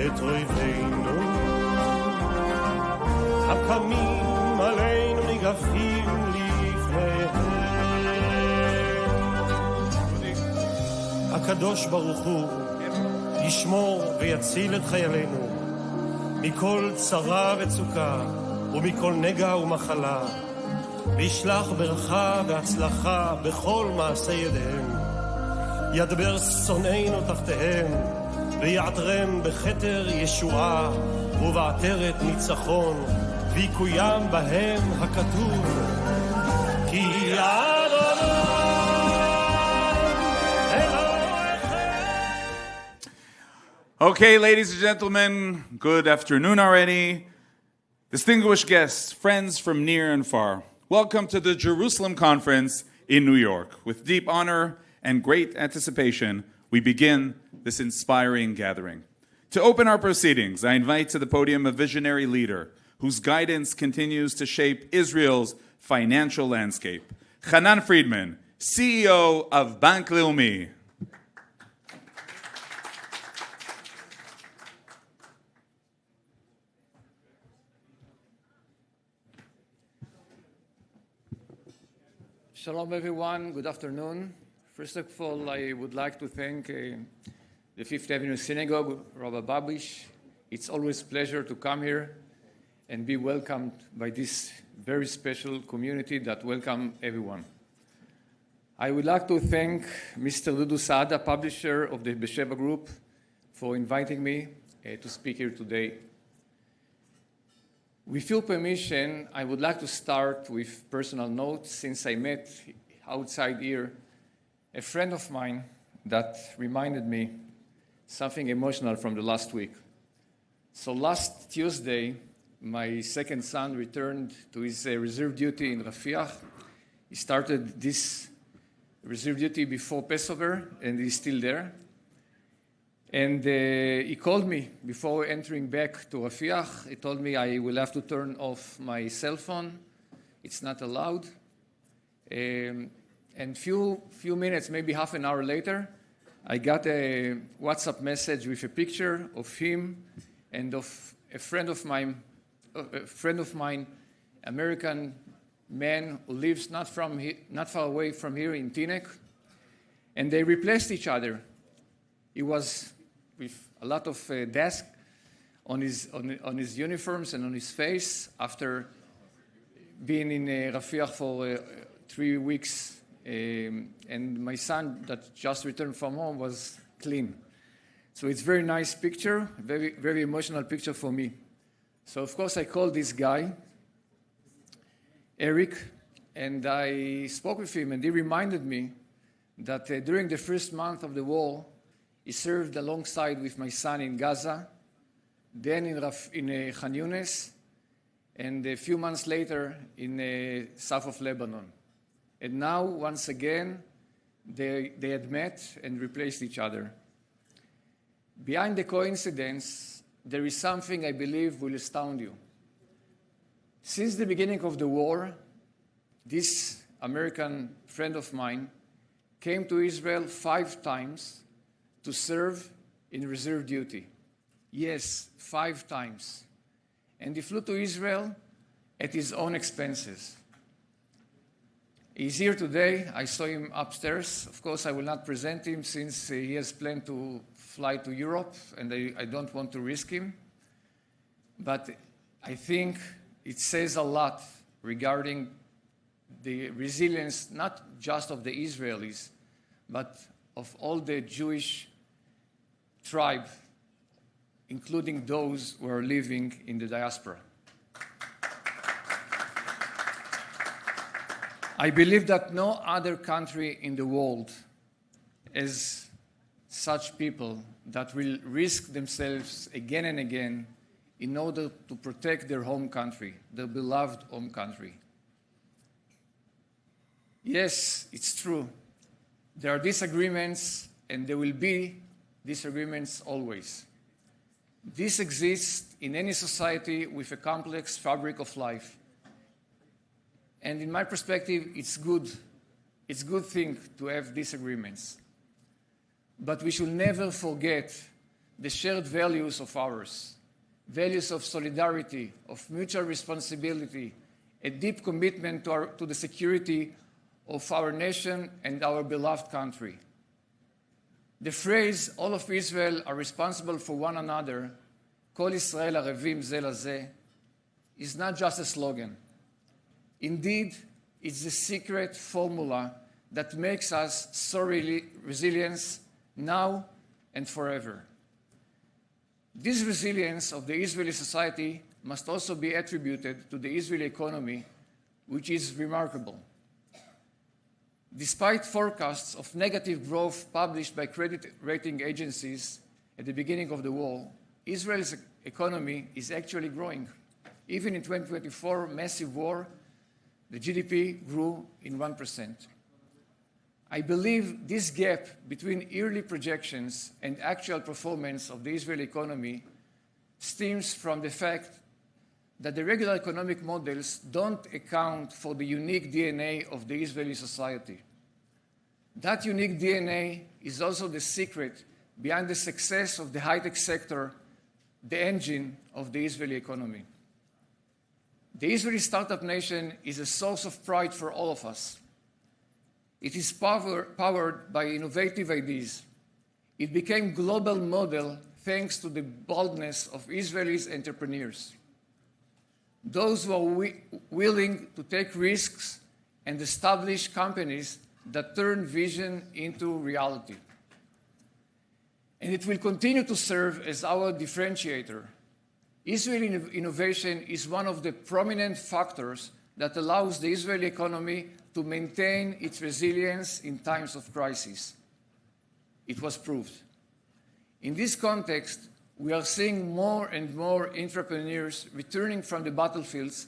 את אויבינו הקמים עלינו ניגפים לפניהם. הקדוש ברוך הוא ישמור ויציל את חיילינו מכל צרה וצוקה ומכל נגע ומחלה, וישלח ברכה והצלחה בכל מעשה ידיהם. ידבר שונאינו תחתיהם ויעטרם בכתר ישועה ובעטרת ניצחון, ויקוים בהם הכתוב כי Okay, ladies and gentlemen, good afternoon already. Distinguished guests, friends from near and far, welcome to the Jerusalem Conference in New York. With deep honor and great anticipation, we begin this inspiring gathering. To open our proceedings, I invite to the podium a visionary leader whose guidance continues to shape Israel's financial landscape. Hanan Friedman, CEO of Bank Leumi. Shalom everyone, good afternoon. First of all, I would like to thank the Fifth Avenue Synagogue, Rabbi Babish. It's always a pleasure to come here and be welcomed by this very special community that welcome everyone. I would like to thank Mr. Dudu Saada, publisher of the Besheva Group, for inviting me to speak here today. With your permission, I would like to start with personal notes, since I met outside here a friend of mine that reminded me something emotional from the last week. So last Tuesday, my second son returned to his reserve duty in Rafiach. He started this reserve duty before Passover, and he's still there. And he called me before entering back to Rafiach. He told me I will have to turn off my cell phone. It's not allowed. And few minutes, maybe half an hour later, I got a WhatsApp message with a picture of him and of a friend of mine, American man who lives not far away from here in Teaneck. And they replaced each other. He was with a lot of dust on his uniforms and on his face after being in Rafiach for 3 weeks. And my son that just returned from home was clean. So it's a very nice picture, very, very emotional picture for me. So of course I called this guy, Eric, and I spoke with him, and he reminded me that during the first month of the war, he served alongside with my son in Gaza, then in Khan Yunis, and a few months later in south of Lebanon. And now, once again, they had met and replaced each other. Behind the coincidence, there is something I believe will astound you. Since the beginning of the war, this American friend of mine came to Israel 5 times to serve in reserve duty. Yes, 5 times. And he flew to Israel at his own expenses. He's here today. I saw him upstairs. Of course, I will not present him since he has planned to fly to Europe, and I don't want to risk him. But I think it says a lot regarding the resilience, not just of the Israelis, but of all the Jewish tribe, including those who are living in the diaspora. I believe that no other country in the world has such people that will risk themselves again and again in order to protect their home country, their beloved home country. Yes, it's true. There are disagreements, and there will be disagreements always. This exists in any society with a complex fabric of life. And in my perspective, it's good. It's a good thing to have disagreements. But we should never forget the shared values of ours, values of solidarity, of mutual responsibility, a deep commitment to the security of our nation and our beloved country. The phrase, all of Israel are responsible for one another, Kol Yisrael arevim ze lazeh, is not just a slogan. Indeed, it's the secret formula that makes us so resilient now and forever. This resilience of the Israeli society must also be attributed to the Israeli economy, which is remarkable. Despite forecasts of negative growth published by credit rating agencies at the beginning of the war, Israel's economy is actually growing. Even in 2024, massive war, the GDP grew in 1%. I believe this gap between yearly projections and actual performance of the Israeli economy stems from the fact that the regular economic models don't account for the unique DNA of the Israeli society. That unique DNA is also the secret behind the success of the high-tech sector, the engine of the Israeli economy. The Israeli startup nation is a source of pride for all of us. It is powered by innovative ideas. It became global model thanks to the boldness of Israelis entrepreneurs. Those who are willing to take risks and establish companies that turn vision into reality. And it will continue to serve as our differentiator. Israeli innovation is one of the prominent factors that allows the Israeli economy to maintain its resilience in times of crisis. It was proved. In this context, we are seeing more and more entrepreneurs returning from the battlefields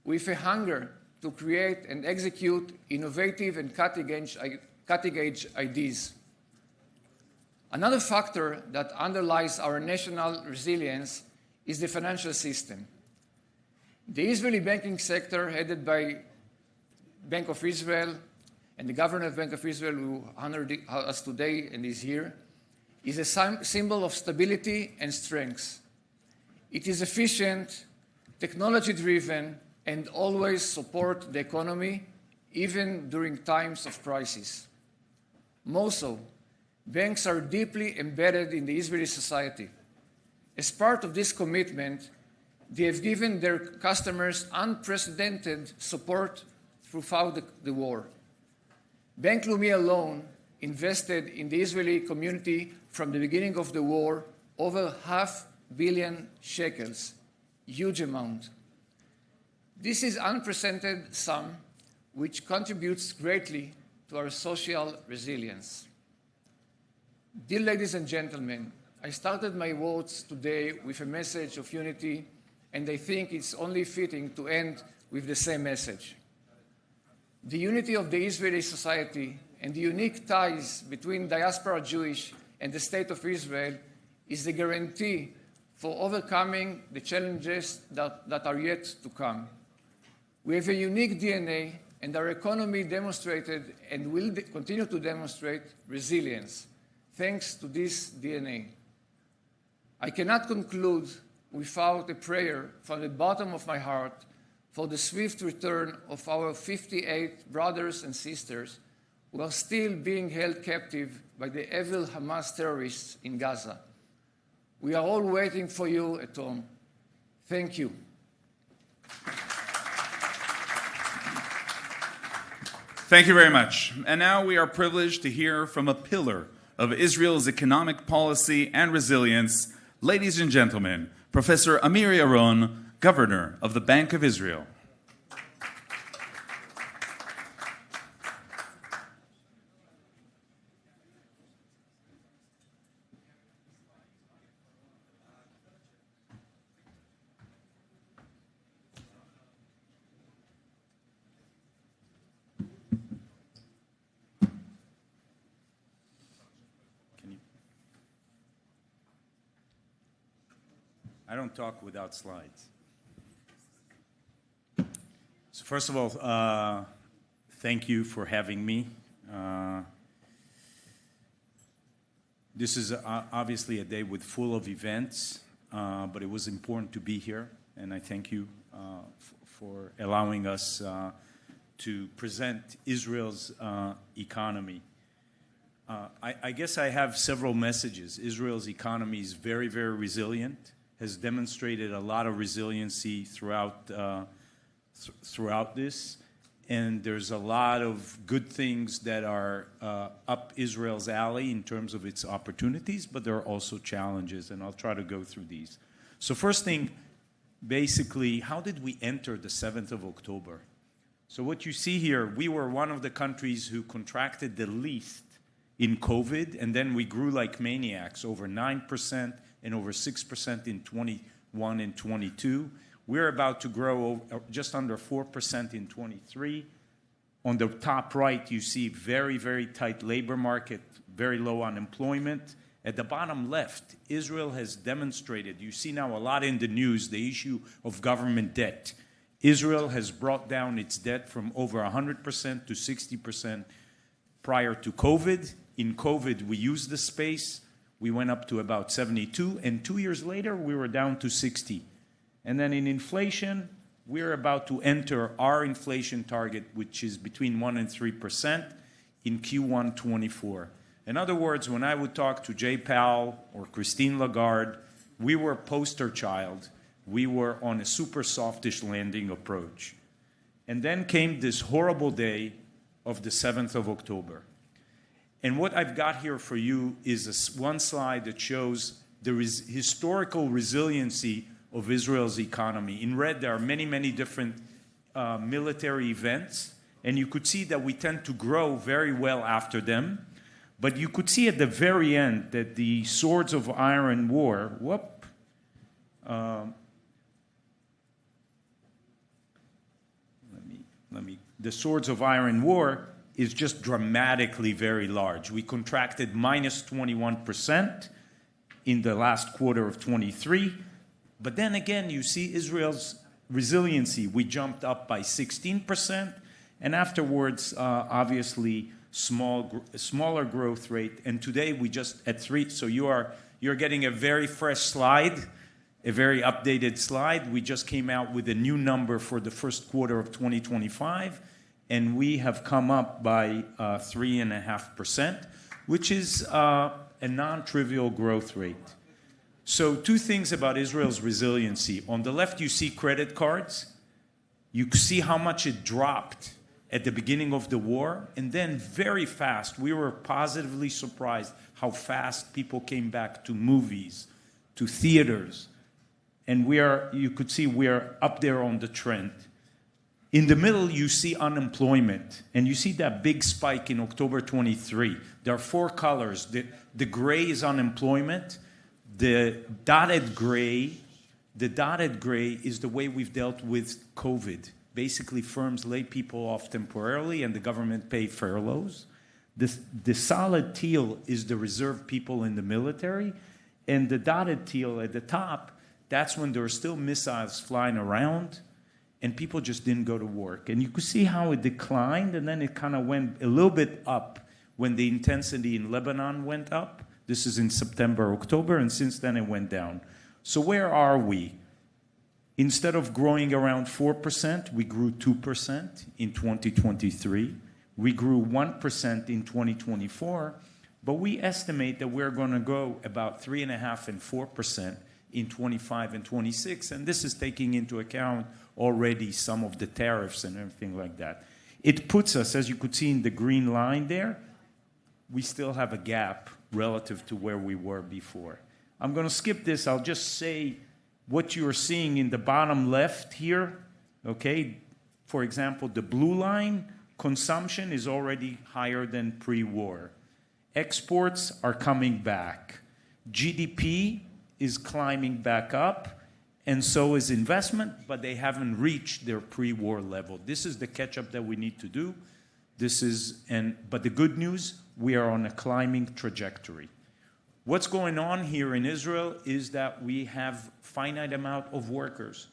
with a hunger to create and execute innovative and cutting-edge ideas. Another factor that underlies our national resilience is the financial system. The Israeli banking sector, headed by Bank of Israel and the governor of Bank of Israel, who honored us today and is here, is a symbol of stability and strength. It is efficient, technology-driven, and always support the economy, even during times of crisis. More so, banks are deeply embedded in the Israeli society. As part of this commitment, they have given their customers unprecedented support throughout the war. Bank Leumi alone invested in the Israeli community from the beginning of the war over $500 million shekels, huge amount. This is unprecedented sum which contributes greatly to our social resilience. Dear ladies and gentlemen, I started my words today with a message of unity, and I think it's only fitting to end with the same message. The unity of the Israeli society and the unique ties between diaspora Jewish and the State of Israel is the guarantee for overcoming the challenges that are yet to come. We have a unique DNA, and our economy demonstrated and will continue to demonstrate resilience, thanks to this DNA. I cannot conclude without a prayer from the bottom of my heart for the swift return of our 58 brothers and sisters who are still being held captive by the evil Hamas terrorists in Gaza. We are all waiting for you at home. Thank you. Thank you very much. And now we are privileged to hear from a pillar of Israel's economic policy and resilience. Ladies and gentlemen, Professor Amir Yaron, Governor of the Bank of Israel. I don't talk without slides. So first of all, thank you for having me. This is obviously a day with full of events, but it was important to be here, and I thank you for allowing us to present Israel's economy. I guess I have several messages. Israel's economy is very, very resilient, has demonstrated a lot of resiliency throughout this. And there's a lot of good things that are up Israel's alley in terms of its opportunities, but there are also challenges, and I'll try to go through these. So first thing, basically, how did we enter the 7th of October? So what you see here, we were one of the countries who contracted the least in COVID, and then we grew like maniacs, over 9% and over 6% in 21 and 22. We're about to grow just under 4% in 23. On the top right, you see very, very tight labor market, very low unemployment. At the bottom left, Israel has demonstrated, you see now a lot in the news, the issue of government debt. Israel has brought down its debt from over 100% to 60% prior to COVID. In COVID, we used the space. We went up to about 72, and 2 years later, we were down to 60. And then in inflation, we're about to enter our inflation target, which is between 1% and 3% in Q1 24. In other words, when I would talk to Jay Powell or Christine Lagarde, we were poster child. We were on a super softish landing approach. And then came this horrible day of the 7th of October. And what I've got here for you is one slide that shows the historical resiliency of Israel's economy. In red, there are many, many different military events, and you could see that we tend to grow very well after them. But you could see at the very end that the swords of iron war, the swords of iron war is just dramatically very large. We contracted minus 21% in the last quarter of 23. But then again, you see Israel's resiliency. We jumped up by 16%, and afterwards, obviously, smaller growth rate. And today, we just at 3. So you're getting a very fresh slide, a very updated slide. We just came out with a new number for the first quarter of 2025, and we have come up by 3.5%, which is a non-trivial growth rate. So 2 things about Israel's resiliency. On the left, you see credit cards. You see how much it dropped at the beginning of the war. And then very fast, we were positively surprised how fast people came back to movies, to theaters. And you could see we are up there on the trend. In the middle, you see unemployment. And you see that big spike in October 23. There are 4 colors. The gray is unemployment. The dotted gray is the way we've dealt with COVID. Basically, firms lay people off temporarily, and the government pay furloughs. The solid teal is the reserve people in the military, and the dotted teal at the top, that's when there are still missiles flying around, and people just didn't go to work. And you could see how it declined, and then it kind of went a little bit up when the intensity in Lebanon went up. This is in September, October, and since then it went down. So where are we? Instead of growing around 4%, we grew 2% in 2023. We grew 1% in 2024, but we estimate that we're going to grow about 3.5% and 4% in 25 and 26, and this is taking into account already some of the tariffs and everything like that. It puts us, as you could see in the green line there, we still have a gap relative to where we were before. I'm going to skip this. I'll just say what you're seeing in the bottom left here, okay? For example, the blue line, consumption is already higher than pre-war. Exports are coming back. GDP is climbing back up, and so is investment, but they haven't reached their pre-war level. This is the catch-up that we need to do. But the good news, we are on a climbing trajectory. What's going on here in Israel is that we have finite amount of workers.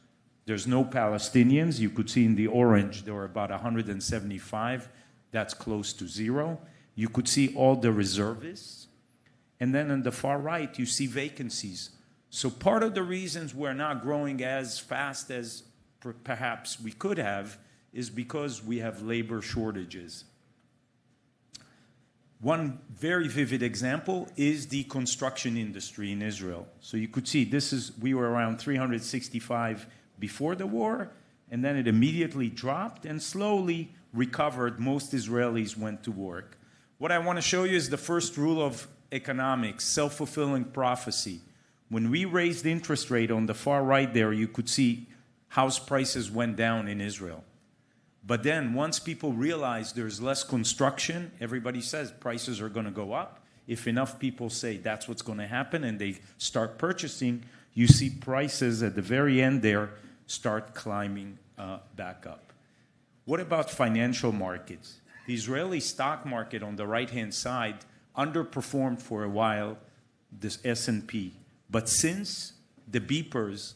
There's no Palestinians. You could see in the orange, there were about 175. That's close to 0. You could see all the reservists. And then on the far right, you see vacancies. So part of the reasons we're not growing as fast as perhaps we could have is because we have labor shortages. One very vivid example is the construction industry in Israel. So you could see we were around 365 before the war, and then it immediately dropped and slowly recovered. Most Israelis went to work. What I want to show you is the first rule of economics, self-fulfilling prophecy. When we raised the interest rate on the far right there, you could see house prices went down in Israel. But then once people realize there's less construction, everybody says prices are going to go up. If enough people say that's what's going to happen and they start purchasing, you see prices at the very end there start climbing back up. What about financial markets? The Israeli stock market on the right-hand side underperformed for a while this S&P. But since the beepers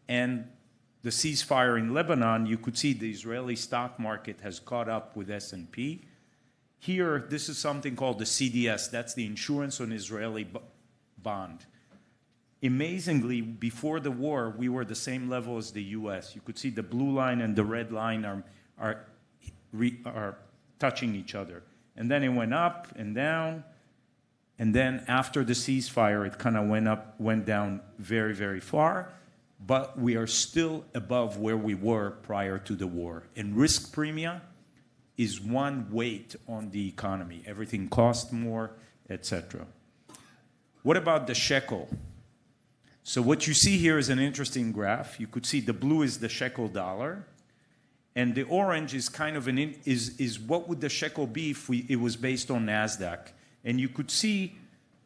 and the ceasefire in Lebanon, you could see the Israeli stock market has caught up with S&P. Here, this is something called the CDS. That's the insurance on Israeli bond. Amazingly, before the war, we were the same level as the US. You could see the blue line and the red line are touching each other. And then it went up and down. And then after the ceasefire, it kind of went down very, very far. But we are still above where we were prior to the war. And risk premia is one weight on the economy. Everything costs more, etc. What about the shekel? So what you see here is an interesting graph. You could see the blue is the shekel dollar. And the orange is kind of is what would the shekel be if it was based on NASDAQ. And you could see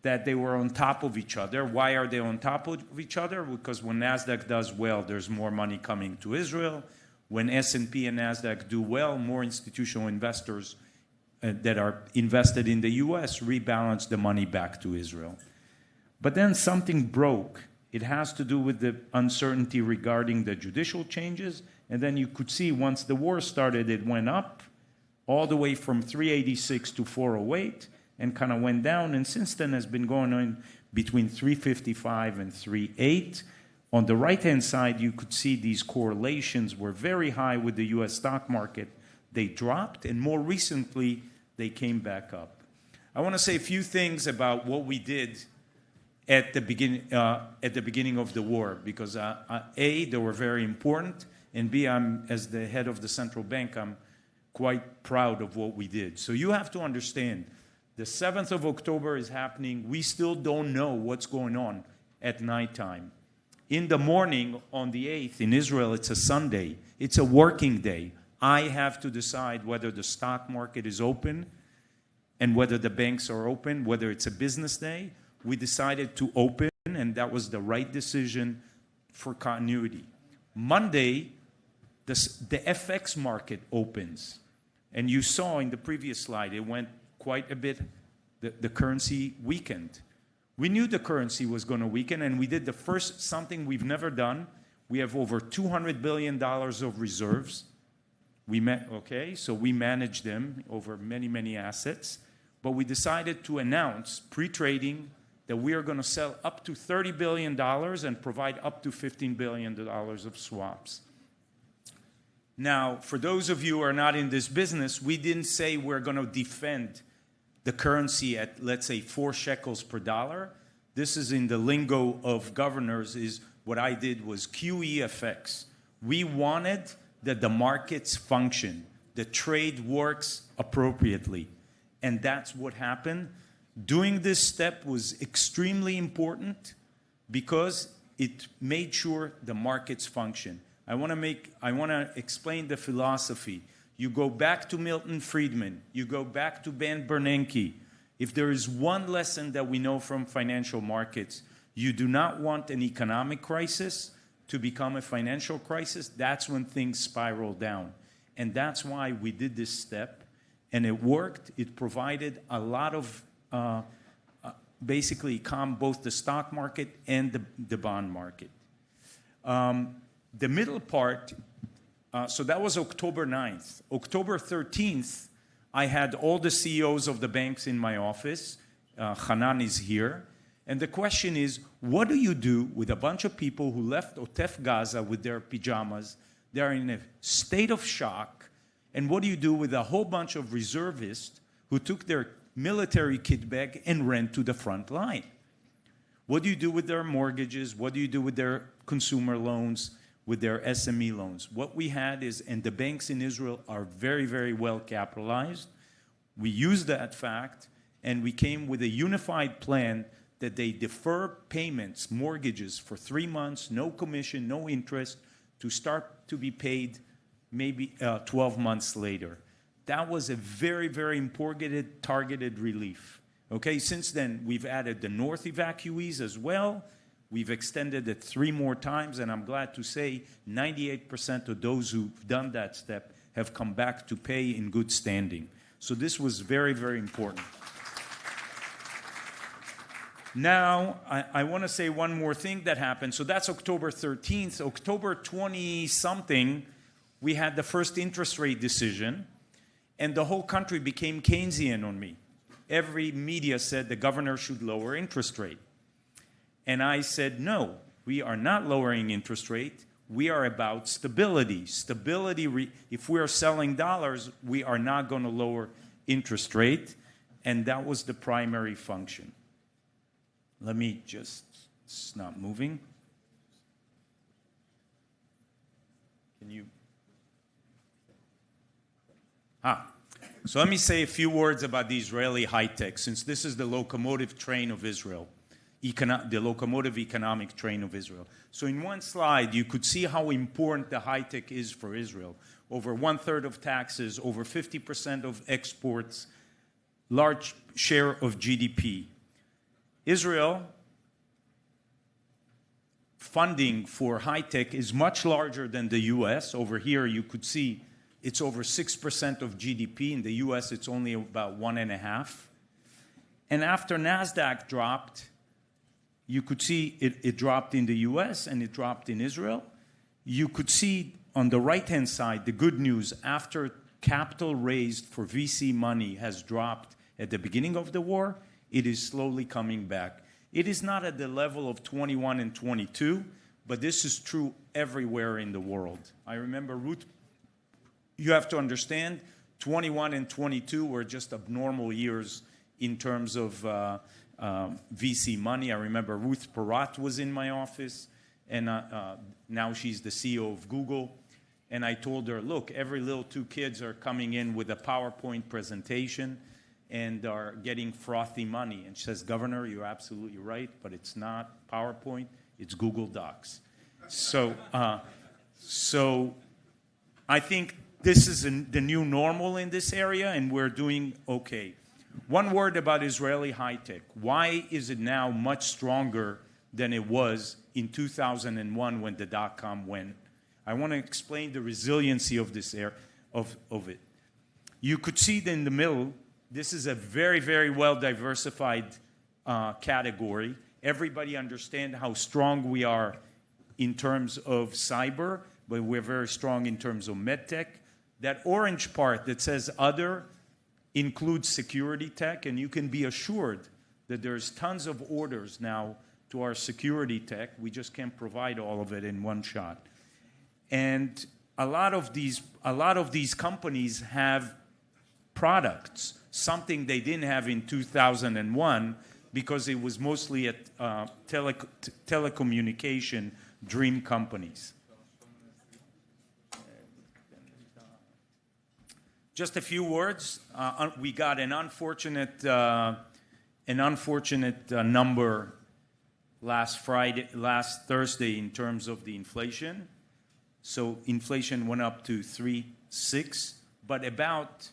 that they were on top of each other. Why are they on top of each other? Because when NASDAQ does well, there's more money coming to Israel. When S&P and NASDAQ do well, more institutional investors that are invested in the US rebalance the money back to Israel. But then something broke. It has to do with the uncertainty regarding the judicial changes. And then you could see once the war started, it went up all the way from 386 to 408. And kind of went down, and since then has been going on between 355 and 38. On the right-hand side, you could see these correlations were very high with the US stock market. They dropped, and more recently, they came back up. I want to say a few things about what we did at the beginning of the war, because A, they were very important, and B, as the head of the central bank, I'm quite proud of what we did. So you have to understand, the 7th of October is happening. We still don't know what's going on at nighttime. In the morning on the 8th in Israel, it's a Sunday. It's a working day. I have to decide whether the stock market is open and whether the banks are open, whether it's a business day. We decided to open, and that was the right decision for continuity. Monday, the FX market opens. And you saw in the previous slide, it went quite a bit, the currency weakened. We knew the currency was going to weaken, and we did something we've never done. We have over $200 billion of reserves. So we manage them over many, many assets. But we decided to announce pre-trading that we are going to sell up to $30 billion and provide up to $15 billion of swaps. Now, for those of you who are not in this business, we didn't say we're going to defend the currency at, let's say, 4 shekels per dollar. This is in the lingo of governors, is what I did was QEFX. We wanted that the markets function, the trade works appropriately. And that's what happened. Doing this step was extremely important because it made sure the markets function. I want to explain the philosophy. You go back to Milton Friedman. You go back to Ben Bernanke. If there is one lesson that we know from financial markets, you do not want an economic crisis to become a financial crisis. That's when things spiral down. And that's why we did this step. And it worked. It provided a lot of, basically calmed both the stock market and the bond market. The middle part, so that was October 9th. October 13th, I had all the CEOs of the banks in my office, Hanan is here. And the question is, what do you do with a bunch of people who left Otef Gaza with their pajamas? They're in a state of shock. And what do you do with a whole bunch of reservists who took their military kit bag and ran to the front line? What do you do with their mortgages? What do you do with their consumer loans, with their SME loans? What we had is, and the banks in Israel are very, very well capitalized. We used that fact, and we came with a unified plan that they defer payments, mortgages for 3 months, no commission, no interest, to start to be paid maybe 12 months later. That was a very, very important targeted relief. Okay, since then, we've added the North evacuees as well. We've extended it 3 more times, and I'm glad to say 98% of those who've done that step have come back to pay in good standing. So this was very, very important. Now, I want to say one more thing that happened. So that's October 13th. October 20-something, we had the first interest rate decision, and the whole country became Keynesian on me. Every media said the governor should lower interest rate. And I said, no, we are not lowering interest rate. We are about stability. Stability, if we are selling dollars, we are not going to lower interest rate. And that was the primary function. Let me just, it's not moving. Can you? So let me say a few words about the Israeli high-tech, since this is the locomotive train of Israel, the locomotive economic train of Israel. So in one slide, you could see how important the high-tech is for Israel. Over 1/3 of taxes, over 50% of exports, large share of GDP. Israel funding for high-tech is much larger than the US. Over here, you could see it's over 6% of GDP. In the US, it's only about 1.5%. And after NASDAQ dropped, you could see it dropped in the US and it dropped in Israel. You could see on the right-hand side, the good news, after capital raised for VC money has dropped at the beginning of the war, it is slowly coming back. It is not at the level of 21 and 22, but this is true everywhere in the world. I remember you have to understand, 21 and 22 were just abnormal years in terms of VC money. I remember Ruth Porat was in my office, and now she's the CEO of Google. And I told her, look, every little 2 kids are coming in with a PowerPoint presentation and are getting frothy money. And she says, Governor, you're absolutely right, but it's not PowerPoint, it's Google Docs. So I think this is the new normal in this area, and we're doing okay. One word about Israeli high-tech. Why is it now much stronger than it was in 2001 when the dot-com went? I want to explain the resiliency of this of it. You could see that in the middle, this is a very, very well-diversified category. Everybody understands how strong we are in terms of cyber, but we're very strong in terms of medtech. That orange part that says other includes security tech, and you can be assured that there's tons of orders now to our security tech. We just can't provide all of it in one shot. And a lot of these companies have products, something they didn't have in 2001 because it was mostly at telecommunication dream companies. Just a few words. We got an unfortunate number last Thursday in terms of the inflation. So inflation went up to 3.6, but about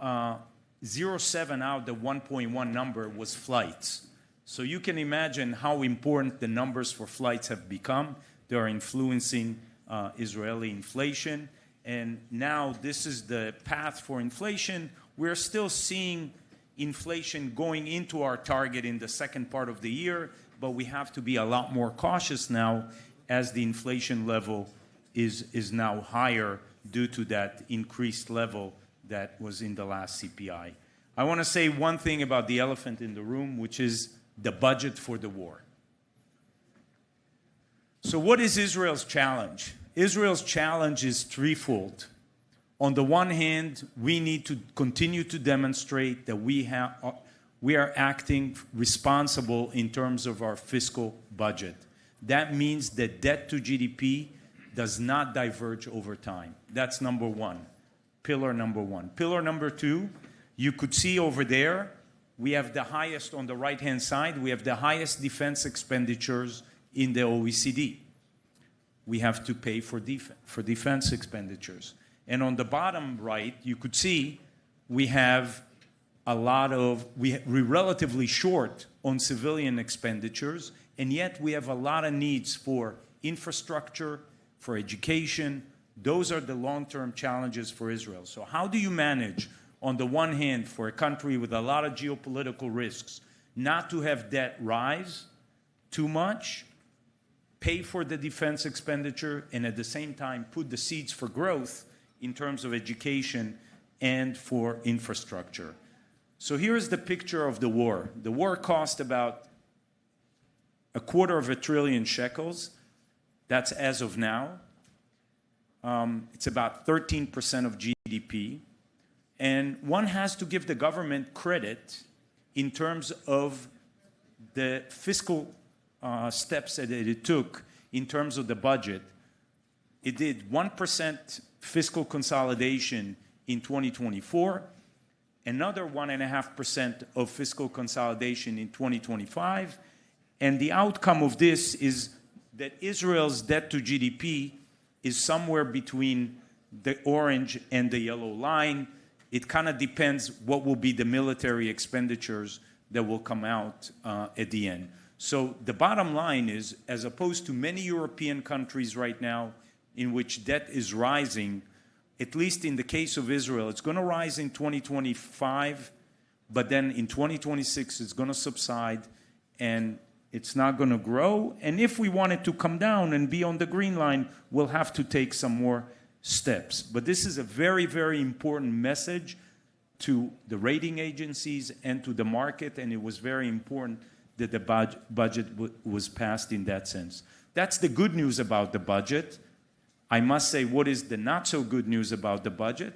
0.7 out of the 1.1 number was flights. So you can imagine how important the numbers for flights have become. They are influencing Israeli inflation. And now this is the path for inflation. We're still seeing inflation going into our target in the second part of the year, but we have to be a lot more cautious now as the inflation level is now higher due to that increased level that was in the last CPI. I want to say one thing about the elephant in the room, which is the budget for the war. So what is Israel's challenge? Israel's challenge is threefold. On the one hand, we need to continue to demonstrate that we are acting responsible in terms of our fiscal budget. That means that debt to GDP does not diverge over time. That's number one, pillar number one. Pillar number two, you could see over there, we have the highest, on the right-hand side, we have the highest defense expenditures in the OECD. We have to pay for defense expenditures. And on the bottom right, you could see we have we're relatively short on civilian expenditures, and yet we have a lot of needs for infrastructure, for education. Those are the long-term challenges for Israel. So how do you manage, on the one hand, for a country with a lot of geopolitical risks, not to have debt rise too much, pay for the defense expenditure, and at the same time put the seeds for growth in terms of education and for infrastructure? So here's the picture of the war. The war cost about $250 billion shekels. That's as of now. It's about 13% of GDP. And one has to give the government credit in terms of the fiscal steps that it took in terms of the budget. It did 1% fiscal consolidation in 2024, another 1.5% of fiscal consolidation in 2025, and the outcome of this is that Israel's debt to GDP is somewhere between the orange and the yellow line. It kind of depends what will be the military expenditures that will come out at the end. So the bottom line is, as opposed to many European countries right now in which debt is rising, at least in the case of Israel, it's going to rise in 2025, but then in 2026 it's going to subside and it's not going to grow. And if we want it to come down and be on the green line, we'll have to take some more steps. But this is a very, very important message to the rating agencies and to the market, and it was very important that the budget was passed in that sense. That's the good news about the budget. I must say, what is the not so good news about the budget?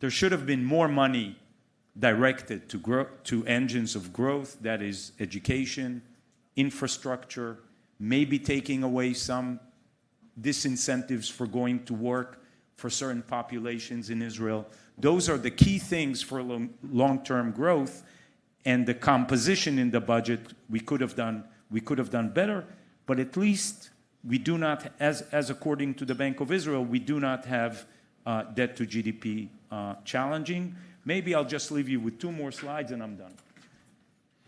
There should have been more money directed to engines of growth, that is education, infrastructure, maybe taking away some disincentives for going to work for certain populations in Israel. Those are the key things for long-term growth, and the composition in the budget we could have done better, but at least we do not, as according to the Bank of Israel, we do not have debt to GDP challenging. Maybe I'll just leave you with 2 more slides and I'm done.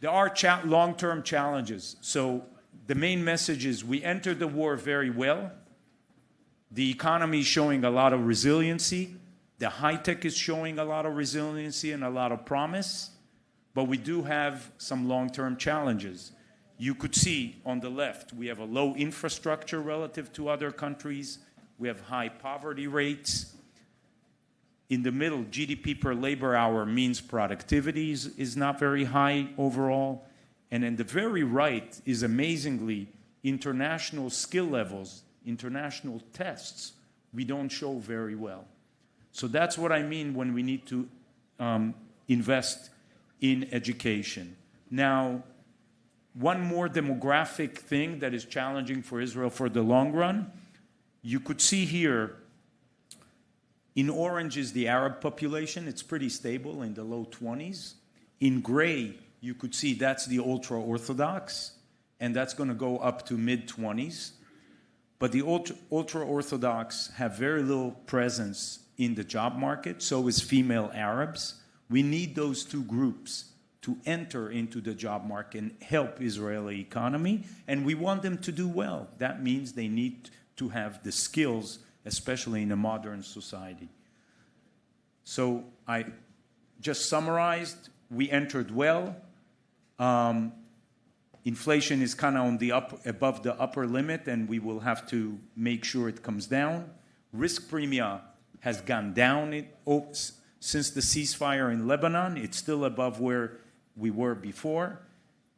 There are long-term challenges. So the main message is we entered the war very well. The economy is showing a lot of resiliency. The high-tech is showing a lot of resiliency and a lot of promise. But we do have some long-term challenges. You could see on the left, we have a low infrastructure relative to other countries. We have high poverty rates. In the middle, GDP per labor hour means productivity is not very high overall. And in the very right is amazingly international skill levels, international tests, we don't show very well. So that's what I mean when we need to invest in education. Now, one more demographic thing that is challenging for Israel for the long run, you could see here, in orange is the Arab population. It's pretty stable in the low 20s. In gray, you could see that's the ultra-Orthodox, and that's going to go up to mid-20s. But the ultra-Orthodox have very little presence in the job market, so is female Arabs. We need those two groups to enter into the job market and help Israeli economy, and we want them to do well. That means they need to have the skills, especially in a modern society. So I just summarized, we entered well. Inflation is kind of on the above the upper limit, and we will have to make sure it comes down. Risk premia has gone down Since the ceasefire in Lebanon, it's still above where we were before.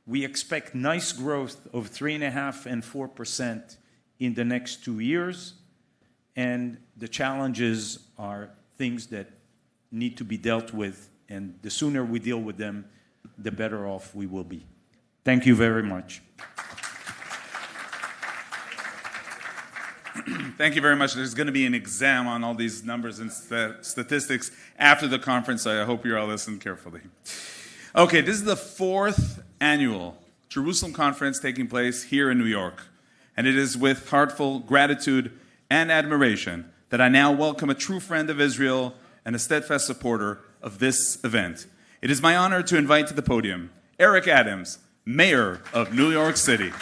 We expect nice growth of 3.5% and 4% in the next 2 years. And the challenges are things that need to be dealt with. And the sooner we deal with them, the better off we will be. Thank you very much. Thank you very much. There's going to be an exam on all these numbers and statistics after the conference. I hope you all listen carefully. Okay, this is the 4th annual Jerusalem Conference taking place here in New York. And it is with heartfelt gratitude and admiration that I now welcome a true friend of Israel and a steadfast supporter of this event. It is my honor to invite to the podium Eric Adams, Mayor of New York City.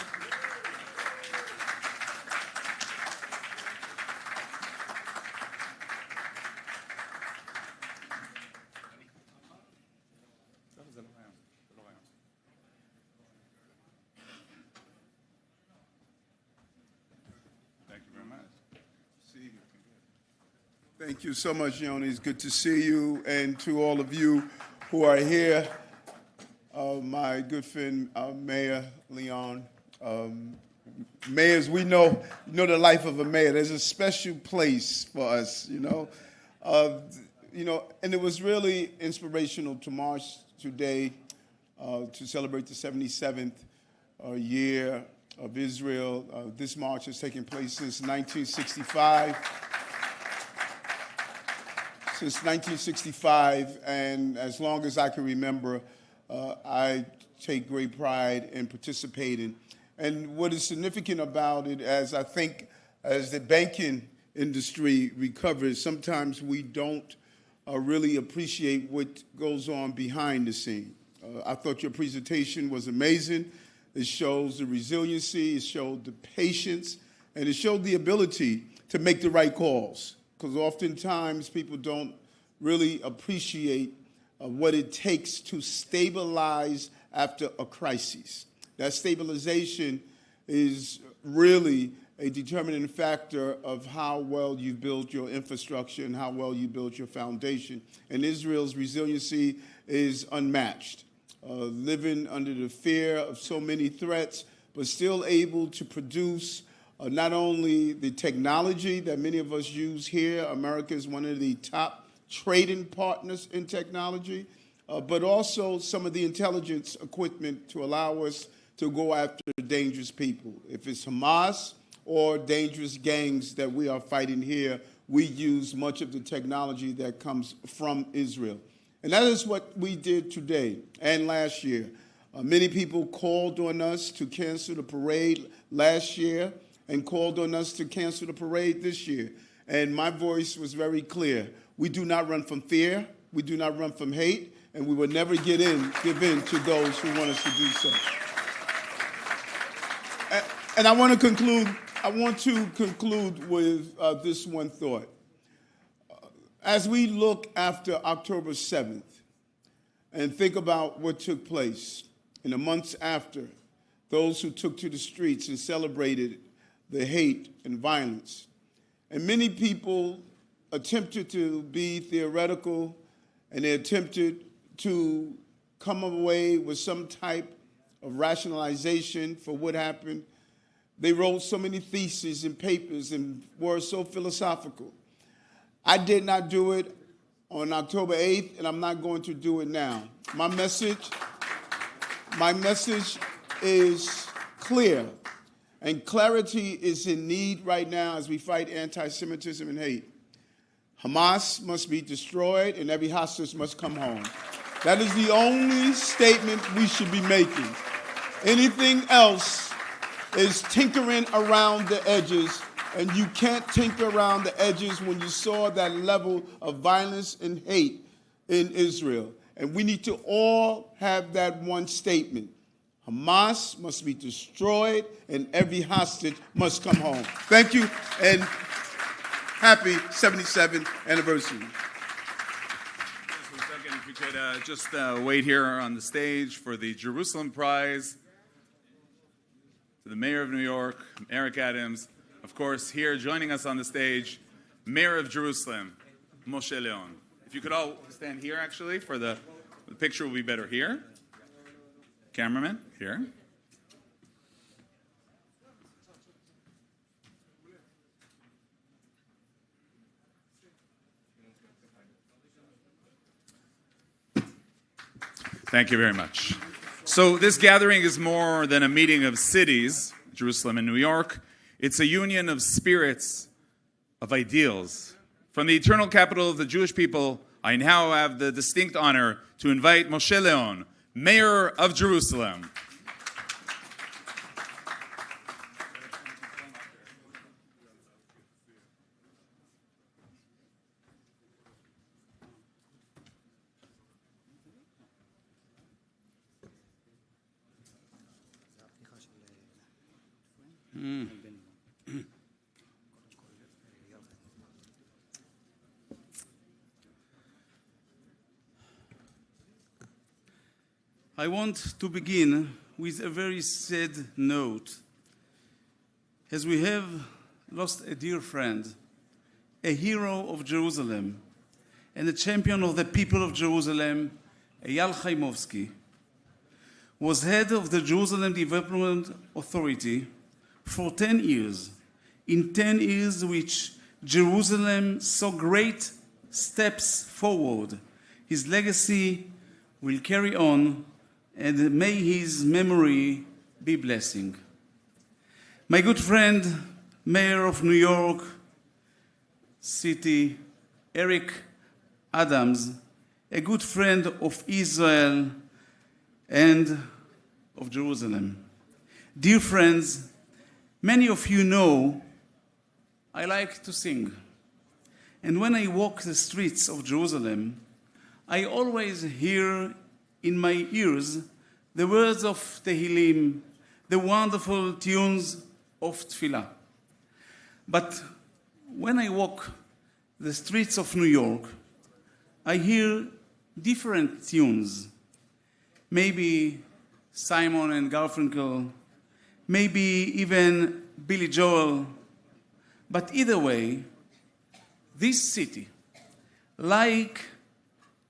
Thank you so much, Yoni. It's good to see you. And to all of you who are here, my good friend, Mayor Leon. Mayors, we know the life of a mayor. There's a special place for us, you know. And it was really inspirational to march today to celebrate the 77th year of Israel. This march has taken place since 1965. Since 1965, and as long as I can remember, I take great pride in participating. And what is significant about it, as I think as the banking industry recovers, sometimes we don't really appreciate what goes on behind the scene. I thought your presentation was amazing. It shows the resiliency, it showed the patience, and it showed the ability to make the right calls. Because oftentimes people don't really appreciate what it takes to stabilize after a crisis. That stabilization is really a determining factor of how well you build your infrastructure and how well you build your foundation. And Israel's resiliency is unmatched, living under the fear of so many threats, but still able to produce not only the technology that many of us use here. America is one of the top trading partners in technology, but also some of the intelligence equipment to allow us to go after dangerous people. If it's Hamas or dangerous gangs that we are fighting here, we use much of the technology that comes from Israel. And that is what we did today and last year. Many people called on us to cancel the parade last year and called on us to cancel the parade this year. And my voice was very clear. We do not run from fear, we do not run from hate, and we will never give in to those who want us to do so. And I want to conclude with this one thought. As we look after October 7th and think about what took place in the months after, those who took to the streets and celebrated the hate and violence. And many people attempted to be theoretical, and they attempted to come away with some type of rationalization for what happened. They wrote so many theses and papers and were so philosophical. I did not do it on October 8th, and I'm not going to do it now. My message is clear. And clarity is in need right now as we fight anti-Semitism and hate. Hamas must be destroyed and every hostage must come home. That is the only statement we should be making. Anything else is tinkering around the edges, and you can't tinker around the edges when you saw that level of violence and hate in Israel. And we need to all have that one statement. Hamas must be destroyed and every hostage must come home. Thank you, and happy 77th anniversary. If we could just wait here on the stage for the Jerusalem Prize to the Mayor of New York, Eric Adams. Of course, here joining us on the stage, Mayor of Jerusalem, Moshe Leon. If you could all stand here, actually, for the picture will be better here. Cameraman, here. Thank you very much. So this gathering is more than a meeting of cities, Jerusalem and New York. It's a union of spirits, of ideals. From the eternal capital of the Jewish people, I now have the distinct honor to invite Moshe Leon, Mayor of Jerusalem. I want to begin with a very sad note, as we have lost a dear friend, a hero of Jerusalem, and a champion of the people of Jerusalem, Eyal Chaimovsky, was head of the Jerusalem Development Authority for 10 years. In 10 years which Jerusalem saw great steps forward. His legacy will carry on, and may his memory be blessing. My good friend, Mayor of New York City, Eric Adams, a good friend of Israel and of Jerusalem. Dear friends, many of you know I like to sing. And when I walk the streets of Jerusalem, I always hear in my ears the words of Tehillim, the wonderful tunes of Tefillah. But when I walk the streets of New York, I hear different tunes. Maybe Simon and Garfunkel, maybe even Billy Joel. But either way, this city,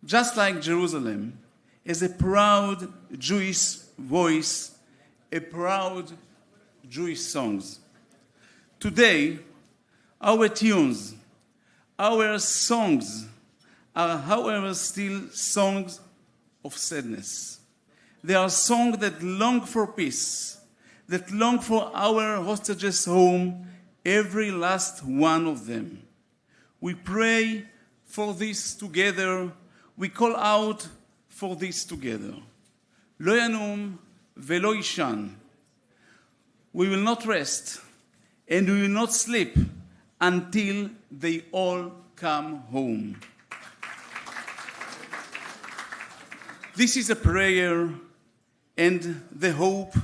just like Jerusalem, is a proud Jewish voice, a proud Jewish songs. Today, our tunes, our songs are, however, still songs of sadness. They are songs that long for peace, that long for our hostages home, every last one of them. We pray for this together. We call out for this together. Lo yanum velo yishan. We will not rest and we will not sleep until they all come home. This is a prayer and the hope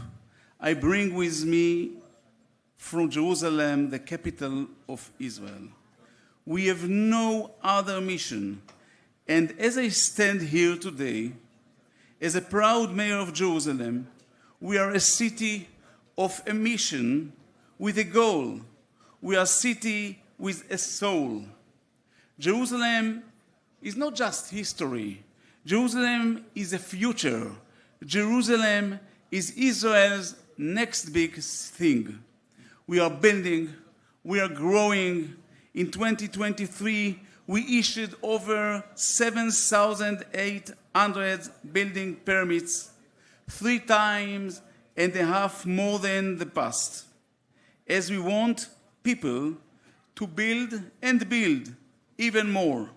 I bring with me from Jerusalem, the capital of Israel. We have no other mission. And as I stand here today, as a proud mayor of Jerusalem, we are a city of a mission with a goal. We are a city with a soul. Jerusalem is not just history. Jerusalem is a future. Jerusalem is Israel's next big thing. We are building, we are growing. In 2023, we issued over 7,800 building permits, 3.5 times more than the past, as we want people to build and build even more.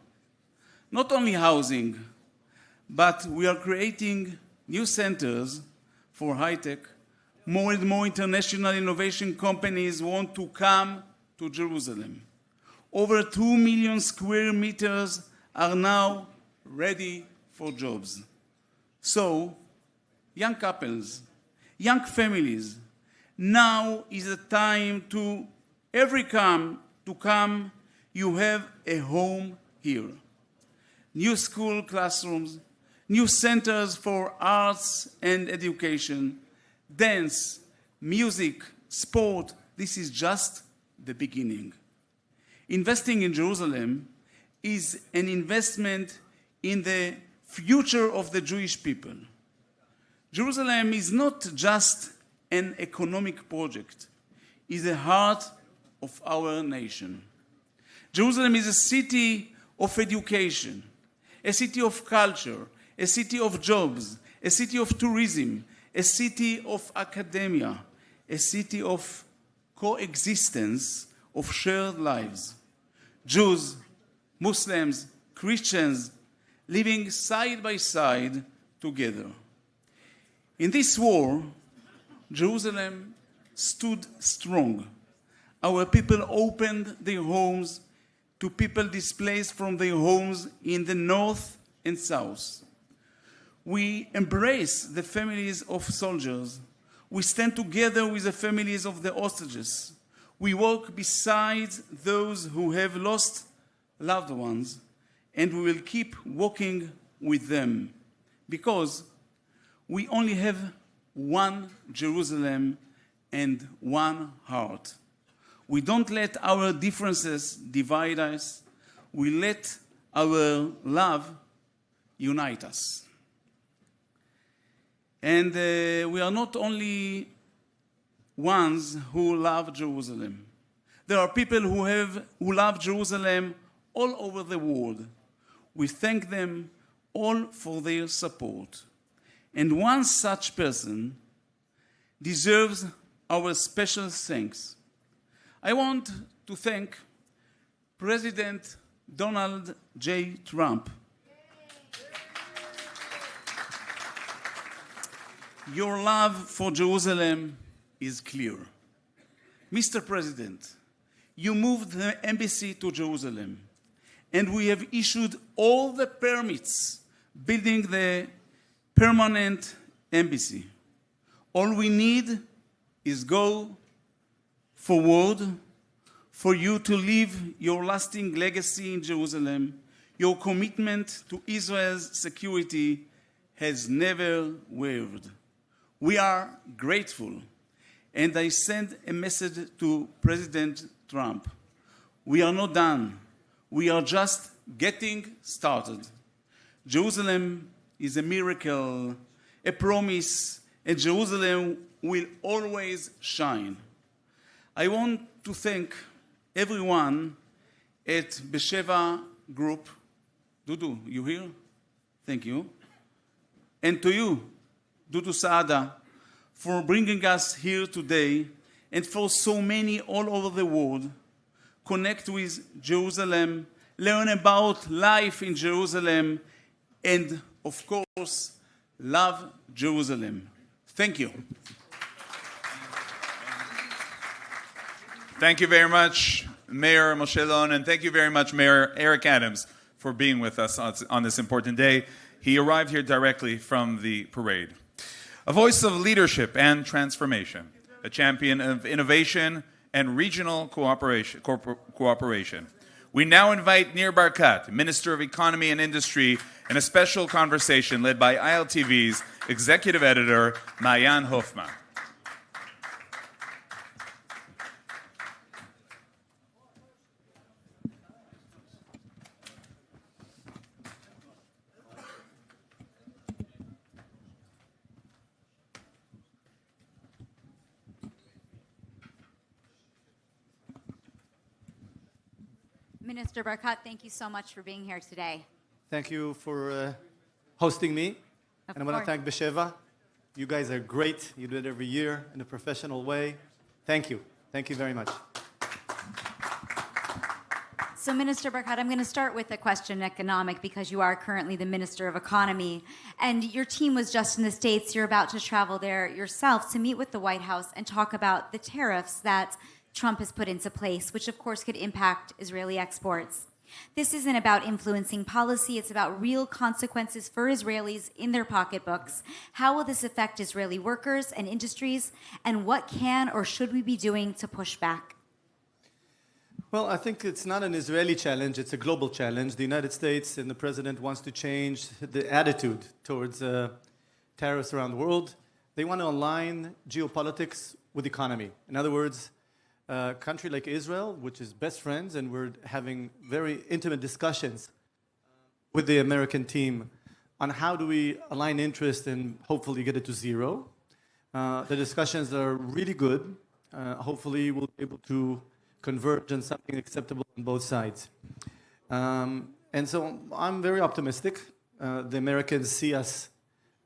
Not only housing, but we are creating new centers for high-tech. More and more international innovation companies want to come to Jerusalem. Over 2 million square meters are now ready for jobs. So, young couples, young families, now is the time to come. You have a home here. New school classrooms, new centers for arts and education, dance, music, sport. This is just the beginning. Investing in Jerusalem is an investment in the future of the Jewish people. Jerusalem is not just an economic project, it is the heart of our nation. Jerusalem is a city of education, a city of culture, a city of jobs, a city of tourism, a city of academia, a city of coexistence, of shared lives. Jews, Muslims, Christians living side by side together. In this war, Jerusalem stood strong. Our people opened their homes to people displaced from their homes in the north and south. We embrace the families of soldiers. We stand together with the families of the hostages. We walk beside those who have lost loved ones, and we will keep walking with them because we only have one Jerusalem and one heart. We don't let our differences divide us. We let our love unite us. And we are not only ones who love Jerusalem. There are people who love Jerusalem all over the world. We thank them all for their support. And one such person deserves our special thanks. I want to thank President Donald J. Trump. Your love for Jerusalem is clear. Mr. President, you moved the embassy to Jerusalem, and we have issued all the permits building the permanent embassy. All we need is go forward for you to leave your lasting legacy in Jerusalem. Your commitment to Israel's security has never wavered. We are grateful, and I send a message to President Trump. We are not done. We are just getting started. Jerusalem is a miracle, a promise, and Jerusalem will always shine. I want to thank everyone at Besheva Group. Dudu, you here? Thank you. And to you, Dudu Saada, for bringing us here today, and for so many all over the world. Connect with Jerusalem, learn about life in Jerusalem, and of course, love Jerusalem. Thank you. Thank you very much, Mayor Moshe Lon, and thank you very much, Mayor Eric Adams, for being with us on this important day. He arrived here directly from the parade. A voice of leadership and transformation, a champion of innovation and regional cooperation. We now invite Nir Barkat, Minister of Economy and Industry, in a special conversation led by ILTV's Executive Editor, Mayan Hoffman. Minister Barkat, thank you so much for being here today. Thank you for hosting me. And I want to thank Besheva. You guys are great. You do it every year in a professional way. Thank you. Thank you very much. So, Minister Barkat, I'm going to start with a question economic because you are currently the Minister of Economy. And your team was just in the States. You're about to travel there yourself to meet with the White House and talk about the tariffs that Trump has put into place, which of course could impact Israeli exports. This isn't about influencing policy, it's about real consequences for Israelis in their pocketbooks. How will this affect Israeli workers and industries, and what can or should we be doing to push back? Well, I think it's not an Israeli challenge, it's a global challenge. The United States and the president wants to change the attitude towards tariffs around the world. They want to align geopolitics with economy. In other words, a country like Israel, which is best friends, and we're having very intimate discussions with the American team on how do we align interest and hopefully get it to zero. The discussions are really good. Hopefully we'll be able to converge on something acceptable on both sides. And so I'm very optimistic. The Americans see us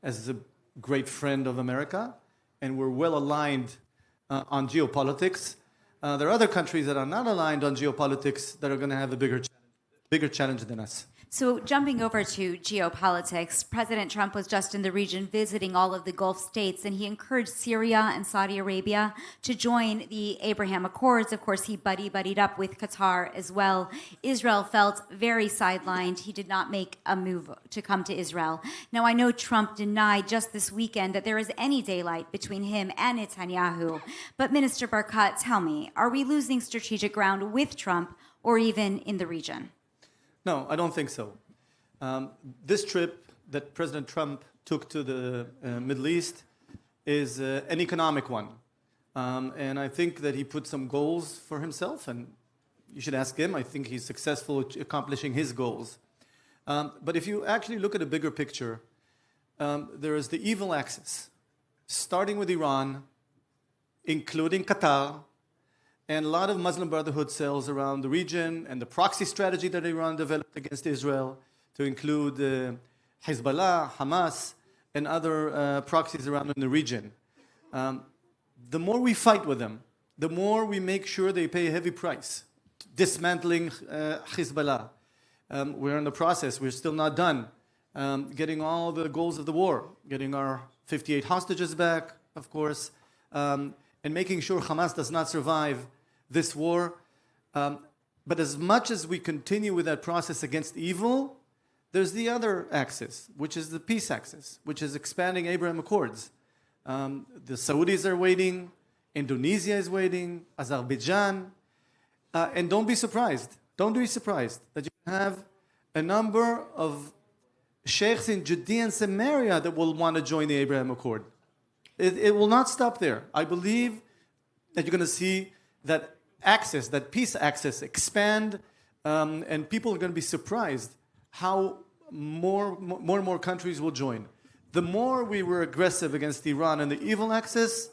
as a great friend of America, and we're well aligned on geopolitics. There are other countries that are not aligned on geopolitics that are going to have a bigger challenge than us. So jumping over to geopolitics, President Trump was just in the region visiting all of the Gulf states, and he encouraged Syria and Saudi Arabia to join the Abraham Accords. Of course, he buddied up with Qatar as well. Israel felt very sidelined. He did not make a move to come to Israel. Now, I know Trump denied just this weekend that there is any daylight between him and Netanyahu. But Minister Barkat, tell me, are we losing strategic ground with Trump or even in the region? No, I don't think so. This trip that President Trump took to the Middle East is an economic one. And I think that he put some goals for himself, and you should ask him. I think he's successful at accomplishing his goals. But if you actually look at a bigger picture, there is the evil axis, starting with Iran, including Qatar, and a lot of Muslim Brotherhood cells around the region, and the proxy strategy that Iran developed against Israel to include Hezbollah, Hamas, and other proxies around in the region. The more we fight with them, the more we make sure they pay a heavy price. Dismantling Hezbollah. We're in the process. We're still not done. Getting all the goals of the war, getting our 58 hostages back, of course, and making sure Hamas does not survive this war. But as much as we continue with that process against evil, there's the other axis, which is the peace axis, which is expanding Abraham Accords. The Saudis are waiting, Indonesia is waiting, Azerbaijan, and don't be surprised that you have a number of sheikhs in Judea and Samaria that will want to join the Abraham Accord. It will not stop there. I believe that you're going to see that axis, that peace axis, expand, and people are going to be surprised how more and more countries will join. The more we were aggressive against Iran and the evil axis,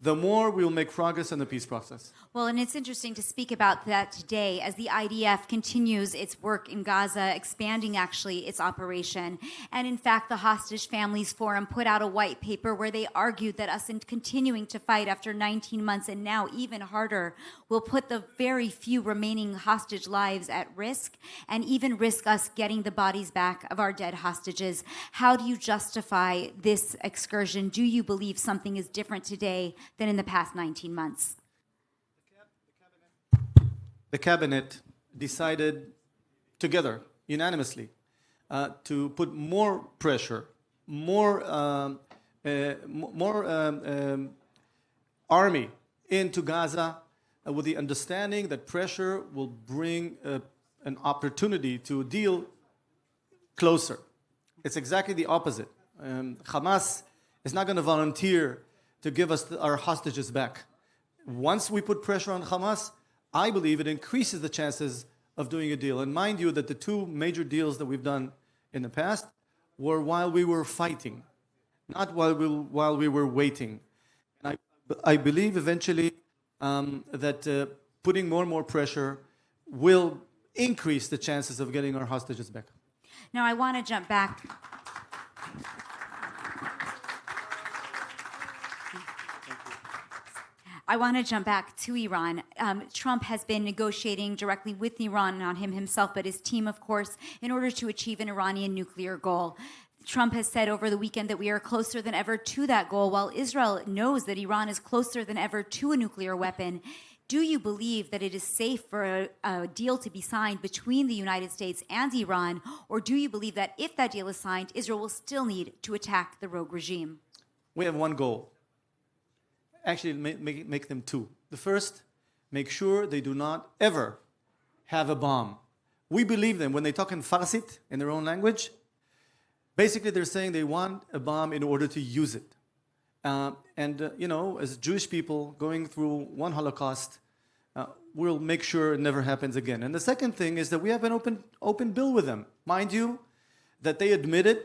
the more we will make progress in the peace process. Well, and it's interesting to speak about that today as the IDF continues its work in Gaza, expanding actually its operation. And in fact, the Hostage Families Forum put out a white paper where they argued that us in continuing to fight after 19 months and now even harder will put the very few remaining hostage lives at risk and even risk us getting the bodies back of our dead hostages. How do you justify this excursion? Do you believe something is different today than in the past 19 months? The cabinet decided together, unanimously, to put more pressure, more army into Gaza with the understanding that pressure will bring an opportunity to a deal closer. It's exactly the opposite. Hamas is not going to volunteer to give us our hostages back. Once we put pressure on Hamas, I believe it increases the chances of doing a deal. And mind you that the two major deals that we've done in the past were while we were fighting, not while we were waiting. And I believe eventually that putting more and more pressure will increase the chances of getting our hostages back. Now, I want to jump back. I want to jump back to Iran. Trump has been negotiating directly with Iran, not him himself, but his team, of course, in order to achieve an Iranian nuclear goal. Trump has said over the weekend that we are closer than ever to that goal, while Israel knows that Iran is closer than ever to a nuclear weapon. Do you believe that it is safe for a deal to be signed between the United States and Iran, or do you believe that if that deal is signed, Israel will still need to attack the rogue regime? We have one goal. Actually, make them two. The first, make sure they do not ever have a bomb. We believe them when they talk in Farsit, in their own language. Basically, they're saying they want a bomb in order to use it. You know, as Jewish people going through one Holocaust, we'll make sure it never happens again. And the second thing is that we have an open bill with them. Mind you, that they admitted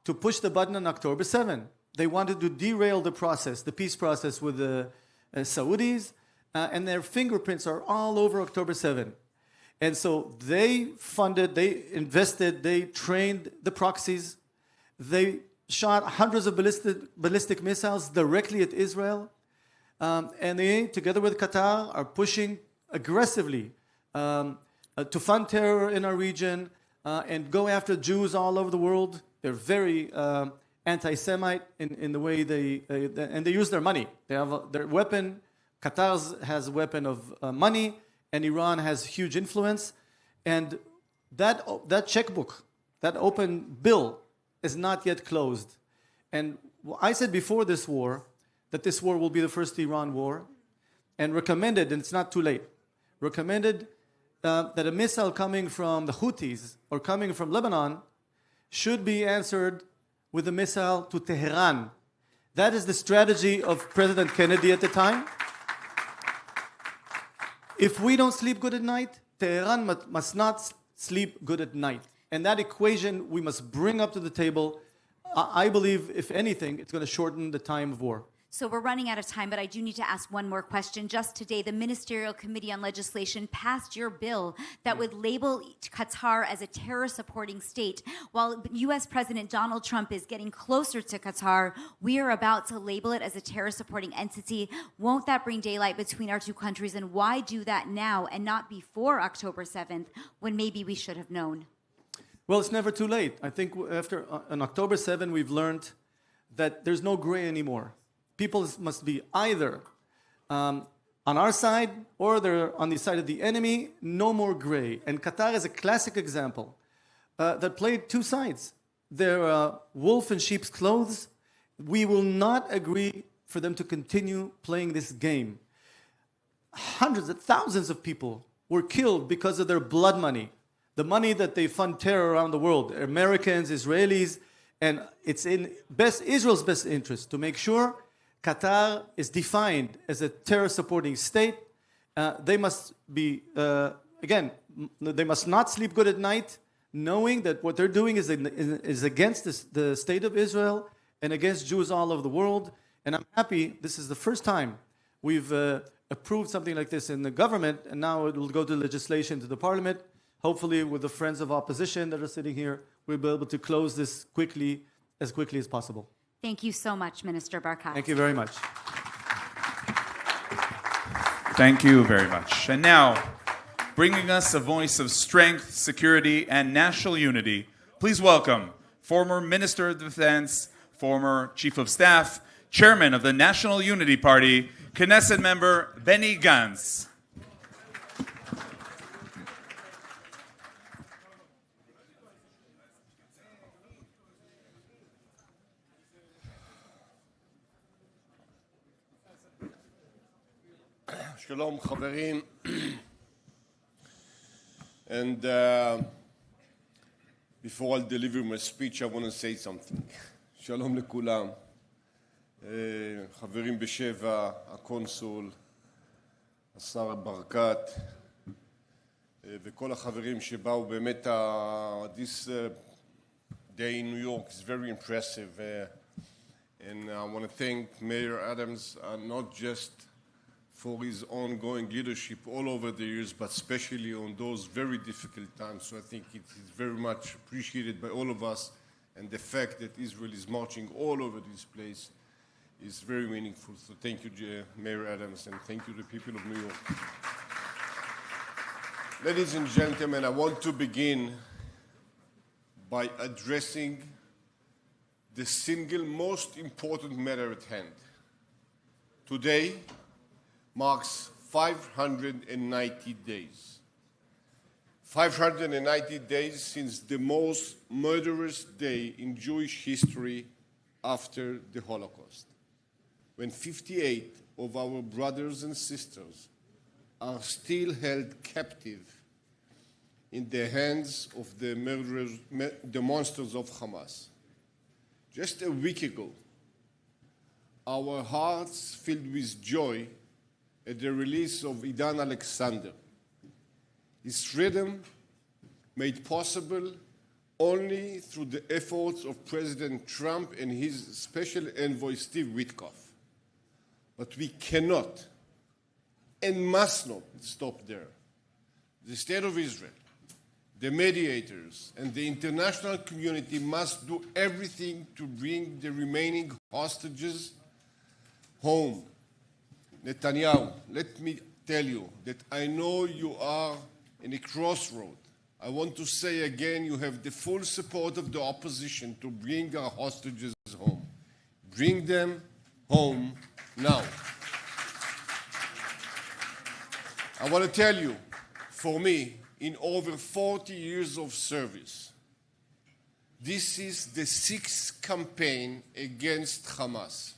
to push the button on October 7. They wanted to derail the process, the peace process with the Saudis, and their fingerprints are all over October 7. And so they funded, they invested, they trained the proxies, they shot hundreds of ballistic missiles directly at Israel, and they, together with Qatar, are pushing aggressively to fund terror in our region and go after Jews all over the world. They're very anti-Semite in the way and they use their money. They have their weapon. Qatar has a weapon of money, and Iran has huge influence. And that checkbook, that open bill, is not yet closed. And I said before this war that this war will be the first Iran war, and recommended, and it's not too late, recommended that a missile coming from the Houthis or coming from Lebanon should be answered with a missile to Tehran. That is the strategy of President Kennedy at the time. If we don't sleep good at night, Tehran must not sleep good at night. And that equation we must bring up to the table. I believe, if anything, it's going to shorten the time of war. So we're running out of time, but I do need to ask one more question. Just today, the Ministerial Committee on Legislation passed your bill that would label Qatar as a terror-supporting state. While U.S. President Donald Trump is getting closer to Qatar, we are about to label it as a terror-supporting entity. Won't that bring daylight between our two countries? And why do that now and not before October 7th, when maybe we should have known? Well, it's never too late. I think after on October 7, we've learned that there's no gray anymore. People must be either on our side or they're on the side of the enemy. No more gray. And Qatar is a classic example that played two sides. They're wolf in sheep's clothes. We will not agree for them to continue playing this game. Hundreds of thousands of people were killed because of their blood money, the money that they fund terror around the world, Americans, Israelis, and it's in Israel's best interest to make sure Qatar is defined as a terror-supporting state. They must be, again, they must not sleep good at night, knowing that what they're doing is against the state of Israel and against Jews all over the world. And I'm happy this is the first time we've approved something like this in the government, and now it will go to legislation to the parliament. Hopefully, with the friends of opposition that are sitting here, we'll be able to close this as quickly as possible. Thank you so much, Minister Barkat. Thank you very much. Thank you very much. And now, bringing us a voice of strength, security, and national unity, please welcome former Minister of Defense, former Chief of Staff, Chairman of the National Unity Party, Knesset member Benny Gantz. Shalom, Chaverim. And before I deliver my speech, I want to say something. Shalom lekulam. Chaverim Besheva, הקונסול, השר ברקת, וכל החברים שבאו, באמת, this day in New York is very impressive. And I want to thank Mayor Adams, not just for his ongoing leadership all over the years, but especially on those very difficult times. So I think it is very much appreciated by all of us, and the fact that Israel is marching all over this place is very meaningful. So thank you, Mayor Adams, and thank you to the people of New York. Ladies and gentlemen, I want to begin by addressing the single most important matter at hand. Today marks 590 days. 590 days since the most murderous day in Jewish history after the Holocaust, when 58 of our brothers and sisters are still held captive in the hands of the murderers, the monsters of Hamas. Just a week ago, our hearts filled with joy at the release of Idan Alexander. His freedom made possible only through the efforts of President Trump and his special envoy, Steve Witkoff. But we cannot and must not stop there. The State of Israel, the mediators, and the international community must do everything to bring the remaining hostages home. Netanyahu, let me tell you that I know you are in a crossroad. I want to say again, you have the full support of the opposition to bring our hostages home. Bring them home now. I want to tell you, for me, in over 40 years of service, this is the 6th campaign against Hamas.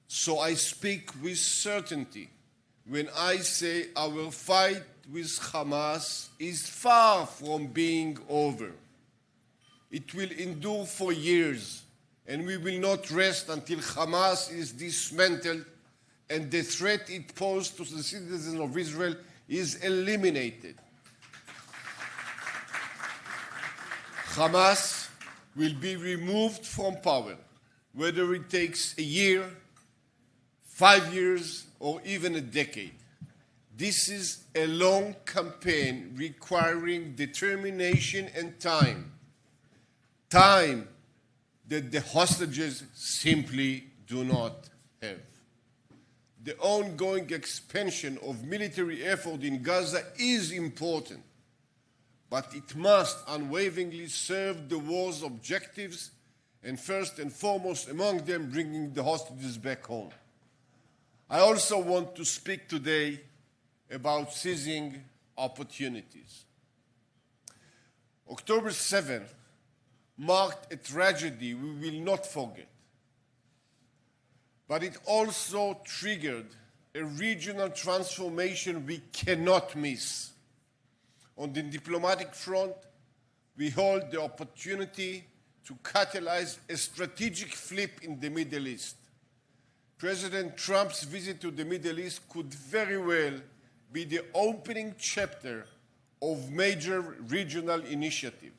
So I speak with certainty when I say our fight with Hamas is far from being over. It will endure for years, and we will not rest until Hamas is dismantled and the threat it posed to the citizens of Israel is eliminated. Hamas will be removed from power, whether it takes a year, 5 years, or even a decade. This is a long campaign requiring determination and time. Time that the hostages simply do not have. The ongoing expansion of military effort in Gaza is important, but it must unwaveringly serve the war's objectives, and first and foremost among them, bringing the hostages back home. I also want to speak today about seizing opportunities. October 7 marked a tragedy we will not forget, but it also triggered a regional transformation we cannot miss. On the diplomatic front, we hold the opportunity to catalyze a strategic flip in the Middle East. President Trump's visit to the Middle East could very well be the opening chapter of major regional initiative.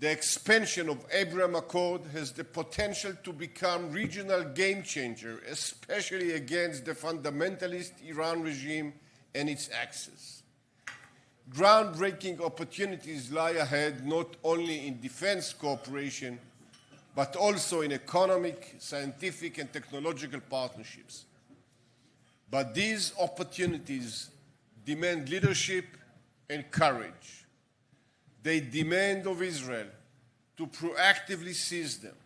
The expansion of Abraham Accord has the potential to become regional game changer, especially against the fundamentalist Iran regime and its axis. Groundbreaking opportunities lie ahead not only in defense cooperation, but also in economic, scientific, and technological partnerships. But these opportunities demand leadership and courage. They demand of Israel to proactively seize them.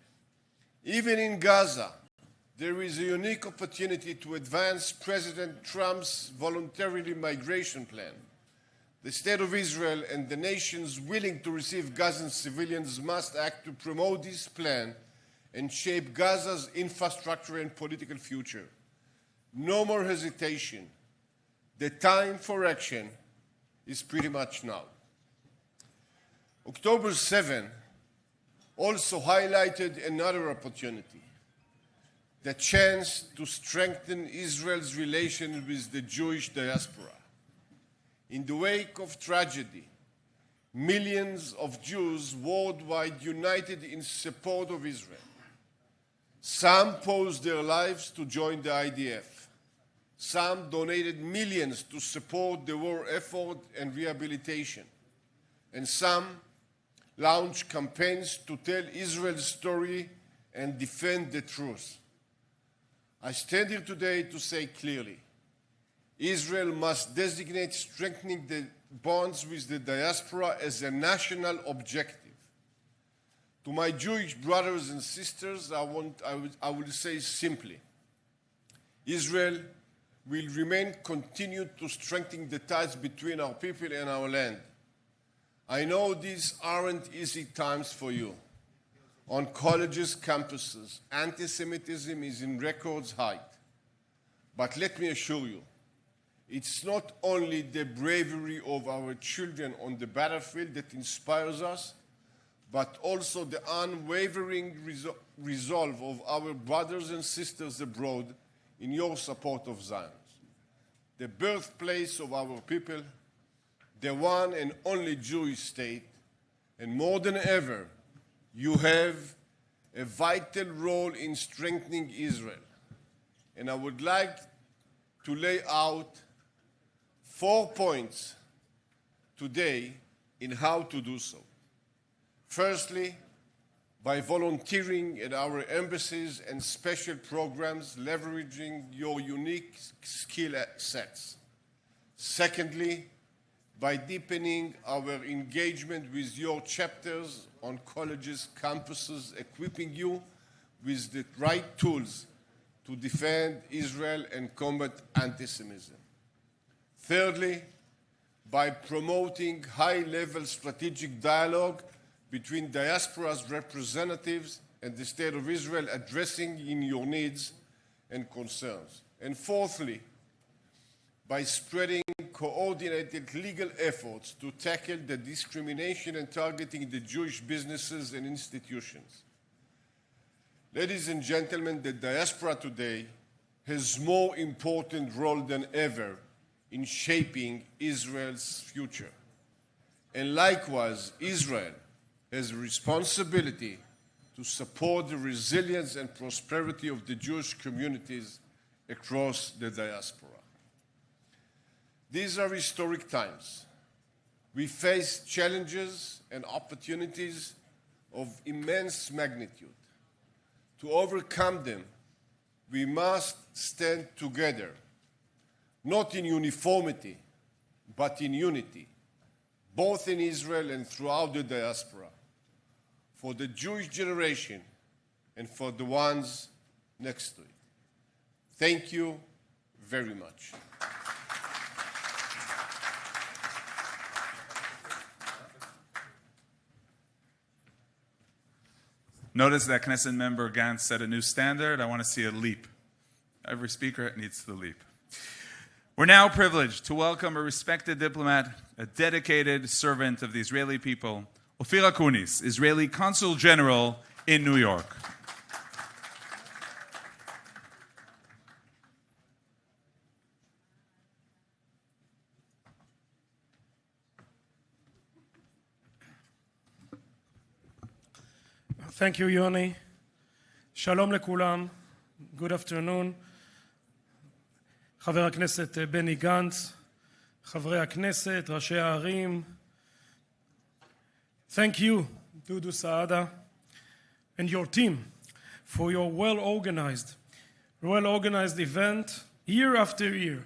Even in Gaza, there is a unique opportunity to advance President Trump's voluntary migration plan. The State of Israel and the nations willing to receive Gazan civilians must act to promote this plan and shape Gaza's infrastructure and political future. No more hesitation. The time for action is pretty much now. October 7 also highlighted another opportunity, the chance to strengthen Israel's relations with the Jewish diaspora. In the wake of tragedy, millions of Jews worldwide united in support of Israel. Some posed their lives to join the IDF. Some donated millions to support the war effort and rehabilitation. And some launched campaigns to tell Israel's story and defend the truth. I stand here today to say clearly, Israel must designate strengthening the bonds with the diaspora as a national objective. To my Jewish brothers and sisters, I will say simply, Israel will remain continued to strengthen the ties between our people and our land. I know these aren't easy times for you. On colleges, campuses, anti-Semitism is in record height. But let me assure you, it's not only the bravery of our children on the battlefield that inspires us, but also the unwavering resolve of our brothers and sisters abroad in your support of Zion. the birthplace of our people, the one and only Jewish state, and more than ever, you have a vital role in strengthening Israel. And I would like to lay out 4 points today in how to do so. Firstly, by volunteering at our embassies and special programs, leveraging your unique skill sets. Secondly, by deepening our engagement with your chapters on colleges, campuses, equipping you with the right tools to defend Israel and combat anti-Semitism. Thirdly, by promoting high-level strategic dialogue between diaspora's representatives and the State of Israel, addressing in your needs and concerns. And fourthly, by spreading coordinated legal efforts to tackle the discrimination and targeting the Jewish businesses and institutions. Ladies and gentlemen, the diaspora today has more important role than ever in shaping Israel's future. And likewise, Israel has a responsibility to support the resilience and prosperity of the Jewish communities across the diaspora. These are historic times. We face challenges and opportunities of immense magnitude. To overcome them, we must stand together, not in uniformity, but in unity, both in Israel and throughout the diaspora, for the Jewish generation and for the ones next to it. Thank you very much. Notice that Knesset member Gantz set a new standard. I want to see a leap. Every speaker needs the leap. We're now privileged to welcome a respected diplomat, a dedicated servant of the Israeli people, Ophir Akunis, Israeli Consul General in New York. Thank you, Yoni. Shalom לכולם. Good afternoon. חבר הכנסת בני גנץ, חברי הכנסת, ראשי הערים. Thank you, Dudu Saada, and your team for your well-organized event year after year.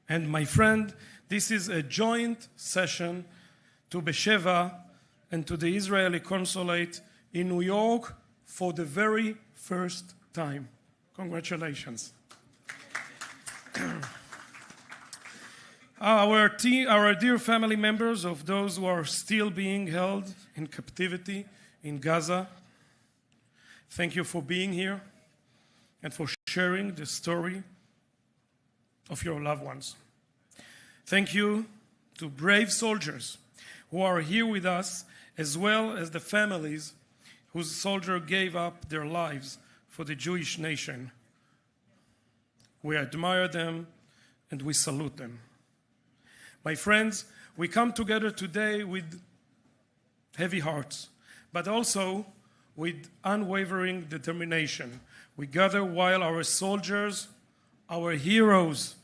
And my friend, this is a joint session to Besheva and to the Israeli consulate in New York for the very first time. Congratulations. Our dear family members of those who are still being held in captivity in Gaza, thank you for being here and for sharing the story of your loved ones. Thank you to brave soldiers who are here with us, as well as the families whose soldiers gave up their lives for the Jewish nation. We admire them and we salute them. My friends, we come together today with heavy hearts, but also with unwavering determination. We gather while our soldiers, our heroes,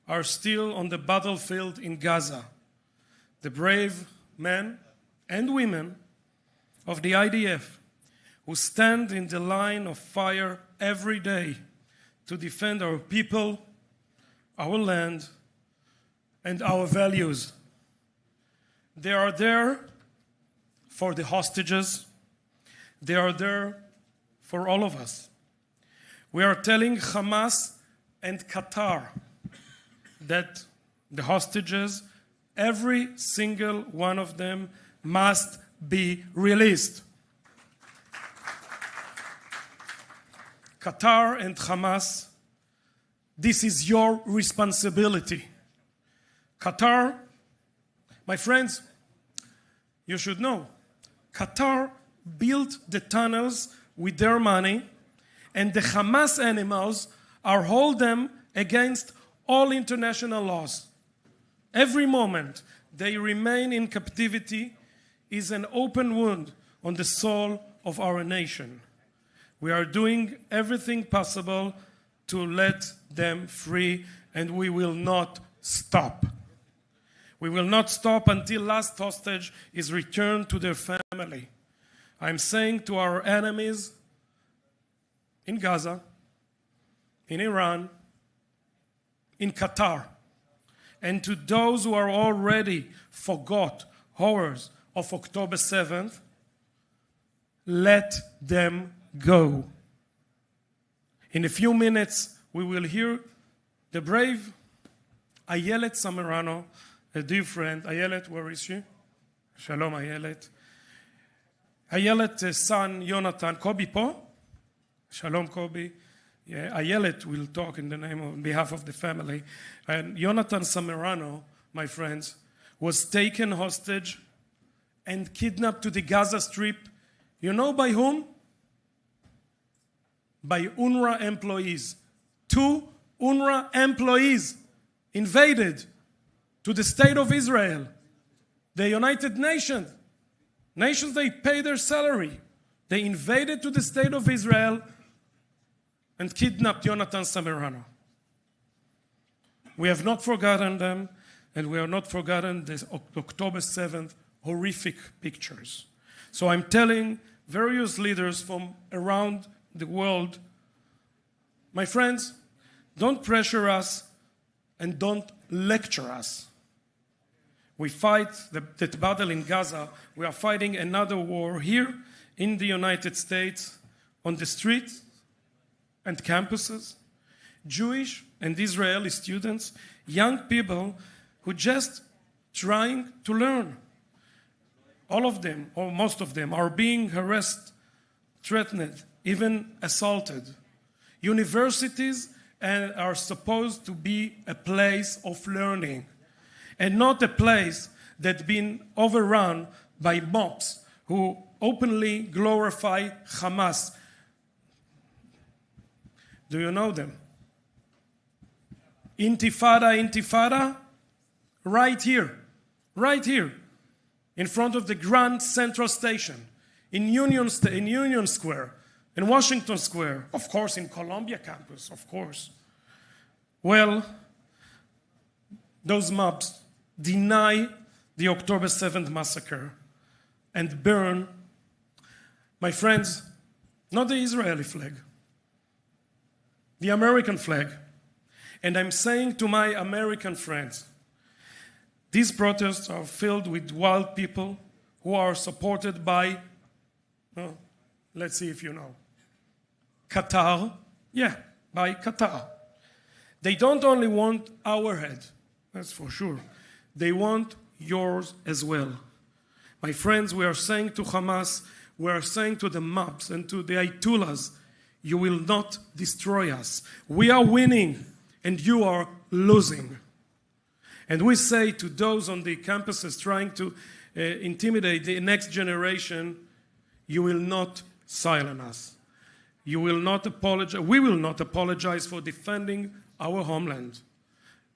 are still on the battlefield in Gaza. The brave men and women of the IDF who stand in the line of fire every day to defend our people, our land, and our values. They are there for the hostages. They are there for all of us. We are telling Hamas and Qatar that the hostages, every single one of them, must be released. Qatar and Hamas, this is your responsibility. Qatar, my friends, you should know, Qatar built the tunnels with their money, and the Hamas animals are holding them against all international laws. Every moment they remain in captivity is an open wound on the soul of our nation. We are doing everything possible to let them free, and we will not stop. We will not stop until last hostage is returned to their family. I'm saying to our enemies in Gaza, in Iran, in Qatar, and to those who are already forgot horrors of October 7th, let them go. In a few minutes, we will hear the brave Ayelet Samerano, a dear friend. Ayelet, where is she? Shalom, Ayelet. Ayelet's son, Yonatan. Kobe po? Shalom, Kobe. Yeah, Ayelet will talk on behalf of the family. And Yonatan Samerano, my friends, was taken hostage and kidnapped to the Gaza Strip. You know by whom? By UNRWA employees. 2 UNRWA employees invaded to the state of Israel. The United Nations, they pay their salary. They invaded to the state of Israel and kidnapped Yonatan Samerano. We have not forgotten them, and we have not forgotten the October 7th horrific pictures. So I'm telling various leaders from around the world, my friends, don't pressure us and don't lecture us. We fight that battle in Gaza. We are fighting another war here in the United States, on the streets and campuses. Jewish and Israeli students, young people who just trying to learn. All of them, or most of them, are being harassed, threatened, even assaulted. Universities are supposed to be a place of learning, and not a place that's been overrun by mobs who openly glorify Hamas. Do you know them? Intifada, right here, in front of the Grand Central Station, in Union Square, in Washington Square, of course, in Columbia campus, of course. Well, those mobs deny the October 7th massacre and burn, my friends, not the Israeli flag, the American flag. And I'm saying to my American friends, these protests are filled with wild people who are supported by, let's see if you know, Qatar. Yeah, by Qatar. They don't only want our head, that's for sure. They want yours as well. My friends, we are saying to Hamas, we are saying to the mobs and to the Ayatollahs, you will not destroy us. We are winning and you are losing. And we say to those on the campuses trying to intimidate the next generation, you will not silence us. You will not apologize. We will not apologize for defending our homeland.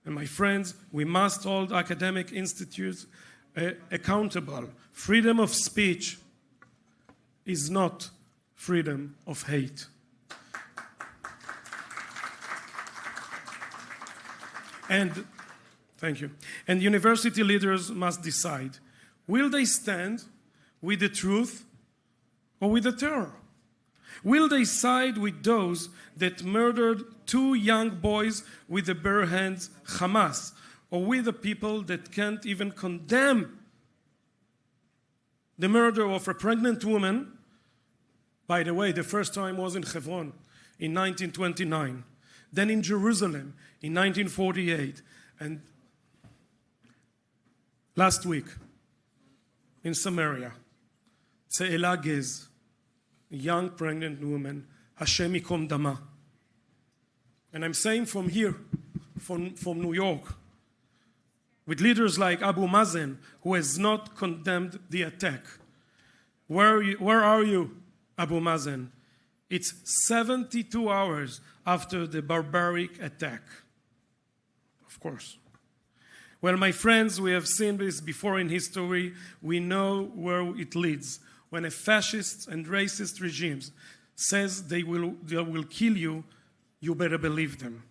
And my friends, we must hold academic institutes accountable. Freedom of speech is not freedom of hate. And thank you. And university leaders must decide, will they stand with the truth or with the terror? Will they side with those that murdered 2 young boys with the bare hands, Hamas, or with the people that can't even condemn the murder of a pregnant woman? By the way, the first time was in Hebron in 1929, then in Jerusalem in 1948, and last week in Samaria, Tze'ela Gez, a young pregnant woman, Hashem Yikom Dama. And I'm saying from here, from New York, with leaders like Abu Mazen, who has not condemned the attack. Where are you, Abu Mazen? It's 72 hours after the barbaric attack. of course. Well, my friends, we have seen this before in history. We know where it leads. When a fascist and racist regimes says they will kill you, you better believe them.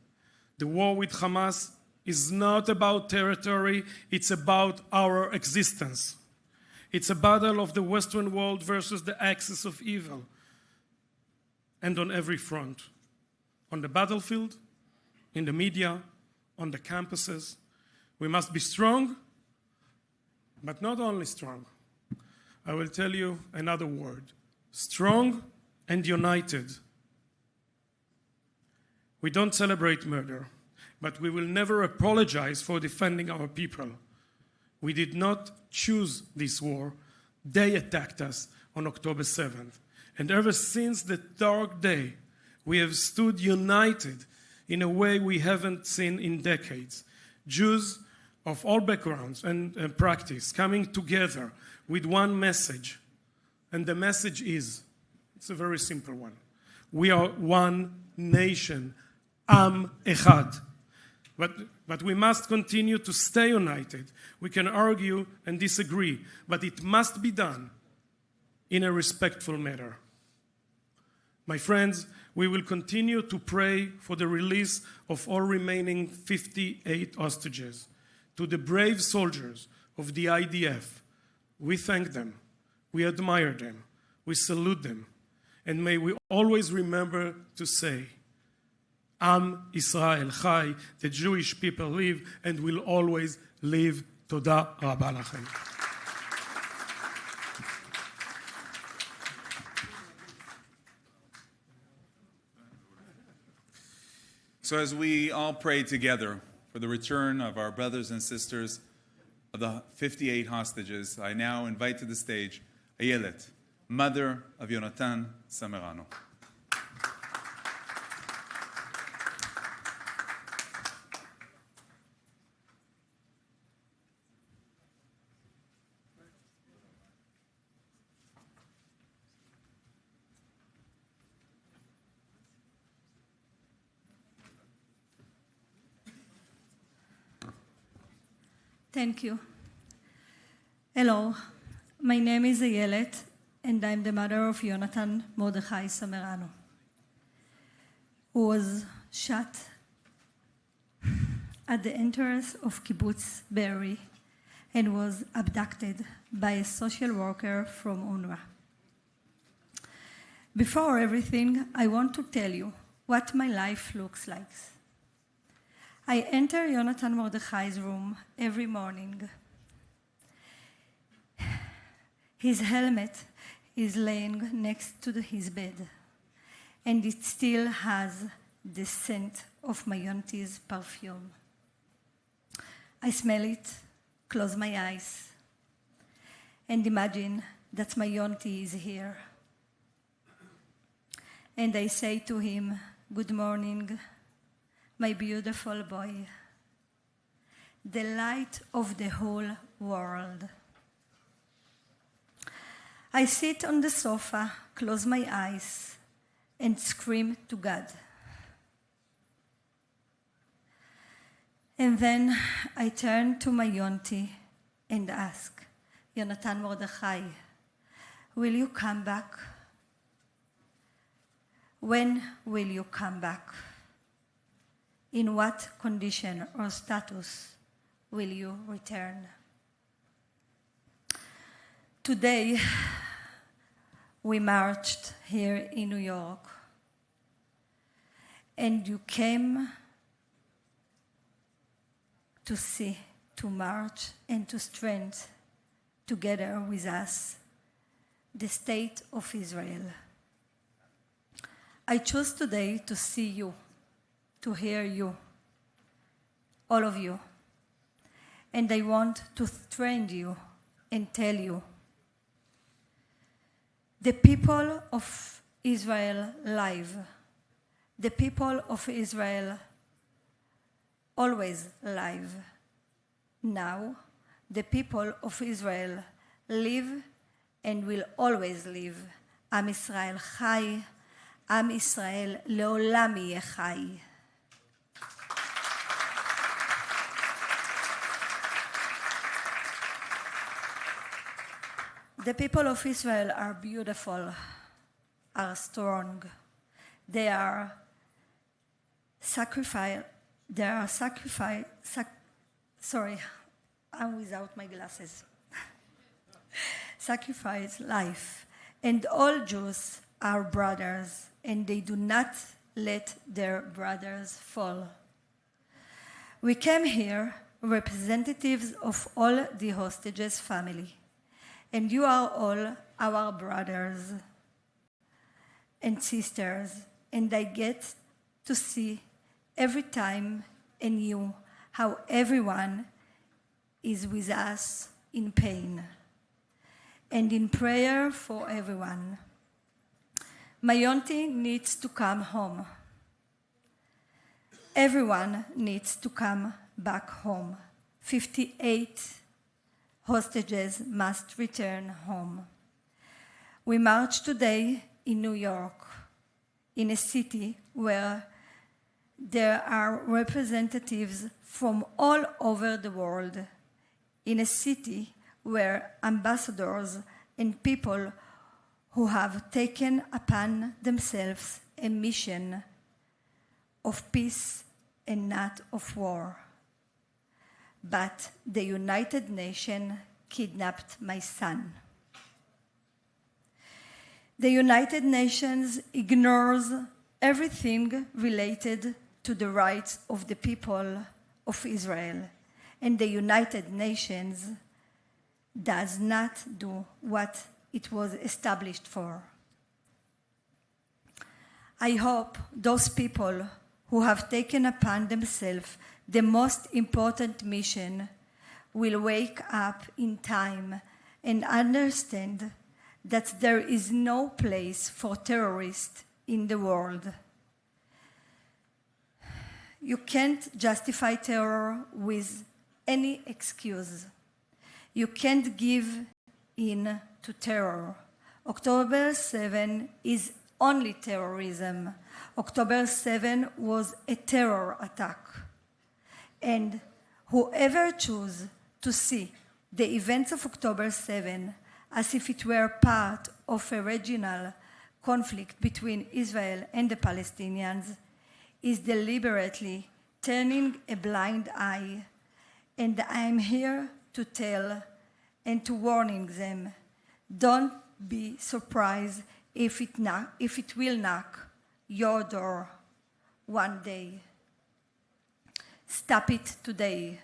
The war with Hamas is not about territory, it's about our existence. It's a battle of the Western world versus the axis of evil. And on every front. On the battlefield, in the media, on the campuses. We must be strong, but not only strong. I will tell you another word. Strong and united. We don't celebrate murder, but we will never apologize for defending our people. We did not choose this war. They attacked us on October 7th. And ever since that dark day, we have stood united in a way we haven't seen in decades. Jews of all backgrounds and practice coming together with one message. And the message is, it's a very simple one. We are one nation, Am Echad. But we must continue to stay united. We can argue and disagree, but it must be done in a respectful manner. My friends, we will continue to pray for the release of all remaining 58 hostages. To the brave soldiers of the IDF, we thank them, we admire them, we salute them, and may we always remember to say, Am Israel Chai, the Jewish people live and will always live. Toda Rabba Lachem. So as we all pray together for the return of our brothers and sisters of the 58 hostages, I now invite to the stage Ayelet, mother of Yonatan Samerano. Thank you. Hello, my name is Ayelet, and I'm the mother of Yonatan Mordechai Samerano, who was shot at the entrance of Kibbutz Be'eri and was abducted by a social worker from UNRWA. Before everything, I want to tell you what my life looks like. I enter Yonatan Mordechai's room every morning. His helmet is laying next to his bed, and it still has the scent of my auntie's perfume. I smell it, close my eyes, and imagine that my auntie is here. And I say to him, "Good morning, my beautiful boy, the light of the whole world." I sit on the sofa, close my eyes, and scream to God. And then I turn to my auntie and ask, "Yonatan Mordechai, will you come back? When will you come back? In what condition or status will you return?" Today, we marched here in New York, and you came to see, to march, and to strengthen together with us the state of Israel. I choose today to see you, to hear you, all of you. And I want to strengthen you and tell you, the people of Israel live. The people of Israel always live. Now, the people of Israel live and will always live. Am Israel Chai, Am Israel Leolam Yeh Chai. The people of Israel are beautiful, are strong. They are sorry, I'm without my glasses. Sacrifice life. And all Jews are brothers, and they do not let their brothers fall. We came here representatives of all the hostages' family, and you are all our brothers and sisters, and I get to see every time anew how everyone is with us in pain and in prayer for everyone. My auntie needs to come home. Everyone needs to come back home. 58 hostages must return home. We march today in New York, in a city where there are representatives from all over the world, in a city where ambassadors and people who have taken upon themselves a mission of peace and not of war. But the United Nations kidnapped my son. The United Nations ignores everything related to the rights of the people of Israel, and the United Nations does not do what it was established for. I hope those people who have taken upon themselves the most important mission will wake up in time and understand that there is no place for terrorists in the world. You can't justify terror with any excuse. You can't give in to terror. October 7 is only terrorism. October 7 was a terror attack. And whoever chooses to see the events of October 7 as if it were part of a regional conflict between Israel and the Palestinians is deliberately turning a blind eye. And I'm here to tell and to warning them, don't be surprised if it will knock your door one day. Stop it today.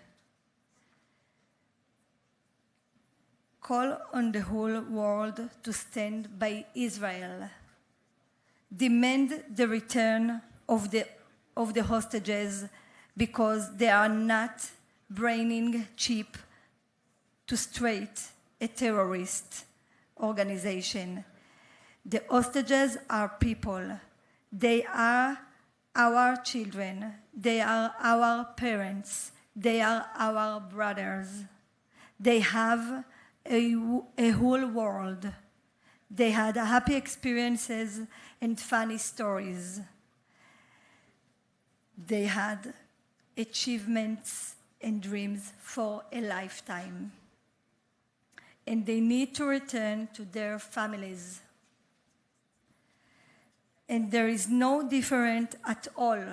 Call on the whole world to stand by Israel. Demand the return of the hostages because they are not bringing cheap to straight a terrorist organization. The hostages are people. They are our children. They are our parents. They are our brothers. They have a whole world. They had happy experiences and funny stories. They had achievements and dreams for a lifetime. And they need to return to their families. And there is no difference at all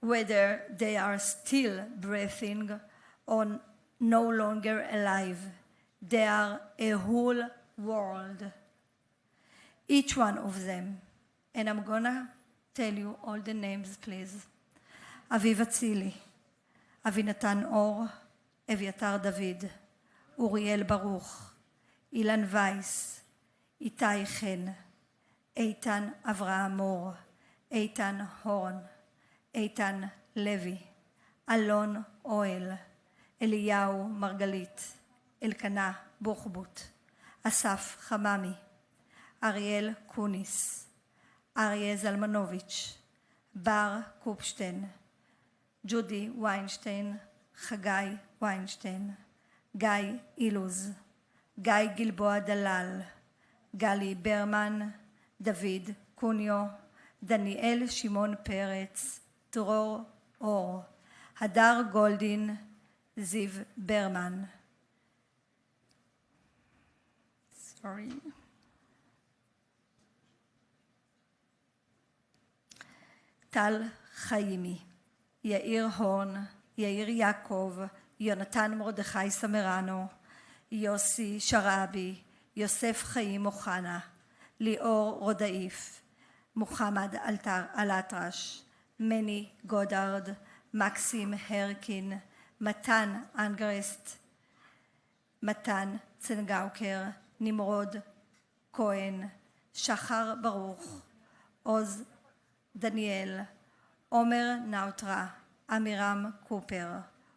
whether they are still breathing or no longer alive. They are a whole world, each one of them. And I'm gonna tell you all the names, please. Aviv Atzili, Avinatan Or, Eviatar David, Uriel Baruch, Ilan Weiss, Itai Chen, Eitan Avraham Mor, Eitan Horn, Eitan Levi, Alon Oel, Eliyahu Margalit, Elkana Buchbut, Asaf Hamami, Ariel Kunis, Aryeh Zalmanovich, Bar Kupstein, Judy Weinstein, Chagai Weinstein, Guy Iluz, Guy Gilboa Dalal, Gali Berman, David Cunio, Daniel Shimon Peretz, Dror Or, Hadar Goldin, Ziv Berman. Sorry. טל חיימי, יאיר הון, יאיר יעקב, יונתן מרדכי סמרנו, יוסי שרעבי, יוסף חיים אוחנה, ליאור רודאיף, מוחמד אלאטרש, מני גודארד, מקסים הרקין, מתן אנגרסט, מתן צנגאוקר, נמרוד כהן, שחר ברוך, עוז דניאל, עומר נאוטרה, אמירם קופר,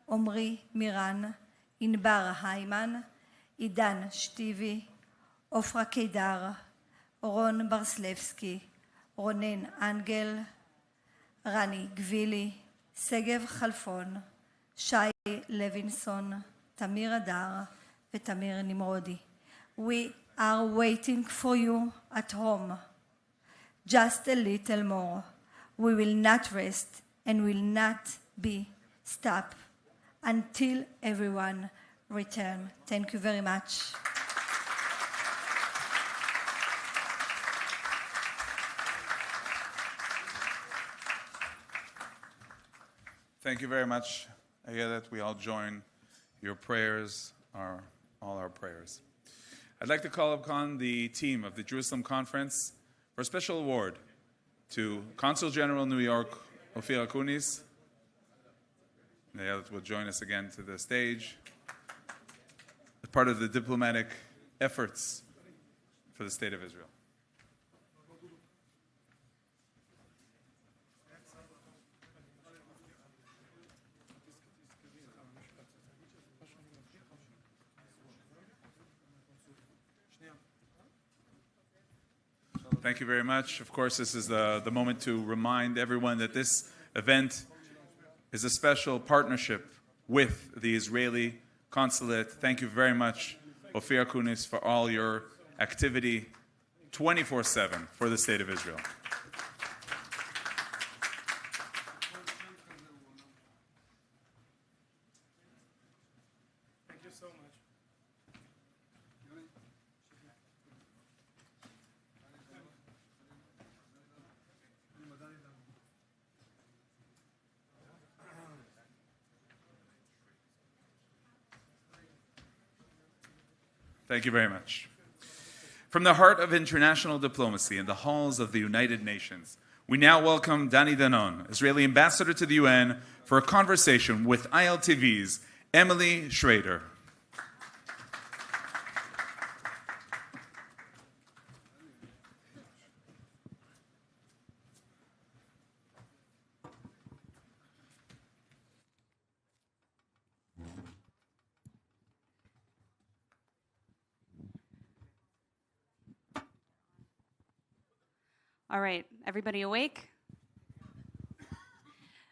עמרי מירן, ענבר היימן, עידן שטיבי, עופרה קידר, רון ברסלבסקי, רונן אנגל, רני גבילי, סגב חלפון, שי לוינסון, תמיר אדר ותמיר נמרודי. We are waiting for you at home. Just a little more. We will not rest and will not be stopped until everyone return. Thank you very much. Thank you very much. I hear that we all join your prayers, all our prayers. I'd like to call upon the team of the Jerusalem Conference for a special award to Consul General New York, Ophir Akunis. They will join us again to the stage as part of the diplomatic efforts for the State of Israel. Thank you very much. Of course, this is the moment to remind everyone that this event is a special partnership with the Israeli consulate. Thank you very much, Ophir Akunis, for all your activity 24/7 for the State of Israel. Thank you so much. Thank you very much. From the heart of international diplomacy in the halls of the United Nations, we now welcome Dani Danon, Israeli ambassador to the UN, for a conversation with ILTV's Emily Schrader. All right, everybody awake?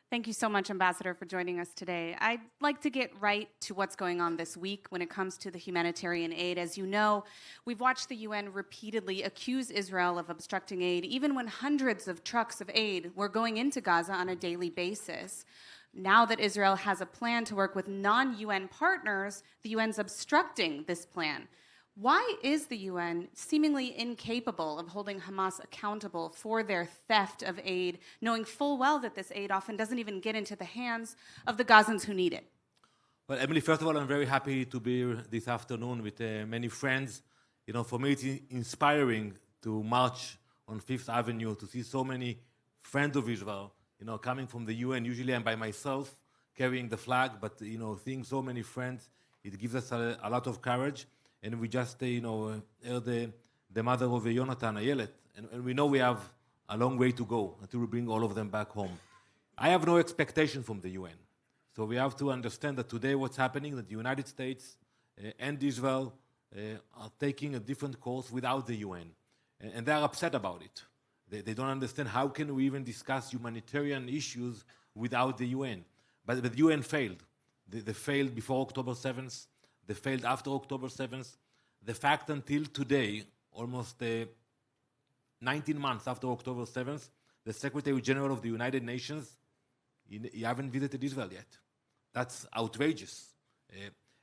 Thank you so much, Ambassador, for joining us today. I'd like to get right to what's going on this week when it comes to the humanitarian aid. As you know, we've watched the UN repeatedly accuse Israel of obstructing aid, even when hundreds of trucks of aid were going into Gaza on a daily basis. Now that Israel has a plan to work with non-UN partners, the UN's obstructing this plan. Why is the UN seemingly incapable of holding Hamas accountable for their theft of aid, knowing full well that this aid often doesn't even get into the hands of the Gazans who need it? Well, Emily, first of all, I'm very happy to be here this afternoon with many friends. You know, for me, it's inspiring to march on Fifth Avenue, to see so many friends of Israel, you know, coming from the UN. Usually I'm by myself carrying the flag, but, you know, seeing so many friends, it gives us a lot of courage. And we just, heard the mother of Yonatan, Ayelet, and we know we have a long way to go until we bring all of them back home. I have no expectation from the UN. So we have to understand that today what's happening, that the United States and Israel are taking a different course without the UN. And they are upset about it. They don't understand how can we even discuss humanitarian issues without the UN. But the UN failed. They failed before October 7th. They failed after October 7th. The fact until today, almost 19 months after October 7th, the Secretary General of the United Nations, he haven't visited Israel yet. That's outrageous.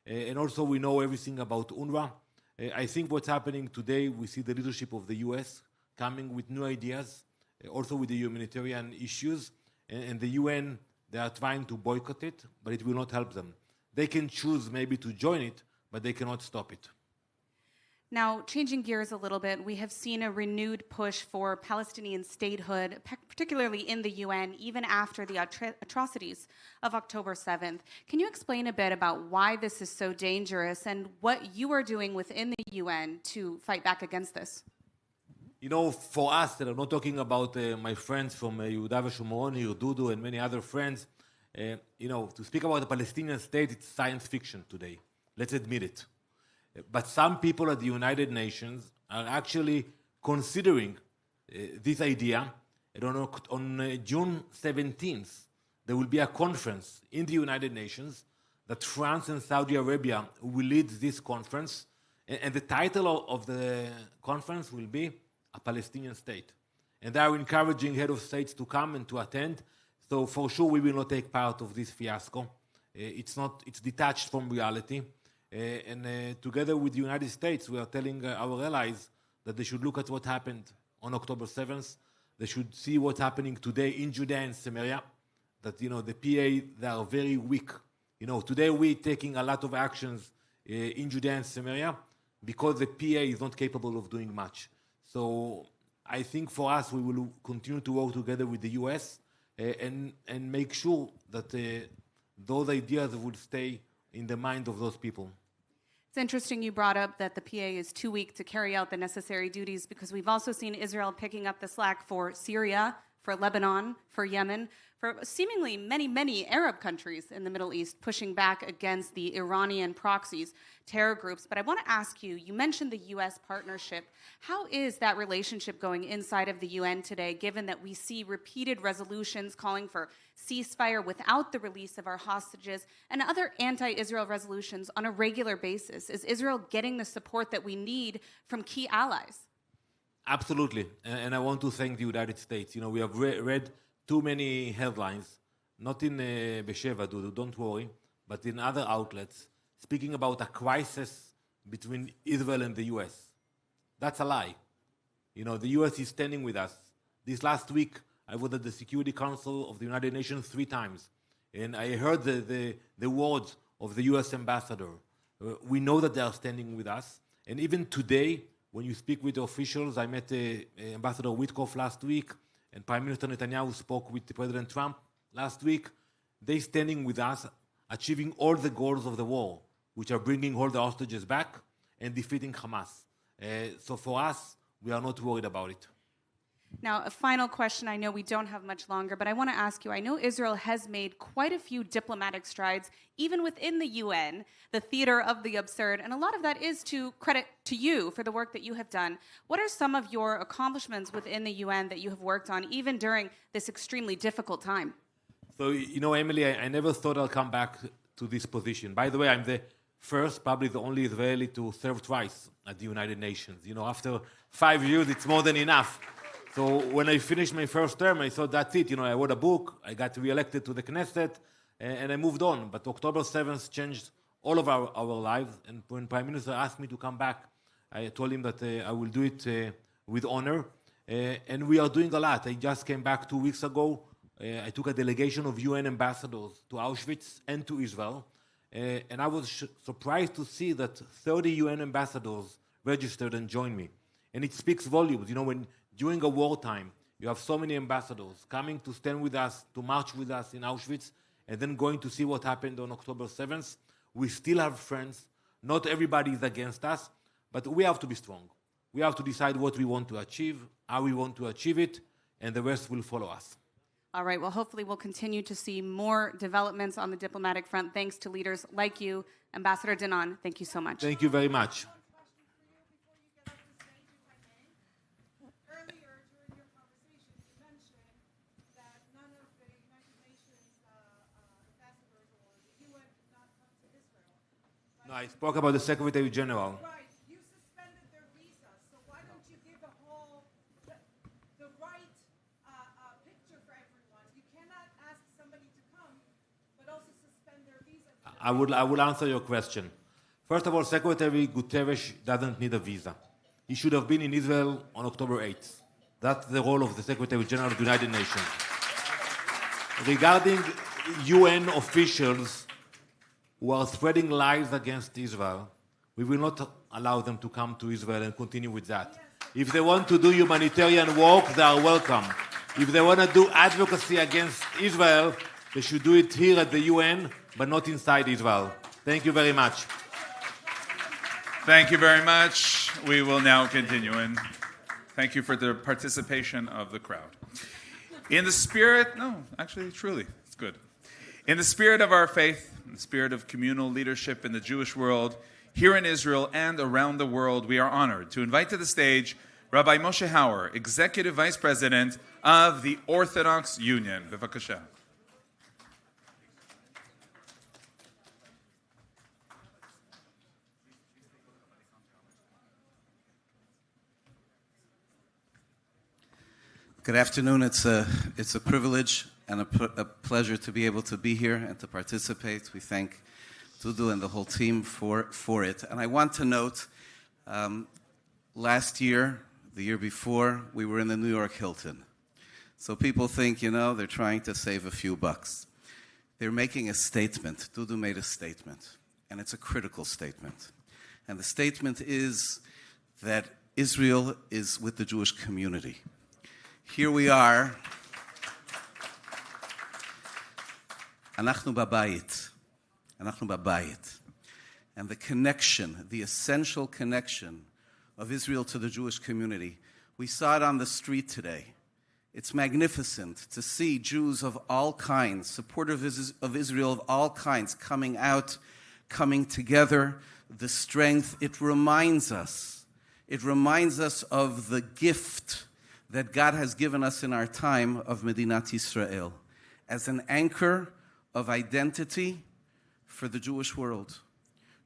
And also we know everything about UNRWA. I think what's happening today, we see the leadership of the US coming with new ideas, also with the humanitarian issues, and the UN, they are trying to boycott it, but it will not help them. They can choose maybe to join it, but they cannot stop it. Now, changing gears a little bit, we have seen a renewed push for Palestinian statehood, particularly in the UN, even after the atrocities of October 7th. Can you explain a bit about why this is so dangerous and what you are doing within the UN to fight back against this? You know, for us, and I'm not talking about my friends from Yehuda v'Shomron, Dudu, and many other friends, you know, to speak about the Palestinian state, it's science fiction today. Let's admit it. But some people at the United Nations are actually considering this idea. And on June 17th, there will be a conference in the United Nations that France and Saudi Arabia will lead this conference. And the title of the conference will be a Palestinian state. And they are encouraging head of states to come and to attend. So for sure, we will not take part of this fiasco. It's detached from reality. Together with the United States, we are telling our allies that they should look at what happened on October 7th. They should see what's happening today in Judea and Samaria, that, you know, the PA, they are very weak. You know, today we're taking a lot of actions in Judea and Samaria because the PA is not capable of doing much. So I think for us, we will continue to work together with the US and make sure that those ideas will stay in the mind of those people. It's interesting you brought up that the PA is too weak to carry out the necessary duties, because we've also seen Israel picking up the slack for Syria, for Lebanon, for Yemen, for seemingly many Arab countries in the Middle East pushing back against the Iranian proxies, terror groups. But I want to ask you, you mentioned the U.S. partnership. How is that relationship going inside of the UN today, given that we see repeated resolutions calling for ceasefire without the release of our hostages and other anti-Israel resolutions on a regular basis? Is Israel getting the support that we need from key allies? Absolutely. And I want to thank the United States. You know, we have read too many headlines, not in Besheva, Dudu, don't worry, but in other outlets, speaking about a crisis between Israel and the US. That's a lie. You know, the US is standing with us. This last week, I was at the Security Council of the United Nations 3 times, and I heard the words of the US ambassador. We know that they are standing with us, and even today, when you speak with the officials, I met Ambassador Witkoff last week, and Prime Minister Netanyahu spoke with President Trump last week. They're standing with us, achieving all the goals of the war, which are bringing all the hostages back and defeating Hamas. So for us, we are not worried about it. Now, a final question. I know we don't have much longer, but I want to ask you, I know Israel has made quite a few diplomatic strides, even within the UN, the theater of the absurd, and a lot of that is to credit to you for the work that you have done. What are some of your accomplishments within the UN that you have worked on, even during this extremely difficult time? So, you know, Emily, I never thought I'll come back to this position. By the way, I'm the first, probably the only Israeli to serve twice at the United Nations. You know, after 5 years, it's more than enough. So when I finished my first term, I thought that's it. You know, I wrote a book, I got re-elected to the Knesset, and I moved on. But October 7th changed all of our lives. And when Prime Minister asked me to come back, I told him that I will do it with honor. And we are doing a lot. I just came back 2 weeks ago. I took a delegation of UN ambassadors to Auschwitz and to Israel. And I was surprised to see that 30 UN ambassadors registered and joined me. And it speaks volumes. You know, when during a wartime, you have so many ambassadors coming to stand with us, to march with us in Auschwitz, and then going to see what happened on October 7th. We still have friends. Not everybody is against us, but we have to be strong. We have to decide what we want to achieve, how we want to achieve it, and the rest will follow us. All right, well, hopefully we'll continue to see more developments on the diplomatic front, thanks to leaders like you. Ambassador Danon, thank you so much. Thank you very much. No, I spoke about the Secretary General. Right, you suspended their visa, so why don't you give the whole, the right picture for everyone? You cannot ask somebody to come, but also suspend their visa. I will answer your question. First of all, Secretary Guterres doesn't need a visa. He should have been in Israel on October 8th. That's the role of the Secretary General of the United Nations. Regarding UN officials who are spreading lies against Israel, we will not allow them to come to Israel and continue with that. If they want to do humanitarian work, they are welcome. If they want to do advocacy against Israel, they should do it here at the UN, but not inside Israel. Thank you very much. Thank you very much. We will now continue, and thank you for the participation of the crowd. In the spirit, no, actually, truly, it's good. In the spirit of our faith, in the spirit of communal leadership in the Jewish world, here in Israel and around the world, we are honored to invite to the stage Rabbi Moshe Hauer, Executive Vice President of the Orthodox Union. Bevakasha. Good afternoon. It's a privilege and a pleasure to be able to be here and to participate. We thank Dudu and the whole team for it. And I want to note, last year, the year before, we were in the New York Hilton. So people think, they're trying to save a few bucks. They're making a statement. Dudu made a statement, and it's a critical statement. And the statement is that Israel is with the Jewish community. Here we are. Anachnu babayit. Anachnu babayit. And the connection, the essential connection of Israel to the Jewish community, we saw it on the street today. It's magnificent to see Jews of all kinds, supporters of Israel of all kinds, coming out, coming together. The strength, it reminds us of the gift that God has given us in our time of Medinat Yisrael as an anchor of identity for the Jewish world.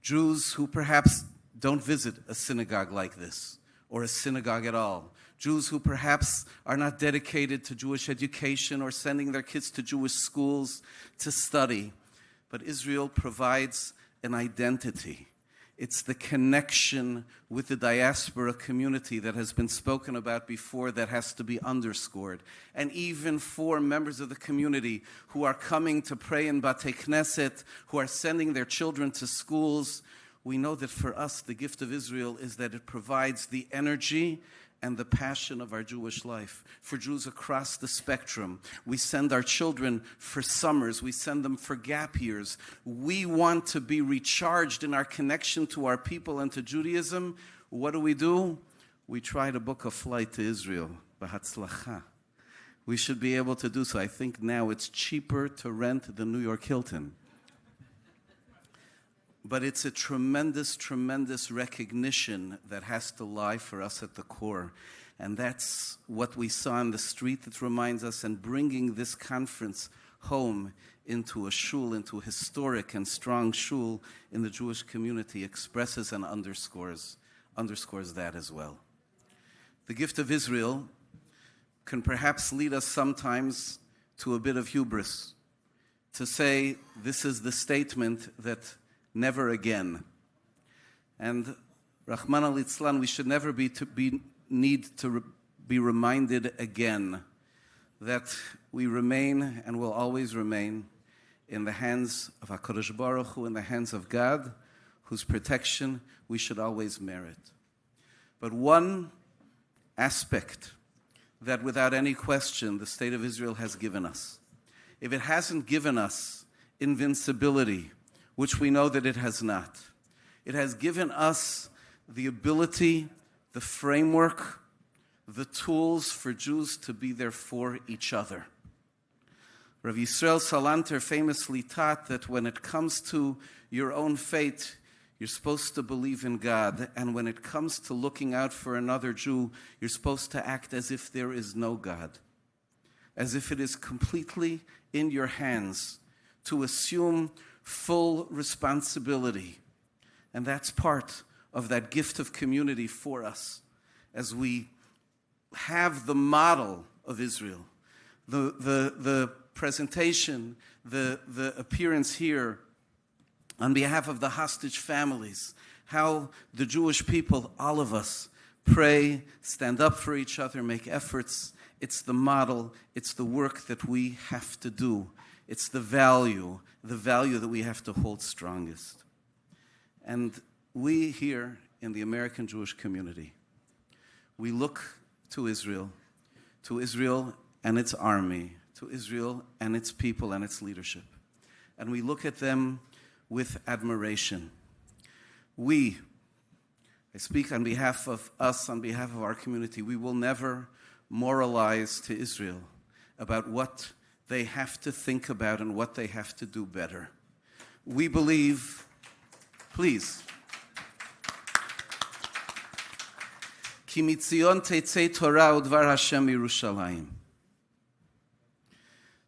Jews who perhaps don't visit a synagogue like this or a synagogue at all. Jews who perhaps are not dedicated to Jewish education or sending their kids to Jewish schools to study. But Israel provides an identity. It's the connection with the diaspora community that has been spoken about before that has to be underscored. And even for members of the community who are coming to pray in Batei Knesset, who are sending their children to schools, we know that for us the gift of Israel is that it provides the energy and the passion of our Jewish life. For Jews across the spectrum, we send our children for summers, we send them for gap years. We want to be recharged in our connection to our people and to Judaism. What do? We try to book a flight to Israel. B'hatzlacha. We should be able to do so. I think now it's cheaper to rent the New York Hilton. But it's a tremendous, tremendous recognition that has to lie for us at the core. And that's what we saw on the street that reminds us, and bringing this conference home into a shul, into a historic and strong shul in the Jewish community, expresses and underscores that as well. The gift of Israel can perhaps lead us sometimes to a bit of hubris, to say this is the statement that never again. And Rahman al-Itzlan, we should never need to be reminded again that we remain and will always remain in the hands of HaKadosh Baruch Hu, in the hands of God, whose protection we should always merit. But one aspect that without any question the state of Israel has given us, if it hasn't given us invincibility, which we know that it has not, it has given us the ability, the framework, the tools for Jews to be there for each other. Rav Yisrael Salanter famously taught that when it comes to your own fate, you're supposed to believe in God, and when it comes to looking out for another Jew, you're supposed to act as if there is no God, as if it is completely in your hands to assume full responsibility. And that's part of that gift of community for us as we have the model of Israel. The presentation, the appearance here on behalf of the hostage families, how the Jewish people, all of us, pray, stand up for each other, make efforts. It's the model, it's the work that we have to do. It's the value that we have to hold strongest. And we here in the American Jewish community, we look to Israel and its army, to Israel and its people and its leadership. And we look at them with admiration. I speak on behalf of us, on behalf of our community, we will never moralize to Israel about what they have to think about and what they have to do better. We believe, please, Ki mitzion teitzei Torah udvar Hashem Yerushalayim.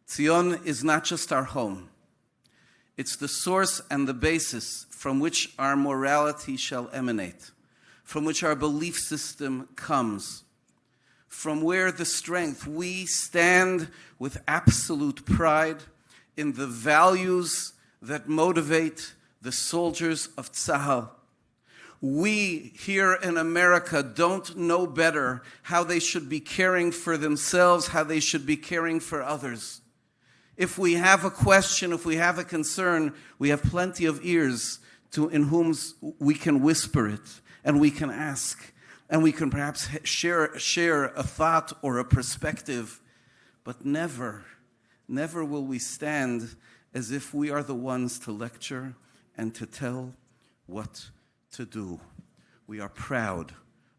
Zion is not just our home. It's the source and the basis from which our morality shall emanate, from which our belief system comes, from where the strength, we stand with absolute pride in the values that motivate the soldiers of Tzahal. We here in America don't know better how they should be caring for themselves, how they should be caring for others. If we have a question, if we have a concern, we have plenty of ears in whom we can whisper it, and we can ask, and we can perhaps share a thought or a perspective, but never will we stand as if we are the ones to lecture and to tell what to do. We are proud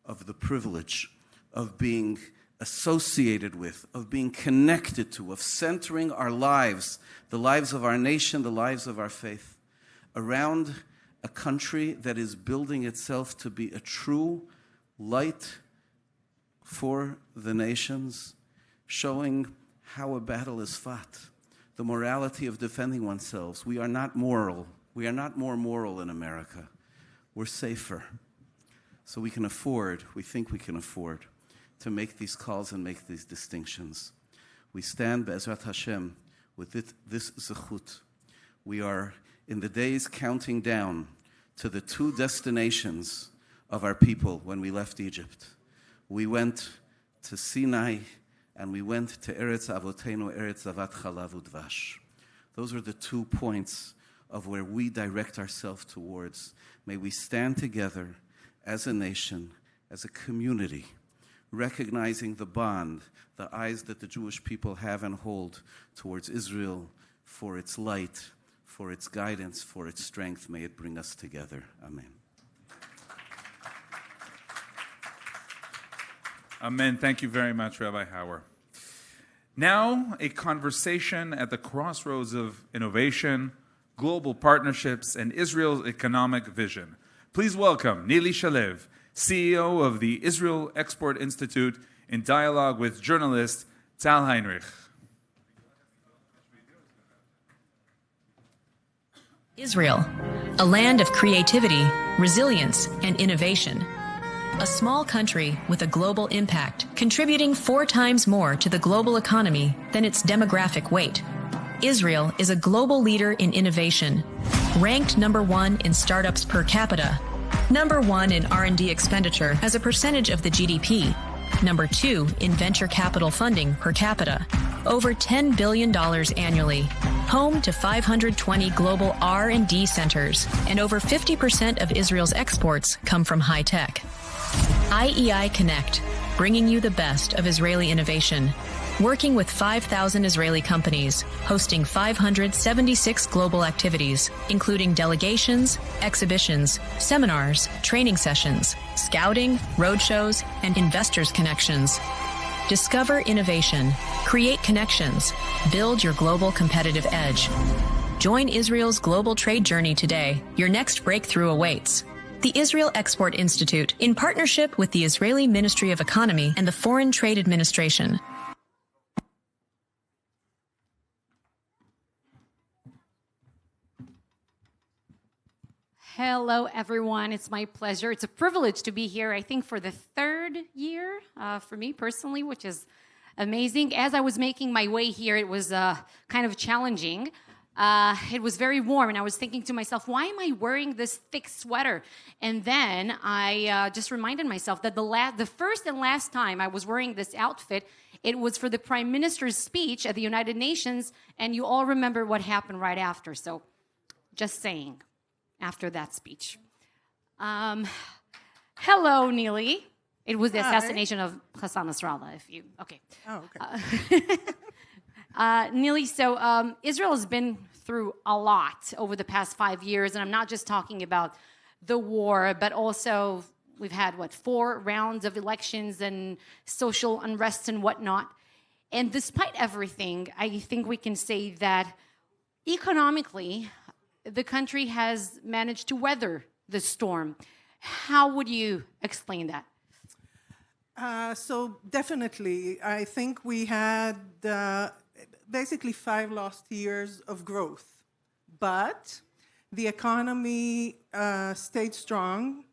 of the privilege of being associated with, of being connected to, of centering our lives, the lives of our nation, the lives of our faith, around a country that is building itself to be a true light for the nations, showing how a battle is fought, the morality of defending oneself. We are not moral. We are not more moral in America. We're safer. So we think we can afford to make these calls and make these distinctions. We stand, Be'ezrat Hashem, with this zechut. We are in the days counting down to the two destinations of our people when we left Egypt. We went to Sinai and we went to Eretz Avotenu, Eretz Zavat Chalav Udvash. Those are the 2 points of where we direct ourselves towards. May we stand together as a nation, as a community, recognizing the bond, the eyes that the Jewish people have and hold towards Israel for its light, for its guidance, for its strength. May it bring us together. Amen. Amen. Thank you very much, Rabbi Hauer. Now, a conversation at the crossroads of innovation, global partnerships, and Israel's economic vision. Please welcome Nili Shalev, CEO of the Israel Export Institute, in dialogue with journalist Tal Heinrich. Israel, a land of creativity, resilience, and innovation. A small country with a global impact, contributing 4 times more to the global economy than its demographic weight. Israel is a global leader in innovation, ranked number 1 in startups per capita, number 1 in R&D expenditure as a percentage of the GDP, number 2 in venture capital funding per capita, over $10 billion annually, home to 520 global R&D centers, and over 50% of Israel's exports come from high tech. IEI Connect, bringing you the best of Israeli innovation, working with 5,000 Israeli companies, hosting 576 global activities, including delegations, exhibitions, seminars, training sessions, scouting, roadshows, and investors' connections. Discover innovation, create connections, build your global competitive edge. Join Israel's global trade journey today. Your next breakthrough awaits. The Israel Export Institute, in partnership with the Israeli Ministry of Economy and the Foreign Trade Administration. Hello, everyone. It's my pleasure. It's a privilege to be here, I think, for the 3rd year for me personally, which is amazing. As I was making my way here, it was kind of challenging. It was very warm, and I was thinking to myself, why am I wearing this thick sweater? And then I just reminded myself that the first and last time I was wearing this outfit, it was for the Prime Minister's speech at the United Nations, and you all remember what happened right after. So, just saying, after that speech. Hello, Neely. It was the assassination of Hassan Nasrallah, if you... Okay. Oh, okay. Neely, so Israel has been through a lot over the past 5 years, and I'm not just talking about the war, but also we've had, 4 rounds of elections and social unrest and whatnot. And despite everything, I think we can say that economically, the country has managed to weather the storm. How would you explain that? So definitely, I think we had basically 5 lost years of growth, but the economy stayed strong.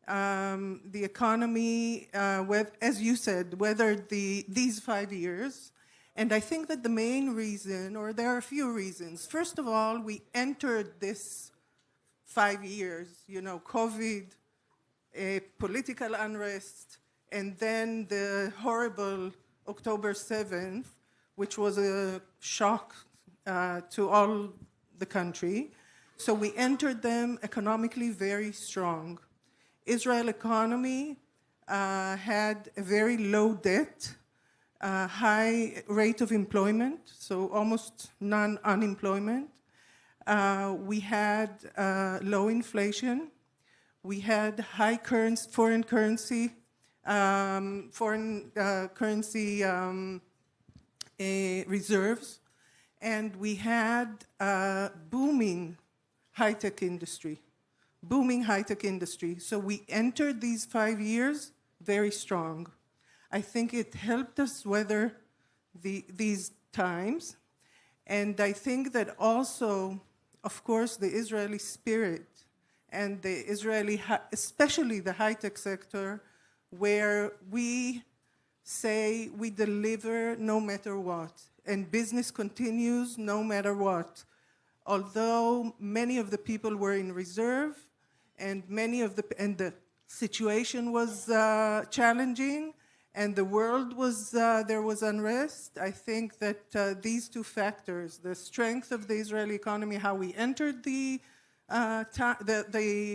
The economy, as you said, weathered these 5 years. And I think that the main reason, or there are a few reasons. First of all, we entered this 5 years, COVID, political unrest, and then the horrible October 7th, which was a shock to all the country. So we entered them economically very strong. Israel economy had a very low debt, high rate of employment, so almost none unemployment. We had low inflation. We had high foreign currency reserves, and we had booming high-tech industry. So we entered these 5 years very strong. I think it helped us weather these times. And I think that also, of course, the Israeli spirit and the Israeli, especially the high-tech sector, where we say we deliver no matter what, and business continues no matter what. Although many of the people were in reserve, and the situation was challenging, and the world was there was unrest. I think that these 2 factors, the strength of the Israeli economy, how we entered the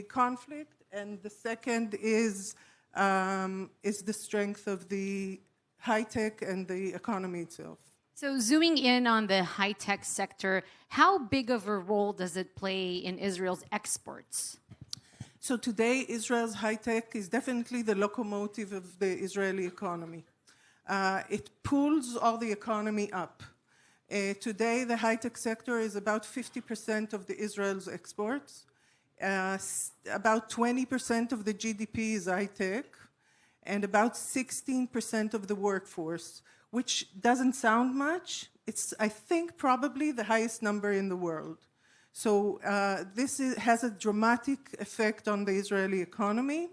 conflict, and the second is the strength of the high-tech and the economy itself. So zooming in on the high-tech sector, how big of a role does it play in Israel's exports? So today, Israel's high-tech is definitely the locomotive of the Israeli economy. It pulls all the economy up. Today, the high-tech sector is about 50% of Israel's exports. About 20% of the GDP is high-tech, and about 16% of the workforce, which doesn't sound much. It's, I think, probably the highest number in the world. So this has a dramatic effect on the Israeli economy,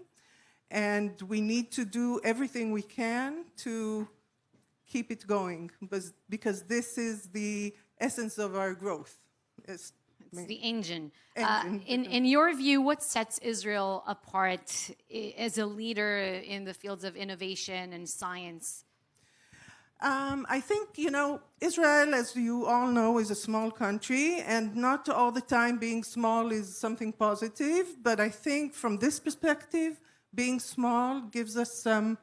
and we need to do everything we can to keep it going, because this is the essence of our growth. It's the engine. In your view, what sets Israel apart as a leader in the fields of innovation and science? I think, Israel, as you all know, is a small country, and not all the time being small is something positive, but I think from this perspective, being small gives us some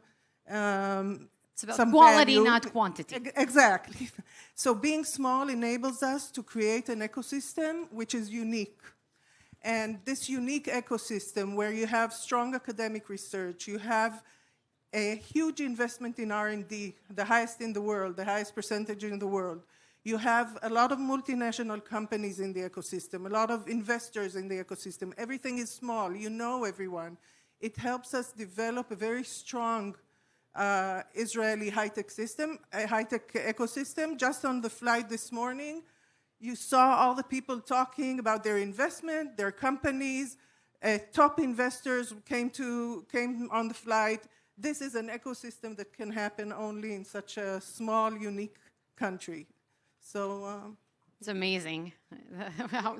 it's about quality, value. not quantity. Exactly. So being small enables us to create an ecosystem which is unique. And this unique ecosystem where you have strong academic research, you have a huge investment in R&D, the highest in the world, the highest percentage in the world. You have a lot of multinational companies in the ecosystem, a lot of investors in the ecosystem. Everything is small. You know everyone. It helps us develop a very strong Israeli high-tech ecosystem. Just on the flight this morning, you saw all the people talking about their investment, their companies. Top investors came on the flight. This is an ecosystem that can happen only in such a small, unique country. So It's amazing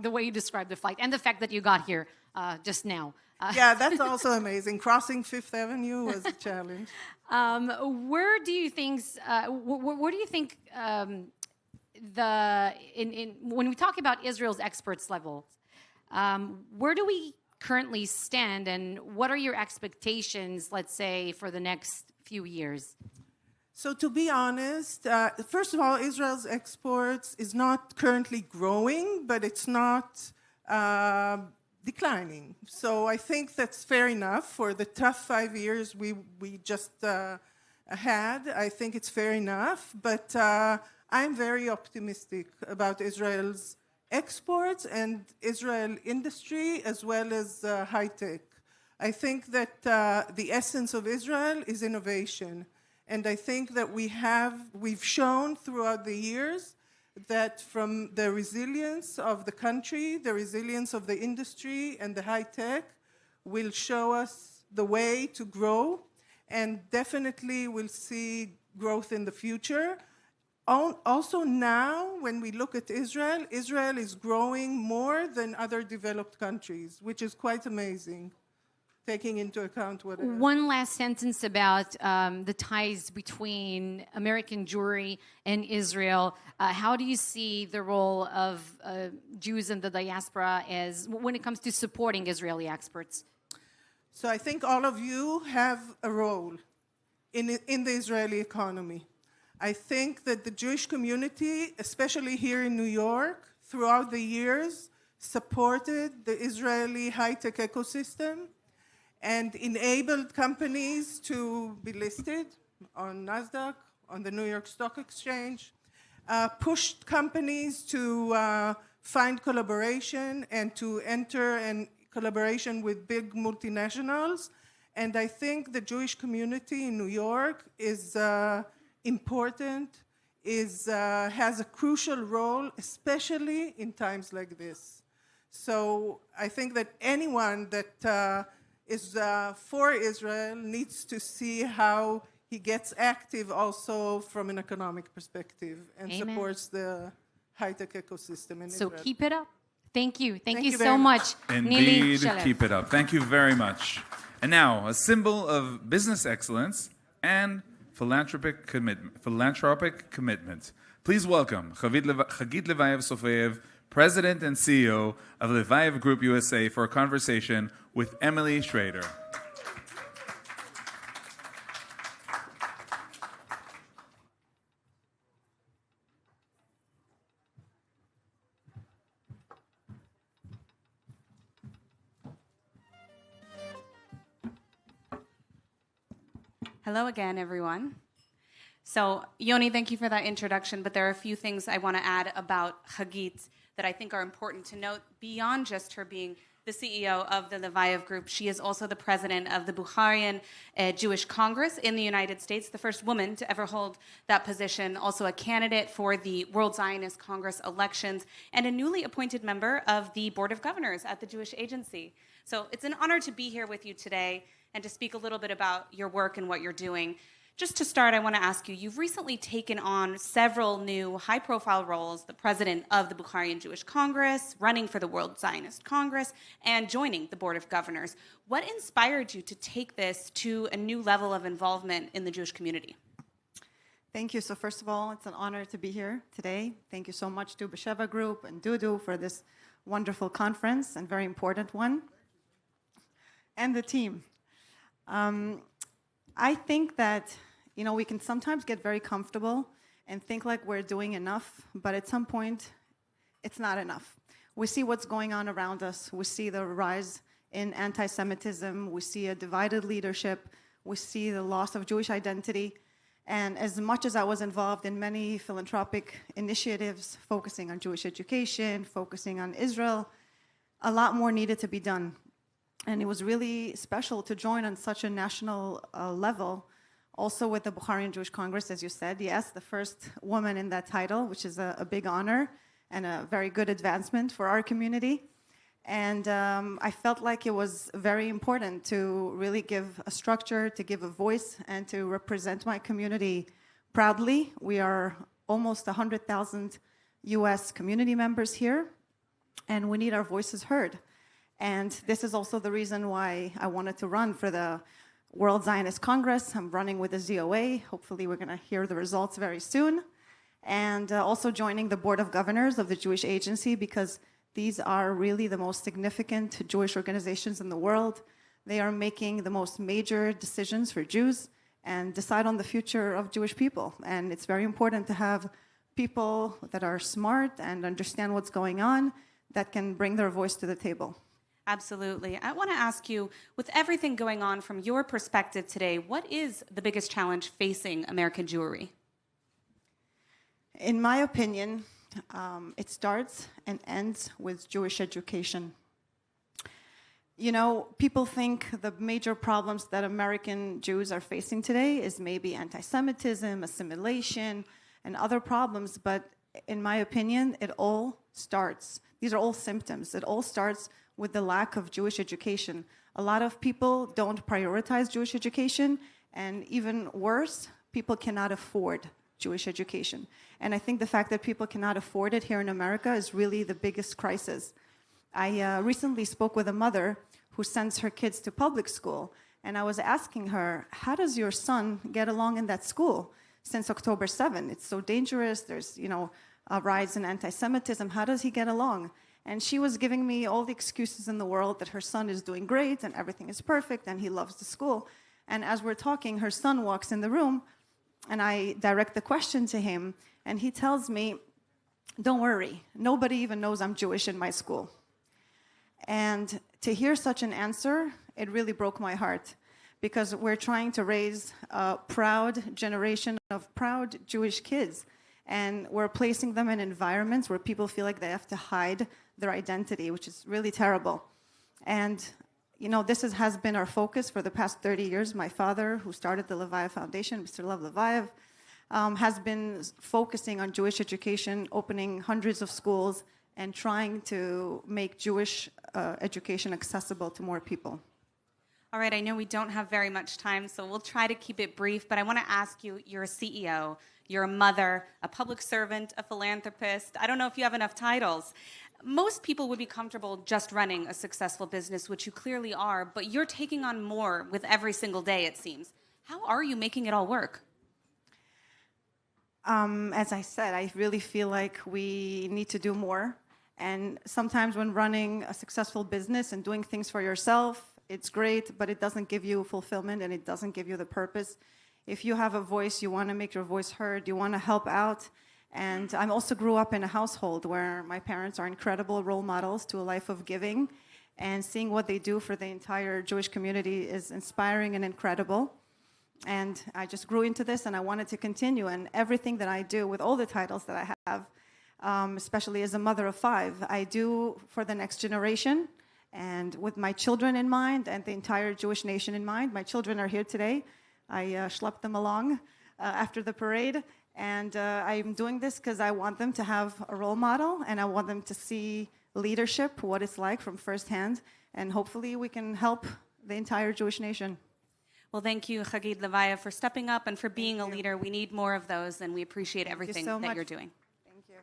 the way you described the flight and the fact that you got here just now. Yeah, that's also amazing. Crossing Fifth Avenue was a challenge. Where do you think? Where do you think when we talk about Israel's experts levels? Where do we currently stand, and what are your expectations, let's say, for the next few years? So to be honest, first of all, Israel's exports is not currently growing, but it's not declining. So I think that's fair enough for the tough 5 years we just had. I think it's fair enough, but I'm very optimistic about Israel's exports and Israel industry as well as high tech. I think that the essence of Israel is innovation. And I think that we've shown throughout the years that from the resilience of the country, the resilience of the industry and the high tech will show us the way to grow, and definitely we'll see growth in the future. Also now, when we look at Israel, Israel is growing more than other developed countries, which is quite amazing, taking into account what... One last sentence about the ties between American Jewry and Israel. How do you see the role of Jews in the diaspora when it comes to supporting Israeli experts? So I think all of you have a role in the Israeli economy. I think that the Jewish community, especially here in New York, throughout the years, supported the Israeli high-tech ecosystem and enabled companies to be listed on NASDAQ, on the New York Stock Exchange, pushed companies to find collaboration and to enter in collaboration with big multinationals. And I think the Jewish community in New York is important, has a crucial role, especially in times like this. So I think that anyone that is for Israel needs to see how he gets active also from an economic perspective and Amen. supports the high-tech ecosystem in Israel. So keep it up. Thank you. Thank you you so very much. Indeed, Nili keep it up. Thank you very much. And now, a symbol of business excellence and philanthropic commitment. Please welcome Hagit Levayev-Sofeyev, President and CEO of Levayev Group USA, for a conversation with Emily Schrader. Hello again, everyone. So, Yoni, thank you for that introduction, but there are a few things I want to add about Hagit that I think are important to note. Beyond just her being the CEO of the Levayev Group, she is also the president of the Bukharian Jewish Congress in the United States, the first woman to ever hold that position, also a candidate for the World Zionist Congress elections, and a newly appointed member of the Board of Governors at the Jewish Agency. So it's an honor to be here with you today and to speak a little bit about your work and what you're doing. Just to start, I want to ask you, you've recently taken on several new high-profile roles, the president of the Bukharian Jewish Congress, running for the World Zionist Congress, and joining the Board of Governors. What inspired you to take this to a new level of involvement in the Jewish community? Thank you. So first of all, it's an honor to be here today. Thank you so much to Besheva Group and Dudu for this wonderful conference and very important one, and the team. I think that, we can sometimes get very comfortable and think like we're doing enough, but at some point, it's not enough. We see what's going on around us. We see the rise in anti-Semitism. We see a divided leadership. We see the loss of Jewish identity. And as much as I was involved in many philanthropic initiatives focusing on Jewish education, focusing on Israel, a lot more needed to be done. And it was really special to join on such a national level, also with the Bukharian Jewish Congress, as you said. Yes, the first woman in that title, which is a big honor and a very good advancement for our community. And I felt like it was very important to really give a structure, to give a voice, and to represent my community proudly. We are almost 100,000 U.S. community members here, and we need our voices heard. And this is also the reason why I wanted to run for the World Zionist Congress. I'm running with the ZOA. Hopefully we're going to hear the results very soon. And also joining the Board of Governors of the Jewish Agency, because these are really the most significant Jewish organizations in the world. They are making the most major decisions for Jews and decide on the future of Jewish people. And it's very important to have people that are smart and understand what's going on that can bring their voice to the table. Absolutely. I want to ask you, with everything going on from your perspective today, what is the biggest challenge facing American Jewry? In my opinion, it starts and ends with Jewish education. You know, people think the major problems that American Jews are facing today is maybe anti-Semitism, assimilation, and other problems, but in my opinion, it all starts. These are all symptoms. It all starts with the lack of Jewish education. A lot of people don't prioritize Jewish education, and even worse, people cannot afford Jewish education. And I think the fact that people cannot afford it here in America is really the biggest crisis. I recently spoke with a mother who sends her kids to public school, and I was asking her, how does your son get along in that school since October 7? It's so dangerous. There's, you know, a rise in anti-Semitism. How does he get along? And she was giving me all the excuses in the world that her son is doing great and everything is perfect and he loves the school. And as we're talking, her son walks in the room and I direct the question to him and he tells me, don't worry, nobody even knows I'm Jewish in my school. And to hear such an answer, it really broke my heart, because we're trying to raise a proud generation of proud Jewish kids. And we're placing them in environments where people feel like they have to hide their identity, which is really terrible. And, you know, this has been our focus for the past 30 years. My father, who started the Levayev Foundation, Mr. Lev Levayev, has been focusing on Jewish education, opening hundreds of schools, and trying to make Jewish education accessible to more people. All right, I know we don't have very much time, so we'll try to keep it brief, but I want to ask you, you're a CEO, you're a mother, a public servant, a philanthropist. I don't know if you have enough titles. Most people would be comfortable just running a successful business, which you clearly are, but you're taking on more with every single day, it seems. How are you making it all work? As I said, I really feel like we need to do more. And sometimes when running a successful business and doing things for yourself, it's great, but it doesn't give you fulfillment and it doesn't give you the purpose. If you have a voice, you want to make your voice heard, you want to help out. And I also grew up in a household where my parents are incredible role models to a life of giving, and seeing what they do for the entire Jewish community is inspiring and incredible. And I just grew into this and I wanted to continue. And everything that I do with all the titles that I have, especially as a mother of 5, I do for the next generation and with my children in mind and the entire Jewish nation in mind. My children are here today. I schlepped them along after the parade. And I'm doing this because I want them to have a role model and I want them to see leadership, what it's like from firsthand. And hopefully we can help the entire Jewish nation. Well, thank you, Hagid Levayev, for stepping up and for being a leader. We need more of those, and we appreciate everything that you're doing. Thank you.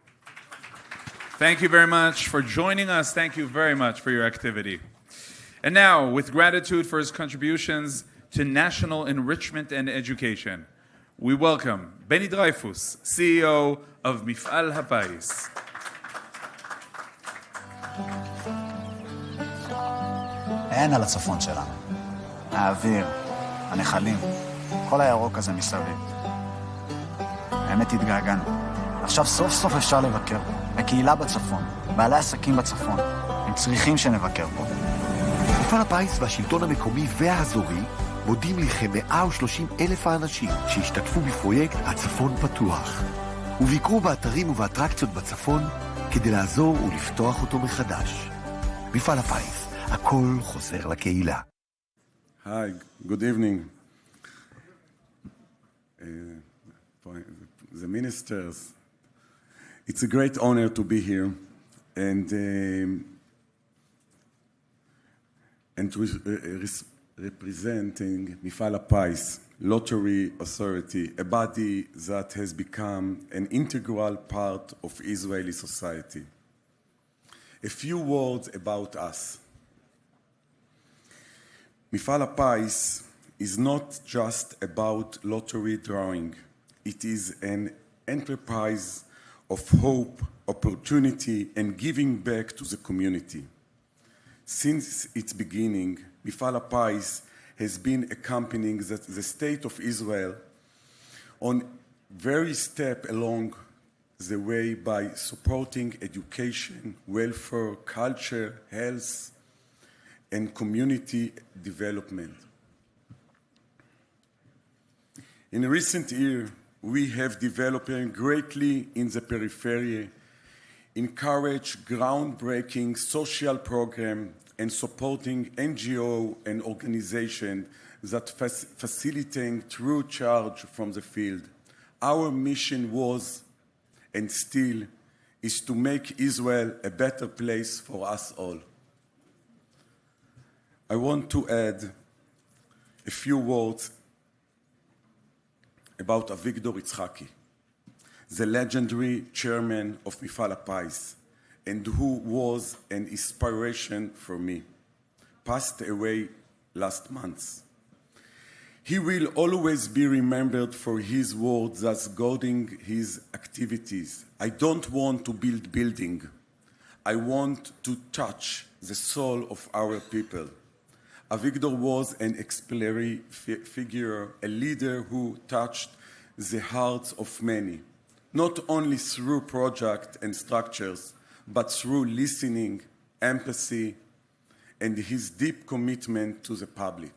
Thank you very much for joining us. Thank you very much for your activity. And now, with gratitude for his contributions to national enrichment and education, we welcome Benny Dreyfus, CEO of Mif'al Hapais. אין על הצפון שלנו. האוויר, הנחלים, כל הירוק הזה מסביב. האמת התגעגענו. עכשיו סוף סוף אפשר לבקר פה. הקהילה בצפון, בעלי עסקים בצפון. הם צריכים שנבקר פה. מפעל הפיס והשלטון המקומי והאזורי מודים לכ-130,000 האנשים שהשתתפו בפרויקט הצפון פתוח. וביקרו באתרים ובאטרקציות בצפון כדי לעזור ולפתוח אותו מחדש. מפעל הפיס, הכל חוזר לקהילה. Hi, good evening. The ministers, it's a great honor to be here and representing Mifal HaPais, Lottery Authority, a body that has become an integral part of Israeli society. A few words about us. Mifal HaPais is not just about lottery drawing. It is an enterprise of hope, opportunity, and giving back to the community. Since its beginning, Mifal HaPais has been accompanying the state of Israel on very step along the way by supporting education, welfare, culture, health, and community development. In recent years, we have developed greatly in the periphery, encouraged groundbreaking social programs, and supporting NGO and organizations that facilitate true charge from the field. Our mission was, and still, is to make Israel a better place for us all. I want to add a few words about Avigdor Itzhaki, the legendary chairman of Mifal HaPais, and who was an inspiration for me, passed away last month. He will always be remembered for his words as guiding his activities. I don't want to build building. I want to touch the soul of our people. Avigdor was an exemplary figure, a leader who touched the hearts of many, not only through projects and structures, but through listening, empathy, and his deep commitment to the public.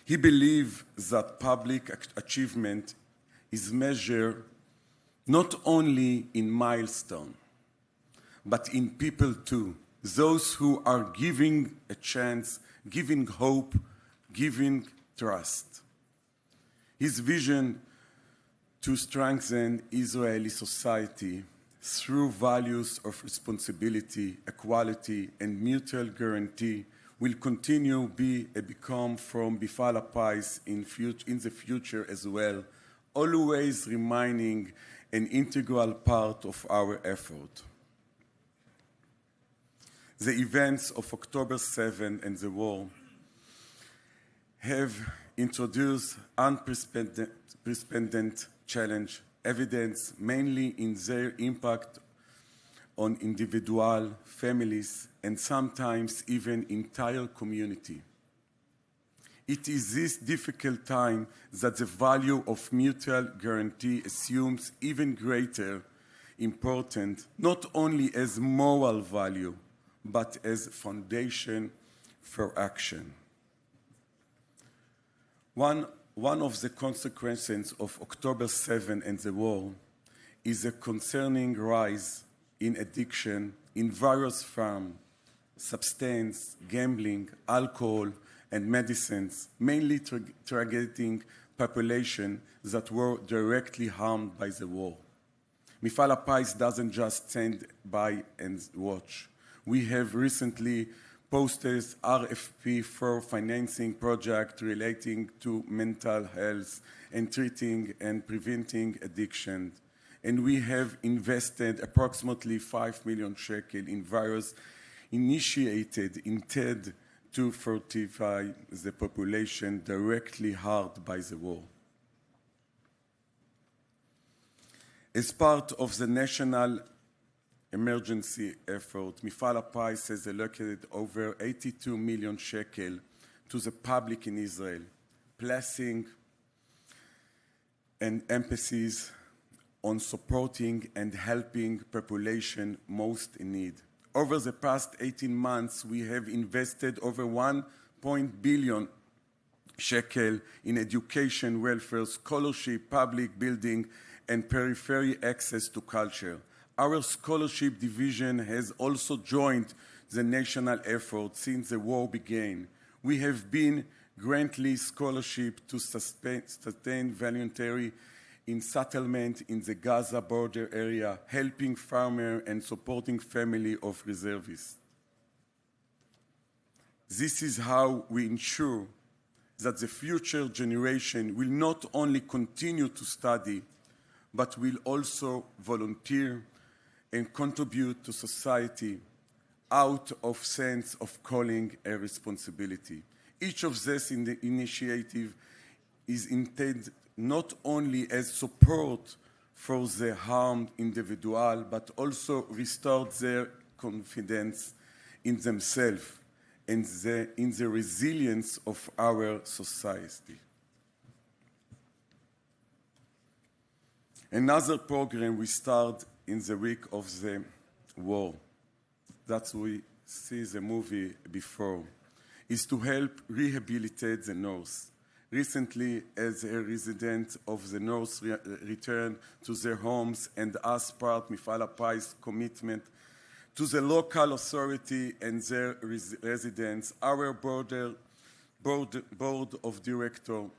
He believed that public achievement is measured not only in milestones, but in people too, those who are giving a chance, giving hope, giving trust. His vision to strengthen Israeli society through values of responsibility, equality, and mutual guarantee will continue become from Mifal HaPais in the future as well, always remaining an integral part of our effort. The events of October 7 and the war have introduced unprecedented challenge, evidence mainly in their impact on individual families and sometimes even entire community. It is this difficult time that the value of mutual guarantee assumes even greater importance, not only as moral value, but as foundation for action. One of the consequences of October 7 and the war is a concerning rise in addiction in various forms, substance, gambling, alcohol, and medicines, mainly targeting populations that were directly harmed by the war. Mifal HaPais doesn't just stand by and watch. We have recently posted RFP for financing projects relating to mental health and treating and preventing addiction. And we have invested approximately 5 million shekels in various initiated intended to fortify the population directly harmed by the war. As part of the national emergency effort, Mifal HaPais has allocated over 82 million shekel to the public in Israel, placing an emphasis on supporting and helping population most in need. Over the past 18 months, we have invested over 1 billion shekel in education, welfare, scholarship, public building, and periphery access to culture. Our scholarship division has also joined the national effort since the war began. We have been granted scholarship to sustain voluntary in settlement in the Gaza border area, helping farmers and supporting families of reservists. This is how we ensure that the future generation will not only continue to study, but will also volunteer and contribute to society out of sense of calling a responsibility. Each of these initiatives is intended not only as support for the harmed individual, but also restore their confidence in themselves and in the resilience of our society. Another program we start in the week of the war, that we see the movie before, is to help rehabilitate the North. Recently, as a resident of the North returned to their homes and as part of Mifal HaPi's commitment to the local authority and their residents, our board of directors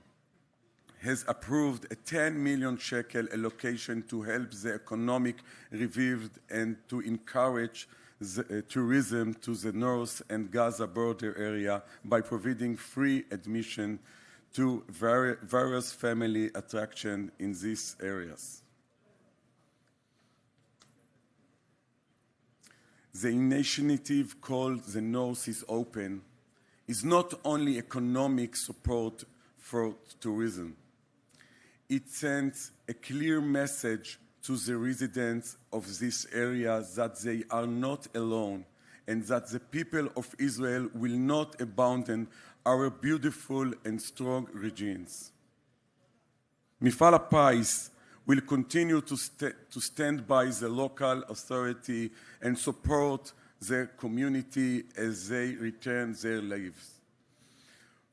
has approved a 10 million shekel allocation to help the economic revival and to encourage the tourism to the North and Gaza border area by providing free admission to various family attractions in these areas. The initiative called The North is Open is not only economic support for tourism. It sends a clear message to the residents of this area that they are not alone and that the people of Israel will not abandon our beautiful and strong regions. Mifal HaPi's will continue to stand by the local authority and support their community as they return their lives.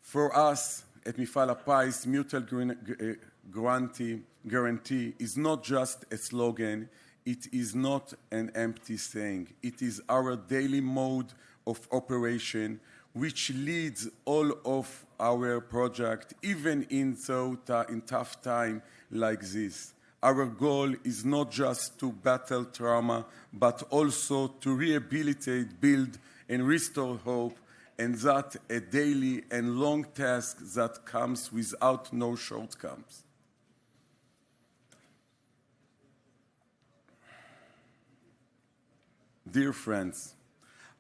For us at Mifal HaPi's mutual guarantee is not just a slogan, it is not an empty saying. It is our daily mode of operation which leads all of our projects, even in tough time like this. Our goal is not just to battle trauma, but also to rehabilitate, build, and restore hope, and that a daily and long task that comes without no shortcomings. Dear friends,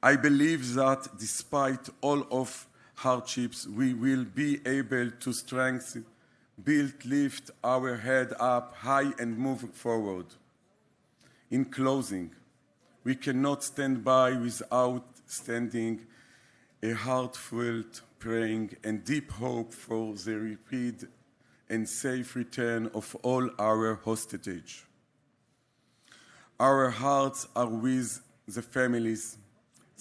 I believe that despite all of hardships, we will be able to strengthen, build, lift our head up high and move forward. In closing, we cannot stand by without standing a heartfelt praying and deep hope for the rapid and safe return of all our hostages. Our hearts are with the families,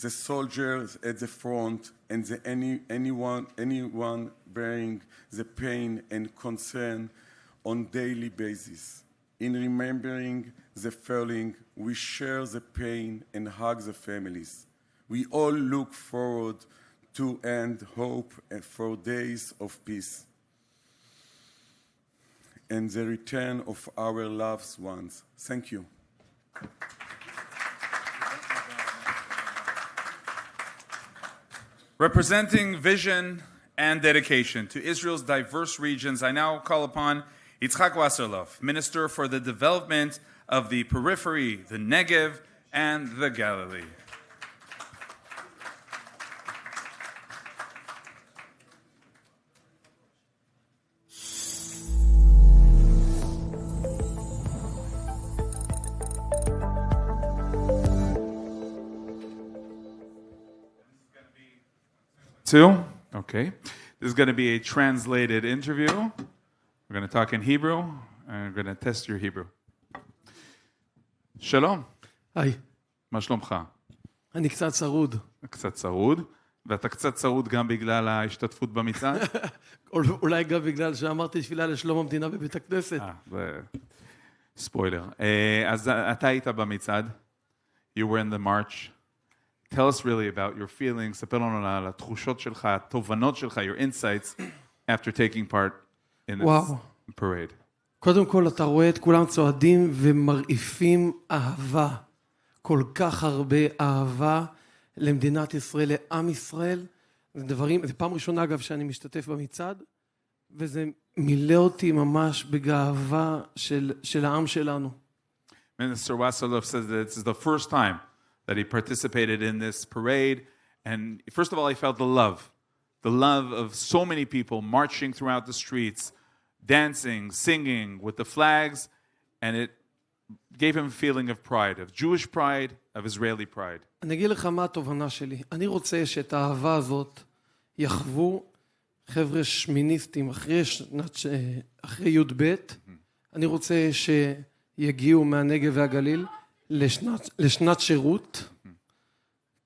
the soldiers at the front, and anyone bearing the pain and concern on daily basis. In remembering the fallen, we share the pain and hug the families. We all look forward to and hope for days of peace and the return of our loved ones. Thank you. Representing vision and dedication to Israel's diverse regions, I now call upon Yitzhak Wasserloff, Minister for the Development of the Periphery, the Negev, and the Galilee. Two? Okay. This is going to be a translated interview. We're going to talk in Hebrew, and we're going to test your Hebrew. שלום. היי. מה שלומך? אני קצת צרוד. קצת צרוד, ואתה קצת צרוד גם בגלל ההשתתפות במצעד? אולי גם בגלל שאמרתי תפילה לשלום המדינה בבית הכנסת. זה ספוילר. אז אתה היית במצעד. You were in the march. Tell us really about your feelings, ספר לנו על התחושות שלך, התובנות שלך, your insights after taking part in this parade. קודם כל אתה רואה את כולם צועדים ומרעיפים אהבה. כל כך הרבה אהבה למדינת ישראל, לעם ישראל, זה פעם ראשונה אגב שאני משתתף במצעד, וזה מילא אותי ממש בגאווה של העם שלנו. Minister Wasserlov says that this is the first time that he participated in this parade. And first of all, he felt the love of so many people marching throughout the streets, dancing, singing with the flags. And it gave him a feeling of pride, of Jewish pride, of Israeli pride. אני אגיד לך מה התובנה שלי. אני רוצה שאת האהבה הזאת יחוו חבר'ה שמיניסטים אחרי י"ב. אני רוצה שיגיעו מהנגב והגליל לשנת שירות,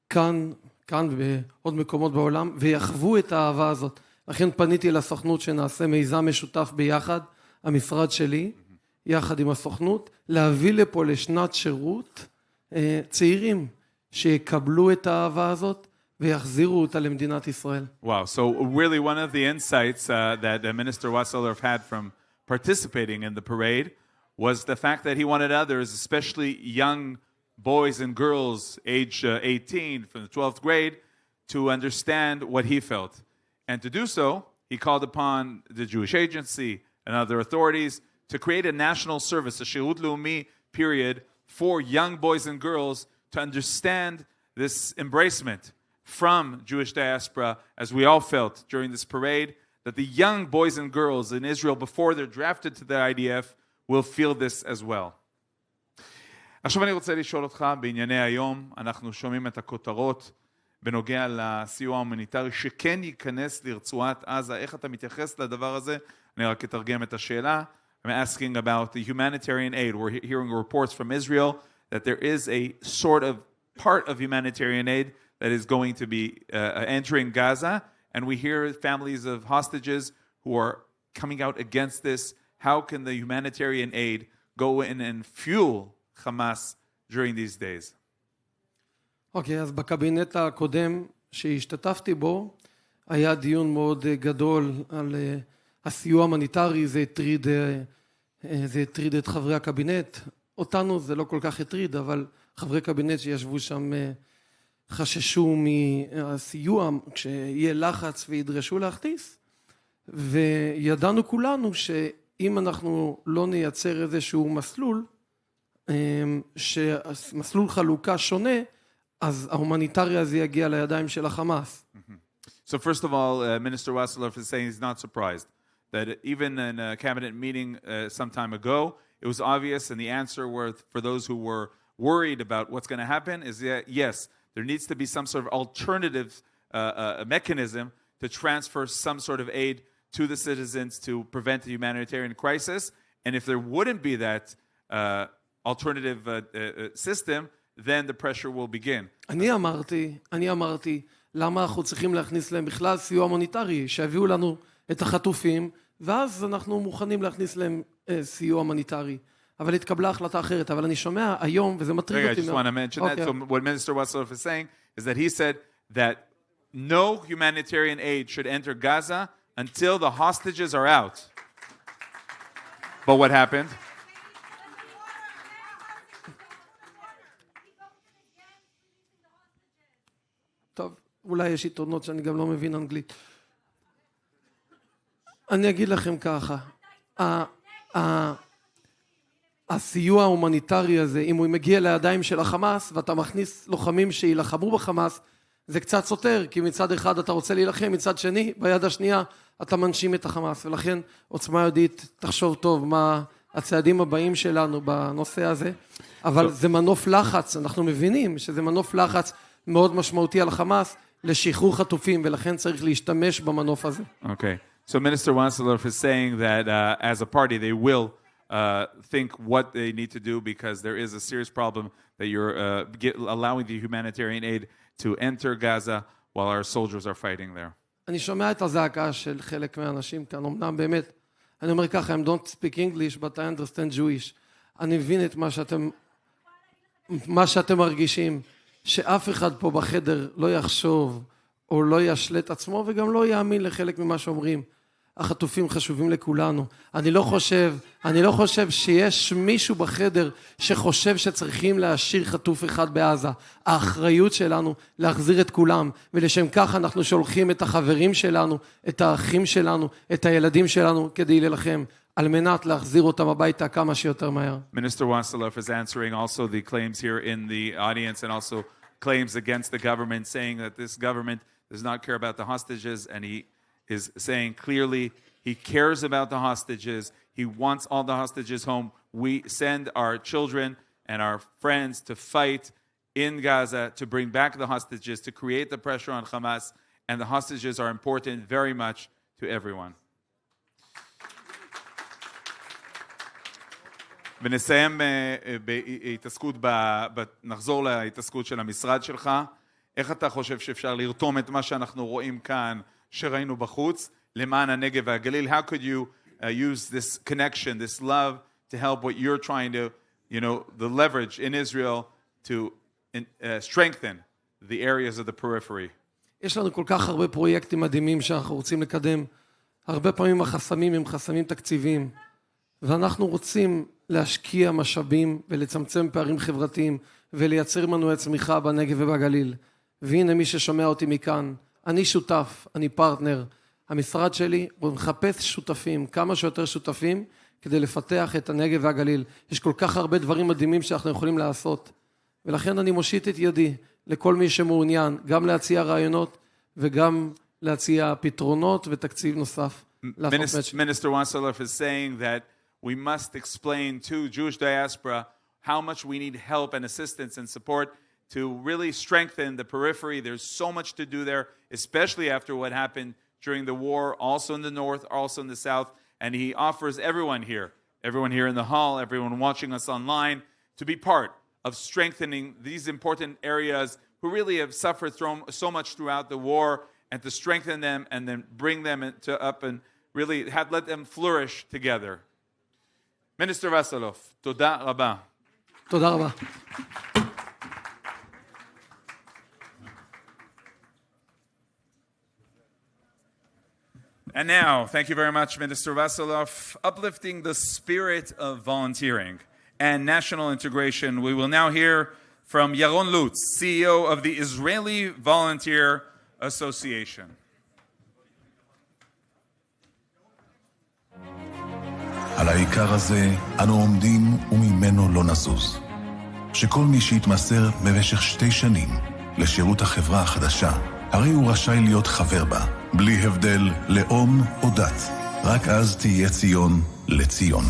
כאן ובעוד מקומות בעולם, ויחוו את האהבה הזאת. לכן פניתי לסוכנות שנעשה מיזם משותף ביחד, המשרד שלי, יחד עם הסוכנות, להביא לפה לשנת שירות צעירים שיקבלו את האהבה הזאת ויחזירו אותה למדינת ישראל. Wow, so really one of the insights that Minister Wasserlov had from participating in the parade was the fact that he wanted others, especially young boys and girls age 18 from the 12th grade, to understand what he felt. And to do so, he called upon the Jewish Agency and other authorities to create a national service, a Shirut Leumi period, for young boys and girls to understand this embracement from Jewish diaspora, as we all felt during this parade, that the young boys and girls in Israel, before they're drafted to the IDF, will feel this as well. עכשיו אני רוצה לשאול אותך בענייני היום. אנחנו שומעים את הכותרות בנוגע לסיוע ההומניטרי שכן ייכנס לרצועת עזה. איך אתה מתייחס לדבר הזה? אני רק אתרגם את השאלה. I'm asking about the humanitarian aid. We're hearing reports from Israel that there is a sort of part of humanitarian aid that is going to be entering Gaza, and we hear families of hostages who are coming out against this. How can the humanitarian aid go in and fuel Hamas during these days? אוקיי, אז בקבינט הקודם שהשתתפתי בו, היה דיון מאוד גדול על הסיוע ההומניטרי. זה הטריד את חברי הקבינט. אותנו זה לא כל כך הטריד, אבל חברי קבינט שישבו שם חששו מהסיוע כשיהיה לחץ וידרשו להכניס. וידענו כולנו שאם אנחנו לא נייצר איזשהו מסלול, שמסלול חלוקה שונה, אז ההומניטרי הזה יגיע לידיים של החמאס. So first of all, Minister Wasserlov is saying he's not surprised that even in a cabinet meeting some time ago, it was obvious, and the answer for those who were worried about what's going to happen is that, yes, there needs to be some sort of alternative mechanism to transfer some sort of aid to the citizens to prevent a humanitarian crisis. And if there wouldn't be that alternative system, then the pressure will begin. אני אמרתי, למה אנחנו צריכים להכניס להם בכלל סיוע הומניטרי? שיביאו לנו את החטופים, ואז אנחנו מוכנים להכניס להם סיוע הומניטרי. אבל התקבלה החלטה אחרת. אבל אני שומע היום, וזה מטריד אותי. I just want to mention that. So what Minister Wasserlov is saying is that he said that no humanitarian aid should enter Gaza until the hostages are out. But what happened? טוב, אולי יש עיתונות שאני גם לא מבין אנגלית. אני אגיד לכם ככה, הסיוע ההומניטרי הזה, אם הוא מגיע לידיים של החמאס, ואתה מכניס לוחמים שילחמו בחמאס, זה קצת סותר, כי מצד אחד אתה רוצה להילחם, מצד שני, ביד השנייה אתה מנשים את החמאס, ולכן עוצמה יהודית תחשוב טוב מה הצעדים הבאים שלנו בנושא הזה, אבל זה מנוף לחץ, אנחנו מבינים שזה מנוף לחץ מאוד משמעותי על החמאס, לשחרור חטופים, ולכן צריך להשתמש במנוף הזה. Okay. So Minister Wasserlov is saying that as a party they will think what they need to do because there is a serious problem that you're allowing the humanitarian aid to enter Gaza while our soldiers are fighting there. אני שומע את הזעקה של חלק מהאנשים כאן, אמנם באמת, אני אומר ככה, I don't speak English, but I understand Jewish. אני מבין את מה שאתם מרגישים, שאף אחד פה בחדר לא יחשוב או לא ישלט עצמו וגם לא יאמין לחלק ממה שאומרים. החטופים חשובים לכולנו. אני לא חושב שיש מישהו בחדר שחושב שצריכים להשאיר חטוף אחד בעזה. האחריות שלנו להחזיר את כולם, ולשם כך אנחנו שולחים את החברים שלנו, את האחים שלנו, את הילדים שלנו, כדי להילחם, על מנת להחזיר אותם הביתה כמה שיותר מהר. Minister Wasilov is answering also the claims here in the audience and also claims against the government, saying that this government does not care about the hostages, and he is saying clearly he cares about the hostages. He wants all the hostages home. We send our children and our friends to fight in Gaza to bring back the hostages, to create the pressure on Hamas, and the hostages are important very much to everyone. ונסיים בהתעסקות, נחזור להתעסקות של המשרד שלך. איך אתה חושב שאפשר לרתום את מה שאנחנו רואים כאן, שראינו בחוץ, למען הנגב והגליל? How could you use this connection, this love, to help what you're trying to, the leverage in Israel to strengthen the areas of the periphery? יש לנו כל כך הרבה פרויקטים מדהימים שאנחנו רוצים לקדם. הרבה פעמים החסמים הם חסמים תקציביים, ואנחנו רוצים להשקיע משאבים ולצמצם פערים חברתיים ולייצר מנועי צמיחה בנגב ובגליל. והנה מי ששומע אותי מכאן, אני שותף, אני פרטנר. המשרד שלי מחפש שותפים, כמה שיותר שותפים, כדי לפתח את הנגב והגליל. יש כל כך הרבה דברים מדהימים שאנחנו יכולים לעשות. ולכן אני מושיט את ידי לכל מי שמעוניין, גם להציע רעיונות וגם להציע פתרונות ותקציב נוסף. Minister Wasilov is saying that we must explain to Jewish diaspora how much we need help and assistance and support to really strengthen the periphery. There's so much to do there, especially after what happened during the war, also in the north, also in the south. And he offers everyone here in the hall, everyone watching us online, to be part of strengthening these important areas who really have suffered so much throughout the war, and to strengthen them and then bring them up and really let them flourish together. Minister Wasilov, toda rabba. תודה רבה. And now, thank you very much, Minister Wasilov. Uplifting the spirit of volunteering and national integration, we will now hear from Yaron Lutz, CEO of the Israeli Volunteer Association. על העיקר הזה אנו עומדים וממנו לא נזוז. שכל מי שיתמסר במשך 2 שנים לשירות החברה החדשה, הרי הוא רשאי להיות חבר בה, בלי הבדל לאום או דת. רק אז תהיה ציון לציון.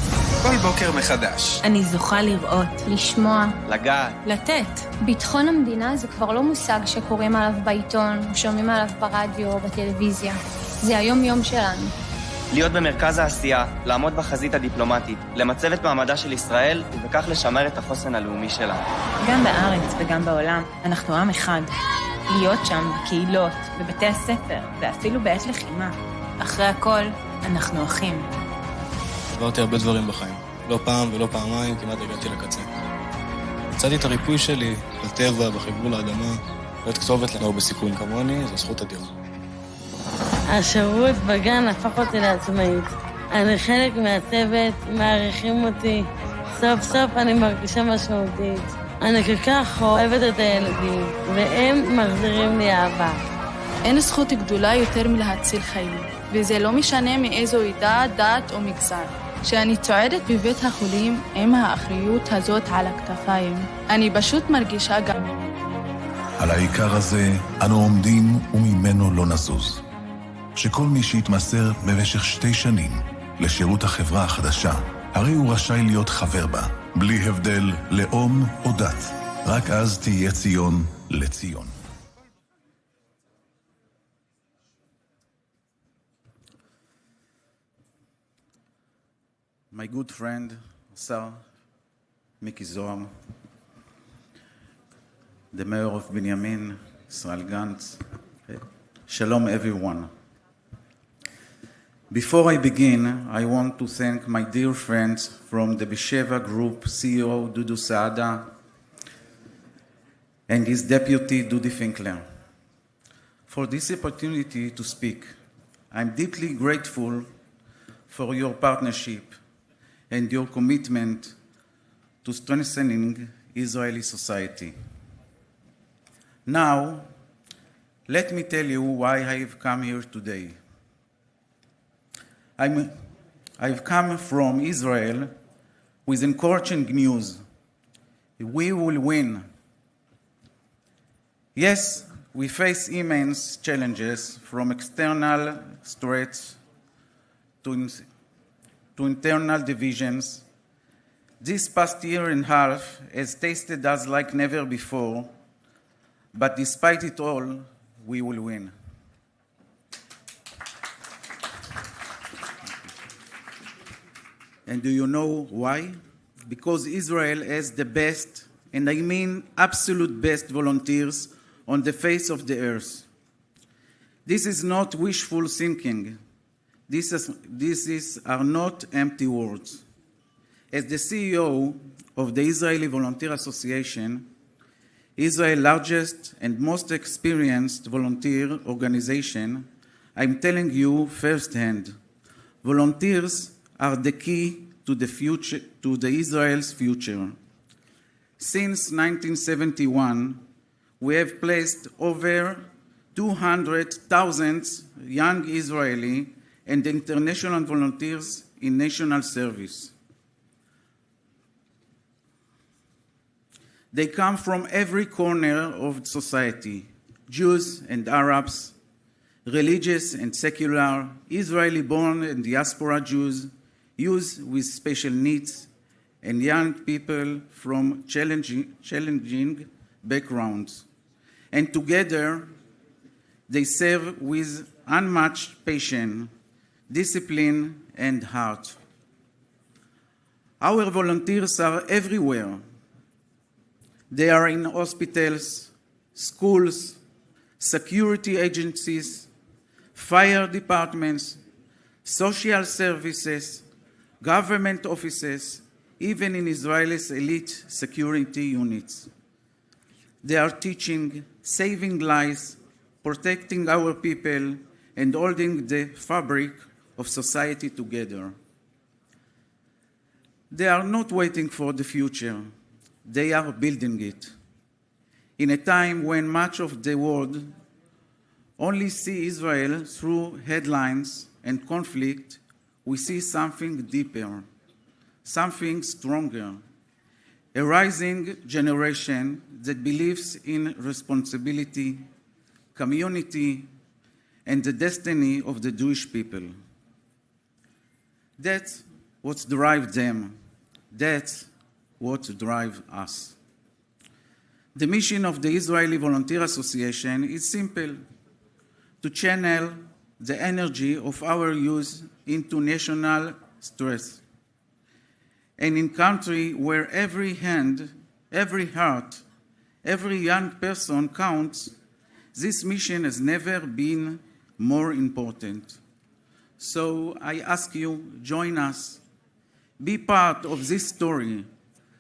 כל בוקר מחדש. אני זוכה לראות, לשמוע, לגעת, לתת. ביטחון המדינה זה כבר לא מושג שקוראים עליו בעיתון, או שומעים עליו ברדיו או בטלוויזיה. זה היום-יום שלנו. להיות במרכז העשייה, לעמוד בחזית הדיפלומטית, למצב את מעמדה של ישראל, ובכך לשמר את החוסן הלאומי שלה. גם בארץ וגם בעולם, אנחנו עם אחד. להיות שם בקהילות, בבתי הספר, ואפילו בעת לחימה. אחרי הכל, אנחנו אחים. עברתי הרבה דברים בחיים. לא פעם ולא פעמיים, כמעט הגעתי לקצה. מצאתי את הריפוי שלי בטבע, בחיבור לאדמה, להיות כתובת לנוער בסיכון כמוני, זו זכות אדירה. השירות בגן הפך אותי לעצמאית. אני חלק מהצוות, מעריכים אותי. סוף סוף אני מרגישה משמעותית. אני כל כך אוהבת את הילדים, והם מחזירים לי אהבה. אין זכות גדולה יותר מלהציל חיים, וזה לא משנה מאיזו עדה, דת או מגזר. כשאני צועדת בבית החולים עם האחריות הזאת על הכתפיים, אני פשוט מרגישה גם. על העיקר הזה אנו עומדים וממנו לא נזוז. שכל מי שיתמסר במשך 2 שנים לשירות החברה החדשה, הרי הוא רשאי להיות חבר בה, בלי הבדל לאום או דת. רק אז תהיה ציון לציון. My good friend, Sir Miki Zohar, the Mayor of Binyamin, Israel Gantz, Shalom everyone. Before I begin, I want to thank my dear friends from the Besheva Group, CEO Dudu Saada, and his deputy Dudi Finkler, for this opportunity to speak. I'm deeply grateful for your partnership and your commitment to strengthening Israeli society. Now, let me tell you why I've come here today. I've come from Israel with encouraging news. We will win. Yes, we face immense challenges from external threats to internal divisions. This past year and a half has tasted us like never before, but despite it all, we will win. And do you know why? Because Israel has the best, and I mean absolute best, volunteers on the face of the earth. This is not wishful thinking. These are not empty words. As the CEO of the Israeli Volunteer Association, Israel's largest and most experienced volunteer organization, I'm telling you firsthand, volunteers are the key to the Israel's future. Since 1971, we have placed over 200,000 young Israeli and international volunteers in national service. They come from every corner of society, Jews and Arabs, religious and secular, Israeli-born and diaspora Jews, youth with special needs, and young people from challenging backgrounds. And together, they serve with unmatched passion, discipline, and heart. Our volunteers are everywhere. They are in hospitals, schools, security agencies, fire departments, social services, government offices, even in Israel's elite security units. They are teaching, saving lives, protecting our people, and holding the fabric of society together. They are not waiting for the future. They are building it. In a time when much of the world only see Israel through headlines and conflict, we see something deeper, something stronger, a rising generation that believes in responsibility, community, and the destiny of the Jewish people. That's what drives them. That's what drives us. The mission of the Israeli Volunteer Association is simple: to channel the energy of our youth into national stress. And in a country where every hand, every heart, every young person counts, this mission has never been more important. So I ask you, join us. Be part of this story.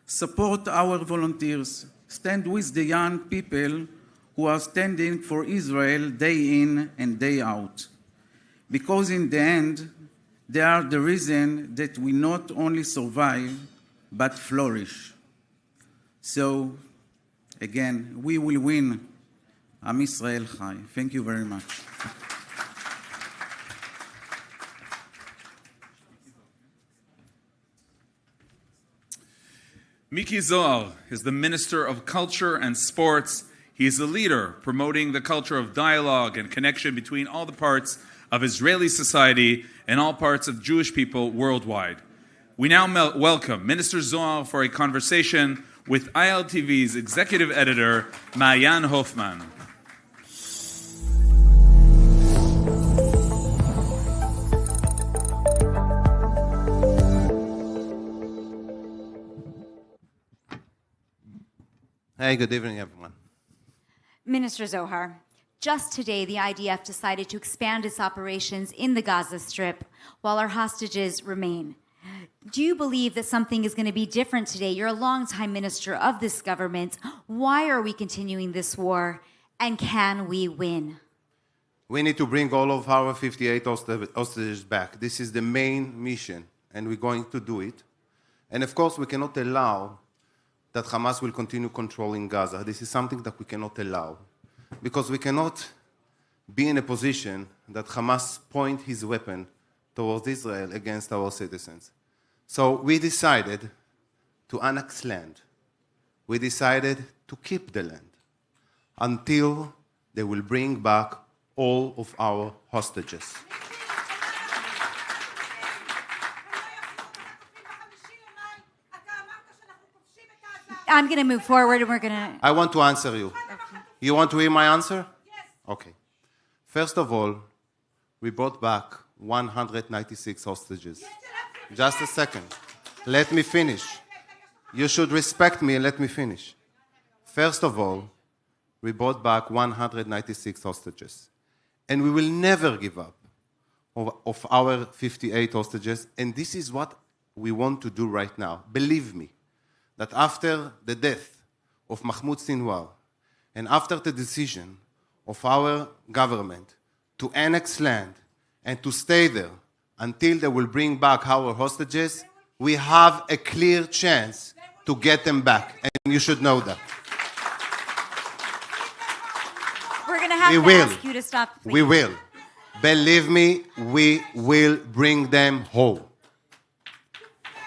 Support our volunteers. Stand with the young people who are standing for Israel day in and day out. Because in the end, they are the reason that we not only survive, but flourish. So, again, we will win. Am Yisrael Chai. Thank you very much. Miki Zohar is the Minister of Culture and Sports. He is a leader promoting the culture of dialogue and connection between all the parts of Israeli society and all parts of Jewish people worldwide. We now welcome Minister Zohar for a conversation with ILTV's executive editor, Maayan Hoffman. Hey, good evening, everyone. Minister Zohar, just today the IDF decided to expand its operations in the Gaza Strip while our hostages remain. Do you believe that something is going to be different today? You're a longtime minister of this government. Why are we continuing this war, and can we win? We need to bring all of our 58 hostages back. This is the main mission, and we're going to do it. And of course, we cannot allow that Hamas will continue controlling Gaza. This is something that we cannot allow, because we cannot be in a position that Hamas point his weapon towards Israel against our citizens. So we decided to annex land. We decided to keep the land until they will bring back all of our hostages. I'm going to move forward and we're going to... I want to answer you. Okay. You want to hear my answer? Yes. Okay. First of all, we brought back 196 hostages. Just a second. Let me finish. You should respect me and let me finish. First of all, we brought back 196 hostages. And we will never give up of our 58 hostages. And this is what we want to do right now. Believe me, that after the death of Mahmoud Sinwar and after the decision of our government to annex land and to stay there until they will bring back our hostages, we have a clear chance to get them back. And you should know that. We're going to have to ask you to stop. We will. Believe me, we will bring them home.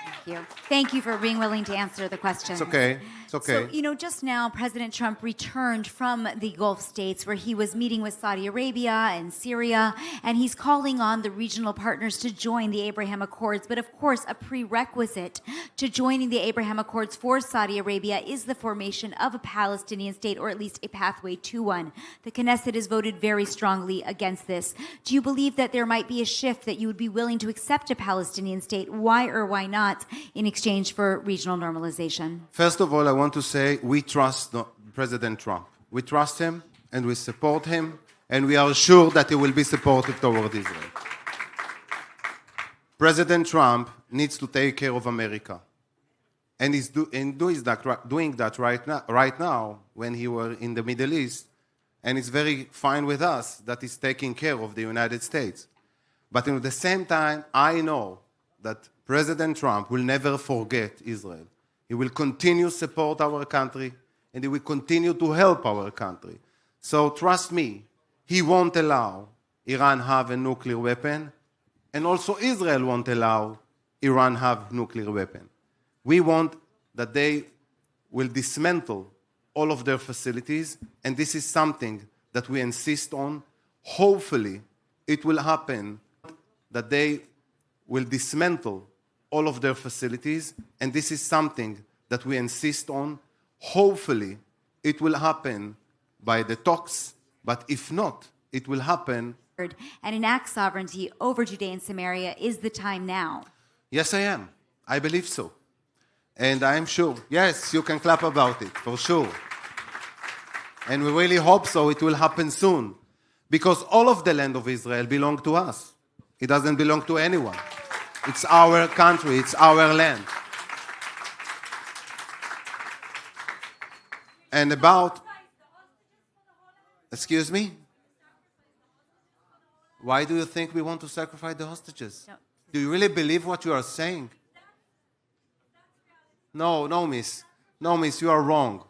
Thank you. Thank you for being willing to answer the question. It's okay. It's okay. So, just now President Trump returned from the Gulf states where he was meeting with Saudi Arabia and Syria, and he's calling on the regional partners to join the Abraham Accords. But of course, a prerequisite to joining the Abraham Accords for Saudi Arabia is the formation of a Palestinian state, or at least a pathway to one. The Knesset has voted very strongly against this. Do you believe that there might be a shift that you would be willing to accept a Palestinian state? Why or why not in exchange for regional normalization? First of all, I want to say we trust President Trump. We trust him and we support him, and we are sure that he will be supportive toward Israel. President Trump needs to take care of America. And he's doing that right now when he were in the Middle East, and it's very fine with us that he's taking care of the United States. But at the same time, I know that President Trump will never forget Israel. He will continue to support our country, and he will continue to help our country. So trust me, he won't allow Iran have a nuclear weapon, and also Israel won't allow Iran have nuclear weapon. We want that they will dismantle all of their facilities, and this is something that we insist on. Hopefully, it will happen that they will dismantle all of their facilities, and this is something that we insist on. Hopefully, it will happen by the talks, but if not, it will happen. And enact sovereignty over Judea and Samaria. Is the time now? Yes, I am. I believe so. And I'm sure. Yes, you can clap about it, for sure. And we really hope so. It will happen soon. Because all of the land of Israel belongs to us. It doesn't belong to anyone. It's our country. It's our land. And about... Excuse me? Why do you think we want to sacrifice the hostages? No. Do you really believe what you are saying? No, miss. No, miss, you are wrong.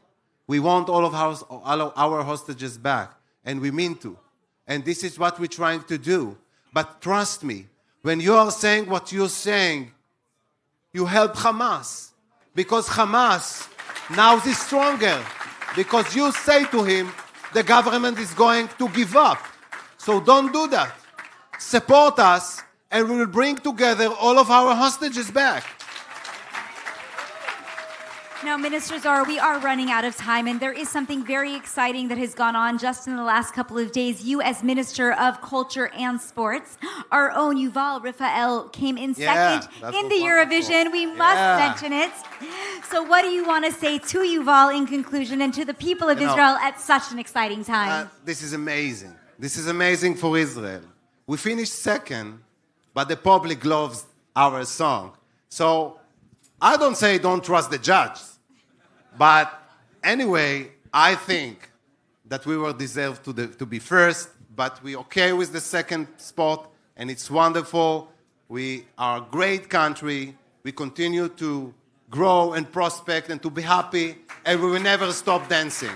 We want all of our hostages back, and we mean to. And this is what we're trying to do. But trust me, when you are saying what you're saying, you help Hamas. Because Hamas now is stronger. Because you say to him, the government is going to give up. So don't do that. Support us, and we will bring together all of our hostages back. Now, Minister Zohar, we are running out of time, and there is something very exciting that has gone on just in the last couple of days. You, as Minister of Culture and Sports, our own Yuval Raphael came in second in the Eurovision. We must mention it. So what do you want to say to Yuval in conclusion and to the people of Israel at such an exciting time? This is amazing. This is amazing for Israel. We finished second, but the public loves our song. So I don't say don't trust the judge. But anyway, I think that we were deserved to be first, but we're okay with the second spot, and it's wonderful. We are a great country. We continue to grow and prospect and to be happy, and we will never stop dancing.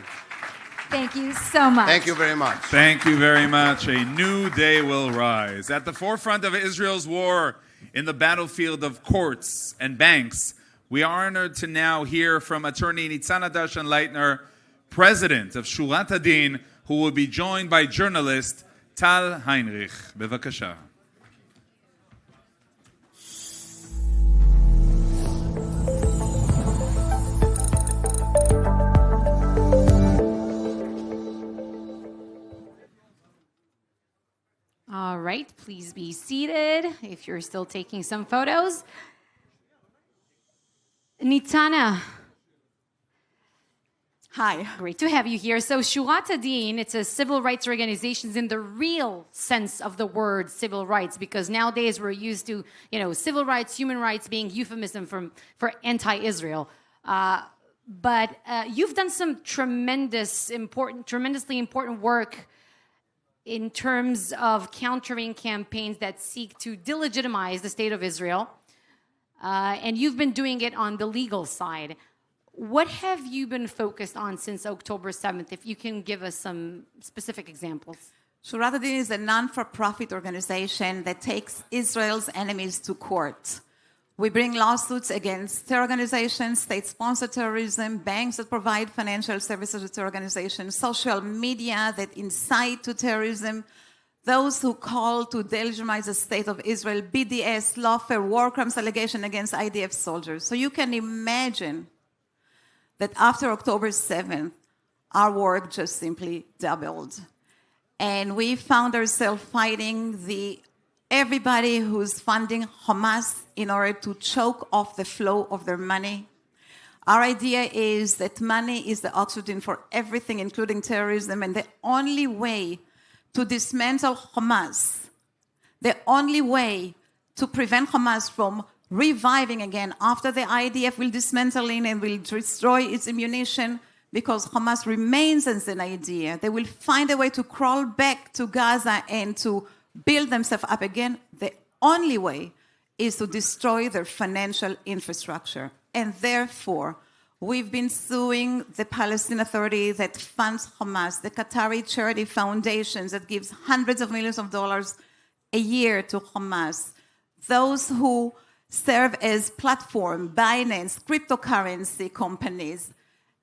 Thank you so much. Thank you very much. Thank you very much. A new day will rise. At the forefront of Israel's war in the battlefield of courts and banks, we are honored to now hear from attorney Nitzana Darshan-Leitner, president of Shurat Hadin, who will be joined by journalist Tal Heinrich. Bevakasha. All right, please be seated if you're still taking some photos. Nitzana. Hi. Great to have you here. So Shurat Hadin, it's a civil rights organization in the real sense of the word civil rights, because nowadays we're used to, civil rights, human rights being euphemism for anti-Israel. But you've done some tremendously important work in terms of countering campaigns that seek to delegitimize the state of Israel. And you've been doing it on the legal side. What have you been focused on since October 7th, if you can give us some specific examples? Shurat Hadin is a non-for-profit organization that takes Israel's enemies to court. We bring lawsuits against terror organizations, state-sponsored terrorism, banks that provide financial services to organizations, social media that incite to terrorism, those who call to delegitimize the state of Israel, BDS, lawfare, war crimes allegation against IDF soldiers. So you can imagine that after October 7th, our work just simply doubled. And we found ourselves fighting everybody who's funding Hamas in order to choke off the flow of their money. Our idea is that money is the oxygen for everything, including terrorism, and the only way to dismantle Hamas, the only way to prevent Hamas from reviving again after the IDF will dismantle it and will destroy its ammunition, because Hamas remains as an idea. They will find a way to crawl back to Gaza and to build themselves up again. The only way is to destroy their financial infrastructure. And therefore, we've been suing the Palestinian Authority that funds Hamas, the Qatari charity foundations that gives hundreds of millions of dollars a year to Hamas, those who serve as platform, Binance, cryptocurrency companies.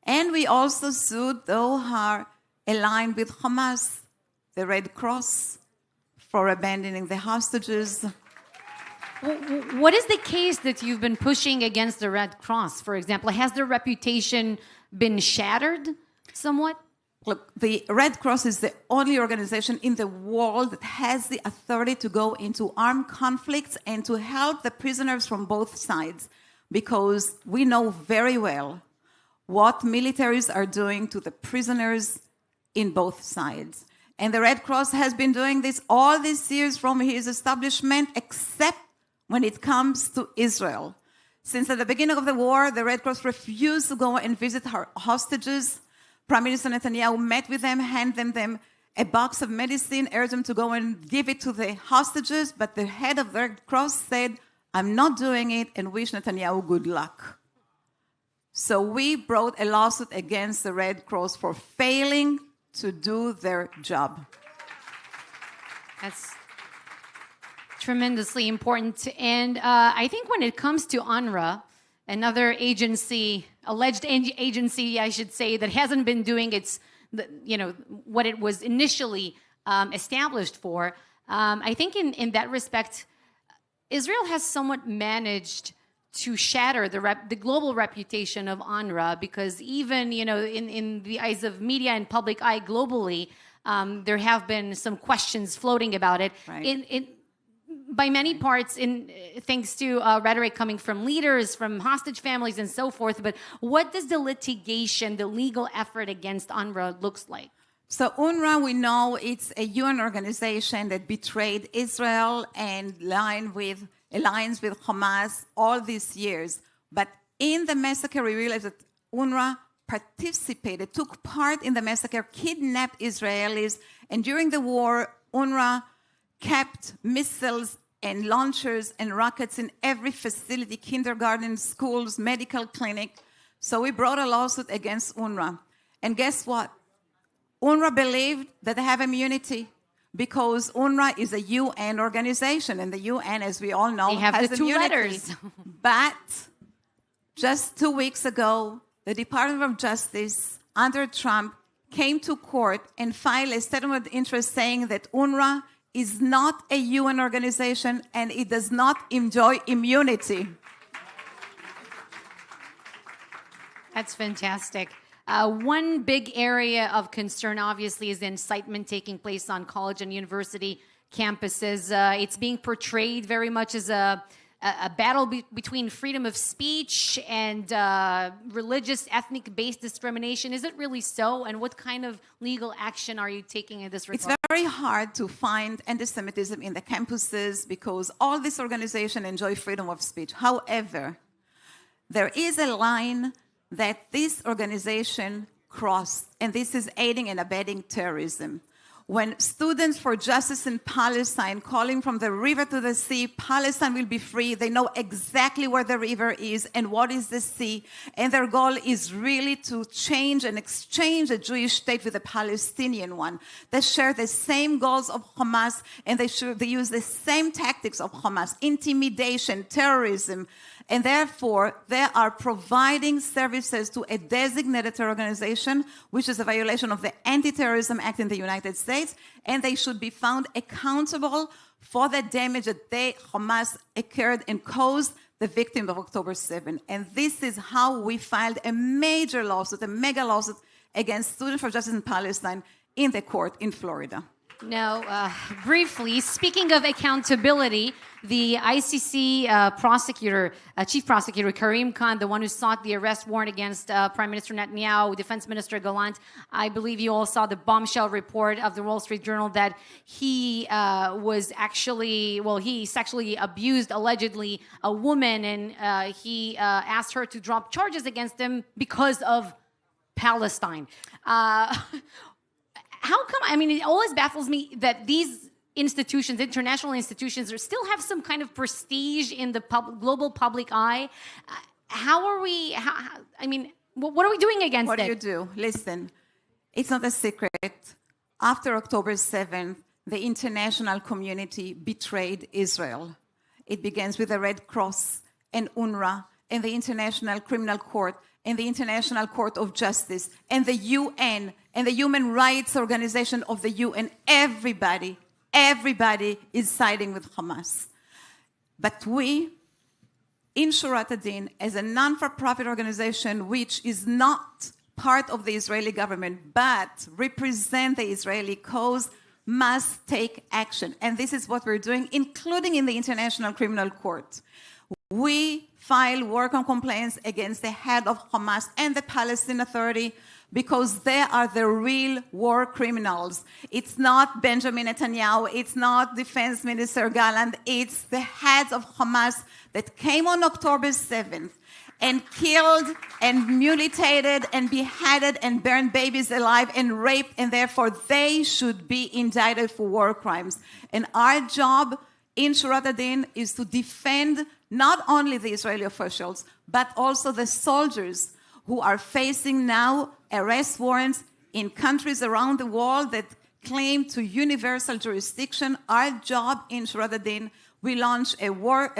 And we also sued those who are aligned with Hamas, the Red Cross, for abandoning the hostages. What is the case that you've been pushing against the Red Cross, for example? Has their reputation been shattered somewhat? Look, the Red Cross is the only organization in the world that has the authority to go into armed conflicts and to help the prisoners from both sides, because we know very well what militaries are doing to the prisoners in both sides. And the Red Cross has been doing this all these years from his establishment, except when it comes to Israel. Since at the beginning of the war, the Red Cross refused to go and visit her hostages. Prime Minister Netanyahu met with them, handed them a box of medicine, urged them to go and give it to the hostages, but the head of the Red Cross said, "I'm not doing it," and wished Netanyahu good luck. So we brought a lawsuit against the Red Cross for failing to do their job. That's tremendously important. And I think when it comes to UNRWA, another agency, alleged agency, I should say, that hasn't been doing what it was initially established for, I think in that respect, Israel has somewhat managed to shatter the global reputation of UNRWA, because even in the eyes of media and public eye globally, there have been some questions floating about it. Right. By many parts, thanks to rhetoric coming from leaders, from hostage families, and so forth. But what does the litigation, the legal effort against UNRWA looks like? So UNRWA, we know it's a UN organization that betrayed Israel and aligns with Hamas all these years. But in the massacre, we realized that UNRWA took part in the massacre, kidnapped Israelis, And during the war, UNRWA kept missiles and launchers and rockets in every facility, kindergarten, schools, medical clinic. So we brought a lawsuit against UNRWA. And guess what? UNRWA believed that they have immunity because UNRWA is a UN organization, and the UN, as we all know, They have has the two immunity. letters. But just 2 weeks ago, the Department of Justice under Trump came to court and filed a statement of interest saying that UNRWA is not a UN organization and it does not enjoy immunity. That's fantastic. One big area of concern, obviously, is the incitement taking place on college and university campuses. It's being portrayed very much as a battle between freedom of speech and religious, ethnic-based discrimination. Is it really so? And what kind of legal action are you taking in this regard? It's very hard to find anti-Semitism in the campuses because all these organizations enjoy freedom of speech. However, there is a line that this organization crossed, and this is aiding and abetting terrorism. When Students for Justice in Palestine calling from the river to the sea, Palestine will be free. They know exactly where the river is and what is the sea. And their goal is really to change and exchange a Jewish state with a Palestinian one. They share the same goals of Hamas, and they use the same tactics of Hamas: intimidation, terrorism. And therefore, they are providing services to a designated terror organization, which is a violation of the Anti-Terrorism Act in the United States, and they should be found accountable for the damage that Hamas, occurred and caused the victims of October 7. And this is how we filed a major lawsuit, a mega lawsuit against Students for Justice in Palestine in the court in Florida. Now, briefly, speaking of accountability, the ICC Chief Prosecutor Karim Khan, the one who sought the arrest warrant against Prime Minister Netanyahu, Defense Minister Gallant, I believe you all saw the bombshell report of the Wall Street Journal that he he sexually abused, allegedly, a woman, and he asked her to drop charges against him because of Palestine. How come, I mean, it always baffles me that these institutions, international institutions, still have some kind of prestige in the global public eye. What are we doing against it? What do you do? Listen, it's not a secret. After October 7th, the international community betrayed Israel. It begins with the Red Cross and UNRWA and the International Criminal Court and the International Court of Justice and the UN and the Human Rights Organization of the UN. Everybody is siding with Hamas. But we, in Shurat Adin, as a non-for-profit organization which is not part of the Israeli government but represent the Israeli cause, must take action. And this is what we're doing, including in the International Criminal Court. We file work on complaints against the head of Hamas and the Palestinian Authority because they are the real war criminals. It's not Benjamin Netanyahu, it's not Defense Minister Gallant, it's the heads of Hamas that came on October 7th and killed and mutilated and beheaded and burned babies alive and raped, and therefore they should be indicted for war crimes. And our job in Shurat Adin is to defend not only the Israeli officials, but also the soldiers who are facing now arrest warrants in countries around the world that claim to universal jurisdiction. Our job in Shurat Adin, we launch a war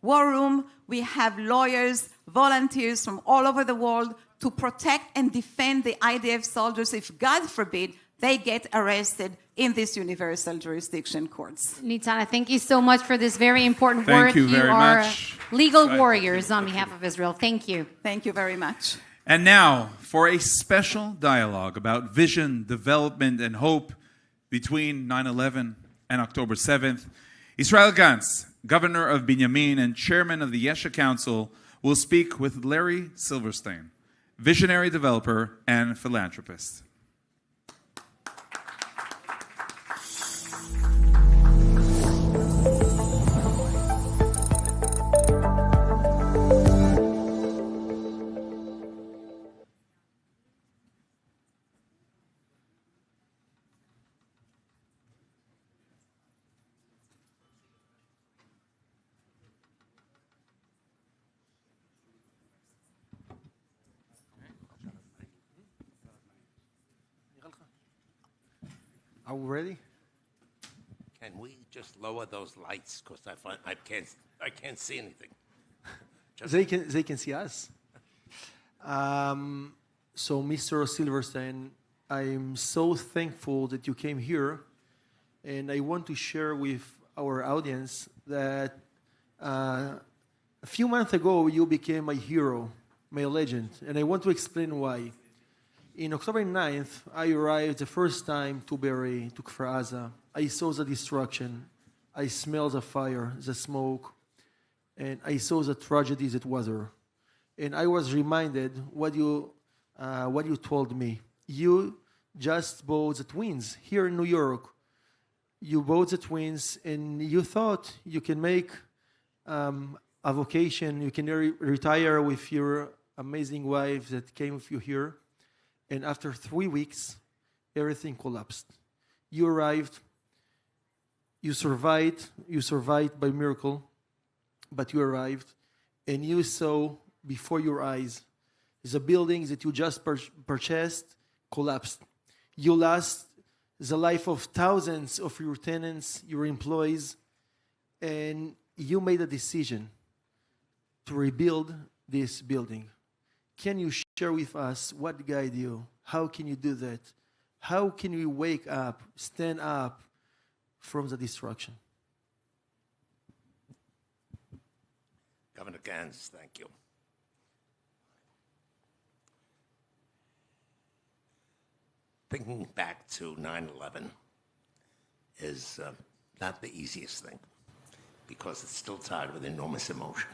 room. We have lawyers, volunteers from all over the world to protect and defend the IDF soldiers if, God forbid, they get arrested in these universal jurisdiction courts. Nitana, thank you so much for this very important work. Thank you very much. Legal warriors on behalf of Israel. Thank you. Thank you very much. And now, for a special dialogue about vision, development, and hope between 9/11 and October 7th, Israel Gantz, governor of Binyamin and chairman of the Yesha Council, will speak with Larry Silverstein, visionary developer and philanthropist. Are we ready? Can we just lower those lights? Because I can't see anything. They can see us. So, Mr. Silverstein, I'm so thankful that you came here, and I want to share with our audience that a few months ago you became my hero, my legend, and I want to explain why. In October 9th, I arrived the first time to Kfar Aza. I saw the destruction. I smelled the fire, the smoke, and I saw the tragedies that was there. And I was reminded what you told me. You just bought the twins here in New York. You bought the twins, and you thought you can make a vocation. You can retire with your amazing wife that came with you here. And after 3 weeks, everything collapsed. You arrived. You survived by miracle, but you arrived, and you saw before your eyes the buildings that you just purchased collapsed. You lost the life of thousands of your tenants, your employees, and you made a decision to rebuild this building. Can you share with us what guided you? How can you do that? How can we wake up, stand up from the destruction? Governor Gans, thank you. Thinking back to 9/11 is not the easiest thing because it's still tied with enormous emotion.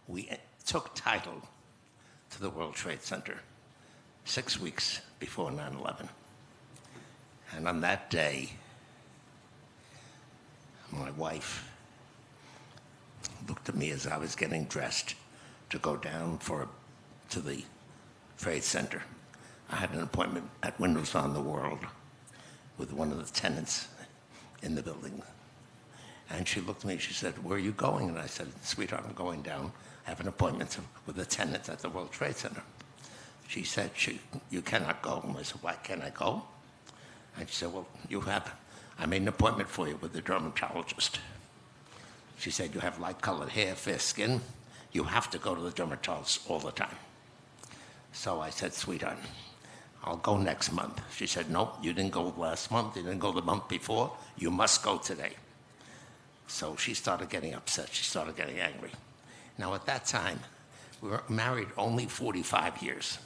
We took title to the World Trade Center 6 weeks before 9/11. And on that day, my wife looked at me as I was getting dressed to go down to the Trade Center. I had an appointment at Windows on the World with one of the tenants in the building. And she looked at me and she said, "Where are you going?" And I said, "Sweetheart, I'm going down. I have an appointment with a tenant at the World Trade Center." She said, "You cannot go." And I said, "Why can't I go?" And she said, "Well, I made an appointment for you with a dermatologist." She said, "You have light-colored hair, fair skin. You have to go to the dermatologist all the time." So I said, "Sweetheart, I'll go next month." She said, "No, you didn't go last month. You didn't go the month before. You must go today." So she started getting upset. She started getting angry. Now, at that time, we were married only 45 years.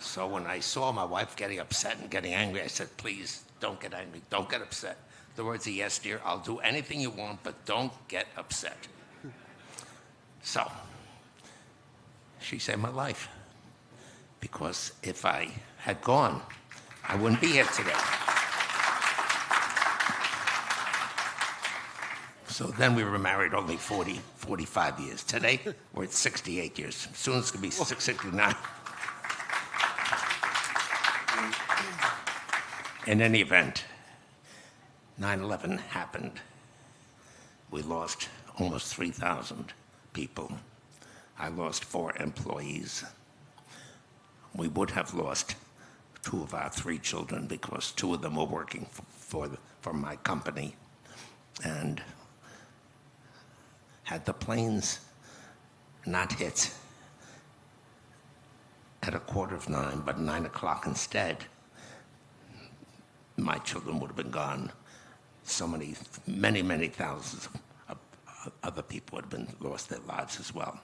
So when I saw my wife getting upset and getting angry, I said, "Please, don't get angry. Don't get upset." The words are, "Yes, dear, I'll do anything you want, but don't get upset." So she saved my life. Because if I had gone, I wouldn't be here today. So then we were married only 45 years. Today, we're at 68 years. Soon it's going to be 69. In any event, 9/11 happened. We lost almost 3,000 people. I lost 4 employees. We would have lost 2 of our 3 children because 2 of them were working for my company. And had the planes not hit at 9:15, but 9 o'clock instead, my children would have been gone. So many thousands of other people would have lost their lives as well.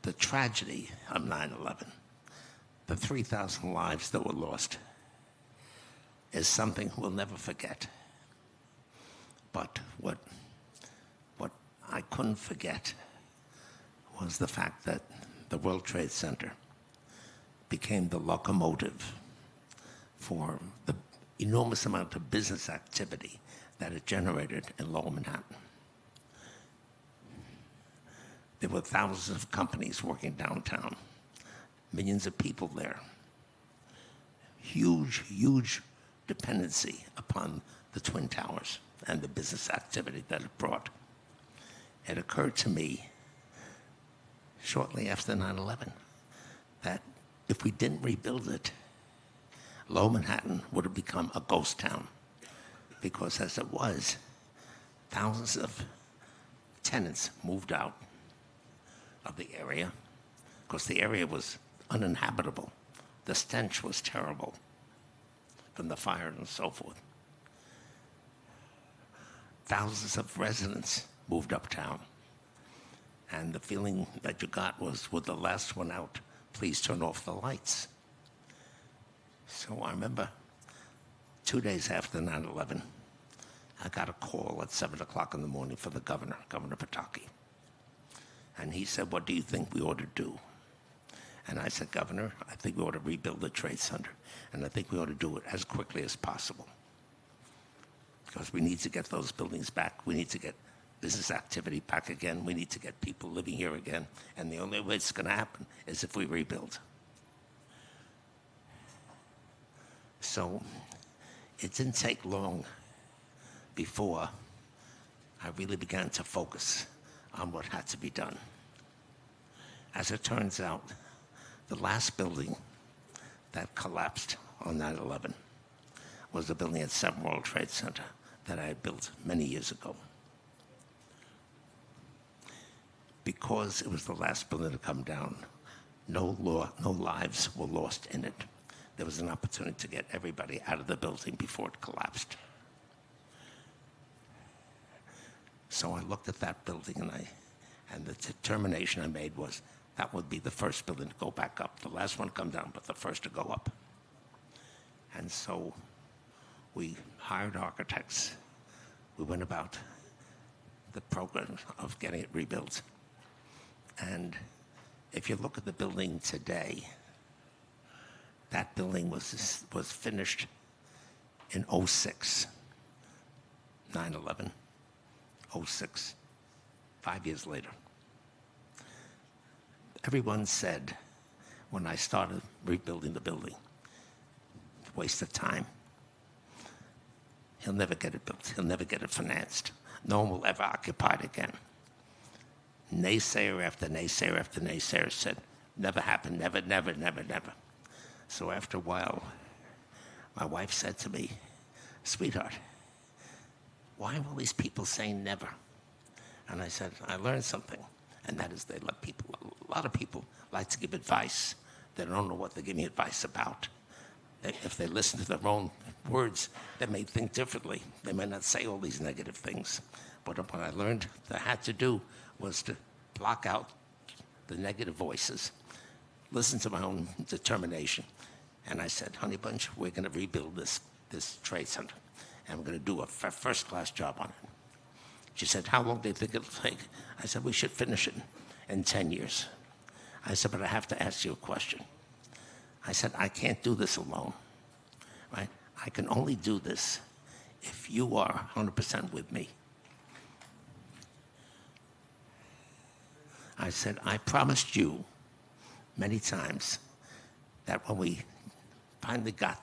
The tragedy of 9/11, the 3,000 lives that were lost, is something we'll never forget. But what I couldn't forget was the fact that the World Trade Center became the locomotive for the enormous amount of business activity that it generated in Lower Manhattan. There were thousands of companies working downtown, millions of people there. Huge dependency upon the Twin Towers and the business activity that it brought. It occurred to me shortly after 9/11 that if we didn't rebuild it, Lower Manhattan would have become a ghost town, because as it was, thousands of tenants moved out of the area because the area was uninhabitable. The stench was terrible from the fire and so forth. Thousands of residents moved uptown, and the feeling that you got was, with the last one out, please turn off the lights. So I remember 2 days after 9/11, I got a call at 7 o'clock in the morning from the governor, Governor Pataki. And he said, what do you think we ought to do? And I said, Governor, I think we ought to rebuild the Trade Center. And I think we ought to do it as quickly as possible. Because we need to get those buildings back. We need to get business activity back again. We need to get people living here again. And the only way it's going to happen is if we rebuild. So it didn't take long before I really began to focus on what had to be done. As it turns out, the last building that collapsed on 9/11 was the building at 7 World Trade Center that I had built many years ago. Because it was the last building to come down, no lives were lost in it. There was an opportunity to get everybody out of the building before it collapsed. So I looked at that building, and the determination I made was that would be the first building to go back up. The last one to come down, but the first to go up. And so we hired architects. We went about the program of getting it rebuilt. And if you look at the building today, that building was finished in 06, 9/11. 06, 5 years later. Everyone said when I started rebuilding the building, waste of time. He'll never get it built. He'll never get it financed. No one will ever occupy it again. Naysayer after naysayer after naysayer said, never happen, never, never, never, never. So after a while, my wife said to me, sweetheart, why are all these people saying never? And I said, I learned something, and that is a lot of people like to give advice. They don't know what they're giving advice about. If they listen to their own words, they may think differently. They may not say all these negative things. But what I learned that I had to do was to block out the negative voices, listen to my own determination. And I said, honey bunch, we're going to rebuild this trade center. And we're going to do a first-class job on it. She said, how long do you think it'll take? I said, we should finish it in 10 years. I said, but I have to ask you a question. I said, I can't do this alone, right? I can only do this if you are 100% with me. I said, I promised you many times that when we finally got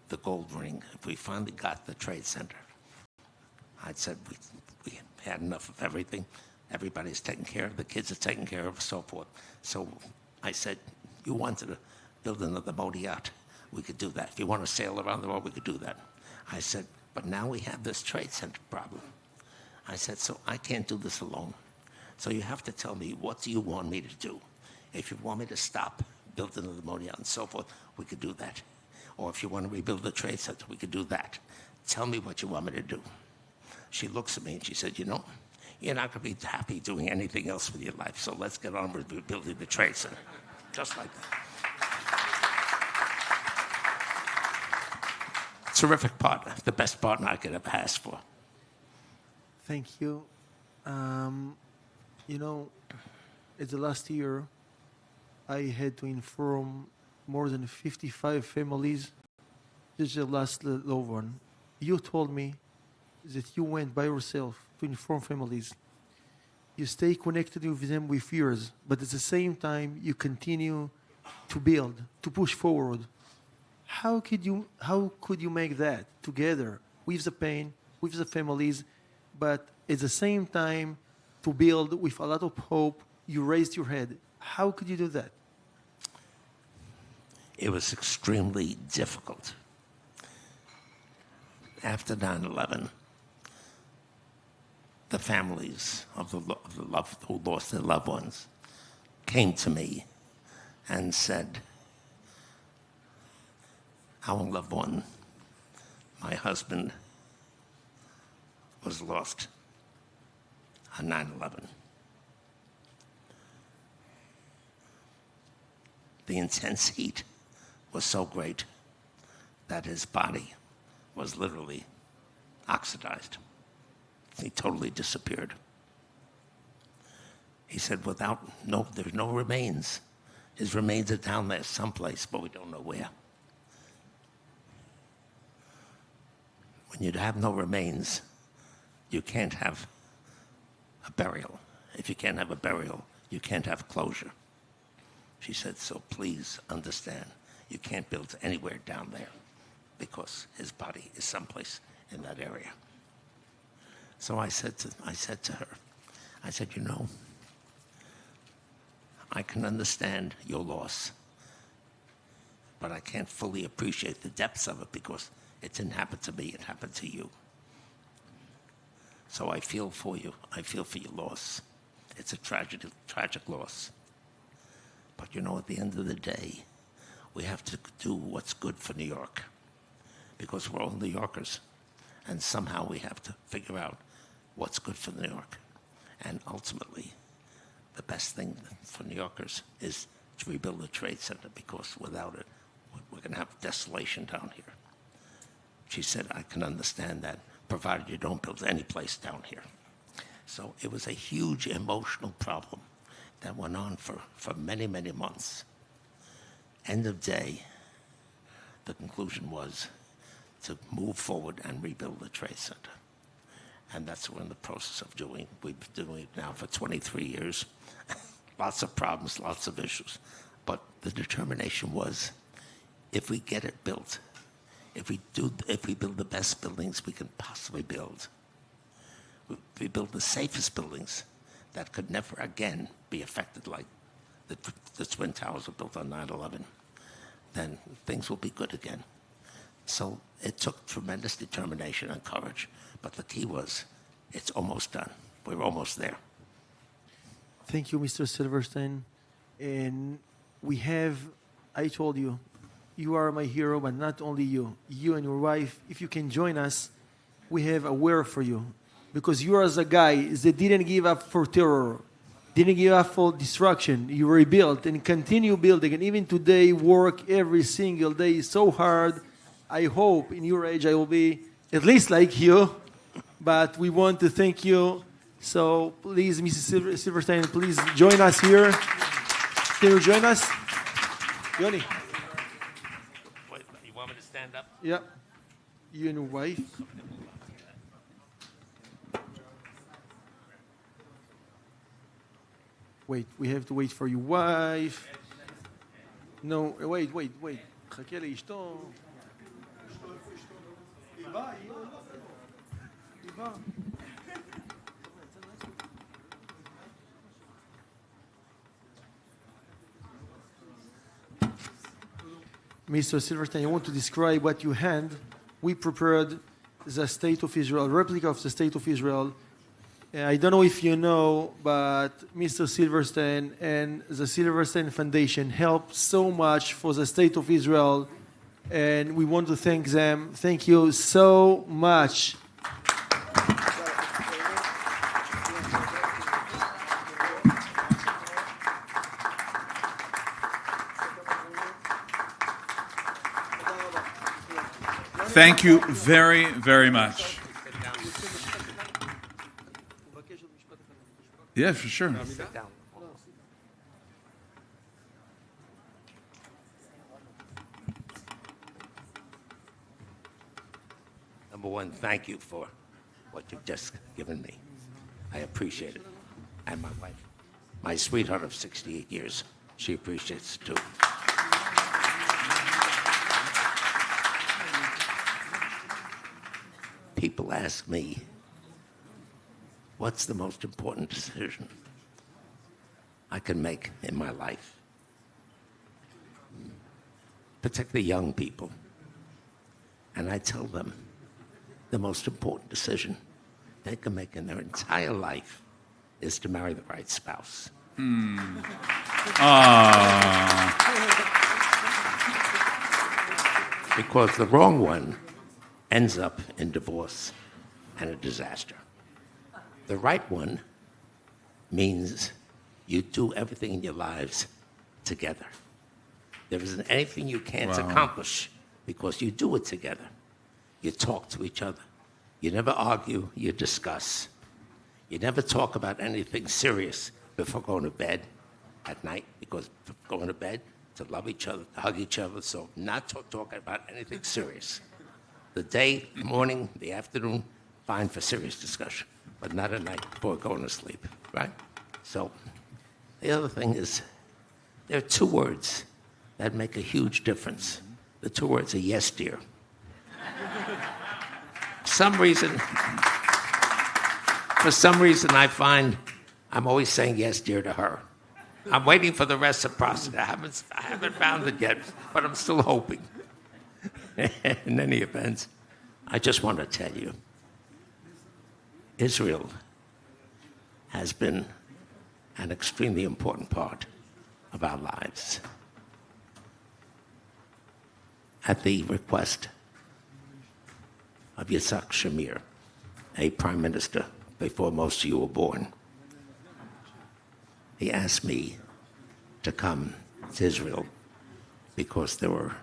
the gold ring, if we finally got the Trade Center, I said we had enough of everything. Everybody's taken care of, the kids are taken care of, so forth. So I said, you wanted to build another boat yacht, we could do that. If you want to sail around the world, we could do that. I said, but now we have this Trade Center problem. I said, so I can't do this alone. So you have to tell me, what do you want me to do? If you want me to stop building another boat yacht and so forth, we could do that. Or if you want to rebuild the Trade Center, we could do that. Tell me what you want me to do. She looks at me and she said, you know, you're not going to be happy doing anything else with your life, so let's get on with rebuilding the Trade Center. Just like that. Terrific partner, the best partner I could ever ask for. Thank you. You know, in the last year, I had to inform more than 55 families. This is the last low one. You told me that you went by yourself to inform families. You stay connected with them with years, but at the same time, you continue to build, to push forward. How could you make that together with the pain, with the families, but at the same time to build with a lot of hope? You raised your head. How could you do that? It was extremely difficult. After 9/11, the families of who lost their loved ones came to me and said, our loved one, my husband, was lost on 9/11. The intense heat was so great that his body was literally oxidized. He totally disappeared. He said, there's no remains. His remains are down there someplace, but we don't know where. When you have no remains, you can't have a burial. If you can't have a burial, you can't have closure. She said, so please understand, you can't build anywhere down there because his body is someplace in that area. So I said to her, you know, I can understand your loss, but I can't fully appreciate the depths of it because it didn't happen to me, it happened to you. So I feel for you. I feel for your loss. It's a tragic loss. But you know, at the end of the day, we have to do what's good for New York because we're all New Yorkers. And somehow we have to figure out what's good for New York. And ultimately, the best thing for New Yorkers is to rebuild the Trade Center because without it, we're going to have desolation down here. She said, I can understand that, provided you don't build any place down here. So it was a huge emotional problem that went on for many, many months. End of day, the conclusion was to move forward and rebuild the Trade Center. And that's what we're in the process of doing. We've been doing it now for 23 years. Lots of problems, lots of issues. But the determination was, if we get it built, if we build the best buildings we can possibly build, if we build the safest buildings that could never again be affected like the Twin Towers were built on 9/11, then things will be good again. So it took tremendous determination and courage, but the key was, it's almost done. We're almost there. Thank you, Mr. Silverstein. And we have, I told you, you are my hero, but not only you. You and your wife, if you can join us, we have a word for you. Because you are the guy that didn't give up for terror, didn't give up for destruction. You rebuilt and continue building. And even today, work every single day so hard. I hope in your age I will be at least like you. But we want to thank you. So please, Mrs. Silverstein, please join us here. Can you join us? Yoni. Wait, you want me to stand up? Yeah. You and your wife. Wait, we have to wait for your wife. No, wait. חכה לאשתו. Mr. Silverstein, I want to describe what you hand. We prepared the State of Israel, replica of the State of Israel. I don't know if you know, but Mr. Silverstein and the Silverstein Foundation helped so much for the State of Israel, and we want to thank them. Thank you so much. Thank you very, very much. Yeah, for sure. Number one, thank you for what you've just given me. I appreciate it. And my wife, my sweetheart of 68 years, she appreciates it too. People ask me, what's the most important decision I can make in my life? particularly young people. And I tell them the most important decision they can make in their entire life is to marry the right spouse. Because the wrong one ends up in divorce and a disaster. The right one means you do everything in your lives together. There isn't anything you can't accomplish because you do it together. You talk to each other. You never argue, you discuss. You never talk about anything serious before going to bed at night, because going to bed, to love each other, to hug each other, so not talking about anything serious. The day, the morning, the afternoon, fine for serious discussion, but not at night before going to sleep, right? So the other thing is, there are two words that make a huge difference. The two words are yes, dear. For some reason, I find I'm always saying yes, dear, to her. I'm waiting for the reciprocity. I haven't found it yet, but I'm still hoping. In any event, I just want to tell you, Israel has been an extremely important part of our lives. At the request of Yitzhak Shamir, a prime minister before most of you were born, he asked me to come to Israel because the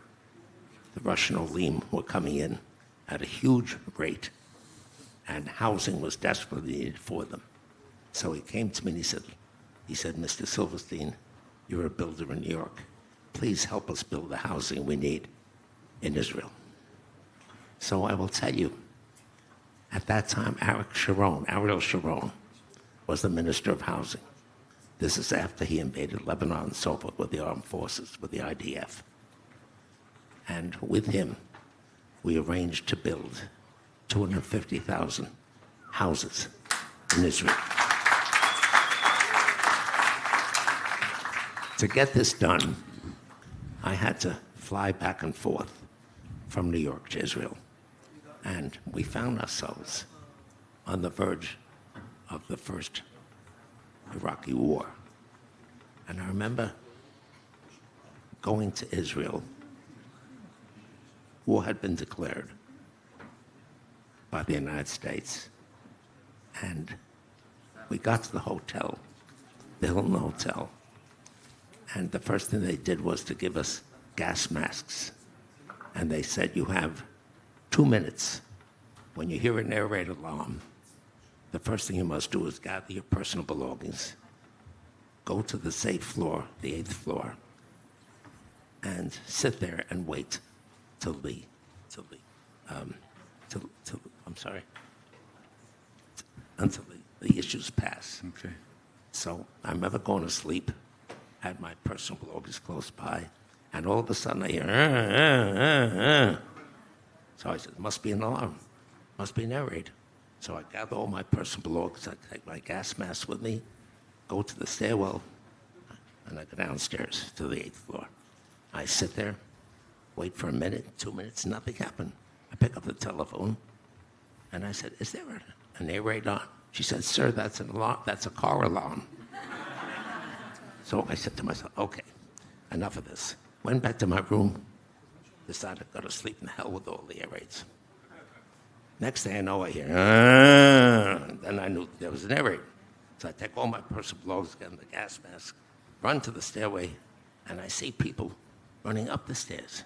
Russian Olim were coming in at a huge rate, and housing was desperately needed for them. So he came to me and he said, Mr. Silverstein, you're a builder in New York. Please help us build the housing we need in Israel. So I will tell you, at that time, Ariel Sharon was the Minister of Housing. This is after he invaded Lebanon and so forth with the armed forces, with the IDF. And with him, we arranged to build 250,000 houses in Israel. To get this done, I had to fly back and forth from New York to Israel. And we found ourselves on the verge of the first Iraqi war. And I remember going to Israel. War had been declared by the United States. And we got to the hotel, the Hilton Hotel, and the first thing they did was to give us gas masks. And they said, you have 2 minutes. When you hear an air raid alarm, the first thing you must do is gather your personal belongings, go to the safe floor, the 8th floor, and sit there and wait until the issues pass. Okay. So I remember going to sleep, had my personal belongings close by, and all of a sudden I hear, So I said, must be an alarm, must be an air raid. So I gather all my personal belongings, I take my gas mask with me, go to the stairwell, and I go downstairs to the 8th floor. I sit there, wait for a minute, 2 minutes, nothing happened. I pick up the telephone, and I said, is there an air raid on? She said, sir, that's an alarm, that's a car alarm. So I said to myself, okay, enough of this. Went back to my room, decided to go to sleep in hell with all the air raids. Next thing I know, I hear, then I knew there was an air raid. So I take all my personal belongings, get in the gas mask, run to the stairway, and I see people running up the stairs.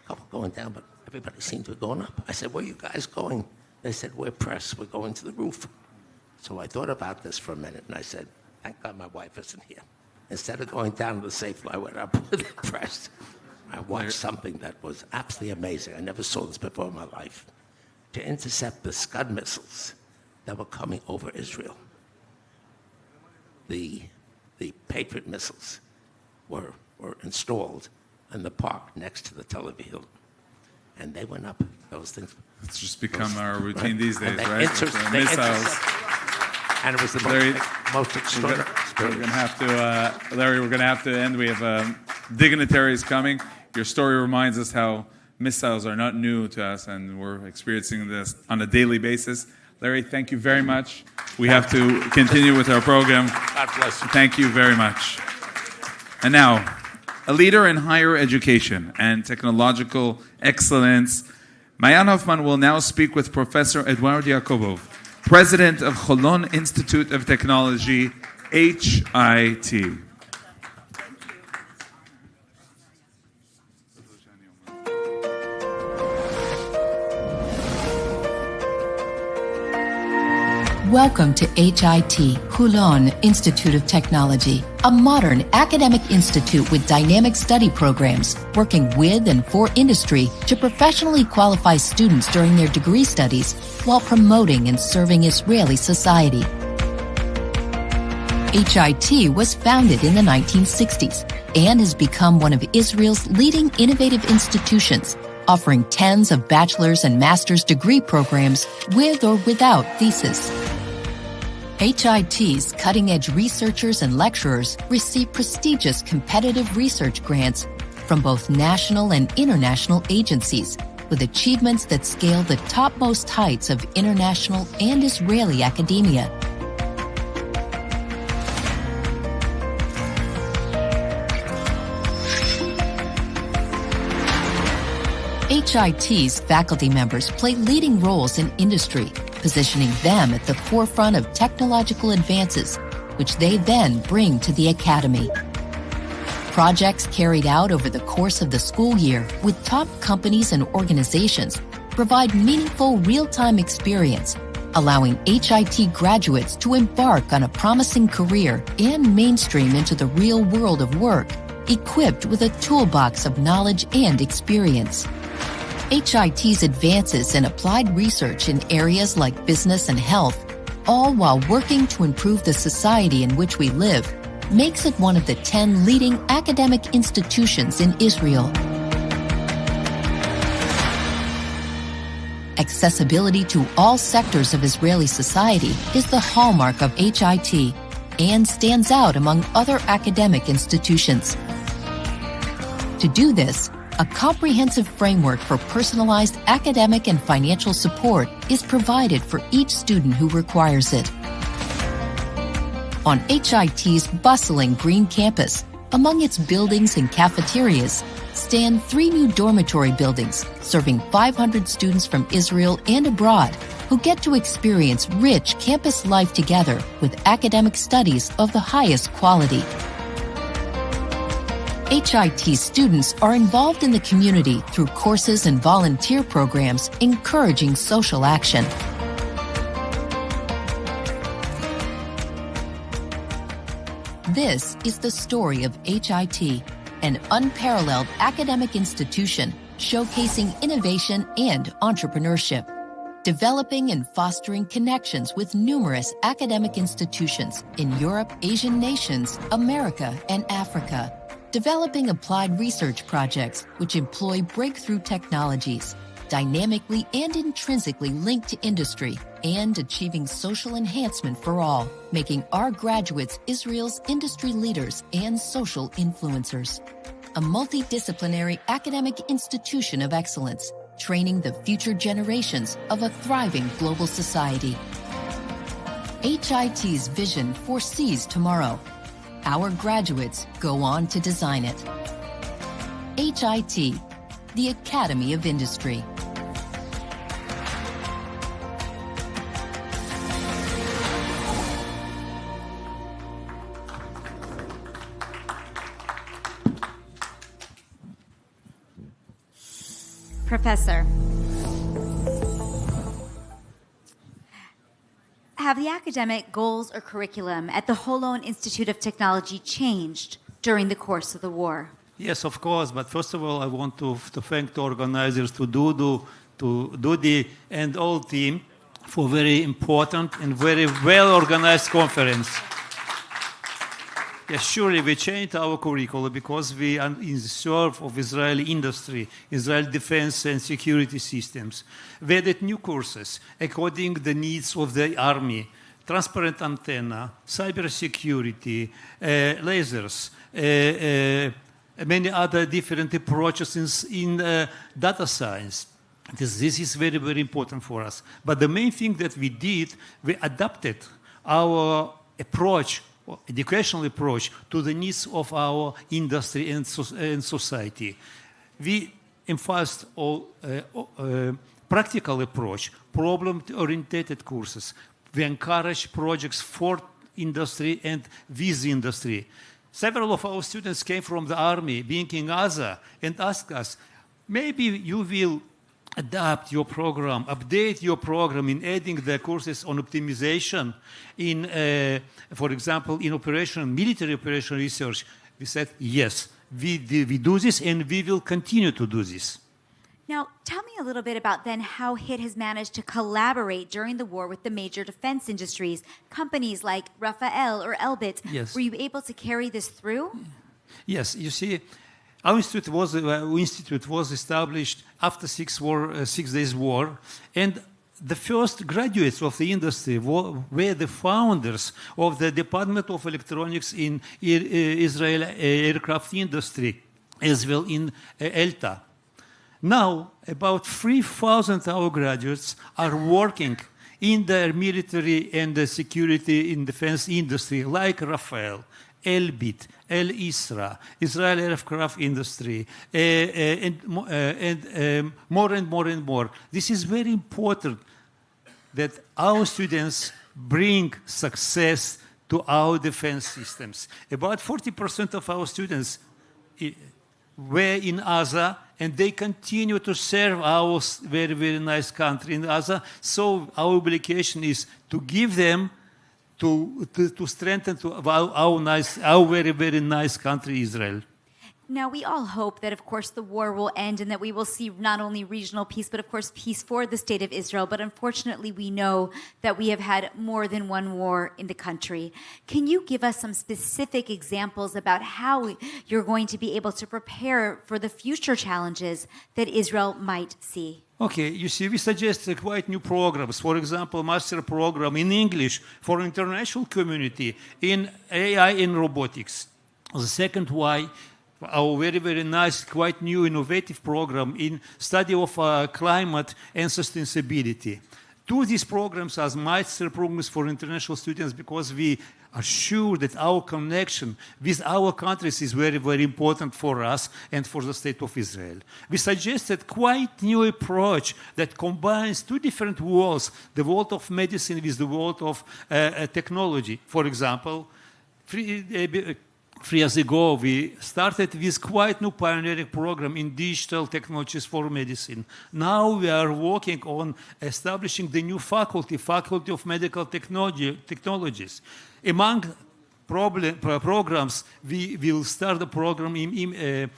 A couple going down, but everybody seemed to be going up. I said, where are you guys going? They said, we're press, we're going to the roof. So I thought about this for a minute, and I said, thank God my wife isn't here. Instead of going down to the safe floor, I went up with the press. I watched something that was absolutely amazing. I never saw this before in my life. To intercept the Scud missiles that were coming over Israel. The Patriot missiles were installed in the park next to the Tel Aviv Hilton. And they went up, those things. It's just become our routine these days, and right? Missiles. And it was the most extraordinary experience. Larry, we're going to have to end. We have dignitaries coming. Your story reminds us how missiles are not new to us, and we're experiencing this on a daily basis. Larry, thank you very much. We have to continue with our program. God bless you. Thank you very much. And now, a leader in higher education and technological excellence, Mayan Hoffman will now speak with Professor Eduard Yakubov, President of Holon Institute of Technology, HIT. Welcome to HIT, Holon Institute of Technology, a modern academic institute with dynamic study programs, working with and for industry to professionally qualify students during their degree studies while promoting and serving Israeli society. HIT was founded in the 1960s and has become one of Israel's leading innovative institutions, offering tens of bachelor's and master's degree programs with or without thesis. HIT's cutting-edge researchers and lecturers receive prestigious competitive research grants from both national and international agencies, with achievements that scale the topmost heights of international and Israeli academia. HIT's faculty members play leading roles in industry, positioning them at the forefront of technological advances, which they then bring to the academy. Projects carried out over the course of the school year with top companies and organizations provide meaningful real-time experience, allowing HIT graduates to embark on a promising career and mainstream into the real world of work, equipped with a toolbox of knowledge and experience. HIT's advances in applied research in areas like business and health, all while working to improve the society in which we live, makes it one of the 10 leading academic institutions in Israel. Accessibility to all sectors of Israeli society is the hallmark of HIT and stands out among other academic institutions. To do this, a comprehensive framework for personalized academic and financial support is provided for each student who requires it. On HIT's bustling green campus, among its buildings and cafeterias, stand 3 new dormitory buildings serving 500 students from Israel and abroad who get to experience rich campus life together with academic studies of the highest quality. HIT students are involved in the community through courses and volunteer programs encouraging social action. This is the story of HIT, an unparalleled academic institution showcasing innovation and entrepreneurship, developing and fostering connections with numerous academic institutions in Europe, Asian nations, America, and Africa, developing applied research projects which employ breakthrough technologies, dynamically and intrinsically linked to industry, and achieving social enhancement for all, making our graduates Israel's industry leaders and social influencers. A multidisciplinary academic institution of excellence, training the future generations of a thriving global society. HIT's vision foresees tomorrow. Our graduates go on to design it. HIT, the Academy of Industry. Professor, have the academic goals or curriculum at the Holon Institute of Technology changed during the course of the war? Yes, of course. But first of all, I want to thank the organizers, to Dudi and all team for a very important and very well-organized conference. Yes, surely we changed our curriculum because we are in the serve of Israeli industry, Israeli defense and security systems. We added new courses according to the needs of the army: transparent antenna, cybersecurity, lasers, many other different approaches in data science. This is very, very important for us. But the main thing that we did, we adapted our approach, educational approach, to the needs of our industry and society. We emphasized practical approach, problem-oriented courses. We encourage projects for industry and with industry. Several of our students came from the army, being in Gaza, and asked us, maybe you will adapt your program, update your program in adding the courses on optimization in, for example, in military operation research. We said, yes, we do this and we will continue to do this. Now, tell me a little bit about then how HIT has managed to collaborate during the war with the major defense industries, companies like Rafael or Elbit. Yes. Were you able to carry this through? Yes, you see, our institute was established after 6 days war, and the first graduates of the industry were the founders of the Department of Electronics in Israel aircraft industry, as well in ELTA. Now, about 3,000 of our graduates are working in the military and the security in defense industry, like Rafael, Elbit, El Isra, Israel aircraft industry, and more and more and more. This is very important that our students bring success to our defense systems. About 40% of our students were in Gaza, and they continue to serve our very, very nice country in Gaza. So our obligation is to give them to strengthen our very, very nice country, Israel. Now, we all hope that, of course, the war will end and that we will see not only regional peace, but, of course, peace for the state of Israel. But unfortunately, we know that we have had more than one war in the country. Can you give us some specific examples about how you're going to be able to prepare for the future challenges that Israel might see? Okay, you see, we suggest quite new programs. For example, master program in English for international community in AI and robotics. The second why, our very, very nice, quite new, innovative program in study of climate and sustainability. Two of these programs are master programs for international students because we are sure that our connection with our countries is very, very important for us and for the state of Israel. We suggested quite new approach that combines two different worlds, the world of medicine with the world of technology. For example, 3 years ago, we started with quite new pioneering program in digital technologies for medicine. Now we are working on establishing the new faculty of medical technologies. Among programs, we will start a program in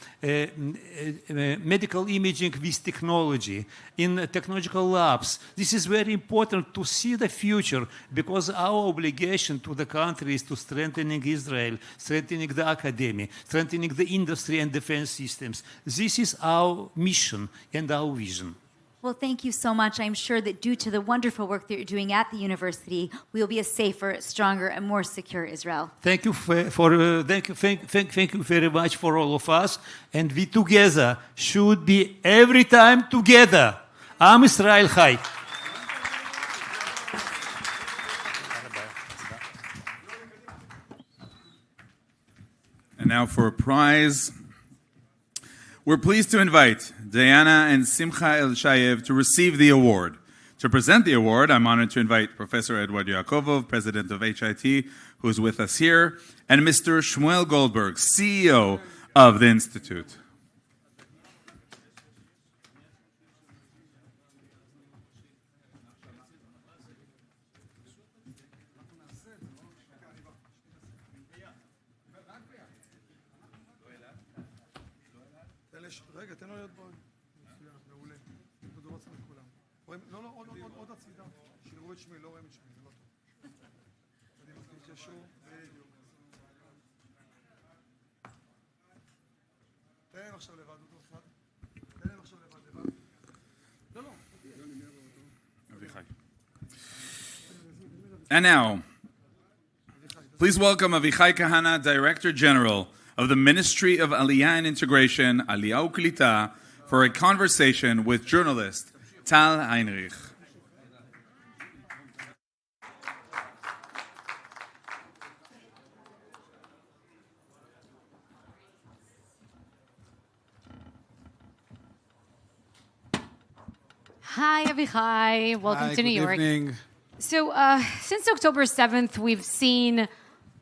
medical imaging with technology, in technological labs. This is very important to see the future because our obligation to the country is to strengthening Israel, strengthening the academy, strengthening the industry and defense systems. This is our mission and our vision. Well, thank you so much. I'm sure that due to the wonderful work that you're doing at the university, we will be a safer, stronger, and more secure Israel. Thank you thank you very much for all of us. And we together should be every time together. Am Israel Chai. And now for a prize. We're pleased to invite Diana and Simcha Elshayev to receive the award. To present the award, I'm honored to invite Professor Edward Yakovov, President of HIT, who's with us here, and Mr. Shmuel Goldberg, CEO of the Institute. רגע, תן לו להיות בו. מעולה. כדור עצמי לכולם. לא, עוד הצידה. שיראו את שמי, לא רואים את שמי, זה לא טוב. אני מתקשו בדיוק. תן להם עכשיו לבד, אותו אחד. תן להם עכשיו לבד. לא. And now, please welcome Avichai Kahana, Director General of the Ministry of Aliyah and Integration, Aliyah Uklita, for a conversation with journalist Tal Heinrich. Hi, Avichai. Welcome Hi, to New good York. evening. So, since October 7th, we've seen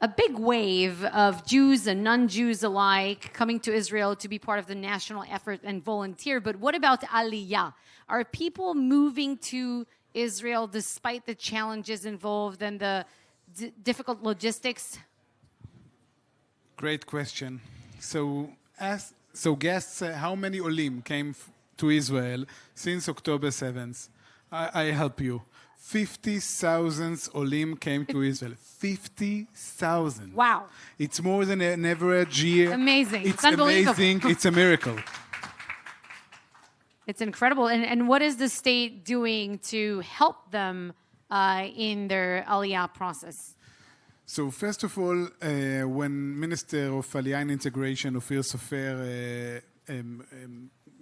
a big wave of Jews and non-Jews alike coming to Israel to be part of the national effort and volunteer. But what about Aliyah? Are people moving to Israel despite the challenges involved and the difficult logistics? Great question. So guess how many Olim came to Israel since October 7th? I help you. 50,000 Olim came to Israel. 50,000. Wow. It's more than an average year. Amazing. It's unbelievable. amazing. It's a miracle. It's incredible. And what is the state doing to help them in their Aliyah process? So first of all, when Minister of Aliyah and Integration, Ofir Sofer,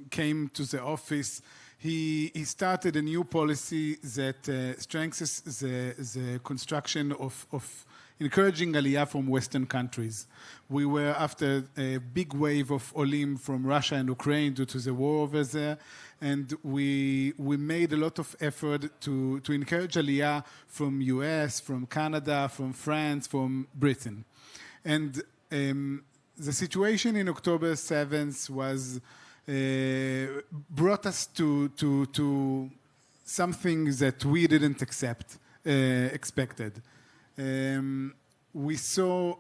came to the office, he started a new policy that strengthens the construction of encouraging Aliyah from Western countries. We were after a big wave of Olim from Russia and Ukraine due to the war over there, and we made a lot of effort to encourage Aliyah from US, from Canada, from France, from Britain. And the situation in October 7th was brought us to something that we didn't expected. We saw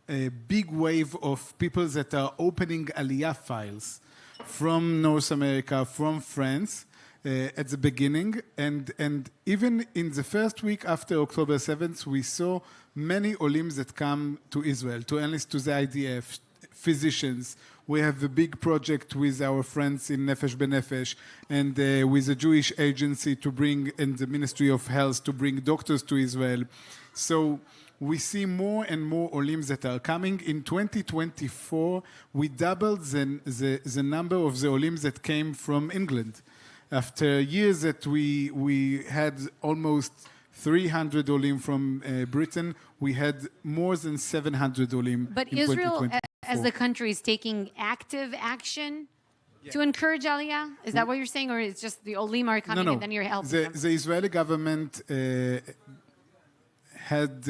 a big wave of people that are opening Aliyah files from North America, from France, at the beginning. And even in the first week after October 7th, we saw many Olim that come to Israel to enlist to the IDF, physicians. We have a big project with our friends in Nefesh B'Nefesh and with the Jewish agency to bring, and the Ministry of Health, to bring doctors to Israel. So we see more and more Olim that are coming. In 2024, we doubled the number of the Olim that came from England. After years that we had almost 300 Olim from Britain, we had more than 700 Olim But in Israel, 2024. as the country, is taking active action to encourage Aliyah? Is that what you're saying, or it's just the Olim are coming and then you're helping them? The Israeli government had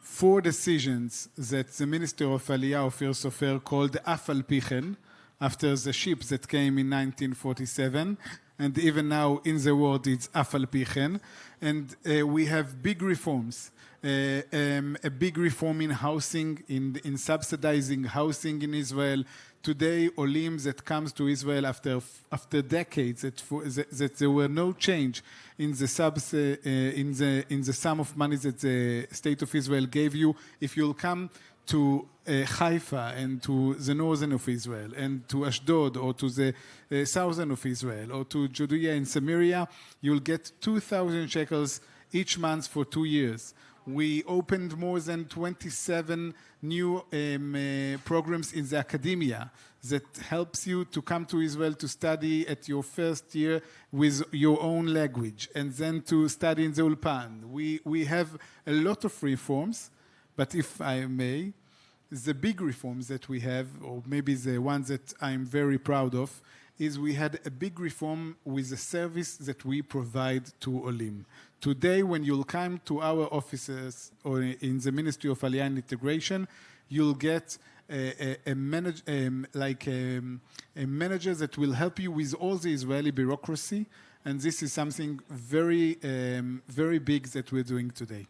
4 decisions that the Minister of Aliyah, Ofir Sofer, called Af al Pichen, after the ship that came in 1947, and even now in the world it's Af al Pichen. And we have big reforms. A big reform in housing, in subsidizing housing in Israel. Today, Olim that comes to Israel after decades that there were no change in the in the sum of money that the state of Israel gave you. If you'll come to Haifa and to the northern of Israel and to Ashdod or to the southern of Israel or to Judea and Samaria, you'll get 2,000 shekels each month for 2 years. We opened more than 27 new programs in the academia that helps you to come to Israel to study at your first year with your own language and then to study in the Ulpan. We have a lot of reforms, but if I may, the big reforms that we have, or maybe the ones that I'm very proud of, is we had a big reform with the service that we provide to Olim. Today, when you'll come to our offices or in the Ministry of Aliyah and Integration, you'll get a manager that will help you with all the Israeli bureaucracy, and this is something very, very big that we're doing today.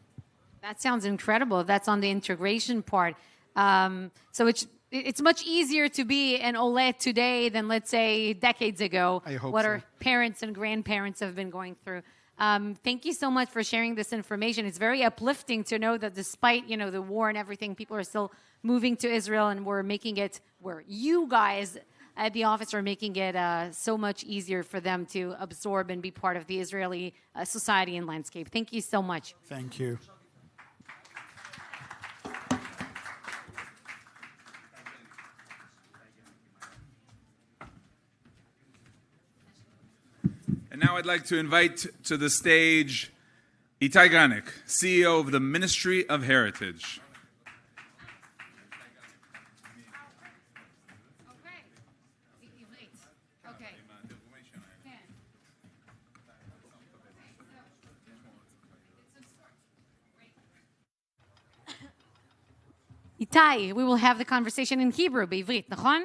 That sounds incredible. That's on the integration part. So it's much easier to be an Ole today than, let's say, decades ago. I hope what so. our parents and grandparents have been going through. Thank you so much for sharing this information. It's very uplifting to know that despite, the war and everything, people are still moving to Israel, and you guys at the office are making it so much easier for them to absorb and be part of the Israeli society and landscape. Thank you so much. Thank you. Now I'd like to invite to the stage Itai Granik, CEO of the Ministry of Heritage. Itai, we will have the conversation in Hebrew, בעברית, נכון?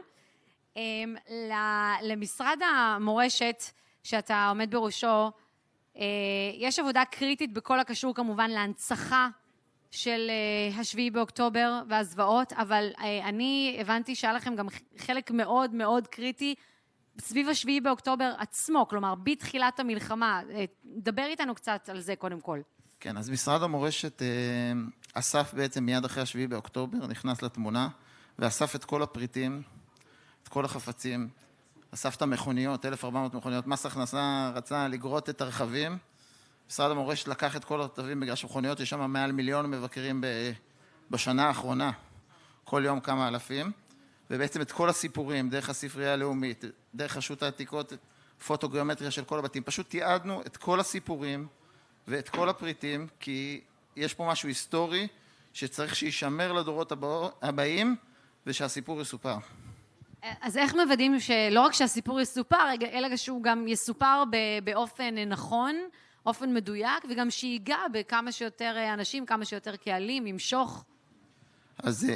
למשרד המורשת שאתה עומד בראשו, יש עבודה קריטית בכל הקשור כמובן להנצחה של השביעי באוקטובר והזוועות, אבל אני הבנתי שהיה לכם גם חלק מאוד מאוד קריטי סביב השביעי באוקטובר עצמו, כלומר, בתחילת המלחמה. דבר איתנו קצת על זה קודם כל. כן, אז משרד המורשת אסף בעצם מיד אחרי השביעי באוקטובר, נכנס לתמונה, ואסף את כל הפריטים, את כל החפצים, אסף את המכוניות, 1,400 מכוניות, מס הכנסה רצה לגרות את הרכבים, משרד המורשת לקח את כל הרכבים בגלל שמכוניות, יש שם מעל 1,000,000 מבקרים בשנה האחרונה, כל יום כמה אלפים, ובעצם את כל הסיפורים, דרך הספרייה הלאומית, דרך רשות העתיקות, פוטוגיאומטריה של כל הבתים, פשוט תיעדנו את כל הסיפורים ואת כל הפריטים, כי יש פה משהו היסטורי שצריך שישמר לדורות הבאים ושהסיפור יסופר. אז איך מוודאים שלא רק שהסיפור יסופר, אלא שהוא גם יסופר באופן נכון, אופן מדויק, וגם שיגע בכמה שיותר אנשים, כמה שיותר קהלים, ימשוך? אז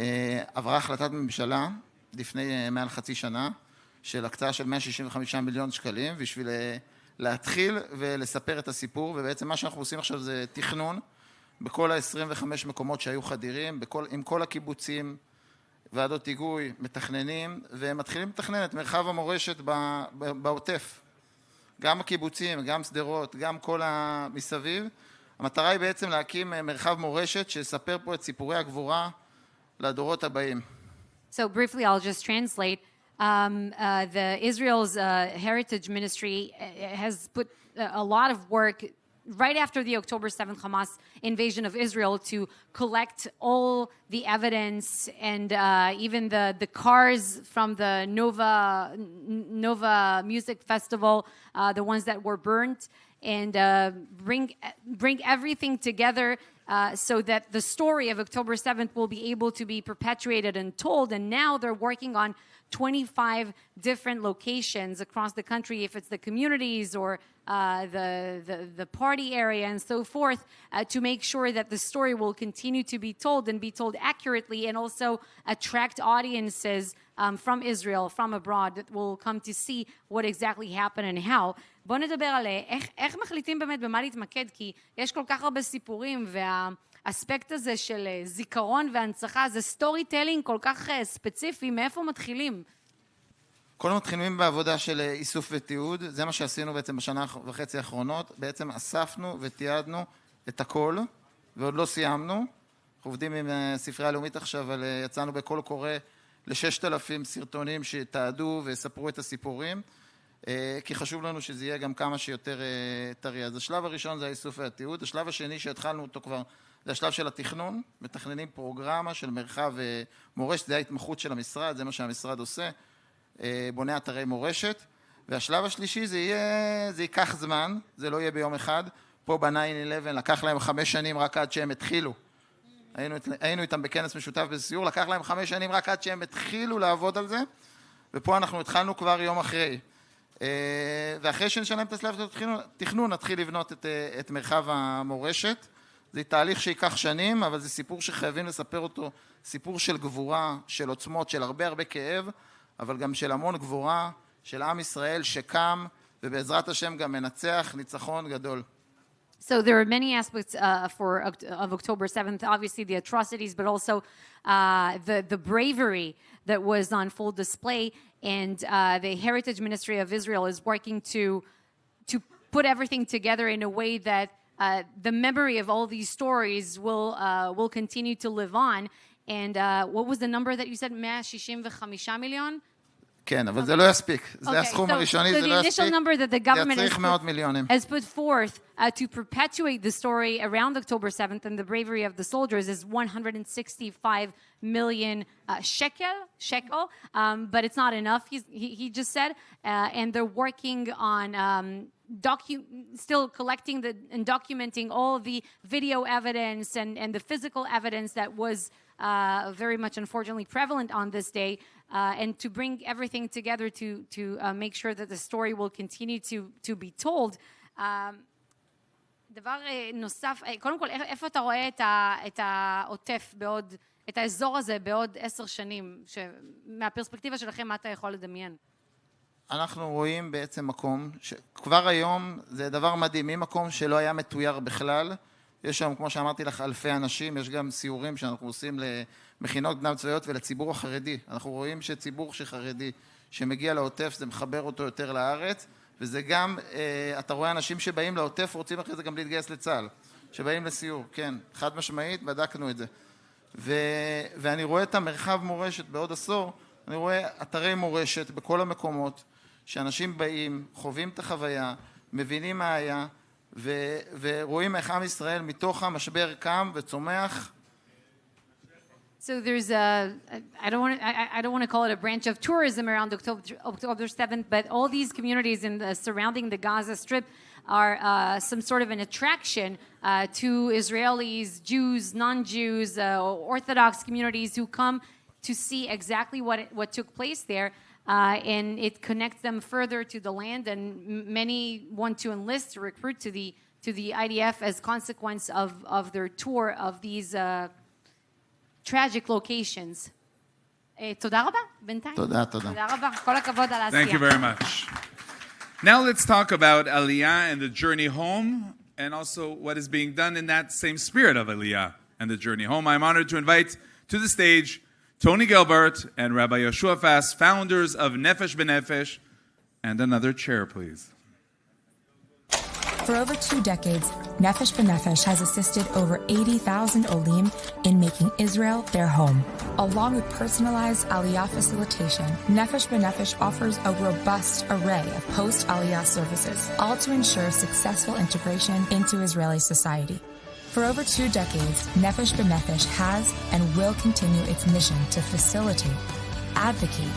עברה החלטת ממשלה לפני מעל חצי שנה, של הקצאה של 165 מיליון שקלים, בשביל להתחיל ולספר את הסיפור, ובעצם מה שאנחנו עושים עכשיו זה תכנון, בכל ה-25 מקומות שהיו חדירים, עם כל הקיבוצים, ועדות היגוי, מתכננים, והם מתחילים לתכנן את מרחב המורשת בעוטף. גם הקיבוצים, גם סדרות, גם כל המסביב. המטרה היא בעצם להקים מרחב מורשת שיספר פה את סיפורי הגבורה לדורות הבאים. So briefly, I'll just translate. The Israel's Heritage Ministry has put a lot of work right after the October 7th Hamas invasion of Israel to collect all the evidence and even the cars from the Nova Music Festival, the ones that were burnt, and bring everything together so that the story of October 7th will be able to be perpetuated and told. And now they're working on 25 different locations across the country, if it's the communities or the party area and so forth, to make sure that the story will continue to be told and be told accurately, and also attract audiences from Israel, from abroad, that will come to see what exactly happened and how. בוא נדבר על איך מחליטים באמת במה להתמקד, כי יש כל כך הרבה סיפורים, והאספקט הזה של זיכרון והנצחה, זה סטורי טלינג כל כך ספציפי, מאיפה מתחילים? קודם מתחילים בעבודה של איסוף ותיעוד, זה מה שעשינו בעצם בשנה וחצי האחרונות, בעצם אספנו ותיעדנו את הכל, ועוד לא סיימנו. אנחנו עובדים עם ספרייה הלאומית עכשיו, אבל יצאנו בקול קורא ל6,000 סרטונים שתעדו וספרו את הסיפורים, כי חשוב לנו שזה יהיה גם כמה שיותר טרי. אז השלב הראשון זה האיסוף והתיעוד, השלב השני שהתחלנו אותו כבר, זה השלב של התכנון, מתכננים פרוגרמה של מרחב מורשת, זה ההתמחות של המשרד, זה מה שהמשרד עושה, בונה אתרי מורשת, והשלב השלישי זה ייקח זמן, זה לא יהיה ביום אחד, פה ב-9/11 לקח להם 5 שנים רק עד שהם התחילו, היינו איתם בכנס משותף בסיור, לקח להם 5 שנים רק עד שהם התחילו לעבוד על זה, ופה אנחנו התחלנו כבר יום אחרי, ואחרי שנשלם את השלב של התכנון, נתחיל לבנות את מרחב המורשת, זה תהליך שיקח שנים, אבל זה סיפור שחייבים לספר אותו, סיפור של גבורה, של עוצמות, של הרבה כאב, אבל גם של המון גבורה, של עם ישראל שקם, ובעזרת השם גם מנצח ניצחון גדול. So there are many aspects of October 7th, obviously the atrocities, but also the bravery that was on full display, and the Heritage Ministry of Israel is working to put everything together in a way that the memory of all these stories will continue to live on. And what was the number that you said? 165 מיליון? כן, אבל זה לא יספיק. זה הסכום הראשוני, זה לא יספיק. So the initial number that the government צריך 100 מיליונים. has put forth to perpetuate the story around October 7th and the bravery of the soldiers is 165 million shekel, but it's not enough, he just said, and they're working on still collecting and documenting all the video evidence and the physical evidence that was very much unfortunately prevalent on this day, and to bring everything together to make sure that the story will continue to be told. דבר נוסף, קודם כל, איפה אתה רואה את העוטף בעוד, את האזור הזה בעוד 10 שנים, מהפרספקטיבה שלכם, מה אתה יכול לדמיין? אנחנו רואים בעצם מקום, כבר היום זה דבר מדהים, ממקום שלא היה מתויר בכלל, יש שם, כמו שאמרתי לך, אלפי אנשים, יש גם סיורים שאנחנו עושים למכינות קדם צבאיות ולציבור החרדי. אנחנו רואים שציבור שחרדי שמגיע לעוטף, זה מחבר אותו יותר לארץ, וזה גם, אתה רואה אנשים שבאים לעוטף, רוצים אחרי זה גם להתגייס לצה"ל, שבאים לסיור, כן, חד משמעית, בדקנו את זה. ואני רואה את המרחב מורשת בעוד עשור, אני רואה אתרי מורשת בכל המקומות, שאנשים באים, חווים את החוויה, מבינים מה היה, ורואים איך עם ישראל מתוך המשבר קם וצומח. So there's I don't want to call it a branch of tourism around October 7th, but all these communities surrounding the Gaza Strip are some sort of an attraction to Israelis, Jews, non-Jews, Orthodox communities who come to see exactly what took place there, and it connects them further to the land, and many want to enlist, to recruit to the IDF as consequence of their tour of these tragic locations. תודה רבה, בינתיים. תודה. תודה רבה, כל הכבוד על העשייה. Thank you very much. Now let's talk about Aliyah and the journey home, and also what is being done in that same spirit of Aliyah and the journey home. I'm honored to invite to the stage Tony Gilbert and Rabbi Yoshua Fass, founders of Nefesh B'Nefesh, and another chair, please. For over 2 decades, Nefesh B'Nefesh has assisted over 80,000 Olim in making Israel their home. Along with personalized Aliyah facilitation, Nefesh B'Nefesh offers a robust array of post-Aliyah services, all to ensure successful integration into Israeli society. For over 2 decades, Nefesh B'Nefesh has and will continue its mission to facilitate, advocate,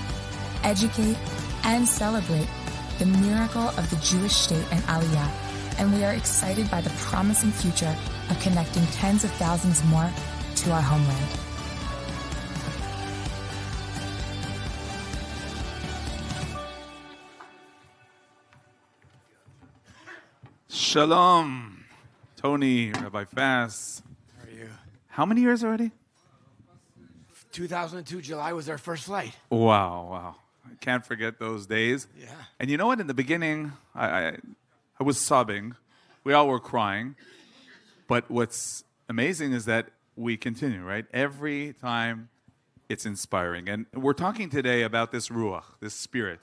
educate, and celebrate the miracle of the Jewish state and Aliyah, and we are excited by the promising future of connecting tens of thousands more to our homeland. Shalom, Tony, Rabbi Fass. How are you? How many years already? 2002 July was our first flight. Wow. I can't forget those days. Yeah. And you know what? In the beginning, I was sobbing. We all were crying. But what's amazing is that we continue, right? Every time it's inspiring. And we're talking today about this ruach, this spirit.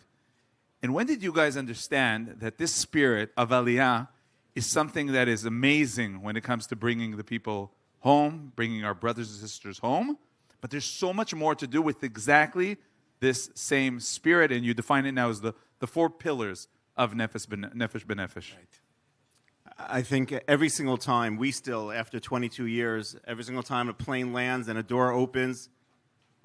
And when did you guys understand that this spirit of Aliyah is something that is amazing when it comes to bringing the people home, bringing our brothers and sisters home? But there's so much more to do with exactly this same spirit, and you define it now as the 4 pillars of Nefesh B'Nefesh. Right. I think every single time, we still, after 22 years, every single time a plane lands and a door opens,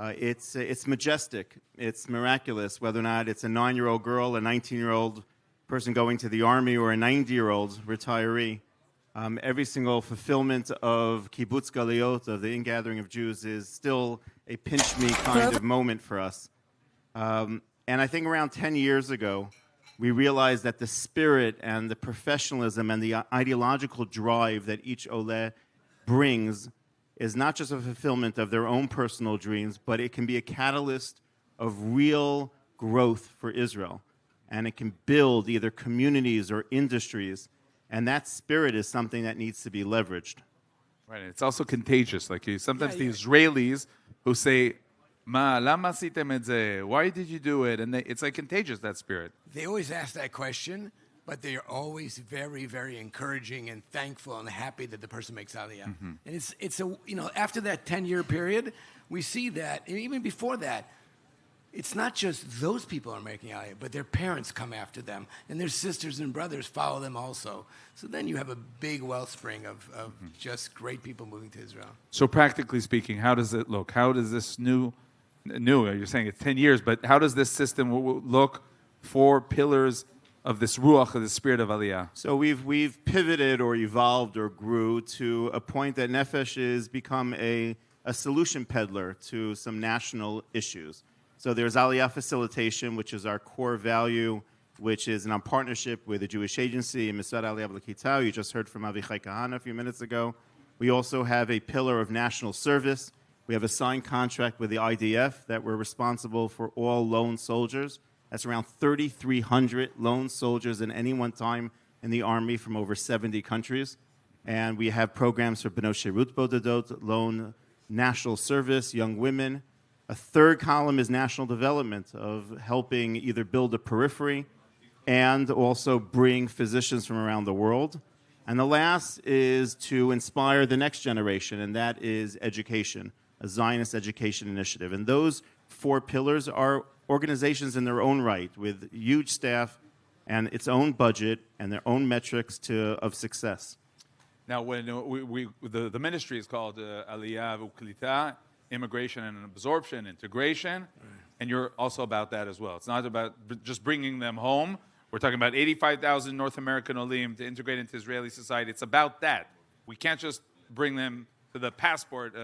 it's majestic, it's miraculous, whether or not it's a 9-year-old girl, a 19-year-old person going to the army, or a 90-year-old retiree. Every single fulfillment of Kibbutz Galiot, of the ingathering of Jews, is still a pinch-me kind of moment for us. And I think around 10 years ago, we realized that the spirit and the professionalism and the ideological drive that each Oleh brings is not just a fulfillment of their own personal dreams, but it can be a catalyst of real growth for Israel. And it can build either communities or industries. And that spirit is something that needs to be leveraged. Right. It's also contagious. Like sometimes the Israelis who say, lama asitem et ze? Why did you do it? And it's like contagious, that spirit. They always ask that question, but they are always very, very encouraging and thankful and happy that the person makes Aliyah. Mm-hmm. And it's after that 10-year period, we see that, and even before that, it's not just those people are making Aliyah, but their parents come after them, and their sisters and brothers follow them also. So then you have a big wellspring of just great people moving to Israel. So practically speaking, how does it look? How does this new, you're saying it's 10 years, but how does this system look? 4 pillars this ruach, of the spirit of Aliyah? So we've pivoted or evolved or grew to a point that Nefesh has become a solution peddler to some national issues. So there's Aliyah facilitation, which is our core value, which is in our partnership with the Jewish Agency and Misrad Aliyah V'Klitat. You just heard from Avichai Kahana a few minutes ago. We also have a pillar of national service. We have a signed contract with the IDF that we're responsible for all lone soldiers. That's around 3,300 lone soldiers in any one time in the Army from over 70 countries. And we have programs for Beno Shirut Bodedot, lone national service, young women. A third column is national development, of helping either build a periphery and also bring physicians from around the world. And the last is to inspire the next generation, and that is education, a Zionist education initiative. And those four pillars are organizations in their own right, with huge staff and its own budget and their own metrics of success. Now, when the ministry is called Aliyah V'Klitat, immigration and absorption, integration, and you're also about that as well. It's not about just bringing them home. We're talking about 85,000 North American Olim to integrate into Israeli society. It's about that. We can't just bring them to the passport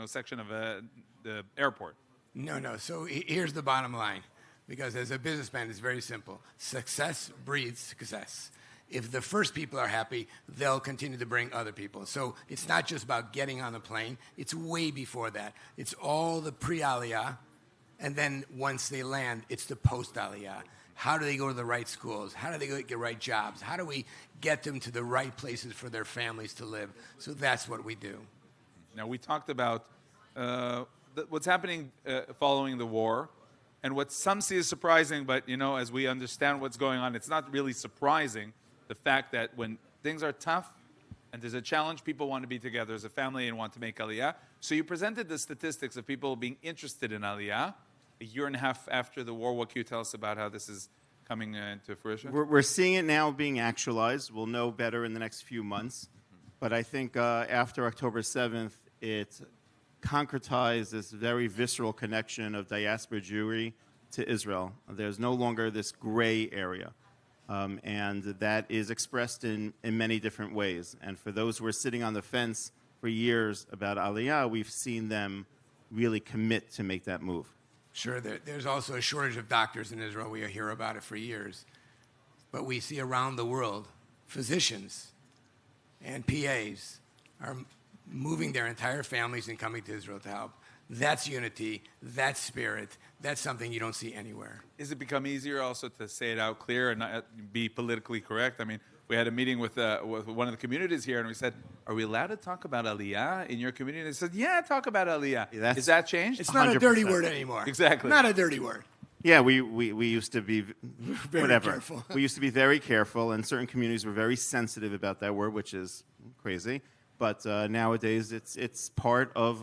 section of the airport. No. So here's the bottom line. Because as a businessman, it's very simple. Success breeds success. If the first people are happy, they'll continue to bring other people. So it's not just about getting on the plane. It's way before that. It's all the pre-Aliyah. And then once they land, it's the post-Aliyah. How do they go to the right schools? How do they get the right jobs? How do we get them to the right places for their families to live? So that's what we do. Now, we talked about what's happening following the war, and what some see as surprising, but, as we understand what's going on, it's not really surprising, the fact that when things are tough and there's a challenge, people want to be together as a family and want to make Aliyah. So you presented the statistics of people being interested in Aliyah. A year and a half after the war, what can you tell us about how this is coming into fruition? We're seeing it now being actualized. We'll know better in the next few months. But I think after October 7th, it concretized this very visceral connection of diaspora Jewry to Israel. There's no longer this gray area. And that is expressed in many different ways. And for those who are sitting on the fence for years about Aliyah, we've seen them really commit to make that move. Sure, there's also a shortage of doctors in Israel. We hear about it for years. But we see around the world, physicians and PAs are moving their entire families and coming to Israel to help. That's unity, that's spirit, that's something you don't see anywhere. Is it become easier also to say it out clear and not be politically correct? I mean, we had a meeting with one of the communities here, and we said, are we allowed to talk about Aliyah in your community? They said, yeah, talk about Aliyah. Is that changed? It's not a dirty word anymore. Exactly. Not a dirty word. Yeah, we used to be careful. We used to be very careful, and certain communities were very sensitive about that word, which is crazy. But nowadays, it's part of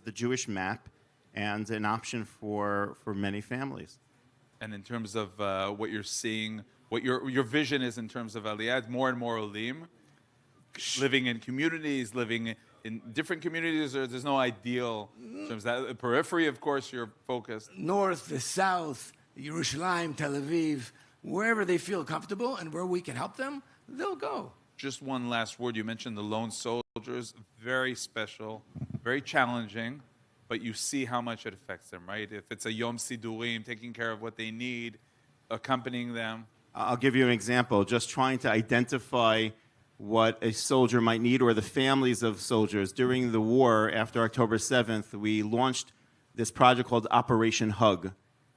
the Jewish map and an option for many families. And in terms of what you're seeing, what your vision is in terms of Aliyah, more and more Olim, living in communities, living in different communities, or there's no ideal in terms of that. Periphery, of course, you're focused. North, the south, Yerushalayim, Tel Aviv, wherever they feel comfortable and where we can help them, they'll go. Just one last word. You mentioned the lone soldiers, very special, very challenging, but you see how much it affects them, right? If it's a Yom Sidurim, taking care of what they need, accompanying them. I'll give you an example. Just trying to identify what a soldier might need, or the families of soldiers. During the war, after October 7th, we launched this project called Operation Hug.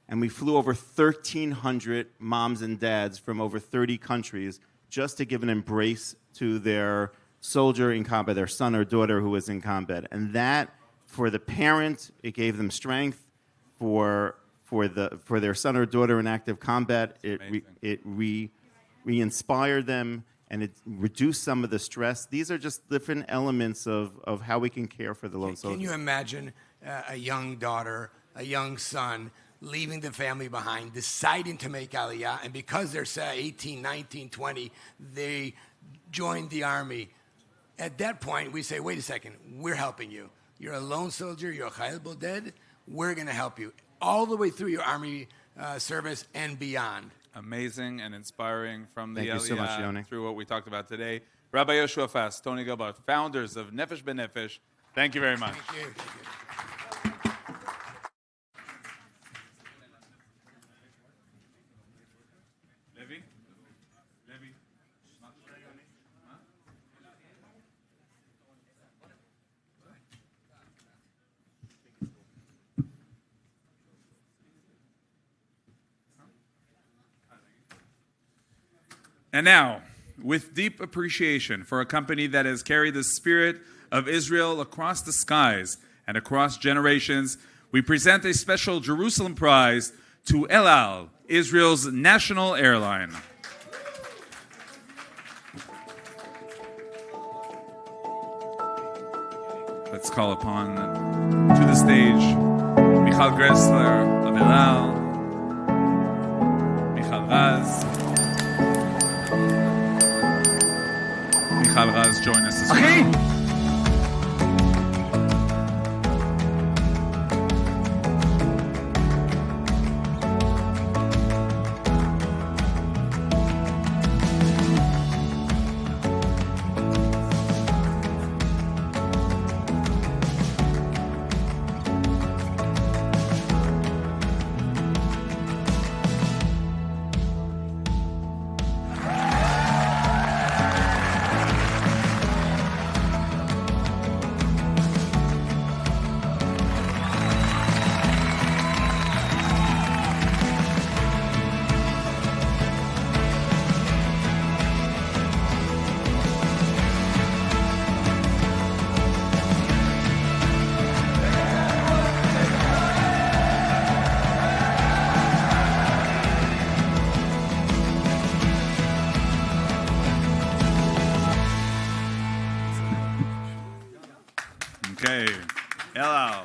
And we flew over 1,300 moms and dads from over 30 countries just to give an embrace to their soldier in combat, their son or daughter who was in combat. And that, for the parent, it gave them strength. For their son or daughter in active combat, it re-inspired them, and it reduced some of the stress. These are just different elements of how we can care for the lone soldier. Can you imagine a young daughter, a young son, leaving the family behind, deciding to make Aliyah, and because they're, say, 18, 19, 20, they joined the army. At that point, we say, wait a second, we're helping you. You're a lone soldier, you're a Chayil Boded, we're going to help you all the way through your army service and beyond. amazing and inspiring from the Thank you so much, Aliyah Yoni. through what we talked about today. Rabbi Yoshua Fass, Tony Gilbert, founders of Nefesh B'Nefesh, thank you very much. Thank you. Levi? And now, with deep appreciation for a company that has carried the spirit of Israel across the skies and across generations, we present a special Jerusalem prize to El Al, Israel's national airline. Let's call upon to the stage Michal Gressler of El Al, Michal Raz. Michal Raz, join us this morning. Okay, hello.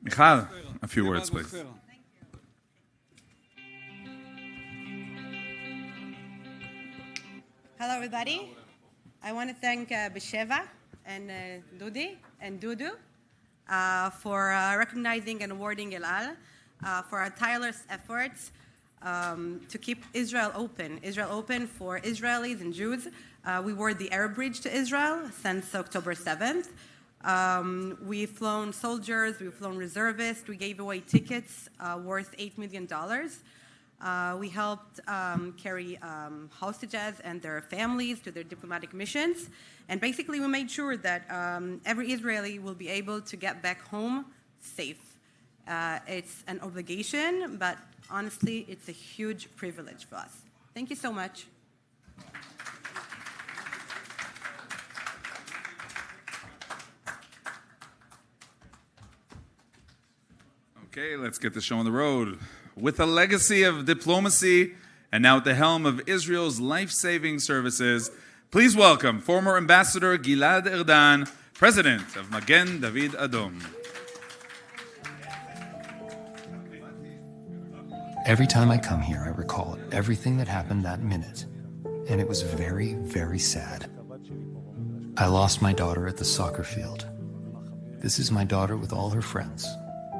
Michal, a few words, please. Hello, everybody. I want to thank Besheva and Dudi and Dudu for recognizing and awarding El Al for our tireless efforts to keep Israel open for Israelis and Jews. We were the air bridge to Israel since October 7th. We've flown soldiers, we've flown reservists, we gave away tickets worth $8 million. We helped carry hostages and their families to their diplomatic missions. And basically, we made sure that every Israeli will be able to get back home safe. It's an obligation, but honestly, it's a huge privilege for us. Thank you so much. Okay, let's get the show on the road. With a legacy of diplomacy and now at the helm of Israel's life-saving services, please welcome former Ambassador Gilad Erdan, President of Magen David Adom. Every time I come here, I recall everything that happened that minute, and it was very, very sad. I lost my daughter at the soccer field. This is my daughter with all her friends,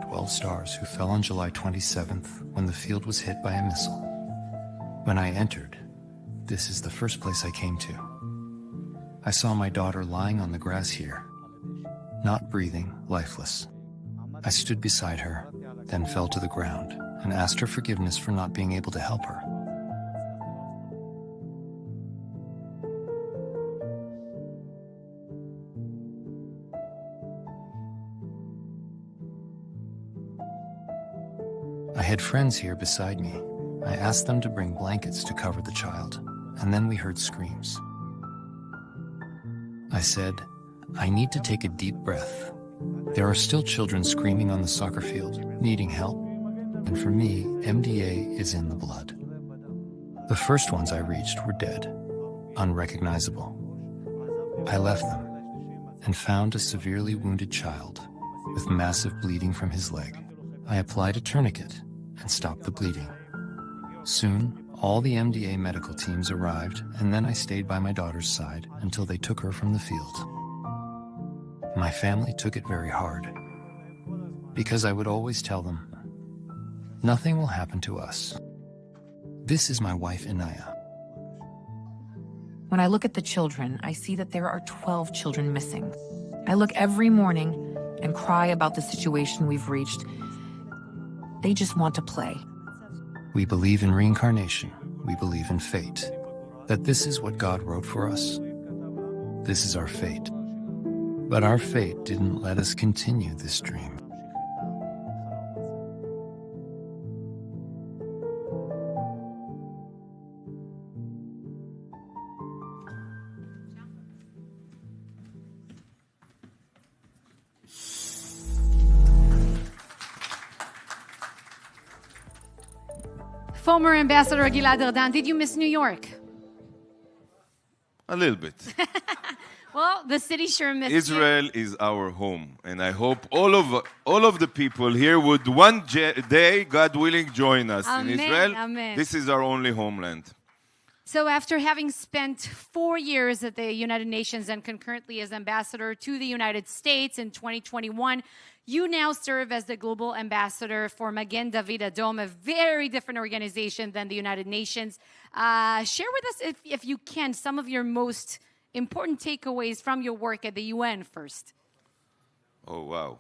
12 stars who fell on July 27th when the field was hit by a missile. When I entered, this is the first place I came to. I saw my daughter lying on the grass here, not breathing, lifeless. I stood beside her, then fell to the ground and asked her forgiveness for not being able to help her. I had friends here beside me. I asked them to bring blankets to cover the child, and then we heard screams. I said, I need to take a deep breath. There are still children screaming on the soccer field, needing help. And for me, MDA is in the blood. The first ones I reached were dead. unrecognizable. I left them and found a severely wounded child with massive bleeding from his leg. I applied a tourniquet and stopped the bleeding. Soon, all the MDA medical teams arrived, and then I stayed by my daughter's side until they took her from the field. My family took it very hard, because I would always tell them, nothing will happen to us. This is my wife, Inaya. When I look at the children, I see that there are 12 children missing. I look every morning and cry about the situation we've reached. They just want to play. We believe in reincarnation. We believe in fate. That this is what God wrote for us. This is our fate. But our fate didn't let us continue this dream. Former Ambassador Gilad Erdan, did you miss New York? A little bit. Well, the city sure missed Israel is our home, and I hope all of the people here would one day, God willing, join us in Israel. Amen. This is our only homeland. So after having spent 4 years at the United Nations and concurrently as ambassador to the United States in 2021, you now serve as the global ambassador for Magen David Adom, a very different organization than the United Nations. Share with us, if you can, some of your most important takeaways from your work at the UN first. Oh, wow.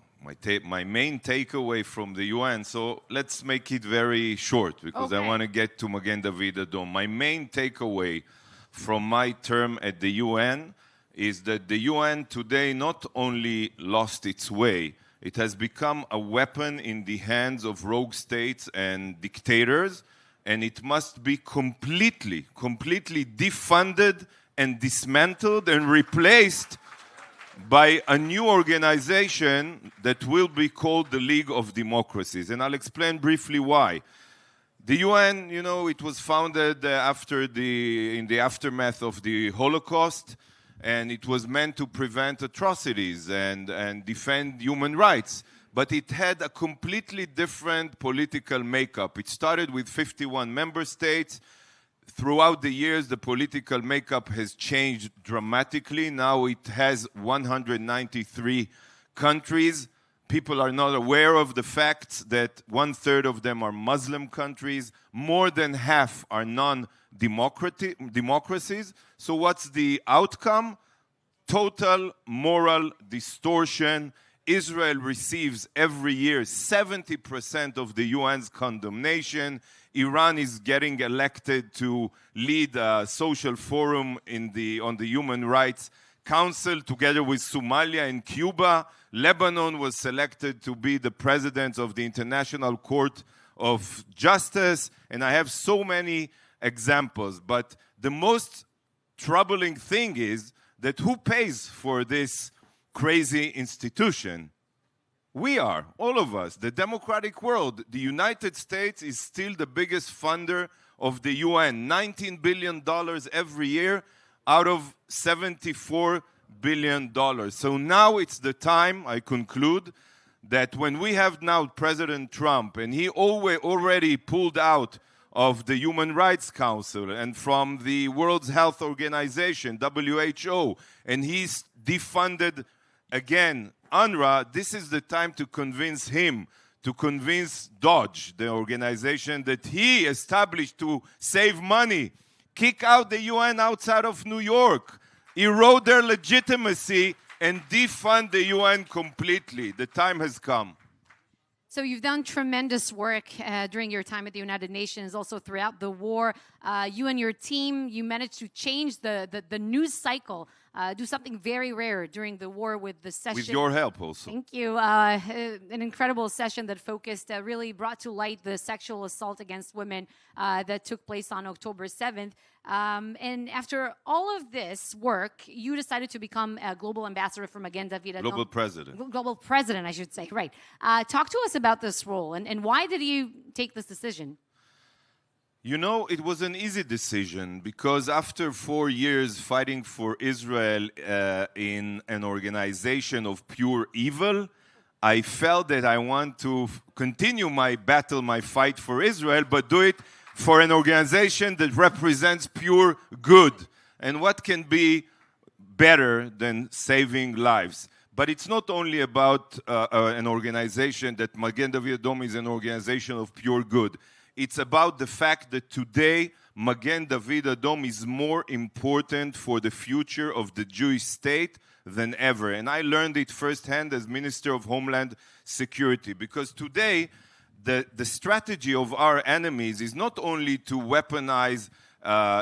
My main takeaway from the UN, so let's make it very short because I want to get to Magen David Adom. My main takeaway from my term at the UN is that the UN today not only lost its way, it has become a weapon in the hands of rogue states and dictators, and it must be completely defunded and dismantled and replaced by a new organization that will be called the League of Democracies. And I'll explain briefly why. The UN, you know, it was founded in the aftermath of the Holocaust, and it was meant to prevent atrocities and defend human rights. But it had a completely different political makeup. It started with 51 member states. Throughout the years, the political makeup has changed dramatically. Now it has 193 countries. People are not aware of the fact that 1/3 of them are Muslim countries. More than half are non-democracies. So what's the outcome? Total moral distortion. Israel receives every year 70% of the UN's condemnation. Iran is getting elected to lead a social forum on the Human Rights Council together with Somalia and Cuba. Lebanon was selected to be the president of the International Court of Justice. And I have so many examples. But the most troubling thing is that who pays for this crazy institution? We are, all of us, the democratic world. The United States is still the biggest funder of the UN, $19 billion every year out of $74 billion. So now it's the time, I conclude, that when we have now President Trump, and he already pulled out of the Human Rights Council and from the World Health Organization, WHO, and he's defunded again UNRWA, this is the time to convince him, to convince DOGE, the organization that he established to save money, kick out the UN outside of New York, erode their legitimacy, and defund the UN completely. The time has come. So you've done tremendous work during your time at the United Nations, also throughout the war. You and your team, you managed to change the news cycle, do something very rare during the war with the session. With your help also. Thank you. An incredible session that focused, really brought to light the sexual assault against women that took place on October 7th. And after all of this work, you decided to become a global ambassador for Magen David Adom. Global president. Global president, I should say, right. Talk to us about this role and why did you take this decision? You know, it was an easy decision because after 4 years fighting for Israel in an organization of pure evil, I felt that I want to continue my battle, my fight for Israel, but do it for an organization that represents pure good. And what can be better than saving lives? But it's not only about an organization that Magen David Adom is an organization of pure good. It's about the fact that today Magen David Adom is more important for the future of the Jewish state than ever. And I learned it firsthand as Minister of Homeland Security, because today the strategy of our enemies is not only to weaponize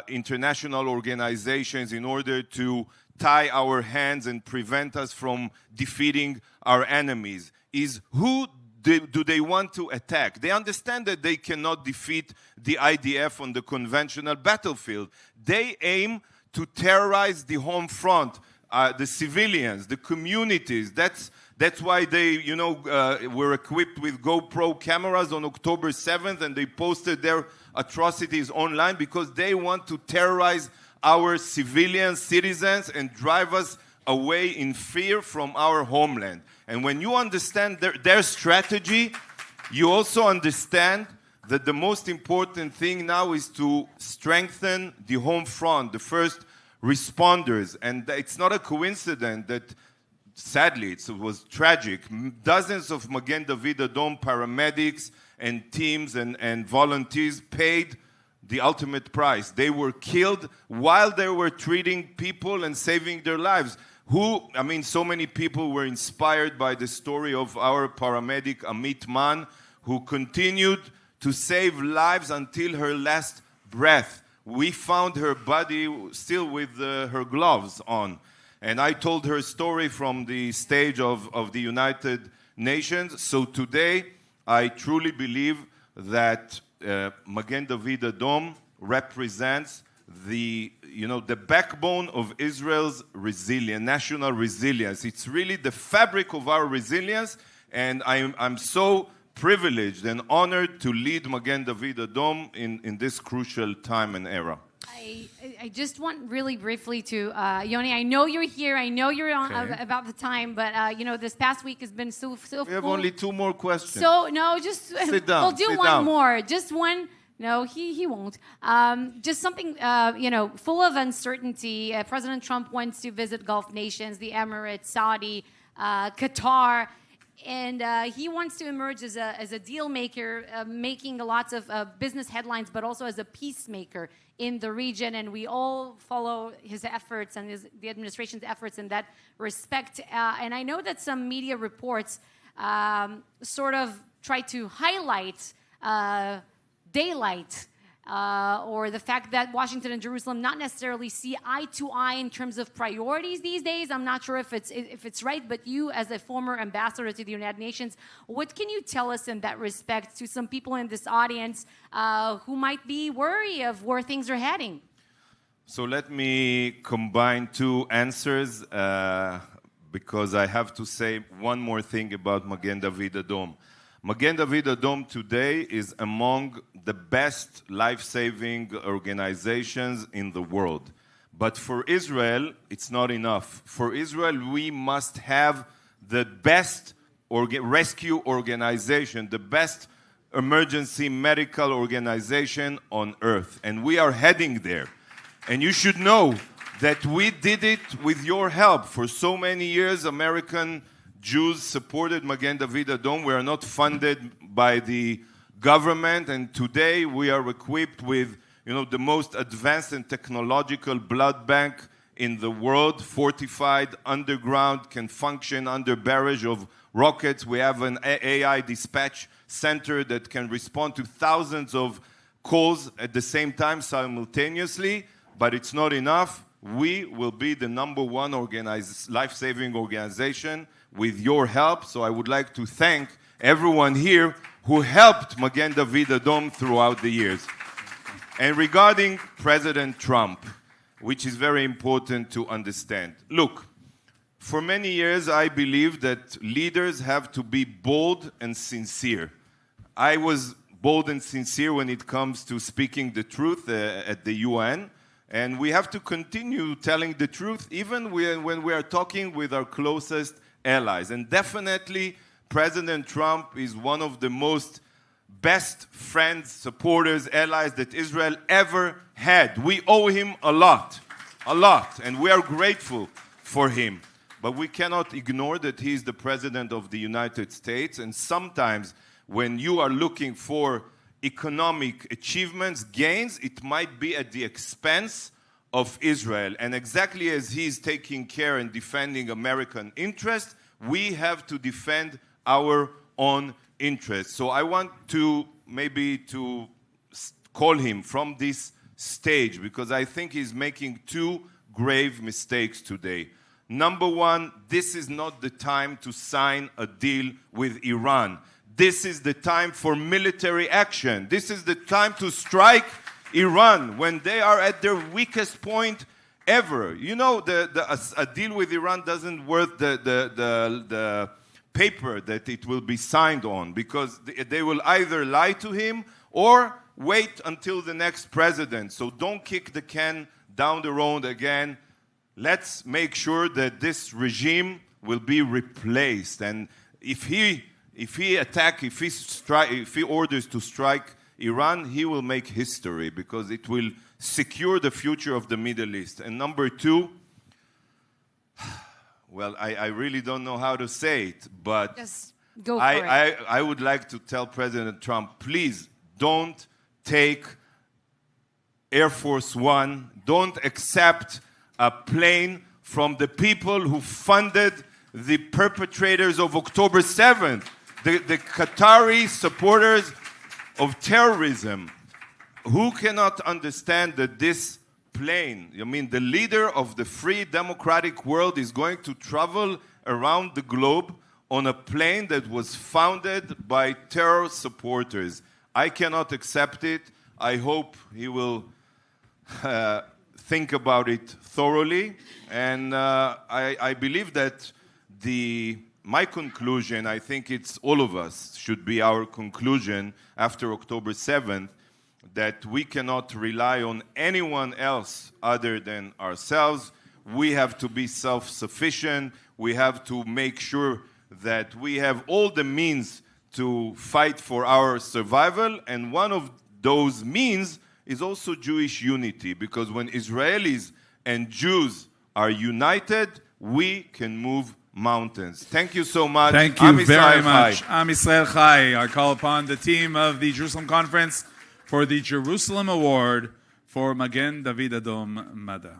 international organizations in order to tie our hands and prevent us from defeating our enemies, is who do they want to attack? They understand that they cannot defeat the IDF on the conventional battlefield. They aim to terrorize the home front, the civilians, the communities. That's why they, were equipped with GoPro cameras on October 7th, and they posted their atrocities online because they want to terrorize our civilian citizens and drive us away in fear from our homeland. And when you understand their strategy, you also understand that the most important thing now is to strengthen the home front, the first responders. And it's not a coincidence that, sadly, it was tragic. Dozens of Magen David Adom paramedics and teams and volunteers paid the ultimate price. They were killed while they were treating people and saving their lives. So many people were inspired by the story of our paramedic Amit Man, who continued to save lives until her last breath. We found her body still with her gloves on. And I told her story from the stage of the United Nations. So today, I truly believe that Magen David Adom represents the backbone of Israel's resilience, national resilience. It's really the fabric of our resilience, and I'm so privileged and honored to lead Magen David Adom in this crucial time and era. I just want really briefly to, Yoni, I know you're here, I know you're on about the time, but this past week has been so We have only 2 more questions. So, no, just, sit down, we'll do sit one down. more, just one. No, he won't. Just something, full of uncertainty. President Trump wants to visit Gulf nations, the Emirates, Saudi, Qatar, and he wants to emerge as a deal maker, making lots of business headlines, but also as a peacemaker in the region. And we all follow his efforts and the administration's efforts in that respect. And I know that some media reports sort of try to highlight daylight, or the fact that Washington and Jerusalem not necessarily see eye to eye in terms of priorities these days. I'm not sure if it's right, but you, as a former ambassador to the United Nations, what can you tell us in that respect to some people in this audience who might be worried of where things are heading? So let me combine 2 answers because I have to say one more thing about Magen David Adom. Magen David Adom today is among the best life-saving organizations in the world. But for Israel, it's not enough. For Israel, we must have the best rescue organization, the best emergency medical organization on earth. And we are heading there. And you should know that we did it with your help. For so many years, American Jews supported Magen David Adom. We are not funded by the government, and today we are equipped with, the most advanced and technological blood bank in the world, fortified, underground, can function under barrage of rockets. We have an AI dispatch center that can respond to thousands of calls at the same time simultaneously, but it's not enough. We will be the #1 life-saving organization with your help. So I would like to thank everyone here who helped Magen David Adom throughout the years. And regarding President Trump, which is very important to understand. Look, for many years I believed that leaders have to be bold and sincere. I was bold and sincere when it comes to speaking the truth at the UN. And we have to continue telling the truth even when we are talking with our closest allies. And definitely, President Trump is one of the most best friends, supporters, allies that Israel ever had. We owe him a lot, and we are grateful for him. But we cannot ignore that he is the President of the United States, and sometimes when you are looking for economic achievements, gains, it might be at the expense of Israel. And exactly as he is taking care and defending American interests, we have to defend our own interests. So I want to call him from this stage, because I think he's making two grave mistakes today. Number one, this is not the time to sign a deal with Iran. This is the time for military action. This is the time to strike Iran when they are at their weakest point ever. You know, a deal with Iran doesn't worth the paper that it will be signed on, because they will either lie to him or wait until the next president. So don't kick the can down the road again. Let's make sure that this regime will be replaced. And if he orders to strike Iran, he will make history, because it will secure the future of the Middle East. And number two, well, I really don't know how to say it, but just go for it. I would like to tell President Trump, please don't take Air Force One, don't accept a plane from the people who funded the perpetrators of October 7th, the Qatari supporters of terrorism. Who cannot understand that this plane, the leader of the free democratic world, is going to travel around the globe on a plane that was founded by terror supporters? I cannot accept it. I hope he will think about it thoroughly. And I believe that my conclusion, I think it's all of us, should be our conclusion after October 7th, that we cannot rely on anyone else other than ourselves. We have to be self-sufficient. We have to make sure that we have all the means to fight for our survival. And one of those means is also Jewish unity, because when Israelis and Jews are united, we can move mountains. Thank you so much. Thank you very much. Am Yisrael Chai. I call upon the team of the Jerusalem Conference for the Jerusalem Award for Magen David Adom Mada.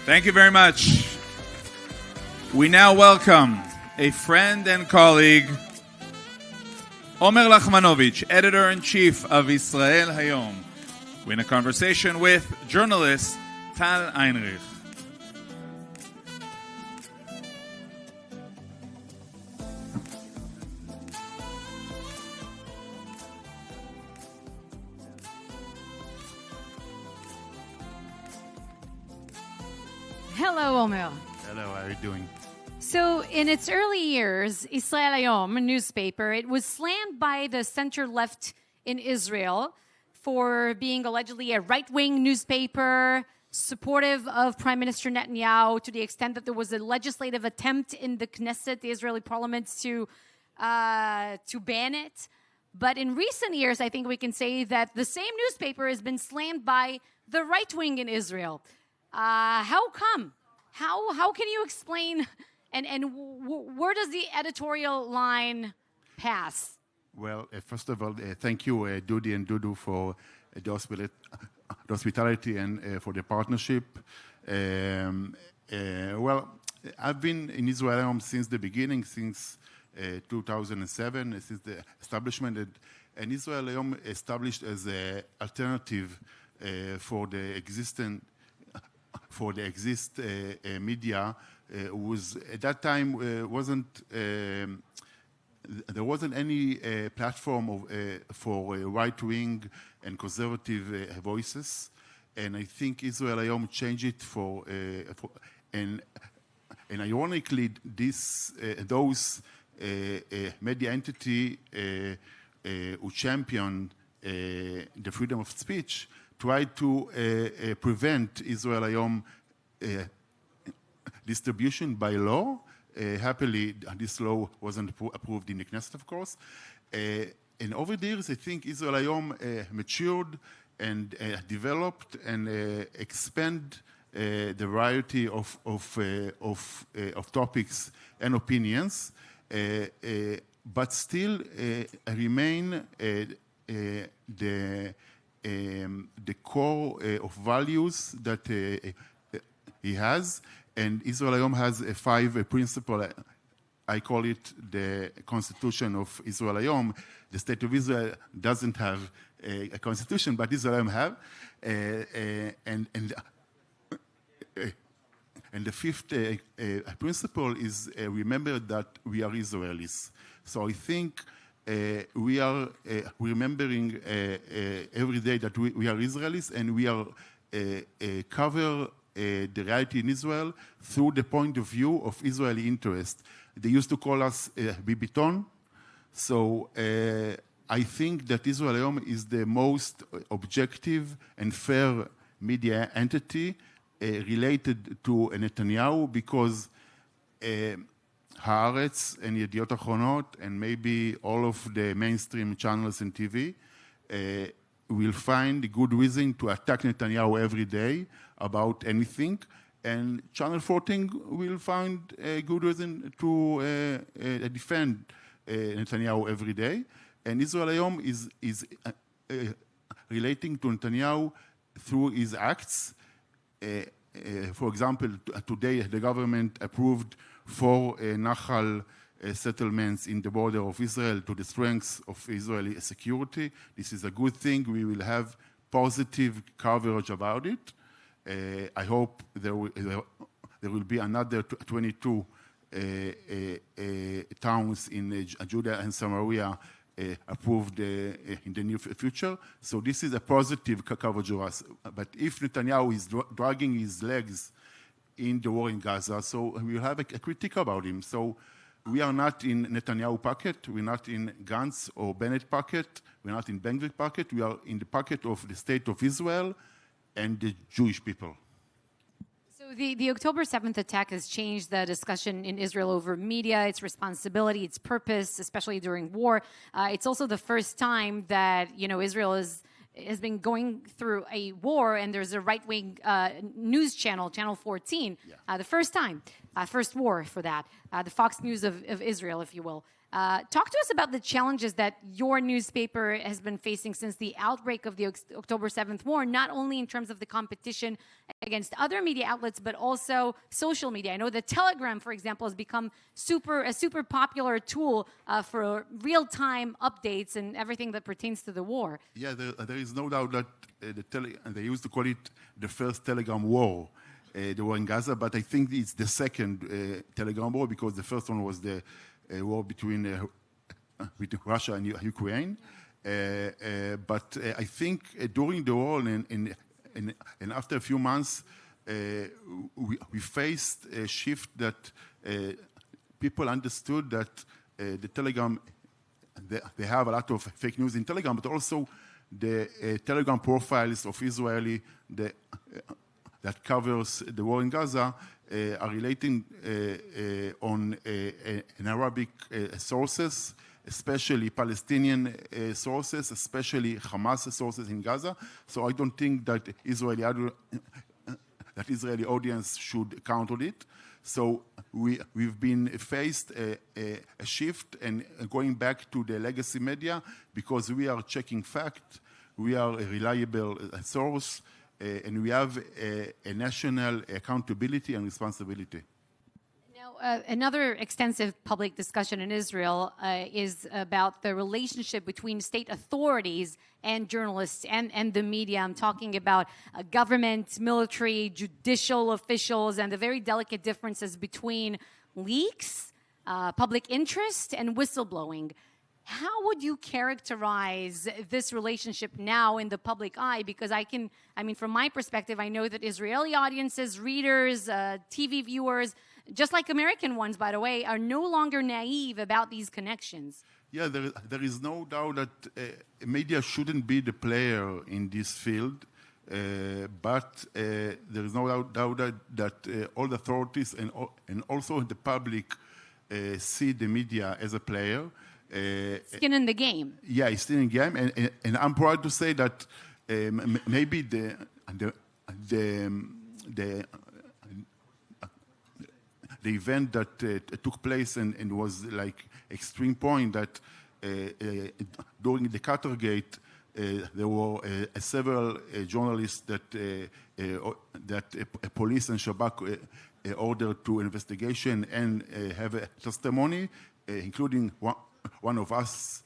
Thank you very much. We now welcome a friend and colleague, Omer Lachmanovich, editor-in-chief of Israel Hayom. We're in a conversation with journalist Tal Einrich. Hello, Omer. Hello, how are you doing? So, in its early years, Israel Hayom, a newspaper, it was slammed by the center-left in Israel for being allegedly a right-wing newspaper, supportive of Prime Minister Netanyahu, to the extent that there was a legislative attempt in the Knesset, the Israeli parliament, to ban it. But in recent years, I think we can say that the same newspaper has been slammed by the right wing in Israel. How come? How can you explain, and where does the editorial line pass? Well, first of all, thank you, Dudi and Dudu, for the hospitality and for the partnership. Well, I've been in Israel since the beginning, since 2007, since the establishment. And Israel established as an alternative for the existing media was at that time there wasn't any platform for right-wing and conservative voices, and I think Israel Hayom changed it and ironically those media entity who champion the freedom of speech tried to prevent Israel Hayom distribution by law. Happily, this law wasn't approved in the Knesset, of course. And over the years, I think Israel Hayom matured and developed and expand the variety of topics and opinions, but still remain the core of values that he has. And Israel Hayom has a 5 principle. I call it the Constitution of Israel Hayom. The State of Israel doesn't have a constitution, but Israel Hayom have. And the 5th principle is remember that we are Israelis. So I think we are remembering every day that we are Israelis, and we are cover the reality in Israel through the point of view of Israeli interest. They used to call us Bibiton. So I think that Israel Hayom is the most objective and fair media entity related to Netanyahu, because Haaretz and Yediot Achronot and maybe all of the mainstream channels and TV will find a good reason to attack Netanyahu every day about anything, and Channel 14 will find a good reason to defend Netanyahu every day. And Israel Hayom is relating to Netanyahu through his acts. For example, today the government approved 4 Nachal settlements in the border of Israel to the strengths of Israeli security. This is a good thing. We will have positive coverage about it. I hope there will be another 22 towns in Judah and Samaria approved in the near future. So this is a positive coverage of us. But if Netanyahu is dragging his legs in the war in Gaza, so we will have a critique about him. So we are not in Netanyahu pocket. We're not in Gantz or Bennett pocket. We're not in Ben-Gvir pocket. We are in the pocket of the state of Israel and the Jewish people. So the October 7th attack has changed the discussion in Israel over media, its responsibility, its purpose, especially during war. It's also the first time that, Israel has been going through a war, and there's a right-wing news channel, Channel 14, the first time, first war for that, the Fox News of Israel, if you will. Talk to us about the challenges that your newspaper has been facing since the outbreak of the October 7th war, not only in terms of the competition against other media outlets, but also social media. I know the Telegram, for example, has become a super popular tool for real-time updates and everything that pertains to the war. Yeah, there is no doubt that they used to call it the first Telegram war, the war in Gaza, but I think it's the second Telegram war, because the first one was the war between Russia and Ukraine. But I think during the war and after a few months, we faced a shift that people understood that the Telegram, they have a lot of fake news in Telegram, but also the Telegram profiles of Israeli that covers the war in Gaza are relating on in Arabic sources, especially Palestinian sources, especially Hamas sources in Gaza. So I don't think that Israeli audience should count on it. So we've been faced a shift and going back to the legacy media because we are checking fact, we are a reliable source, and we have a national accountability and responsibility. Another extensive public discussion in Israel is about the relationship between state authorities and journalists and the media. I'm talking about government, military, judicial officials, and the very delicate differences between leaks, public interest, and whistleblowing. How would you characterize this relationship now in the public eye? Because from my perspective, I know that Israeli audiences, readers, TV viewers, just like American ones, by the way, are no longer naive about these connections. Yeah, there is no doubt that media shouldn't be the player in this field, but there is no doubt that all the authorities and also the public see the media as a player. Skin in the game. Yeah, skin in the game, and I'm proud to say that maybe the event that took place and was like extreme point that during the Qatargate there were several journalists that police and Shabak ordered to investigation and have a testimony, including one of us,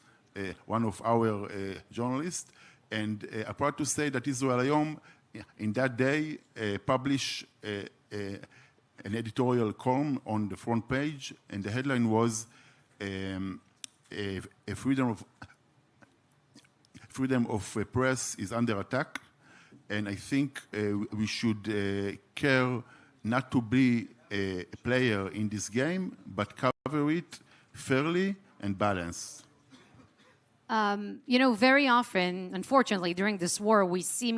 one of our journalists. And I'm proud to say that Israel Hayom in that day published an editorial column on the front page, and the headline was freedom of press is under attack. And I think we should care not to be a player in this game, but cover it fairly and balanced. Very often, unfortunately, during this war, we see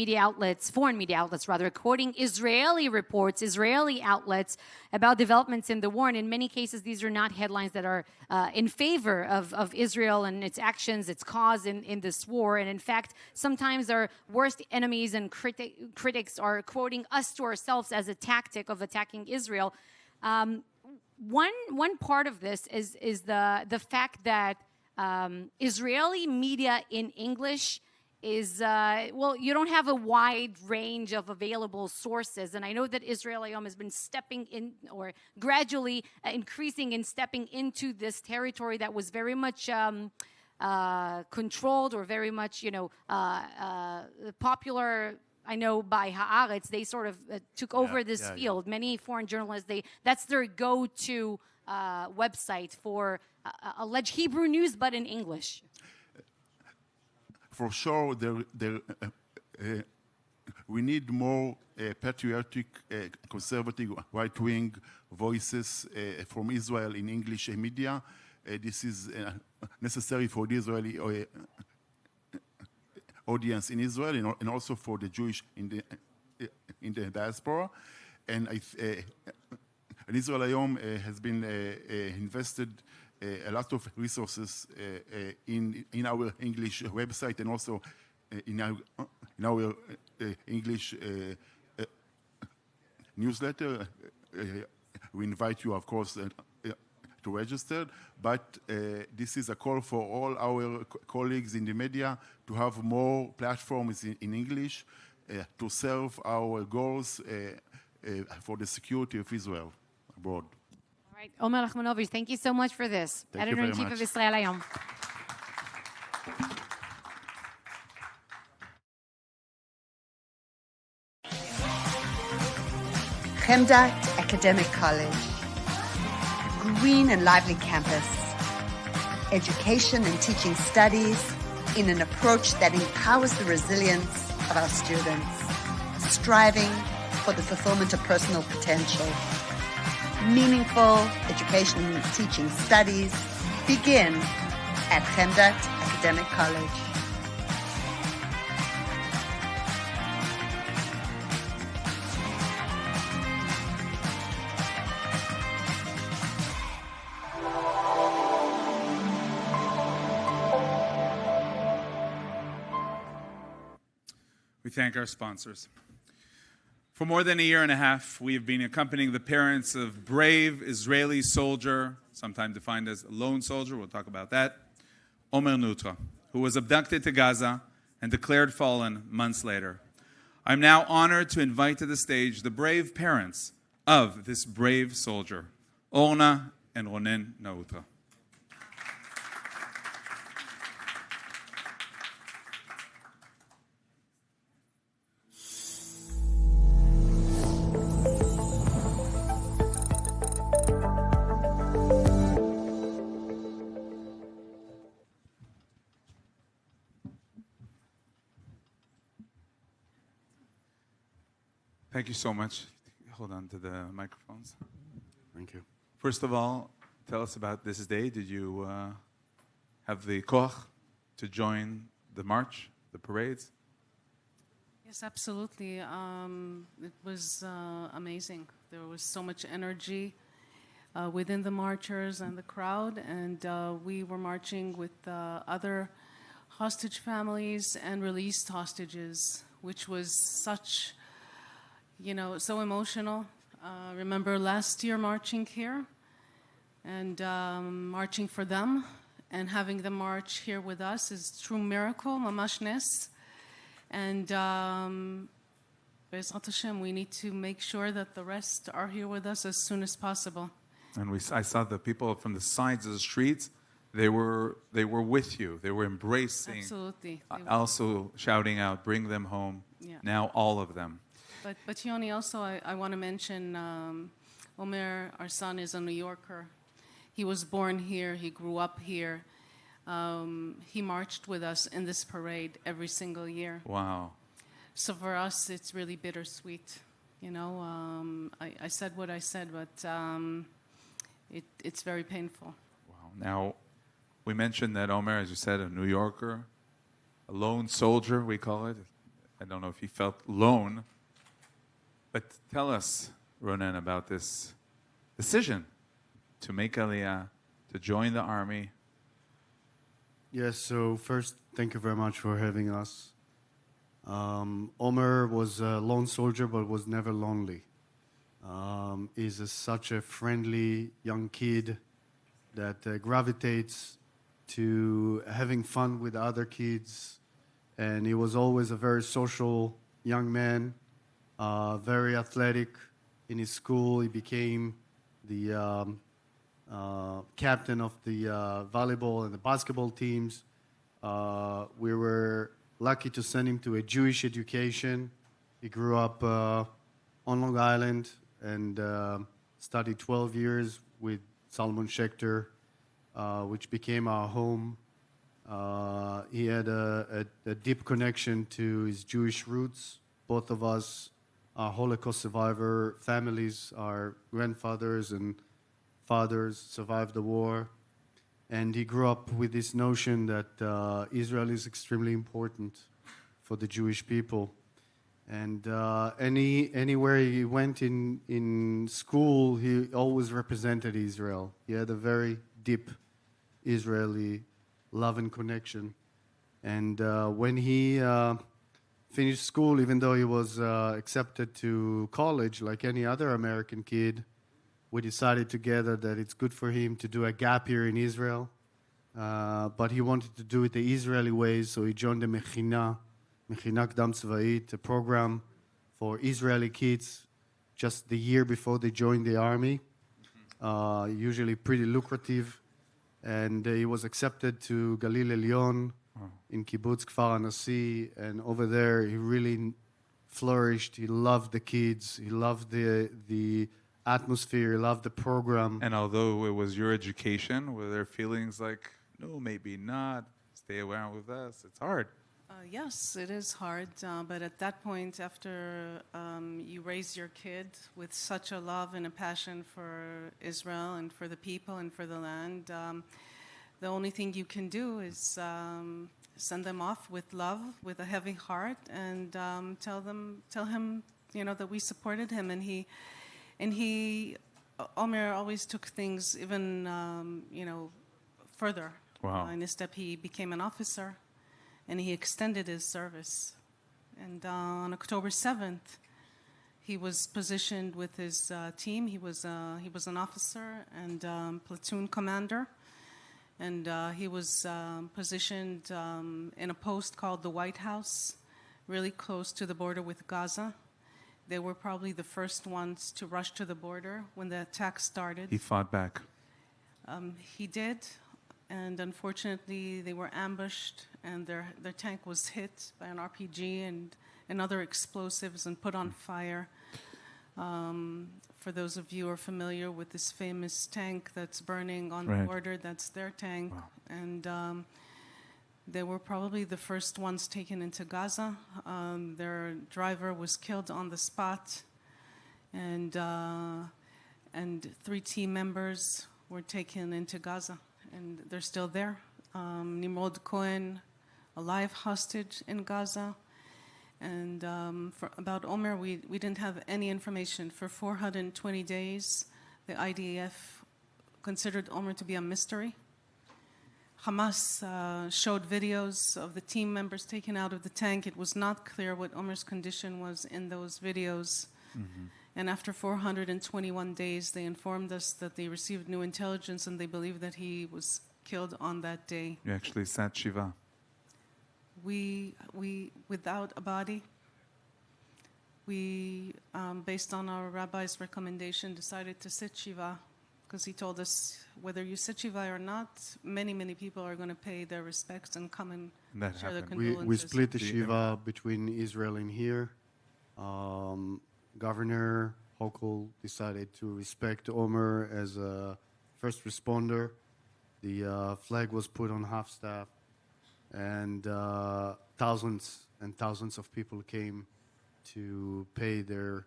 foreign media outlets, quoting Israeli reports, Israeli outlets about developments in the war. And in many cases, these are not headlines that are in favor of Israel and its actions, its cause in this war. And in fact, sometimes our worst enemies and critics are quoting us to ourselves as a tactic of attacking Israel. One part of this is the fact that Israeli media in English is, you don't have a wide range of available sources. And I know that Israel Hayom has been stepping in or gradually increasing and stepping into this territory that was very much controlled or very much, popular. I know by Haaretz, they sort of took over this field. Many foreign journalists, that's their go-to website for alleged Hebrew news, but in English. For sure, we need more patriotic, conservative, right-wing voices from Israel in English media. This is necessary for the Israeli audience in Israel and also for the Jewish in the diaspora. And Israel Hayom has been invested a lot of resources in our English website and also in our English newsletter. We invite you, of course, to register, but this is a call for all our colleagues in the media to have more platforms in English to serve our goals for the security of Israel abroad. All right, Omer Lachmanovich, thank you so much for this. Editor-in-Chief of Israel Hayom. Chemdat Academic College. Green and lively campus. Education and teaching studies in an approach that empowers the resilience of our students, striving for the fulfillment of personal potential. Meaningful education and teaching studies begin at Chemdat Academic College. We thank our sponsors. For more than a year and a half, we have been accompanying the parents of brave Israeli soldier, sometimes defined as a lone soldier, we'll talk about that, Omer Nutra, who was abducted to Gaza and declared fallen months later. I'm now honored to invite to the stage the brave parents of this brave soldier, Orna and Ronen Nutra. Thank you so much. Hold on to the microphones. Thank you. First of all, tell us about this day. Did you have the koch to join the march, the parades? Yes, absolutely. It was amazing. There was so much energy within the marchers and the crowd, and we were marching with other hostage families and released hostages, which was such, so emotional. Remember last year marching here and marching for them, and having them march here with us is a true miracle, mamash nes. And Be'ezrat Hashem, we need to make sure that the rest are here with us as soon as possible. And I saw the people from the sides of the streets. They were with you. They were embracing. Absolutely. Also shouting out, "Bring them home!" Yeah. Now all of them. But Yoni, also I want to mention Omer, our son, is a New Yorker. He was born here. He grew up here. He marched with us in this parade every single year. Wow. So for us, it's really bittersweet. I said what I said, but it's very painful. Wow. Now, we mentioned that Omer, as you said, a New Yorker, a lone soldier, we call it. I don't know if he felt lone. But tell us, Ronen, about this decision to make Aliyah, to join the army. Yes, so first, thank you very much for having us. Omer was a lone soldier, but was never lonely. He's such a friendly young kid that gravitates to having fun with other kids. And he was always a very social young man. Very athletic in his school. He became the captain of the volleyball and the basketball teams. We were lucky to send him to a Jewish education. He grew up on Long Island and studied 12 years with Salomon Schechter, which became our home. He had a deep connection to his Jewish roots. Both of us are Holocaust survivor families. Our grandfathers and fathers survived the war. And he grew up with this notion that Israel is extremely important for the Jewish people. And anywhere he went in school, he always represented Israel. He had a very deep Israeli love and connection. And when he finished school, even though he was accepted to college like any other American kid, we decided together that it's good for him to do a gap year in Israel. But he wanted to do it the Israeli ways, so he joined the Mechina Kdam Tzva'it, a program for Israeli kids just the year before they joined the army. Usually pretty lucrative. And he was accepted to Galil Elyon in Kibbutz Kfar Anasi, and over there he really flourished. He loved the kids. He loved the atmosphere. He loved the program. And although it was your education, were there feelings like, no, maybe not, stay around with us? It's hard. Yes, it is hard, but at that point, after you raise your kid with such a love and a passion for Israel and for the people and for the land, the only thing you can do is send them off with love, with a heavy heart, and tell him, that we supported him, and he, Omer always took things even, further. Wow. In his step, he became an officer. And he extended his service. And on October 7th, He was positioned with his team. He was an officer and platoon commander, and he was positioned in a post called the White House, really close to the border with Gaza. They were probably the first ones to rush to the border when the attack started. He fought back. He did, and unfortunately they were ambushed, and their tank was hit by an RPG and other explosives and put on fire. For those of you who are familiar with this famous tank that's burning on the border, that's their tank. Wow. And they were probably the first ones taken into Gaza. Their driver was killed on the spot, and 3 team members were taken into Gaza, and they're still there. Nimrod Cohen, a live hostage in Gaza. And about Omer, we didn't have any information. For 420 days, the IDF considered Omer to be a mystery. Hamas showed videos of the team members taken out of the tank. It was not clear what Omer's condition was in those videos. Mm-hmm. And after 421 days, they informed us that they received new intelligence and they believe that he was killed on that day. You actually sat Shiva. We without a body, we, based on our rabbi's recommendation, decided to sit Shiva, because he told us whether you sit Shiva or not, many, many people are going to pay their respects and come and share their condolences. We split the Shiva between Israel and here. Governor Hochul decided to respect Omer as a first responder. The flag was put on half-staff. And thousands and thousands of people came to pay their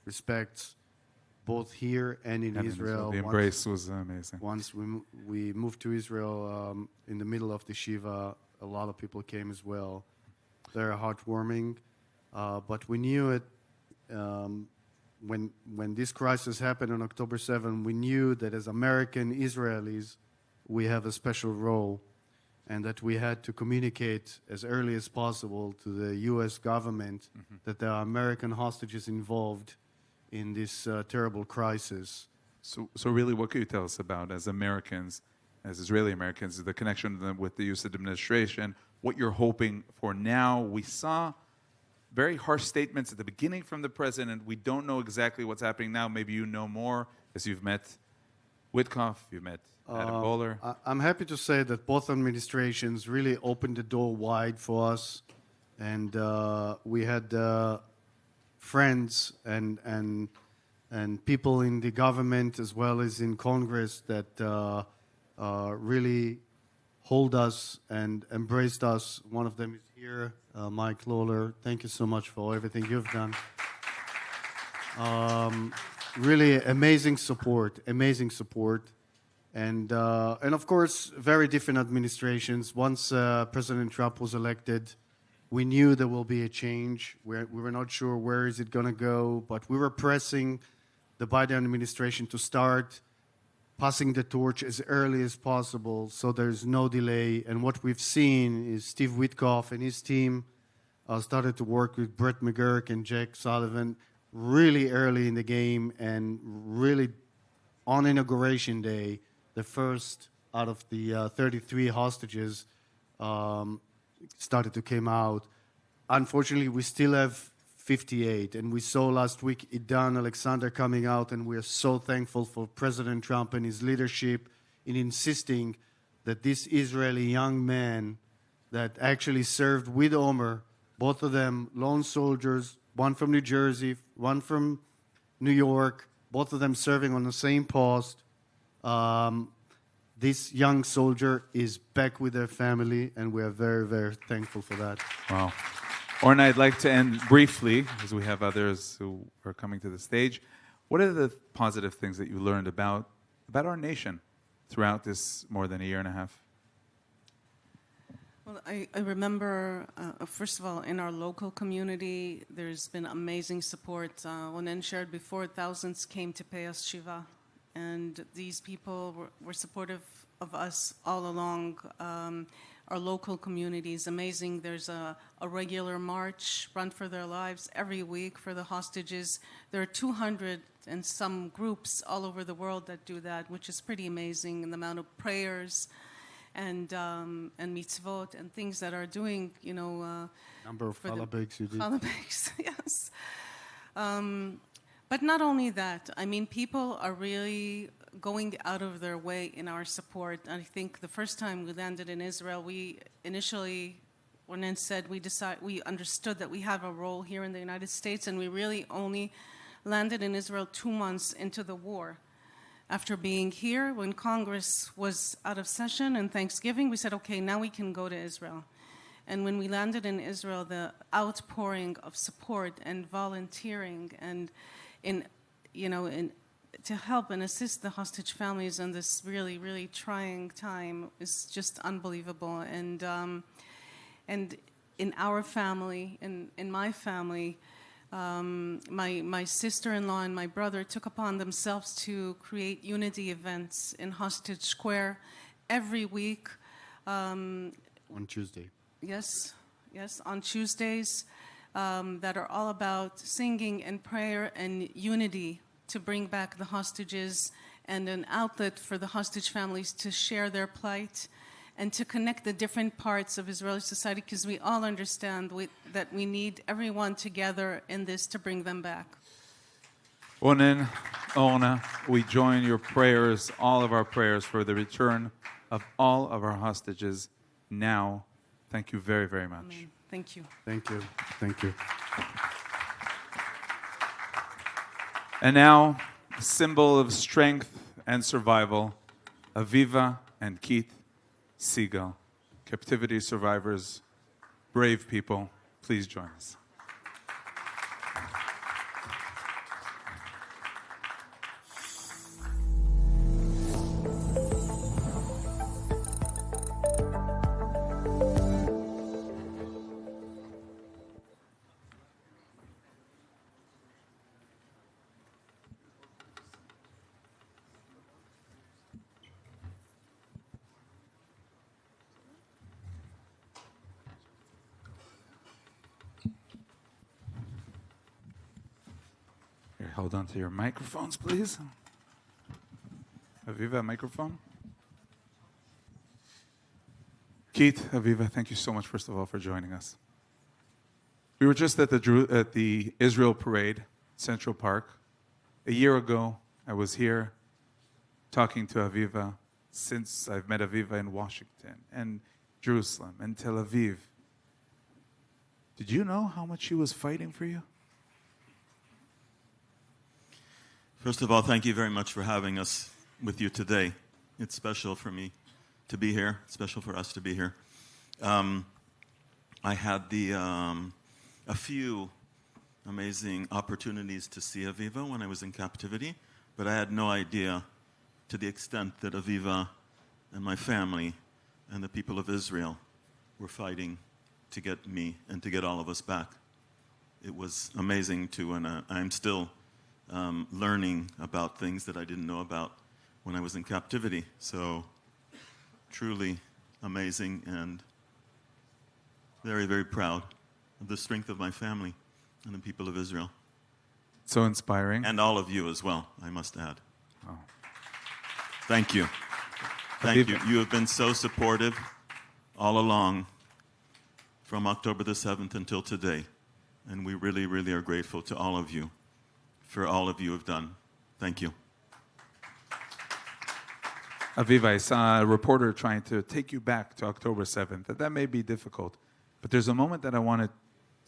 respects, both here and in Israel. The embrace was amazing. Once we moved to Israel in the middle of the Shiva, a lot of people came as well. Very heartwarming. But we knew it when this crisis happened on October 7, we knew that as American Israelis, we have a special role, and that we had to communicate as early as possible to the U.S. government that there are American hostages involved in this terrible crisis. So really, what can you tell us about, as Americans, as Israeli Americans, the connection with the U.S. administration, what you're hoping for now? We saw very harsh statements at the beginning from the president. We don't know exactly what's happening now. Maybe you know more, as you've met Witkoff, you've met Adam Bowler. I'm happy to say that both administrations really opened the door wide for us, and we had friends and people in the government as well as in Congress that really hold us and embraced us. One of them is here, Mike Lawler. Thank you so much for everything you've done. Really amazing support. And of course, very different administrations. Once President Trump was elected, we knew there will be a change. We were not sure where is it going to go, but we were pressing the Biden administration to start passing the torch as early as possible so there's no delay. And what we've seen is Steve Witkoff and his team started to work with Brett McGurk and Jake Sullivan really early in the game, and really on Inauguration Day, the first out of the 33 hostages started to come out. Unfortunately, we still have 58, and we saw last week Idan Alexander coming out, and we are so thankful for President Trump and his leadership in insisting that this Israeli young man that actually served with Omer, both of them lone soldiers, one from New Jersey, one from New York, both of them serving on the same post. This young soldier is back with their family, and we are very, very thankful for that. Wow. Orna, I'd like to end briefly, as we have others who are coming to the stage. What are the positive things that you learned about our nation throughout this more than a year and a half? Well, I remember, first of all, in our local community, there's been amazing support. Ronen shared before, thousands came to pay us Shiva, and these people were supportive of us all along. our local communities. Amazing. There's a regular march, Run for Their Lives, every week for the hostages. There are 200 and some groups all over the world that do that, which is pretty amazing, and the amount of prayers and mitzvot and things that are doing, you know. Number of challah bakes you did. Challah bakes, yes. But not only that, I mean, people are really going out of their way in our support. I think the first time we landed in Israel, we initially, when Nen said, we understood that we have a role here in the United States, and we really only landed in Israel 2 months into the war. After being here, when Congress was out of session and Thanksgiving, we said, okay, now we can go to Israel. And when we landed in Israel, the outpouring of support and volunteering and to help and assist the hostage families in this really, really trying time is just unbelievable. And in our family, in my family, my sister-in-law and my brother took upon themselves to create unity events in Hostage Square every week. On Tuesday. Yes, on Tuesdays, that are all about singing and prayer and unity to bring back the hostages, and an outlet for the hostage families to share their plight and to connect the different parts of Israeli society, because we all understand that we need everyone together in this to bring them back. Ronen, Orna, we join your prayers, all of our prayers, for the return of all of our hostages now. Thank you very, very much. Amen. Thank you. Thank you. Thank you. And now, a symbol of strength and survival, Aviva and Keith Segal, captivity survivors, brave people. Please join us. Here, hold on to your microphones, please. Aviva, microphone. Keith, Aviva, thank you so much, first of all, for joining us. We were just at the Israel Parade, Central Park. A year ago, I was here talking to Aviva, since I've met Aviva in Washington and Jerusalem and Tel Aviv. Did you know how much she was fighting for you? First of all, thank you very much for having us with you today. It's special for me to be here. It's special for us to be here. I had a few amazing opportunities to see Aviva when I was in captivity, but I had no idea to the extent that Aviva and my family and the people of Israel were fighting to get me and to get all of us back. It was amazing too, and I'm still learning about things that I didn't know about when I was in captivity. So truly amazing, and very, very proud of the strength of my family and the people of Israel. So inspiring. And all of you as well, I must add. Oh. Thank you. Thank you. You have been so supportive all along from October the 7th until today. And we really, really are grateful to all of you for all of you have done. Thank you. Aviva, I saw a reporter trying to take you back to October 7th. That may be difficult, but there's a moment that I wanted,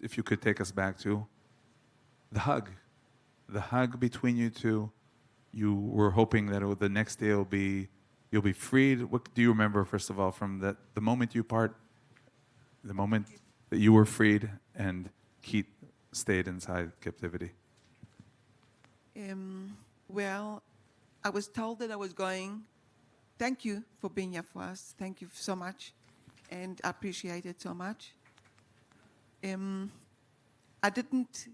if you could take us back to, the hug. The hug between you two. You were hoping that the next day you'll be freed. What do you remember, first of all, from the moment you part, the moment that you were freed and Keith stayed inside captivity? Well, I was told that I was going. Thank you for being here for us. Thank you so much, and I appreciate it so much. I didn't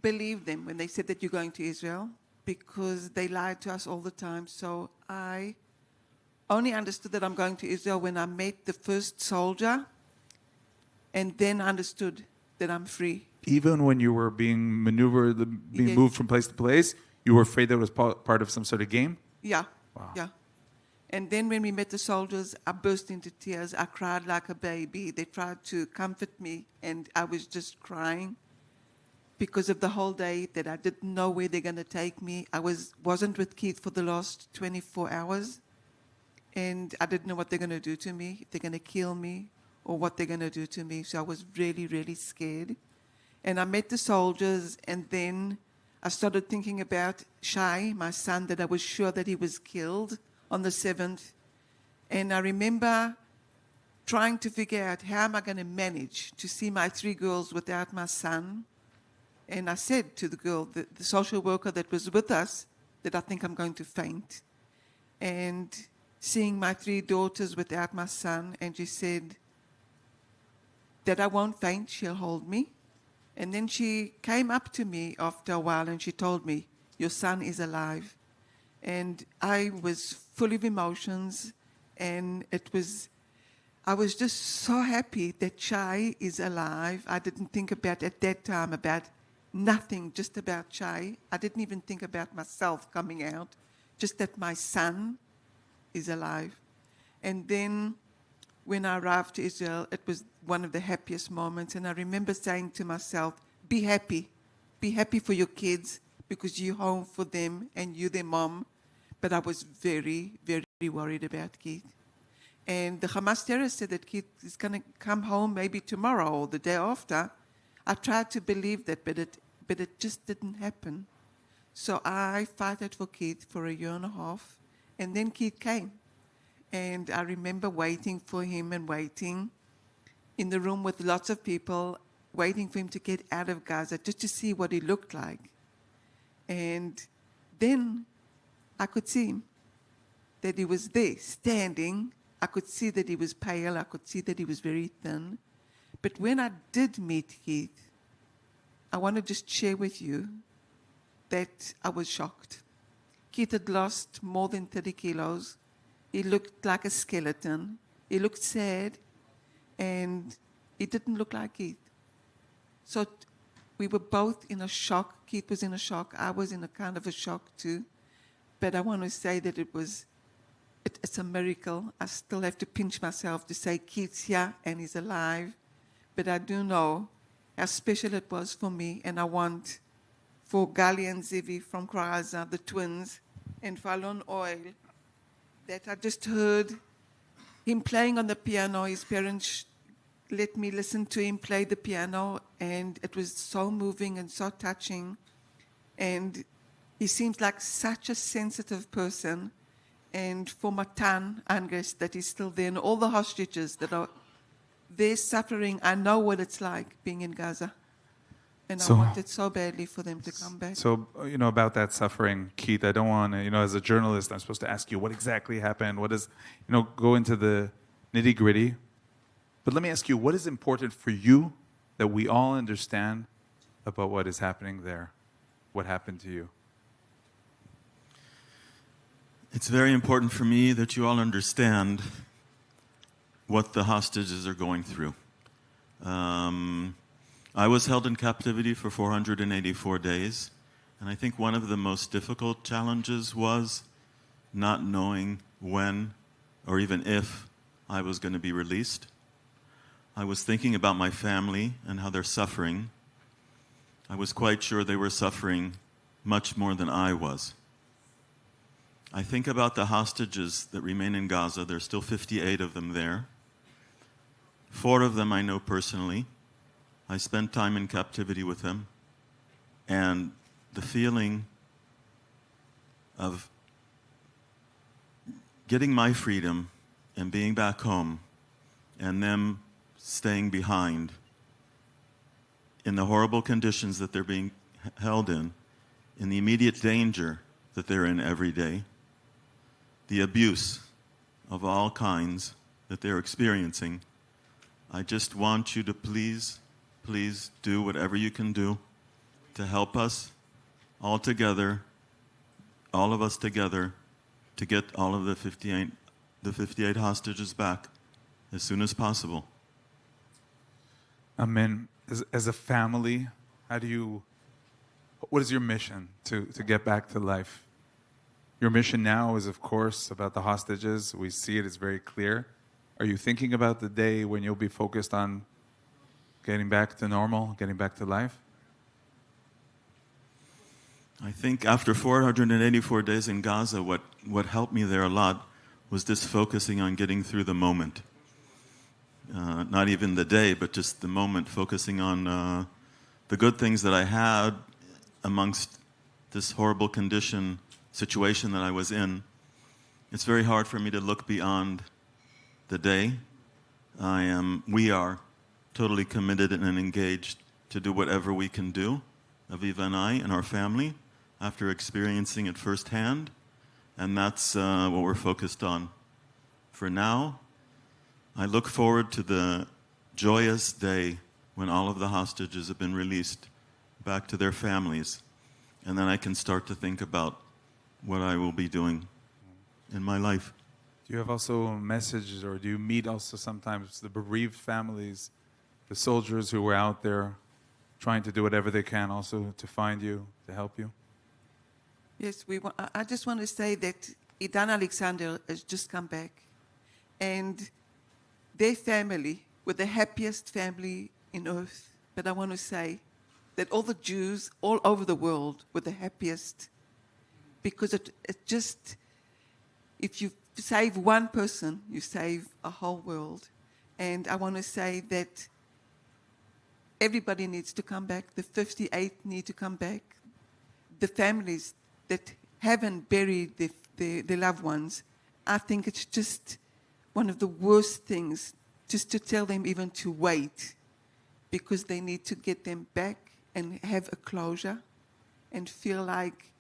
believe them when they said that you're going to Israel, because they lied to us all the time. So I only understood that I'm going to Israel when I met the first soldier, and then understood that I'm free. Even when you were being maneuvered, being Yes. moved from place to place, you were afraid that it was part of some sort of game? Yeah. Wow. Yeah. And then when we met the soldiers, I burst into tears. I cried like a baby. They tried to comfort me, and I was just crying because of the whole day that I didn't know where they're going to take me. I wasn't with Keith for the last 24 hours, and I didn't know what they're going to do to me, if they're going to kill me or what they're going to do to me. So I was really, really scared. And I met the soldiers, and then I started thinking about Shai, my son, that I was sure that he was killed on the 7th. And I remember trying to figure out how am I going to manage to see my 3 girls without my son. And I said to the girl, the social worker that was with us, that I think I'm going to faint. And seeing my 3 daughters without my son, and she said that I won't faint, she'll hold me. And then she came up to me after a while and she told me, your son is alive. And I was full of emotions, and I was just so happy that Shai is alive. I didn't think about at that time about nothing, just about Shai. I didn't even think about myself coming out, just that my son is alive. And then when I arrived to Israel, it was one of the happiest moments. And I remember saying to myself, be happy for your kids, because you're home for them and you're their mom. But I was very, very worried about Keith. And the Hamas terrorists said that Keith is going to come home maybe tomorrow or the day after. I tried to believe that, but it just didn't happen. So I fought for Keith for 1.5 years, and then Keith came. And I remember waiting for him and waiting in the room with lots of people, waiting for him to get out of Gaza just to see what he looked like. And then I could see him, that he was there, standing. I could see that he was pale. I could see that he was very thin. But when I did meet Keith, I want to just share with you that I was shocked. Keith had lost more than 30 kilos. He looked like a skeleton. He looked sad, and he didn't look like Keith. So we were both in a shock. Keith was in a shock. I was in a kind of a shock too. But I want to say that it's a miracle. I still have to pinch myself to say Keith's here and he's alive. But I do know how special it was for me. And I want for Gali and Zivi from Kraza, the twins, and for Alon Oil, that I just heard him playing on the piano. His parents let me listen to him play the piano, and it was so moving and so touching. And he seems like such a sensitive person. And for Matan Angers, that is still there, and all the hostages that are there suffering, I know what it's like being in Gaza. And I wanted so badly for them to come back. So, about that suffering, Keith, I don't want to, as a journalist, I'm supposed to ask you what exactly happened, what is, go into the nitty-gritty. But let me ask you, what is important for you that we all understand about what is happening there? What happened to you? It's very important for me that you all understand what the hostages are going through. I was held in captivity for 484 days, and I think one of the most difficult challenges was not knowing when or even if I was going to be released. I was thinking about my family and how they're suffering. I was quite sure they were suffering much more than I was. I think about the hostages that remain in Gaza. There's still 58 of them there. 4 of them I know personally. I spent time in captivity with them. And the feeling of getting my freedom and being back home and them staying behind in the horrible conditions that they're being held in the immediate danger that they're in every day, the abuse of all kinds that they're experiencing. I just want you to please do whatever you can do to help us all together, all of us together, to get all of the 58 the 58 hostages back as soon as possible. Amen. As a family, what is your mission to get back to life? Your mission now is, of course, about the hostages. We see it, it's very clear. Are you thinking about the day when you'll be focused on getting back to normal, getting back to life? I think after 484 days in Gaza, what helped me there a lot was just focusing on getting through the moment. Not even the day, but just the moment, focusing on the good things that I had amongst this horrible situation that I was in. It's very hard for me to look beyond the day. We are totally committed and engaged to do whatever we can do, Aviva and I and our family, after experiencing it firsthand. And that's what we're focused on. For now, I look forward to the joyous day when all of the hostages have been released back to their families. And then I can start to think about what I will be doing in my life. Do you have also messages, or do you meet also sometimes the bereaved families, the soldiers who were out there trying to do whatever they can also to find you, to help you? Yes, I just want to say that Idan Alexander has just come back, and their family were the happiest family in earth. But I want to say that all the Jews all over the world were the happiest, because it just, if you save one person, you save a whole world. And I want to say that everybody needs to come back. The 58 need to come back. The families that haven't buried their loved ones, I think it's just one of the worst things just to tell them even to wait, because they need to get them back and have a closure and feel like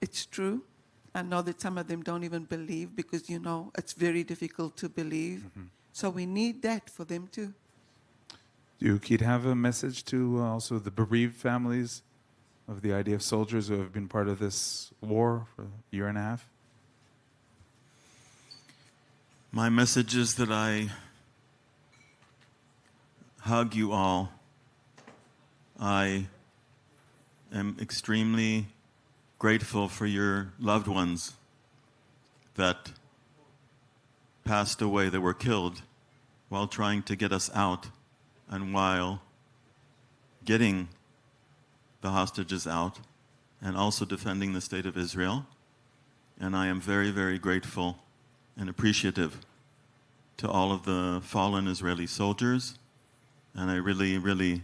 it's true. I know that some of them don't even believe, because, you know, it's very difficult to believe. Mm-hmm. So we need that for them too. Do you, Keith, have a message to also the bereaved families of the IDF soldiers who have been part of this war for a year and a half? My message is that I hug you all. I am extremely grateful for your loved ones that passed away, that were killed while trying to get us out and while getting the hostages out and also defending the state of Israel. And I am very, very grateful and appreciative to all of the fallen Israeli soldiers. And I really, really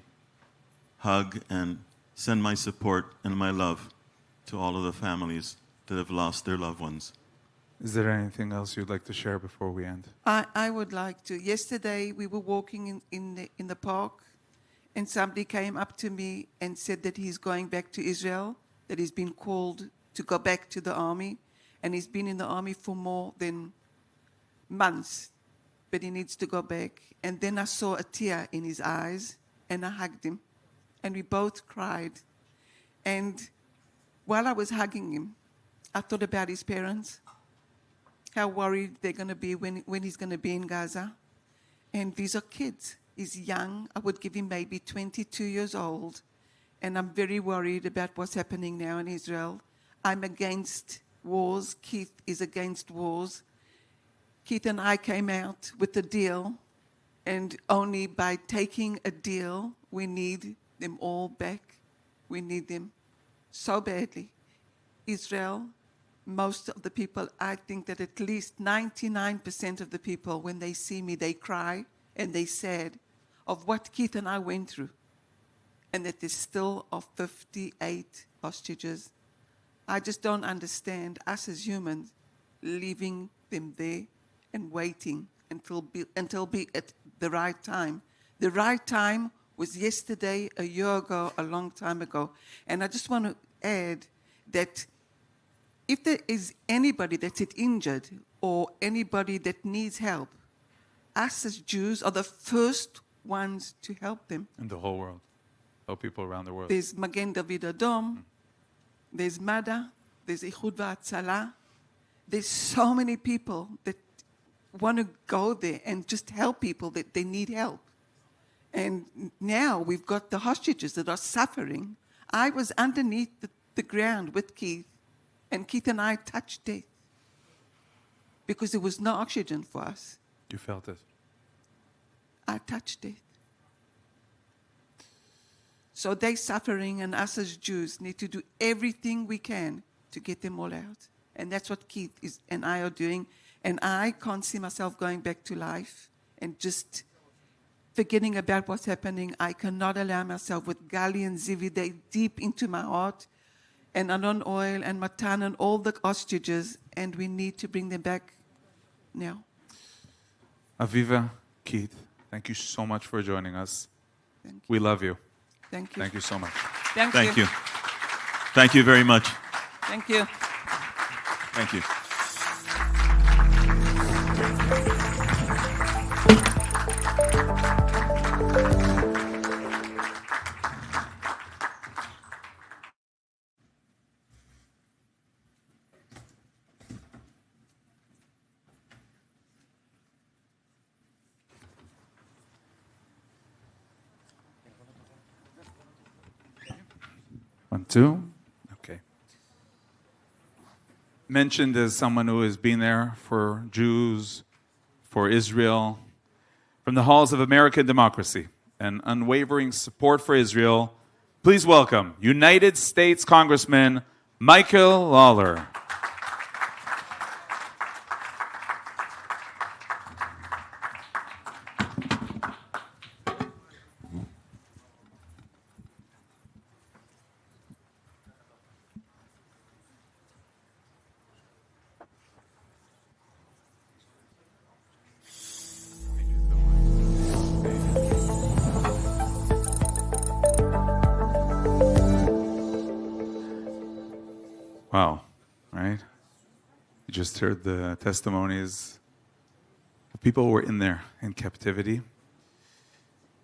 hug and send my support and my love to all of the families that have lost their loved ones. Is there anything else you'd like to share before we end? I would like to. Yesterday we were walking in the park, and somebody came up to me and said that he's going back to Israel, that he's been called to go back to the army, and he's been in the army for more than months, but he needs to go back. And then I saw a tear in his eyes, and I hugged him, and we both cried. And while I was hugging him, I thought about his parents, how worried they're going to be when he's going to be in Gaza. And these are kids. He's young. I would give him maybe 22 years old. And I'm very worried about what's happening now in Israel. I'm against wars. Keith is against wars. Keith and I came out with a deal, and only by taking a deal, we need them all back. We need them so badly. Israel, most of the people, I think that at least 99% of the people, when they see me, they cry and they sad of what Keith and I went through, and that there still are 58 hostages. I just don't understand us as humans leaving them there and waiting until be at the right time. The right time was yesterday, a year ago, a long time ago. And I just want to add that if there is anybody that's injured or anybody that needs help, us as Jews are the first ones to help them. In the whole world. Help people around the world. There's Magen David Adom, there's MADA, there's Ichud V'Atzala, there's so many people that want to go there and just help people that they need help. And now we've got the hostages that are suffering. I was underneath the ground with Keith, and Keith and I touched death because there was no oxygen for us. You felt it. I touched death. So they're suffering, and us as Jews need to do everything we can to get them all out. And that's what Keith and I are doing. And I can't see myself going back to life and just forgetting about what's happening. I cannot allow myself with Gali and Zivi, they deep into my heart, and Anon Oil and Matan and all the hostages, and we need to bring them back now. Aviva, Keith, thank you so much for joining us. We love you. Thank you. Thank you so much. Thank you. Thank you very much. Thank you. Thank you. One, two. Okay. Mentioned as someone who has been there for Jews, for Israel, from the halls of American democracy and unwavering support for Israel, please welcome United States Congressman Michael Lawler. Wow, right? You just heard the testimonies of people who were in there in captivity.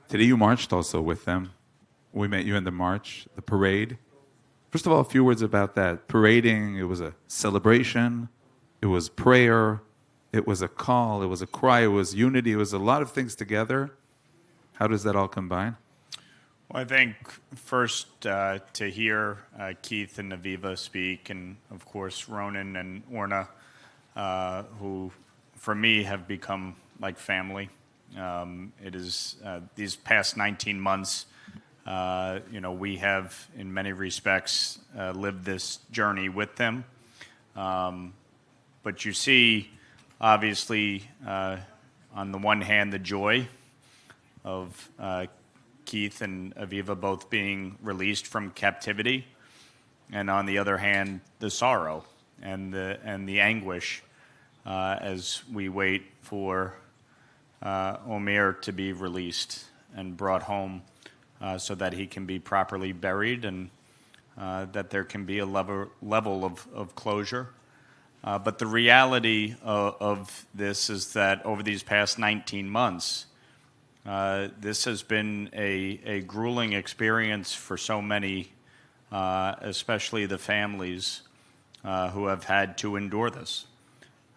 Today you marched also with them. We met you in the march, the parade. First of all, a few words about that. Parading, it was a celebration, it was prayer, it was a call, it was a cry, it was unity, it was a lot of things together. How does that all combine? Well, I think first to hear Keith and Aviva speak, and of course Ronan and Orna, who for me have become like family. It is these past 19 months, we have in many respects lived this journey with them. But you see, obviously, on the one hand, the joy of Keith and Aviva both being released from captivity, and on the other hand, the sorrow and the anguish as we wait for Omer to be released and brought home so that he can be properly buried and that there can be a level of closure. But the reality of this is that over these past 19 months, this has been a grueling experience for so many, especially the families who have had to endure this.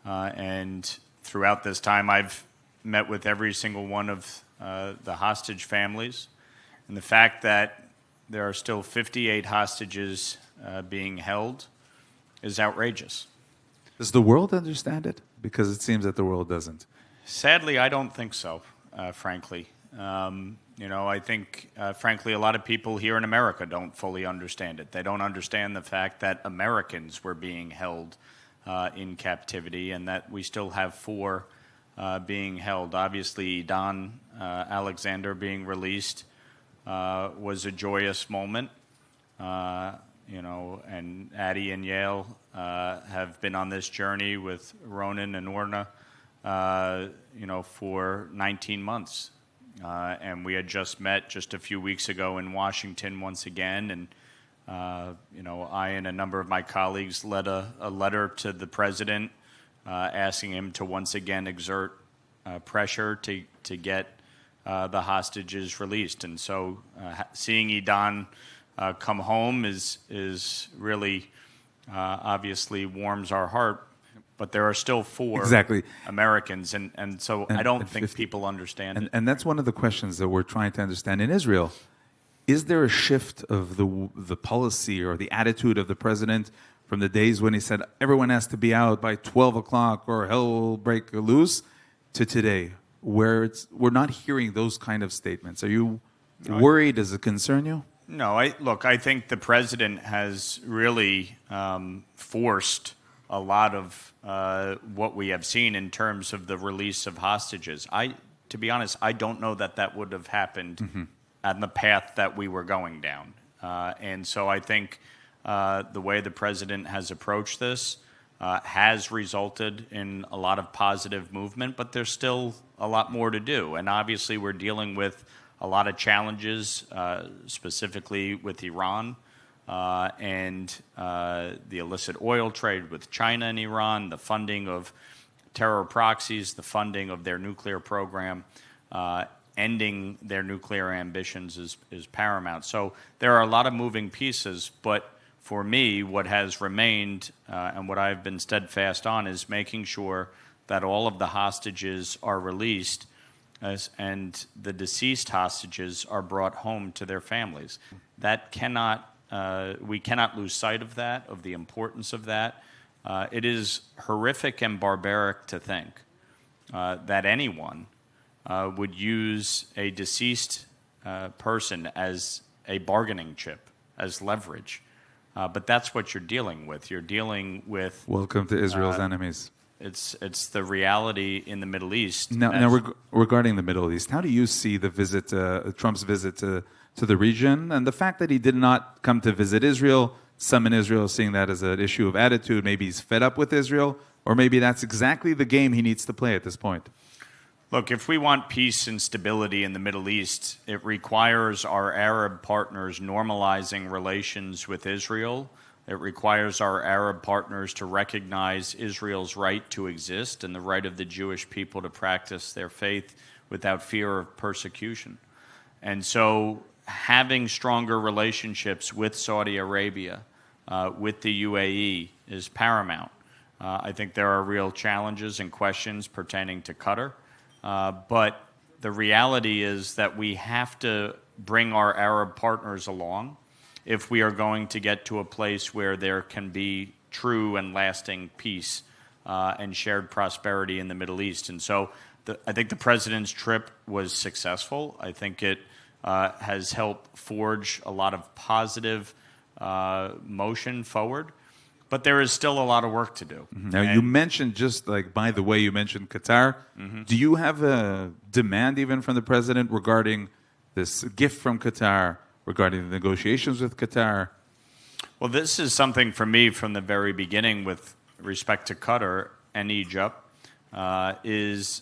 And throughout this time, I've met with every single one of the hostage families. And the fact that there are still 58 hostages being held is outrageous. Does the world understand it? Because it seems that the world doesn't. Sadly, I don't think so. Frankly. I think, frankly, a lot of people here in America don't fully understand it. They don't understand the fact that Americans were being held in captivity and that we still have 4 being held. Obviously, Don Alexander being released was a joyous moment. And Addie and Yale have been on this journey with Ronan and Orna for 19 months. And we had just met just a few weeks ago in Washington once again. And, I and a number of my colleagues led a letter to the president asking him to once again exert pressure to get the hostages released. And so seeing Idan come home is really obviously warms our heart. but there are still 4 Exactly. Americans, and so I don't think people understand it. And that's one of the questions that we're trying to understand in Israel. Is there a shift of the policy or the attitude of the president from the days when he said everyone has to be out by 12 o'clock or hell will break loose to today, where we're not hearing those kind of statements? Are you worried? Does it concern you? No, I think the president has really forced a lot of what we have seen in terms of the release of hostages. To be honest, I don't know that would have happened on the path that we were going down. And so I think the way the president has approached this has resulted in a lot of positive movement, but there's still a lot more to do. And obviously we're dealing with a lot of challenges, specifically with Iran and the illicit oil trade with China and Iran, the funding of terror proxies, the funding of their nuclear program, ending their nuclear ambitions is paramount. So there are a lot of moving pieces, but for me, what has remained and what I've been steadfast on is making sure that all of the hostages are released and the deceased hostages are brought home to their families. That we cannot lose sight of that, of the importance of that. It is horrific and barbaric to think that anyone would use a deceased person as a bargaining chip, as leverage. But that's what you're dealing with. You're dealing with... Welcome to Israel's enemies. It's the reality in the Middle East. Now regarding the Middle East, how do you see the visit, Trump's visit to the region, and the fact that he did not come to visit Israel? Some in Israel are seeing that as an issue of attitude. Maybe he's fed up with Israel, or maybe that's exactly the game he needs to play at this point. Look, if we want peace and stability in the Middle East, it requires our Arab partners normalizing relations with Israel. It requires our Arab partners to recognize Israel's right to exist and the right of the Jewish people to practice their faith without fear of persecution. And so having stronger relationships with Saudi Arabia, with the UAE, is paramount. I think there are real challenges and questions pertaining to Qatar. But the reality is that we have to bring our Arab partners along if we are going to get to a place where there can be true and lasting peace and shared prosperity in the Middle East. And so I think the president's trip was successful. I think it has helped forge a lot of positive motion forward. But there is still a lot of work to do. Now, you mentioned, just like, by the way, you mentioned Qatar. Do you have a demand even from the president regarding this gift from Qatar, regarding the negotiations with Qatar? Well, this is something for me from the very beginning with respect to Qatar and Egypt, is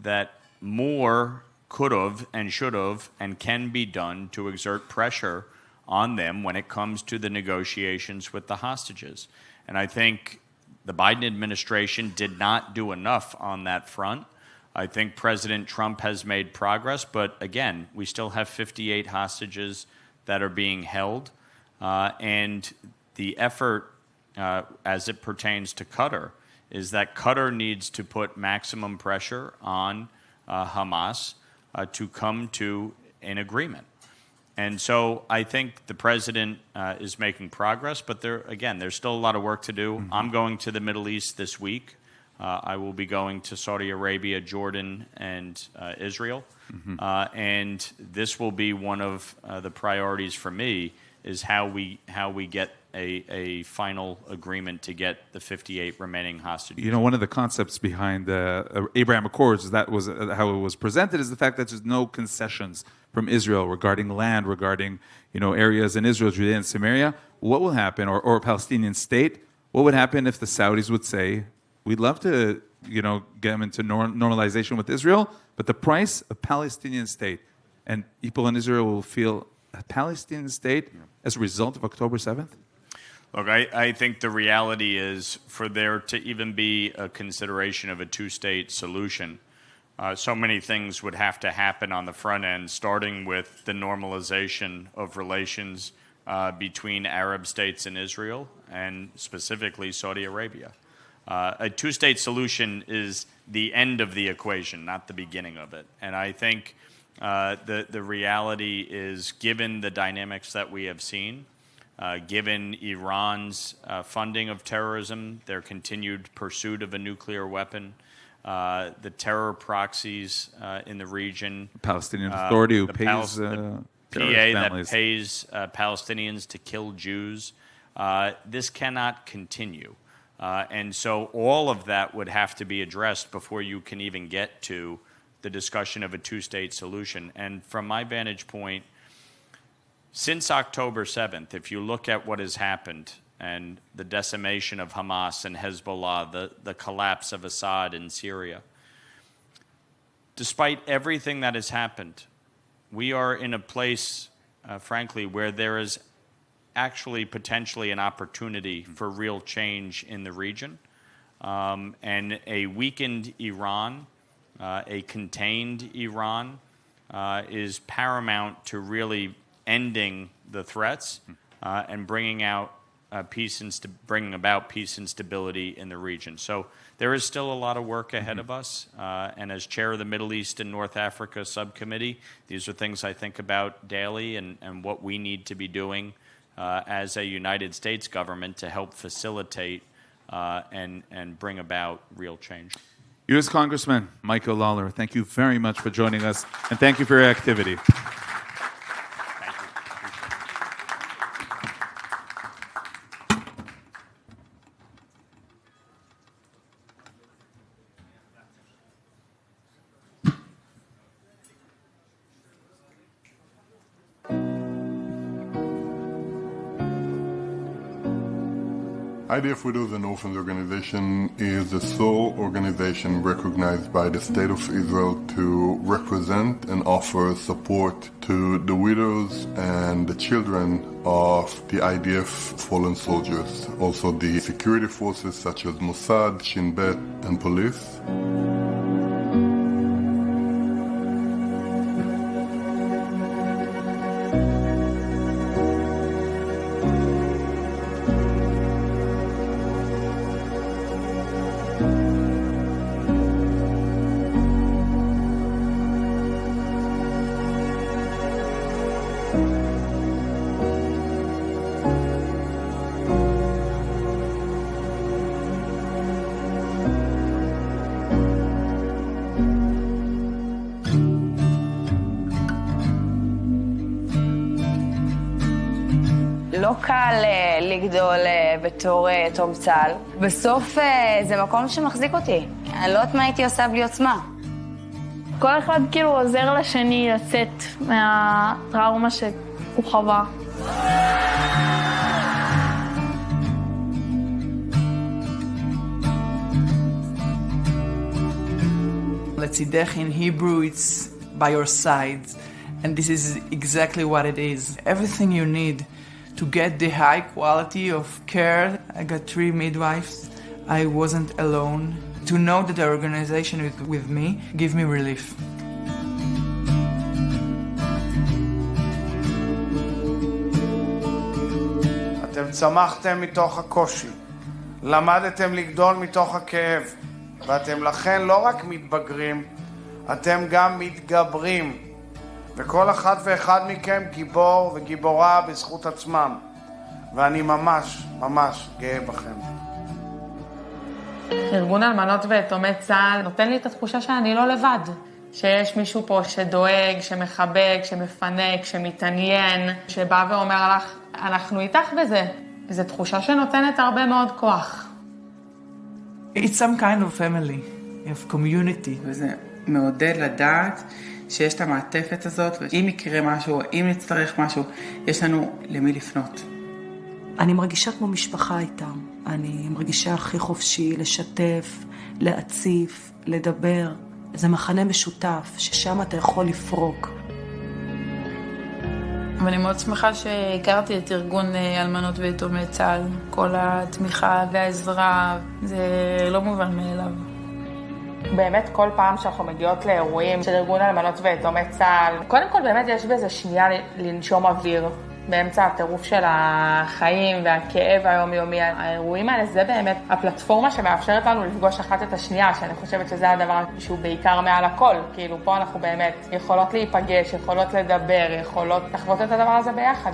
that more could have and should have and can be done to exert pressure on them when it comes to the negotiations with the hostages. And I think the Biden administration did not do enough on that front. I think President Trump has made progress, but again, we still have 58 hostages that are being held. And the effort, as it pertains to Qatar, is that Qatar needs to put maximum pressure on Hamas to come to an agreement. And so I think the president is making progress, but there's still a lot of work to do. I'm going to the Middle East this week. I will be going to Saudi Arabia, Jordan, and Israel. And this will be one of the priorities for me, is how we get a final agreement to get the 58 remaining hostages. You know, one of the concepts behind the Abraham Accords, that was how it was presented, is the fact that there's no concessions from Israel regarding land, regarding, areas in Israel, Judea and Samaria. What will happen, or a Palestinian state? What would happen if the Saudis would say, we'd love to, get them into normalization with Israel, but the price, a Palestinian state, and people in Israel will feel a Palestinian state as a result of October 7th? Look, I think the reality is, for there to even be a consideration of a two-state solution, so many things would have to happen on the front end, starting with the normalization of relations between Arab states and Israel, and specifically Saudi Arabia. A two-state solution is the end of the equation, not the beginning of it. And I think the reality is, given the dynamics that we have seen, given Iran's funding of terrorism, their continued pursuit of a nuclear weapon, the terror proxies in the region, Palestinian Authority who pays the PA families. that pays Palestinians to kill Jews, this cannot continue. And so all of that would have to be addressed before you can even get to the discussion of a two-state solution. And from my vantage point, since October 7th, if you look at what has happened and the decimation of Hamas and Hezbollah, the collapse of Assad in Syria, despite everything that has happened, we are in a place, frankly, where there is actually potentially an opportunity for real change in the region. And a weakened Iran, a contained Iran, is paramount to really ending the threats and bringing about peace and stability in the region. So there is still a lot of work ahead of us. And as chair of the Middle East and North Africa subcommittee, these are things I think about daily and what we need to be doing as a United States government to help facilitate and bring about real change. U.S. Congressman Michael Lawler, thank you very much for joining us, and thank you for your activity. IDF Widows and Orphans Organization is the sole organization recognized by the State of Israel to represent and offer support to the widows and the children of the IDF fallen soldiers, also the security forces such as Mossad, Shin Bet, and police. לא קל לגדול בתור תום צה"ל. בסוף זה מקום שמחזיק אותי. אני לא יודעת מה הייתי עושה בלי עוצמה. כל אחד כאילו עוזר לשני לצאת מהטראומה שהוא חווה. לצידך in Hebrew it's by your side. And this is exactly what it is. Everything you need to get the high quality of care. I got 3 midwives. I wasn't alone. To know that the organization is with me gives me relief. אתם צמחתם מתוך הקושי, למדתם לגדול מתוך הכאב, ואתם לכן לא רק מתבגרים, אתם גם מתגברים. וכל אחד ואחד מכם גיבור וגיבורה בזכות עצמם. ואני ממש, ממש גאה בכם. ארגון אלמנות ויתומי צה"ל נותן לי את התחושה שאני לא לבד. שיש מישהו פה שדואג, שמחבק, שמפנק, שמתעניין, שבא ואומר לך, אנחנו איתך בזה. זו תחושה שנותנת הרבה מאוד כוח. It's some kind of family, of community. וזה מעודד לדעת שיש את המעטפת הזאת, ואם יקרה משהו, אם נצטרך משהו, יש לנו למי לפנות. אני מרגישה כמו משפחה איתם. אני מרגישה הכי חופשי לשתף, להציף, לדבר. זה מחנה משותף, ששם אתה יכול לפרוק. ואני מאוד שמחה שהכרתי את ארגון אלמנות ויתומי צה"ל. כל התמיכה והעזרה, זה לא מובן מאליו. באמת כל פעם שאנחנו מגיעות לאירועים של ארגון אלמנות ויתומי צה"ל, קודם כל באמת יש בזה שנייה לנשום אוויר. באמצע הטירוף של החיים והכאב היומיומי. האירועים האלה זה באמת הפלטפורמה שמאפשרת לנו לפגוש אחת את השנייה, שאני חושבת שזה הדבר שהוא בעיקר מעל הכל. כאילו פה אנחנו באמת יכולות להיפגש, יכולות לדבר, יכולות לחוות את הדבר הזה ביחד.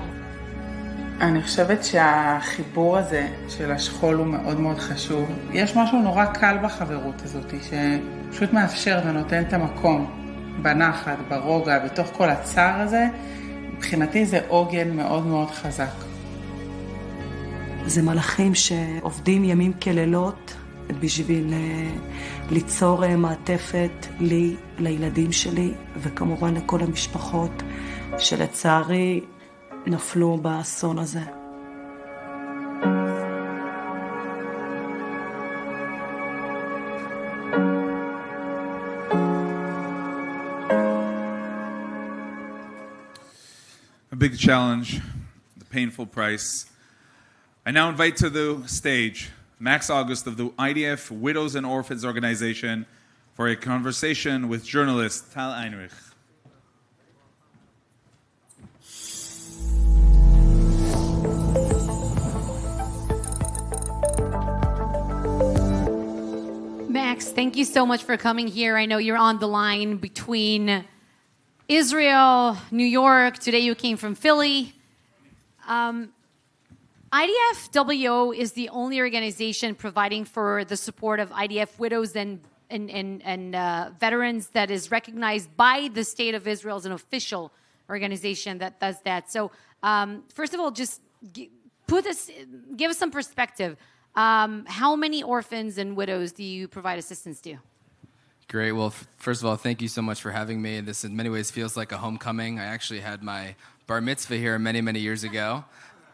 אני חושבת שהחיבור הזה של השכול הוא מאוד מאוד חשוב. יש משהו נורא קל בחברות הזאת, שפשוט מאפשר ונותן את המקום בנחת, ברוגע, בתוך כל הצער הזה. מבחינתי זה עוגן מאוד מאוד חזק. זה מלאכים שעובדים ימים כלילות בשביל ליצור מעטפת לי, לילדים שלי, וכמובן לכל המשפחות שלצערי נפלו באסון הזה. A big challenge, the painful price. I now invite to the stage Max August of the IDF Widows and Orphans Organization for a conversation with journalist Tal Einrich. Max, thank you so much for coming here. I know you're on the line between Israel, New York. Today you came from Philly. IDFWO is the only organization providing for the support of IDF widows and veterans that is recognized by the state of Israel as an official organization that does that. So, first of all, just give us some perspective. How many orphans and widows do you provide assistance to? Great. Well, first of all, thank you so much for having me. This in many ways feels like a homecoming. I actually had my bar mitzvah here many, many years ago.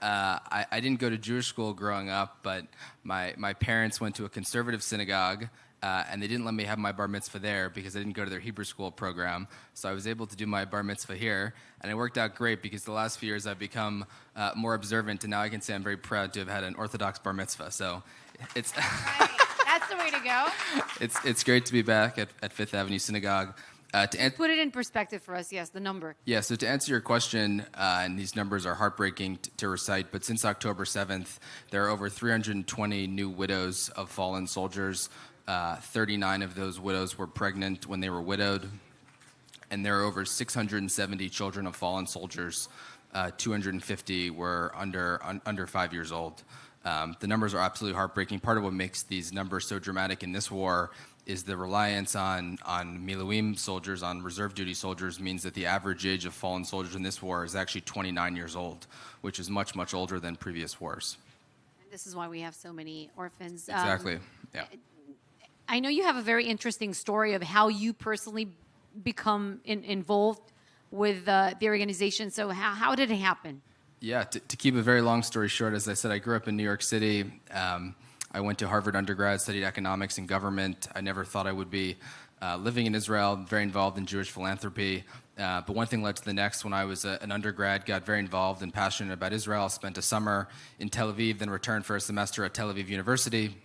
I didn't go to Jewish school growing up, but my parents went to a conservative synagogue, and they didn't let me have my bar mitzvah there because I didn't go to their Hebrew school program. So I was able to do my bar mitzvah here, and it worked out great because the last few years I've become more observant, and now I can say I'm very proud to have had an Orthodox bar mitzvah. So it's... That's the way to go. It's great to be back at Fifth Avenue Synagogue. Put it in perspective for us, yes, the number. Yeah, so to answer your question, and these numbers are heartbreaking to recite, but since October 7th, there are over 320 new widows of fallen soldiers. 39 of those widows were pregnant when they were widowed, and there are over 670 children of fallen soldiers. 250 were under 5 years old. The numbers are absolutely heartbreaking. Part of what makes these numbers so dramatic in this war is the reliance on Miluim soldiers, on reserve duty soldiers, means that the average age of fallen soldiers in this war is actually 29 years old, which is much, much older than previous wars. And this is why we have so many orphans. Exactly, yeah. I know you have a very interesting story of how you personally become involved with the organization. So how did it happen? Yeah, to keep a very long story short, as I said, I grew up in New York City. I went to Harvard undergrad, studied economics and government. I never thought I would be living in Israel, very involved in Jewish philanthropy. But one thing led to the next. When I was an undergrad, got very involved and passionate about Israel. Spent a summer in Tel Aviv, then returned for a semester at Tel Aviv University.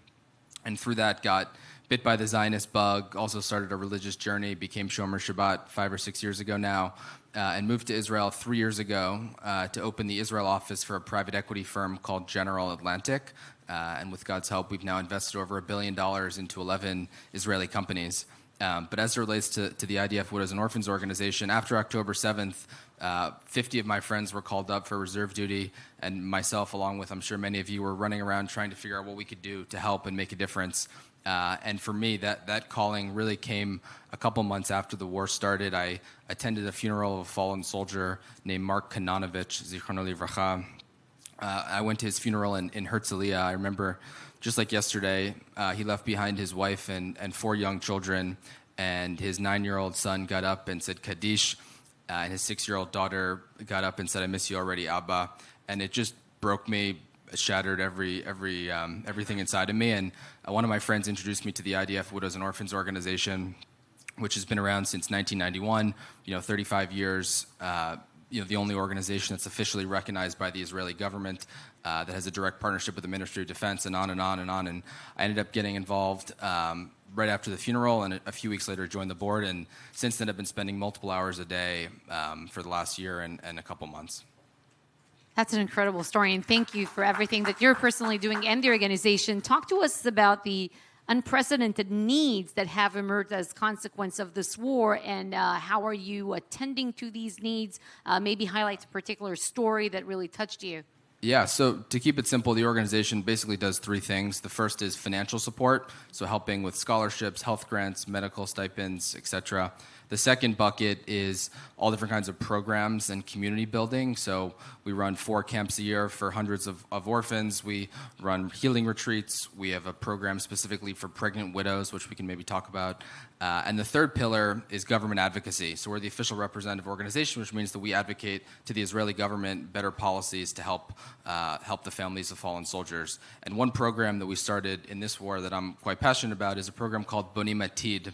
And through that, got bit by the Zionist bug, also started a religious journey, became Shomer Shabbat 5 or 6 years ago now, and moved to Israel 3 years ago to open the Israel office for a private equity firm called General Atlantic. And with God's help, we've now invested over $1 billion into 11 Israeli companies. But as it relates to the IDF Widows and Orphans organization, after October 7th, 50 of my friends were called up for reserve duty, and myself, along with, I'm sure many of you, were running around trying to figure out what we could do to help and make a difference. And for me, that calling really came a couple months after the war started. I attended a funeral of a fallen soldier named Mark Kananovich, Zichrono Livracha. I went to his funeral in Herzliya. I remember, just like yesterday, he left behind his wife and 4 young children, and his 9-year-old son got up and said Kaddish, and his 6-year-old daughter got up and said, "I miss you already, Abba." And it just broke me, shattered everything inside of me. And one of my friends introduced me to the IDF Widows and Orphans organization, which has been around since 1991, 35 years, the only organization that's officially recognized by the Israeli government, that has a direct partnership with the Ministry of Defense, and on and on and on. And I ended up getting involved right after the funeral, and a few weeks later joined the board. And since then, I've been spending multiple hours a day for the last year and a couple months. That's an incredible story, and thank you for everything that you're personally doing and the organization. Talk to us about the unprecedented needs that have emerged as consequence of this war, and how are you attending to these needs? Maybe highlight a particular story that really touched you. Yeah, so to keep it simple, the organization basically does three things. The first is financial support, so helping with scholarships, health grants, medical stipends, etc. The second bucket is all different kinds of programs and community building. So we run 4 camps a year for hundreds of orphans. We run healing retreats. We have a program specifically for pregnant widows, which we can maybe talk about. And the third pillar is government advocacy. So we're the official representative organization, which means that we advocate to the Israeli government better policies to help the families of fallen soldiers. And one program that we started in this war that I'm quite passionate about is a program called Bonim Atid,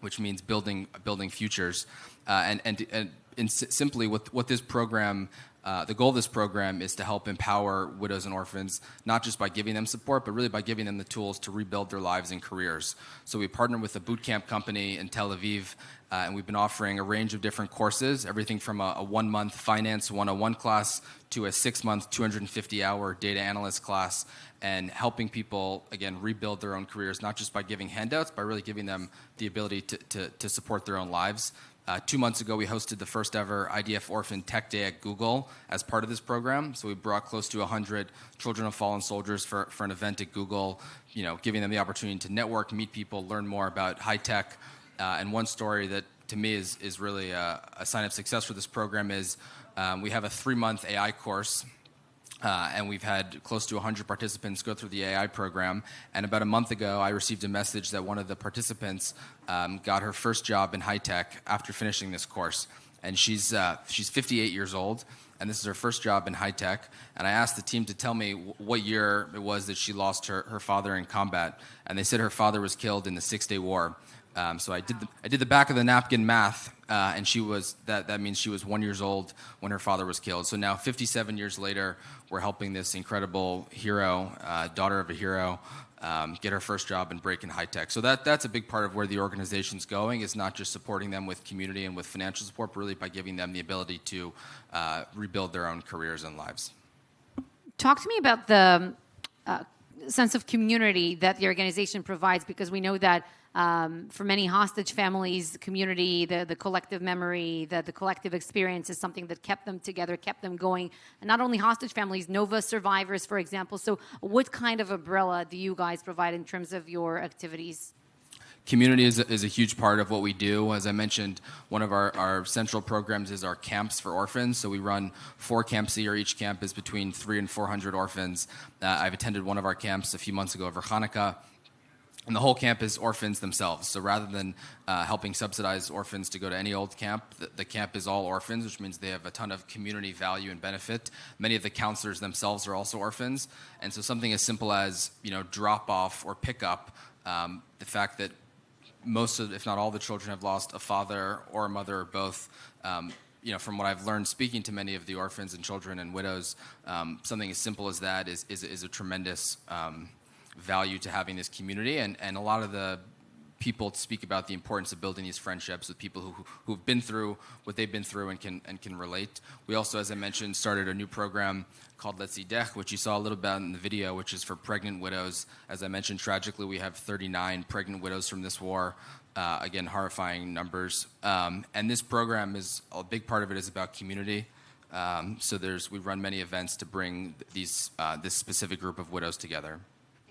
which means building futures. And simply what this program, the goal of this program is to help empower widows and orphans, not just by giving them support, but really by giving them the tools to rebuild their lives and careers. So we partnered with a boot camp company in Tel Aviv, and we've been offering a range of different courses, everything from a 1-month finance 101 class to a 6-month 250-hour data analyst class, and helping people, again, rebuild their own careers, not just by giving handouts, by really giving them the ability to support their own lives. 2 months ago, we hosted the first ever IDF Orphan Tech Day at Google as part of this program. So we brought close to 100 children of fallen soldiers for an event at Google, giving them the opportunity to network, meet people, learn more about high tech. And one story that to me is really a sign of success for this program is we have a 3-month AI course. And we've had close to 100 participants go through the AI program. And about a month ago, I received a message that one of the participants got her first job in high tech after finishing this course. And she's 58 years old, and this is her first job in high tech. And I asked the team to tell me what year it was that she lost her father in combat. And they said her father was killed in the 6-day war. So I did the back of the napkin math, and that means she was 1 year old when her father was killed. So now, 57 years later, we're helping this incredible hero, daughter of a hero, get her first job and break in high tech. So that's a big part of where the organization's going, is not just supporting them with community and with financial support, but really by giving them the ability to rebuild their own careers and lives. Talk to me about the sense of community that the organization provides, because we know that for many hostage families, the community, the collective memory, the collective experience is something that kept them together, kept them going. And not only hostage families, Nova survivors, for example. So what kind of umbrella do you guys provide in terms of your activities? Community is a huge part of what we do. As I mentioned, one of our central programs is our camps for orphans. So we run 4 camps a year. Each camp is between 300 and 400 orphans. I've attended one of our camps a few months ago over Hanukkah. And the whole camp is orphans themselves. So rather than helping subsidize orphans to go to any old camp, the camp is all orphans, which means they have a ton of community value and benefit. Many of the counselors themselves are also orphans. And so something as simple as, drop off or pick up, the fact that most of, if not all, the children have lost a father or a mother or both. From what I've learned speaking to many of the orphans and children and widows, something as simple as that is a tremendous value to having this community, and a lot of the people speak about the importance of building these friendships with people who've been through what they've been through and can relate. We also, as I mentioned, started a new program called Letzidech, which you saw a little bit in the video, which is for pregnant widows. As I mentioned, tragically, we have 39 pregnant widows from this war. Again, horrifying numbers. And this program is a big part of it is about community. So we run many events to bring this specific group of widows together.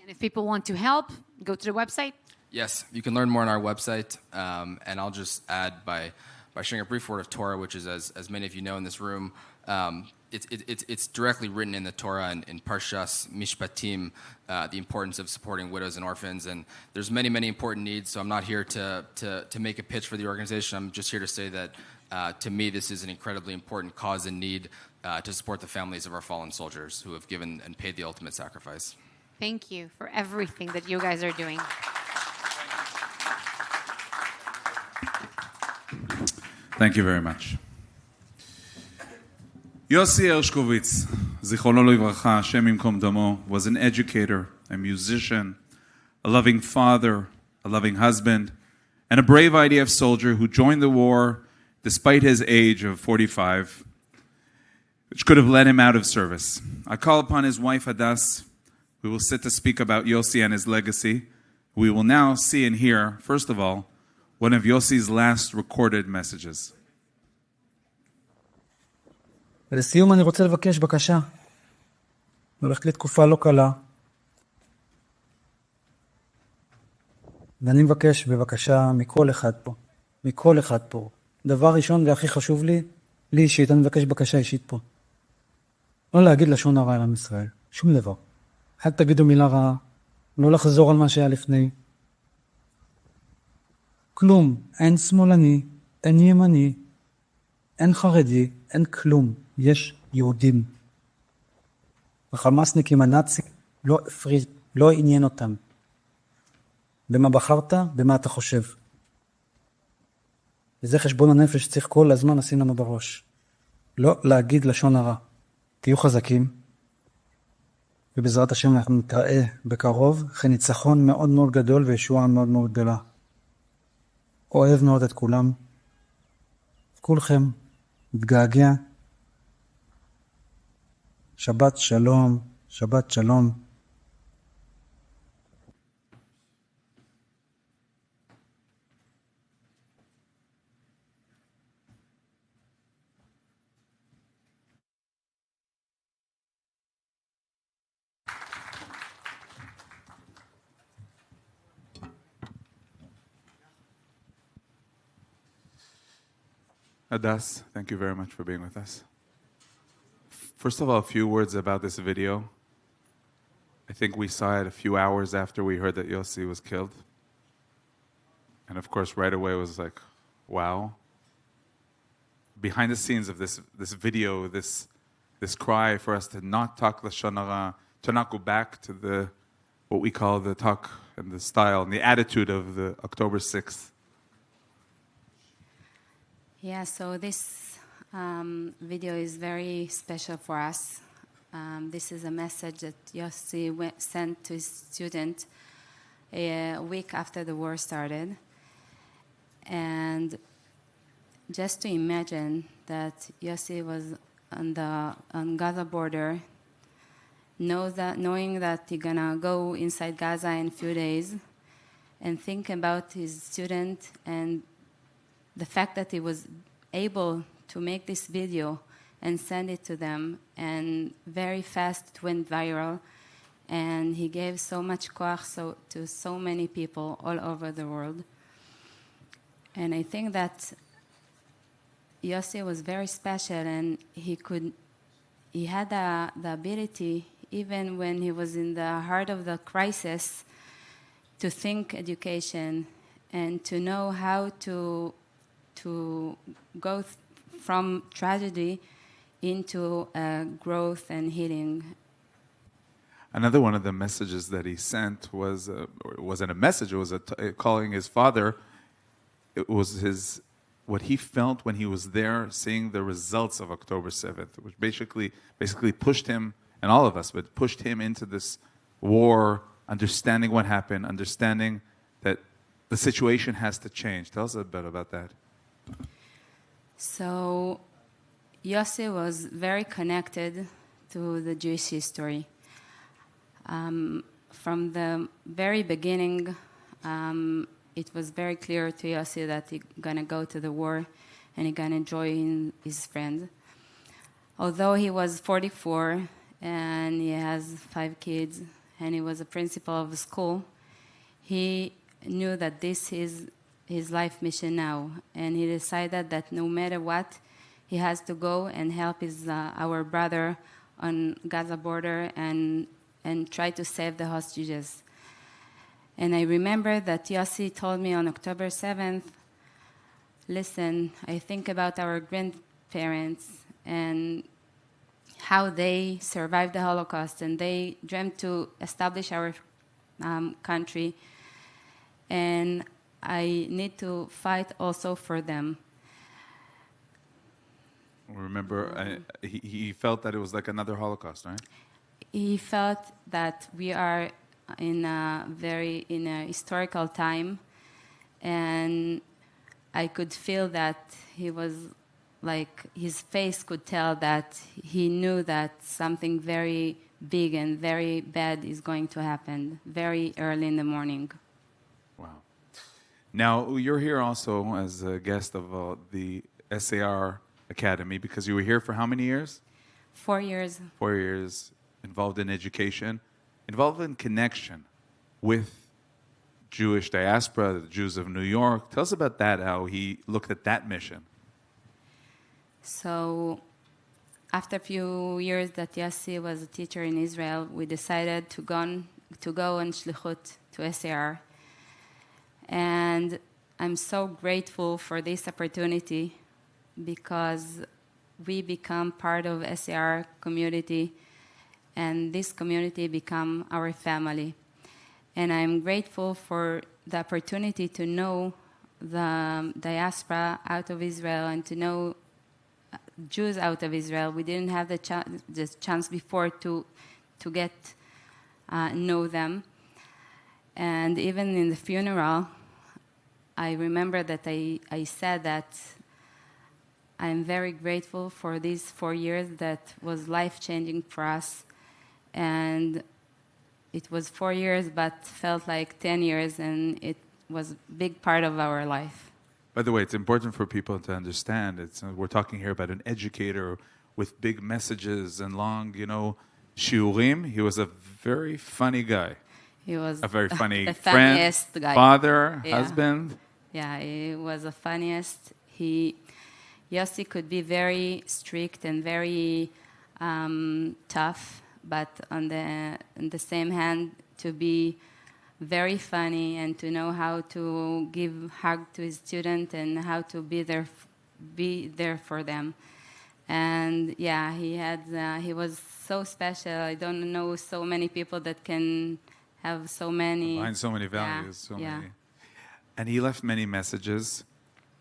And if people want to help, go to the website. Yes, you can learn more on our website. And I'll just add by sharing a brief word of Torah, which is, as many of you know in this room, it's directly written in the Torah in Parshas Mishpatim, the importance of supporting widows and orphans. And there's many, many important needs. So I'm not here to make a pitch for the organization. I'm just here to say that to me, this is an incredibly important cause and need to support the families of our fallen soldiers who have given and paid the ultimate sacrifice. Thank you for everything that you guys are doing. Thank you very much. Yossi Ershkovitz, Zichrono Livracha, Hashem Yimkom Damo, was an educator, a musician, a loving father, a loving husband, and a brave IDF soldier who joined the war despite his age of 45. which could have led him out of service. I call upon his wife, Hadass. We will sit to speak about Yossi and his legacy. We will now see and hear, first of all, one of Yossi's last recorded messages. ולסיום אני רוצה לבקש בקשה. הולכת לי תקופה לא קלה. ואני מבקש בבקשה מכל אחד פה. דבר ראשון והכי חשוב לי אישית, אני מבקש בקשה אישית פה. לא להגיד לשון הרע על עם ישראל, שום דבר. אל תגידו מילה רעה, לא לחזור על מה שהיה לפני. כלום, אין שמאלני, אין ימני, אין חרדי, אין כלום. יש יהודים. החמאסניקים הנאצים לא הפריד, לא עניין אותם. במה בחרת, במה אתה חושב. וזה חשבון הנפש שצריך כל הזמן לשים לנו בראש. לא להגיד לשון הרע. תהיו חזקים, ובעזרת השם אנחנו נתראה בקרוב, אחרי ניצחון מאוד מאוד גדול וישועה מאוד מאוד גדולה. אוהב מאוד את כולם. כולכם, מתגעגע. שבת שלום, שבת שלום. Hadass, thank you very much for being with us. First of all, a few words about this video. I think we saw it a few hours after we heard that Yossi was killed. And of course, right away it was like, wow. Behind the scenes of this video, this cry for us to not talk Lashon Hara, to not go back to what we call the talk and the style and the attitude of the October 6th. Yeah, so this video is very special for us. This is a message that Yossi sent to his student a week after the war started. And just to imagine that Yossi was on Gaza border, knowing that he's gonna go inside Gaza in a few days, and think about his student and the fact that he was able to make this video and send it to them, and very fast it went viral, and he gave so much koach to so many people all over the world. And I think that Yossi was very special, and he had the ability, even when he was in the heart of the crisis, to think education and to know how to go from tragedy into growth and healing. Another one of the messages that he sent was, it wasn't a message, it was calling his father. It was what he felt when he was there, seeing the results of October 7th, which basically pushed him, and all of us, but pushed him into this war, understanding what happened, understanding that the situation has to change. Tell us a bit about that. So Yossi was very connected to the Jewish history. From the very beginning, it was very clear to Yossi that he's going to go to the war and he's going to join his friends. Although he was 44 and he has 5 kids and he was a principal of a school, he knew that this is his life mission now, and he decided that no matter what, he has to go and help our brother on Gaza border and try to save the hostages. And I remember that Yossi told me on October 7th, listen, I think about our grandparents and how they survived the Holocaust, and they dreamed to establish our country, and I need to fight also for them. Remember, he felt that it was like another Holocaust, right? He felt that we are in a historical time, and I could feel that he was like his face could tell that he knew that something very big and very bad is going to happen very early in the morning. Wow. Now, you're here also as a guest of the SAR Academy because you were here for how many years? 4 years. 4 years, involved in education, involved in connection with Jewish diaspora, the Jews of New York. Tell us about that, how he looked at that mission. So after a few years that Yossi was a teacher in Israel, we decided to go on shlichut to SAR. And I'm so grateful for this opportunity because we become part of SAR community, and this community become our family. And I'm grateful for the opportunity to know the diaspora out of Israel and to know Jews out of Israel. We didn't have the chance before to get know them. And even in the funeral, I remember that I said that I'm very grateful for these 4 years that was life-changing for us. And it was 4 years, but felt like 10 years, and it was a big part of our life. By the way, it's important for people to understand. We're talking here about an educator with big messages and long, shiurim. He was a very funny guy. He was a very funny the friend, funniest guy. father, Yeah. husband. Yeah, he was the funniest. Yossi could be very strict and very tough, but on the same hand, to be very funny and to know how to give hug to his student and how to be there for them. And yeah, he was so special. I don't know so many people that can have so many. Combine so many values, Yeah. many. And he left many messages.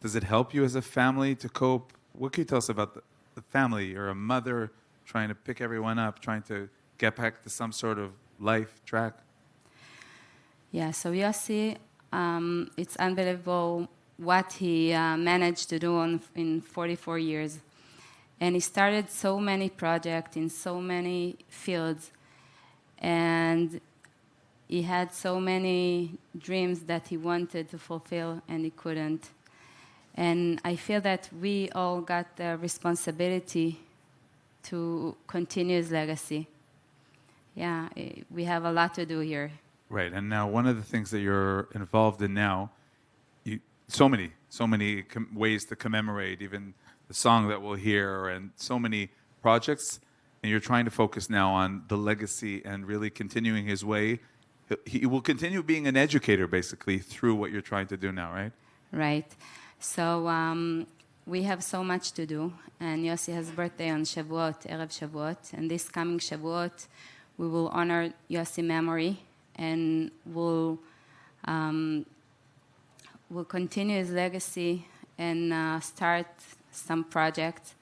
Does it help you as a family to cope? What can you tell us about the family? You're a mother trying to pick everyone up, trying to get back to some sort of life track. Yeah, so Yossi, it's unbelievable what he managed to do in 44 years. And he started so many projects in so many fields. And he had so many dreams that he wanted to fulfill and he couldn't. And I feel that we all got the responsibility to continue his legacy. Yeah, we have a lot to do here. Right, and now one of the things that you're involved in now, so many ways to commemorate, even the song that we'll hear, and so many projects, and you're trying to focus now on the legacy and really continuing his way. He will continue being an educator, basically, through what you're trying to do now, right? Right. So we have so much to do, and Yossi has birthday on Shavuot, Erev Shavuot, and this coming Shavuot, we will honor Yossi memory, and we'll continue his legacy and start some projects.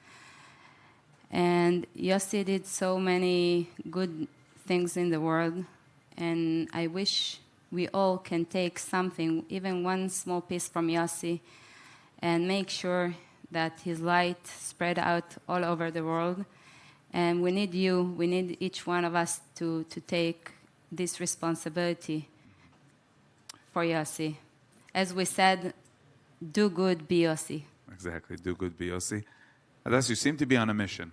And Yossi did so many good things in the world, and I wish we all can take something, even one small piece from Yossi, and make sure that his light spread out all over the world. And we need each one of us to take this responsibility for Yossi. As we said, do good, be Yossi. Exactly, do good, be Yossi. Adas, you seem to be on a mission,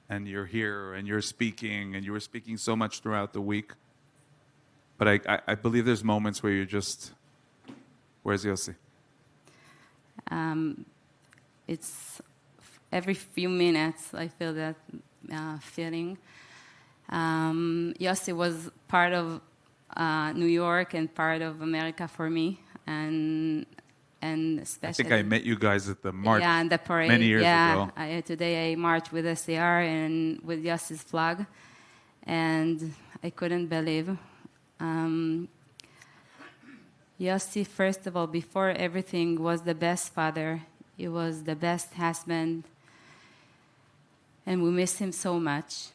and you're here, and you're speaking, and you were speaking so much throughout the week. But I believe there's moments where you're just, where's Yossi? It's every few minutes I feel that feeling. Yossi was part of New York and part of America for me, and especially. I think I met you guys at the march. Yeah, and the parade. Many years ago. Today I marched with SAR and with Yossi's flag, and I couldn't believe. Yossi, first of all, before everything, was the best father. He was the best husband, and we miss him so much.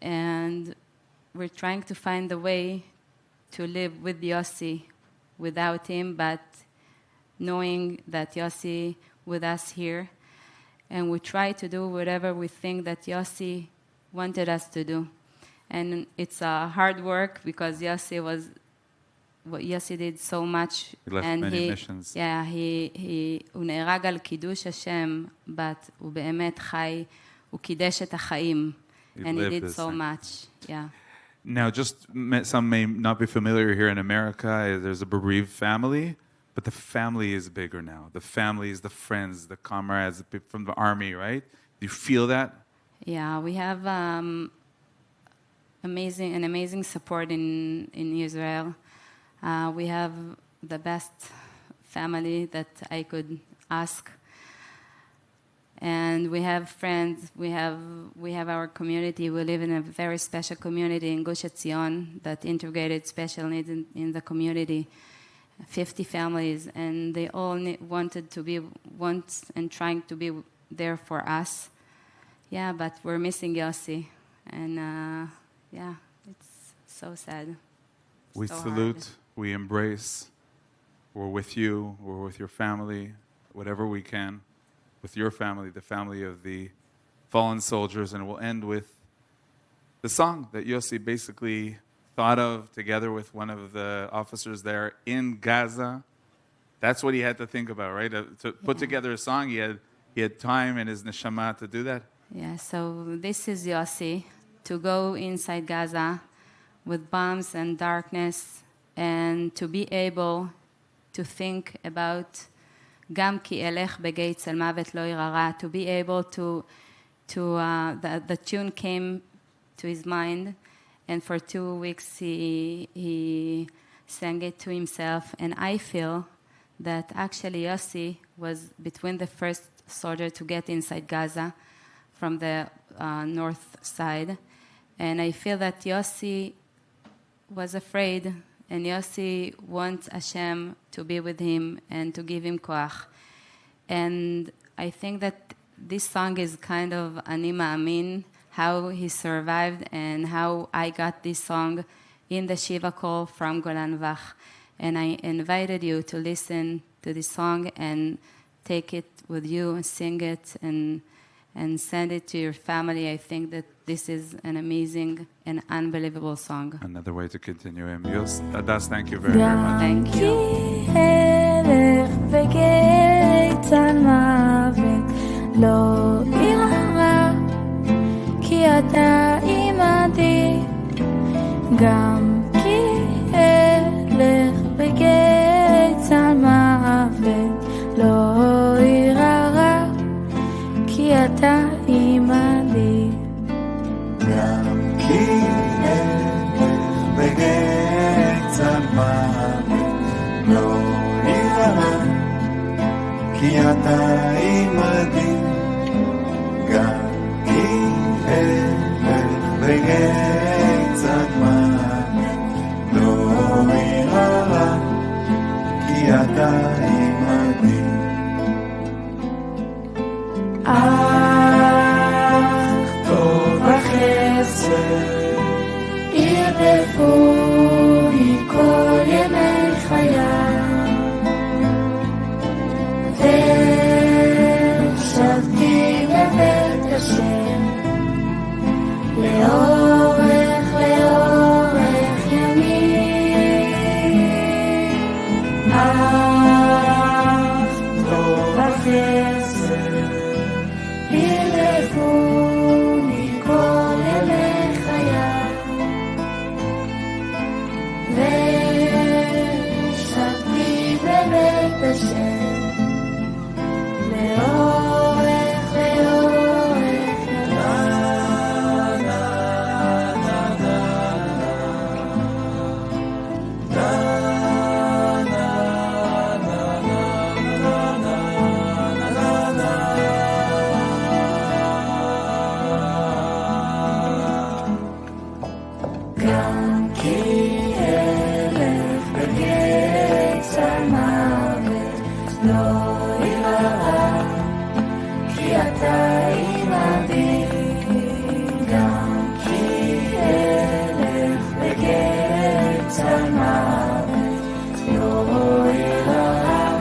And we're trying to find a way to live with Yossi without him, but knowing that Yossi with us here. and we try to do whatever we think that Yossi wanted us to do. And it's hard work because Yossi did so much. He left many missions. Yeah, הוא נהרג על קידוש השם, but הוא באמת חי, הוא קידש את החיים. And he did so much, yeah. Now, just some may not be familiar here in America. There's a bereaved family, but the family is bigger now. The family is the friends, the comrades from the army, right? Do you feel that? Yeah, we have amazing support in Israel. We have the best family that I could ask. And we have friends, we have our community. We live in a very special community in Gush Etzion that integrated special needs in the community, 50 families, and they all want and trying to be there for us. Yeah, but we're missing Yossi, and yeah, it's so sad. We so salute, hard. we embrace, we're with you, we're with your family, whatever we can. With your family, the family of the fallen soldiers, and we'll end with the song that Yossi basically thought of together with one of the officers there in Gaza. That's what he had to think about, right? To put together a song, he had time in his neshama to do that. Yeah, so this is Yossi, to go inside Gaza with bombs and darkness, and to be able to think about גם כי אלך בגיא צל מוות לא ירא, to be able to the tune came to his mind, and for 2 weeks he sang it to himself, and I feel that actually Yossi was between the first soldier to get inside Gaza from the north side, and I feel that Yossi was afraid, and Yossi wants Hashem to be with him and to give him koach. And I think that this song is kind of Ani Ma'amin, how he survived and how I got this song in the Shiva call from Golan Vach. And I invited you to listen to this song and take it with you and sing it and send it to your family. I think that this is an amazing and unbelievable song. Another way to continue him. Adas, thank you very, very much. Thank you. אתה עימדי גם כי אלך בגיא צל מוות לא ירא כי אתה עימדי גם כי אלך בגיא צל מוות לא ירא כי אתה עימדי אך טוב החסד ירדפוני כל ימי חיי ושבתי בבית השם לאורך ימים אך טוב החסד ירדפוני כל ימי חיי ושבתי בבית השם לאורך גם כי אלך בגיא צל מוות לא ירא כי אתה עימדי גם כי אלך בגיא צל מוות לא ירא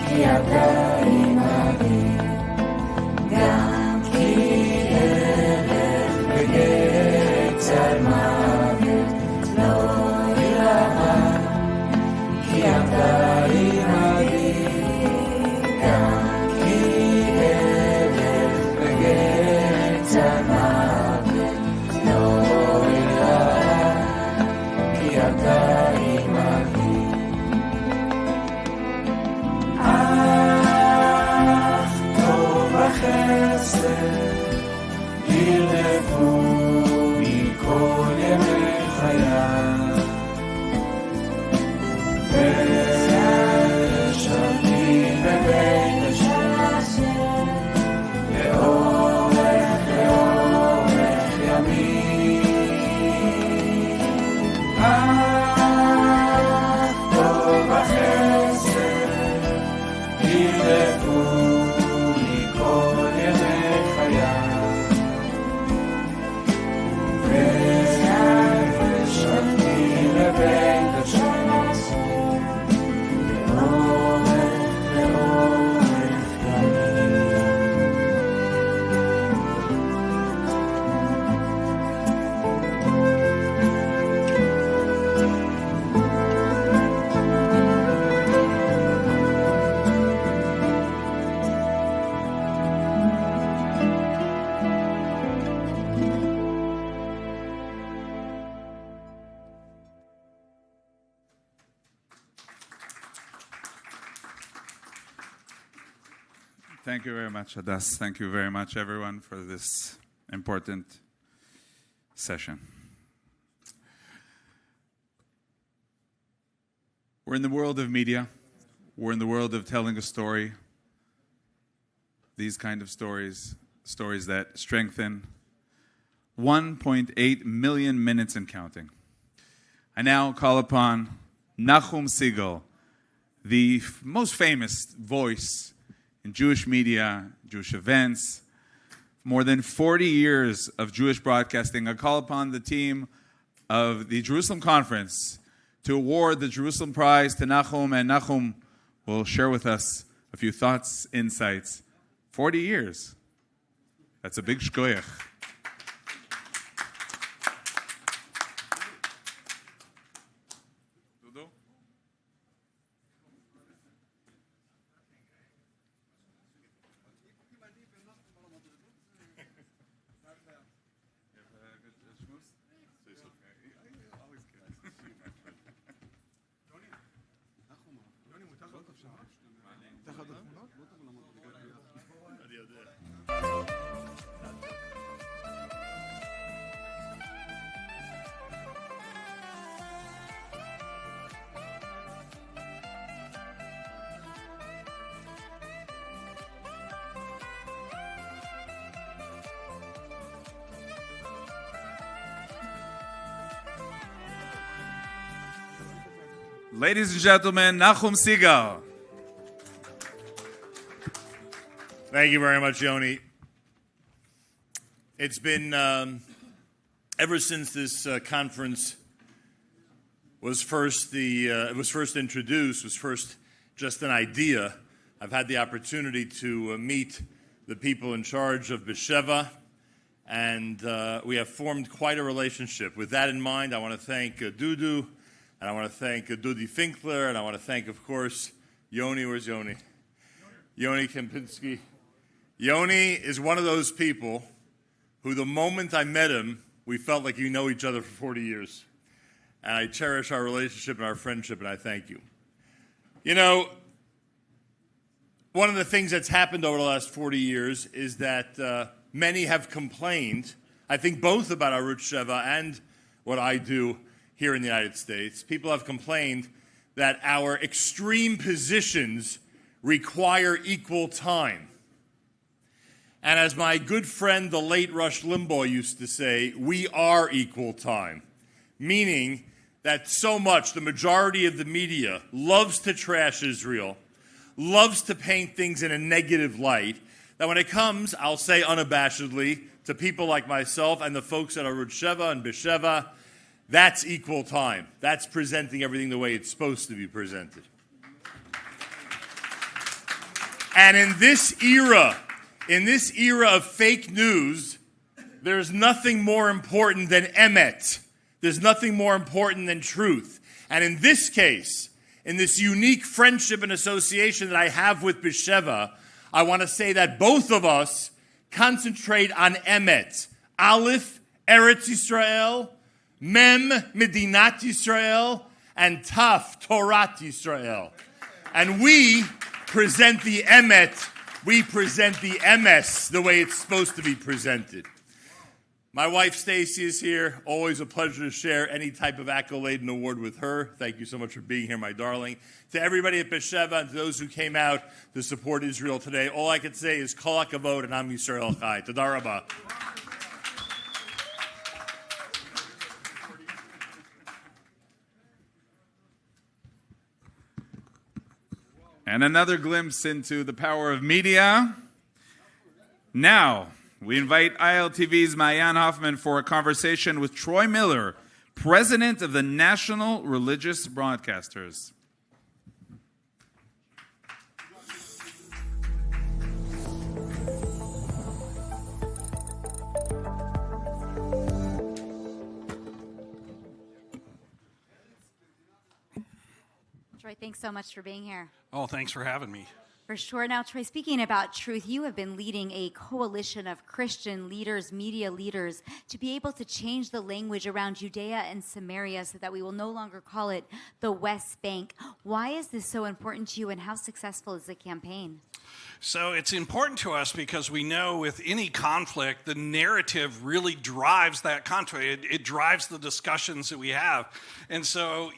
כי אתה עימדי Thank you very much, Hadass. Thank you very much, everyone, for this important session. We're in the world of media. We're in the world of telling a story. These kind of stories, stories that strengthen. 1.8 million minutes and counting. I now call upon Nachum Segal, the most famous voice in Jewish media, Jewish events, more than 40 years of Jewish broadcasting. I call upon the team of the Jerusalem Conference to award the Jerusalem Prize to Nachum, and Nachum will share with us a few thoughts, insights. 40 years. That's a big shkoyach. Ladies and gentlemen, Nachum Segal. Thank you very much, Yoni. It's been, ever since this conference was first introduced, was first just an idea, I've had the opportunity to meet the people in charge of Besheva, and we have formed quite a relationship. With that in mind, I want to thank Dudu, and I want to thank Dudi Finkler, and I want to thank, of course, Yoni. Where's Yoni? Yoni Kempinski. Yoni is one of those people who the moment I met him, we felt like we know each other for 40 years. And I cherish our relationship and our friendship, and I thank you. You know, one of the things that's happened over the last 40 years is that many have complained, I think both about our Arutz Sheva and what I do here in the United States. People have complained that our extreme positions require equal time. And as my good friend, the late Rush Limbaugh, used to say, we are equal time. Meaning that so much, the majority of the media loves to trash Israel, loves to paint things in a negative light, that when it comes, I'll say unabashedly, to people like myself and the folks at Arutz Sheva and Besheva, that's equal time. That's presenting everything the way it's supposed to be presented. And in this era of fake news, there's nothing more important than emet. There's nothing more important than truth. And in this case, in this unique friendship and association that I have with Besheva, I want to say that both of us concentrate on emet. Aleph, Eretz Yisrael, Mem, Medinat Yisrael, and Taf, Torat Yisrael. And we present the emet, we present the emes the way it's supposed to be presented. My wife Stacy is here. Always a pleasure to share any type of accolade and award with her. Thank you so much for being here, my darling. To everybody at Besheva and to those who came out to support Israel today, all I can say is Kol HaKavod and Am Yisrael Chai. Toda Rabah. And another glimpse into the power of media. Now, we invite ILTV's Mayan Hoffman for a conversation with Troy Miller, president of the National Religious Broadcasters. Troy, thanks so much for being here. Oh, thanks for having me. For sure. Now, Troy, speaking about truth, you have been leading a coalition of Christian leaders, media leaders, to be able to change the language around Judea and Samaria so that we will no longer call it the West Bank. Why is this so important to you, and how successful is the campaign? So it's important to us because we know with any conflict, the narrative really drives that conflict. It drives the discussions that we have. And so,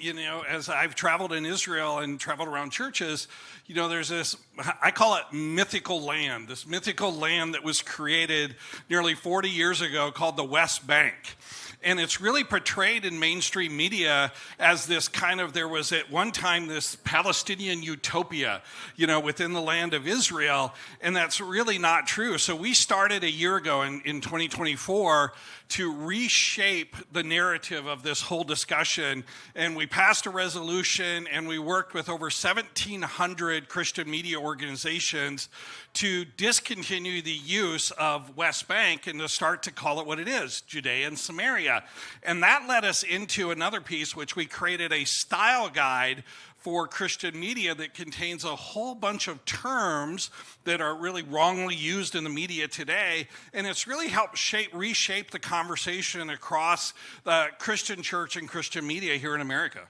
as I've traveled in Israel and traveled around churches, there's this, I call it mythical land, this mythical land that was created nearly 40 years ago called the West Bank. And it's really portrayed in mainstream media as this kind of, there was at one time this Palestinian utopia, within the land of Israel, and that's really not true. So we started a year ago in 2024 to reshape the narrative of this whole discussion, and we passed a resolution, and we worked with over 1,700 Christian media organizations to discontinue the use of West Bank and to start to call it what it is, Judea and Samaria. And that led us into another piece, which we created a style guide for Christian media that contains a whole bunch of terms that are really wrongly used in the media today. And it's really helped reshape the conversation across the Christian church and Christian media here in America.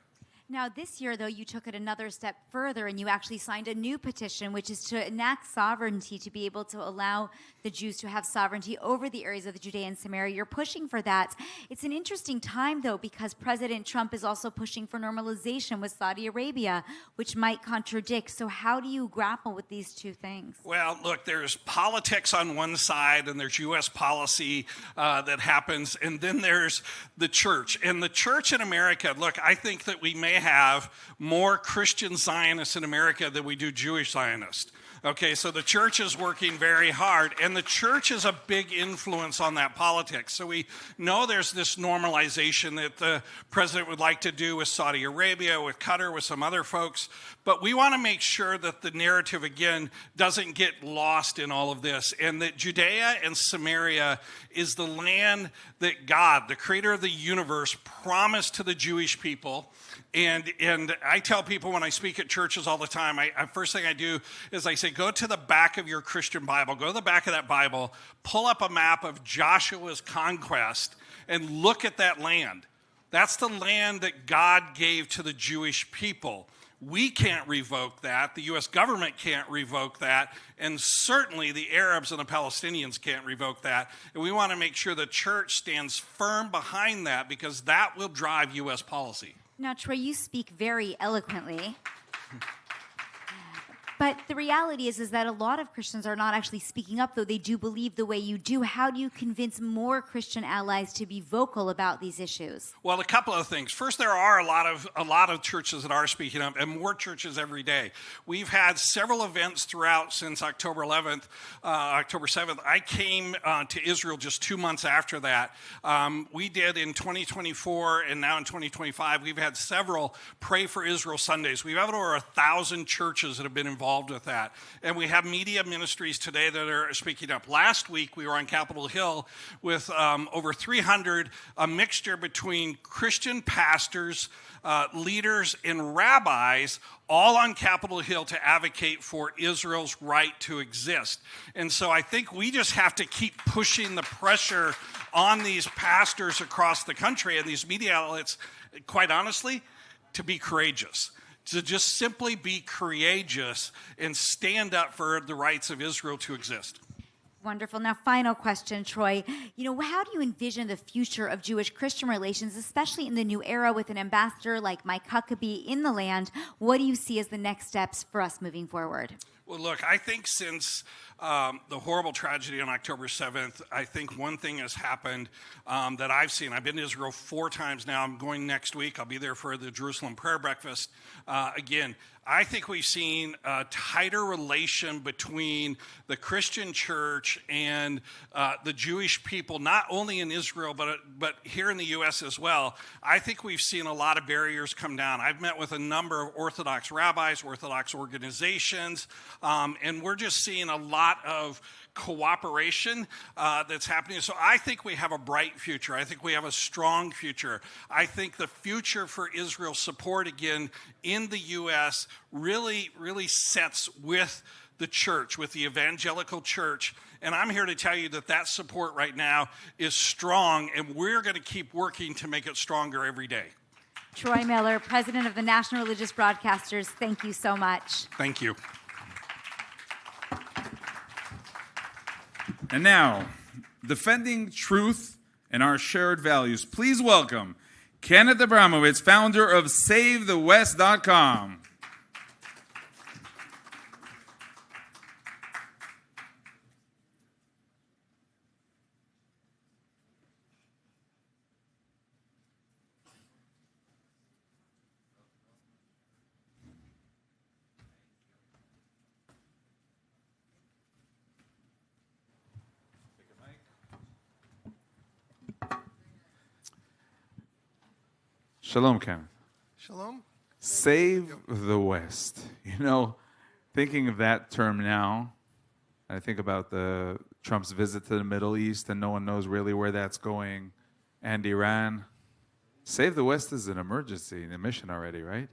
Now, this year, though, you took it another step further and you actually signed a new petition, which is to enact sovereignty, to be able to allow the Jews to have sovereignty over the areas of the Judea and Samaria. You're pushing for that. It's an interesting time, though, because President Trump is also pushing for normalization with Saudi Arabia, which might contradict. So how do you grapple with these two things? Well, look, there's politics on one side and there's U.S. policy that happens, and then there's the church. And the church in America, look, I think that we may have more Christian Zionists in America than we do Jewish Zionists. Okay, so the church is working very hard, and the church is a big influence on that politics. So we know there's this normalization that the president would like to do with Saudi Arabia, with Qatar, with some other folks. But we want to make sure that the narrative, again, doesn't get lost in all of this, and that Judea and Samaria is the land that God, the creator of the universe, promised to the Jewish people. And I tell people when I speak at churches all the time, first thing I do is I say, go to the back of your Christian Bible, go to the back of that Bible, pull up a map of Joshua's conquest, and look at that land. That's the land that God gave to the Jewish people. We can't revoke that. The U.S. government can't revoke that. And certainly the Arabs and the Palestinians can't revoke that. And we want to make sure the church stands firm behind that, because that will drive U.S. policy. Now, Troy, you speak very eloquently. But the reality is that a lot of Christians are not actually speaking up, though they do believe the way you do. How do you convince more Christian allies to be vocal about these issues? Well, a couple of things. First, there are a lot of churches that are speaking up, and more churches every day. We've had several events throughout since October 11th, October 7th. I came to Israel just 2 months after that. We did in 2024, and now in 2025, we've had several Pray for Israel Sundays. We've had over 1,000 churches that have been involved with that. And we have media ministries today that are speaking up. Last week, we were on Capitol Hill with over 300, a mixture between Christian pastors, leaders, and rabbis, all on Capitol Hill to advocate for Israel's right to exist. And so I think we just have to keep pushing the pressure on these pastors across the country and these media outlets, quite honestly, to be courageous. To just simply be courageous and stand up for the rights of Israel to exist. Wonderful. Now, final question, Troy. How do you envision the future of Jewish-Christian relations, especially in the new era with an ambassador like Mike Huckabee in the land? What do you see as the next steps for us moving forward? Well, look, I think since the horrible tragedy on October 7th, I think one thing has happened that I've seen. I've been to Israel 4 times now. I'm going next week. I'll be there for the Jerusalem prayer breakfast. Again, I think we've seen a tighter relation between the Christian church and the Jewish people, not only in Israel, but here in the U.S. as well. I think we've seen a lot of barriers come down. I've met with a number of Orthodox rabbis, Orthodox organizations, and we're just seeing a lot of cooperation that's happening. So I think we have a bright future. I think we have a strong future. I think the future for Israel support, again, in the U.S. really sets with the church, with the evangelical church. And I'm here to tell you that that support right now is strong, and we're going to keep working to make it stronger every day. Troy Miller, President of the National Religious Broadcasters, thank you so much. Thank you. And now, defending truth and our shared values, please welcome Kenneth Abramowitz, founder of SaveTheWest.com. Shalom, Ken. Shalom. Save the West. You know, thinking of that term now, I think about Trump's visit to the Middle East, and no one knows really where that's going, and Iran. Save the West is an emergency, a mission already, right?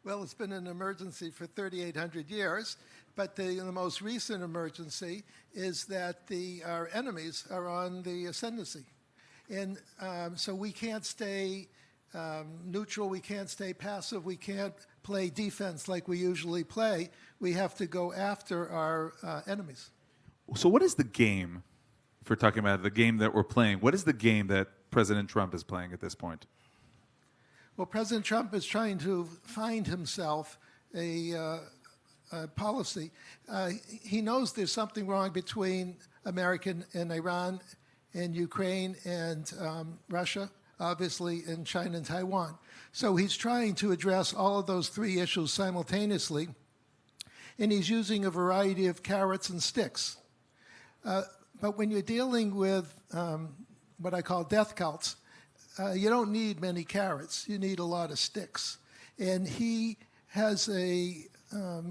Well, it's been an emergency for 3,800 years, but the most recent emergency is that our enemies are on the ascendancy. And so we can't stay neutral, we can't stay passive, we can't play defense like we usually play. We have to go after our enemies. So what is the game, if we're talking about the game that we're playing, what is the game that President Trump is playing at this point? Well, President Trump is trying to find himself a policy. He knows there's something wrong between America and Iran and Ukraine and Russia, obviously, and China and Taiwan. So he's trying to address all of those three issues simultaneously, and he's using a variety of carrots and sticks. But when you're dealing with what I call death cults, you don't need many carrots, you need a lot of sticks. And he has a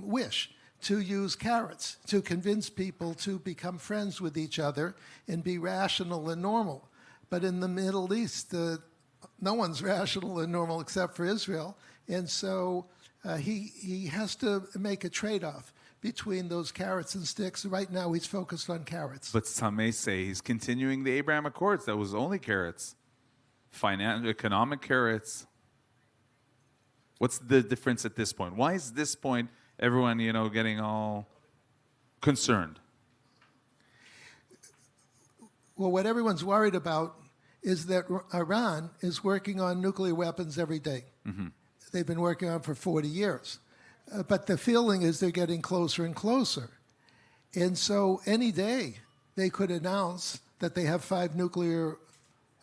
wish to use carrots to convince people to become friends with each other and be rational and normal. But in the Middle East, no one's rational and normal except for Israel. And so he has to make a trade-off between those carrots and sticks. Right now, he's focused on carrots. But some may say he's continuing the Abraham Accords. That was only carrots. Economic carrots. What's the difference at this point? Why is this point everyone, getting all concerned? Well, what everyone's worried about is that Iran is working on nuclear weapons every day. Mm-hmm. They've been working on it for 40 years. But the feeling is they're getting closer and closer. And so any day they could announce that they have 5 nuclear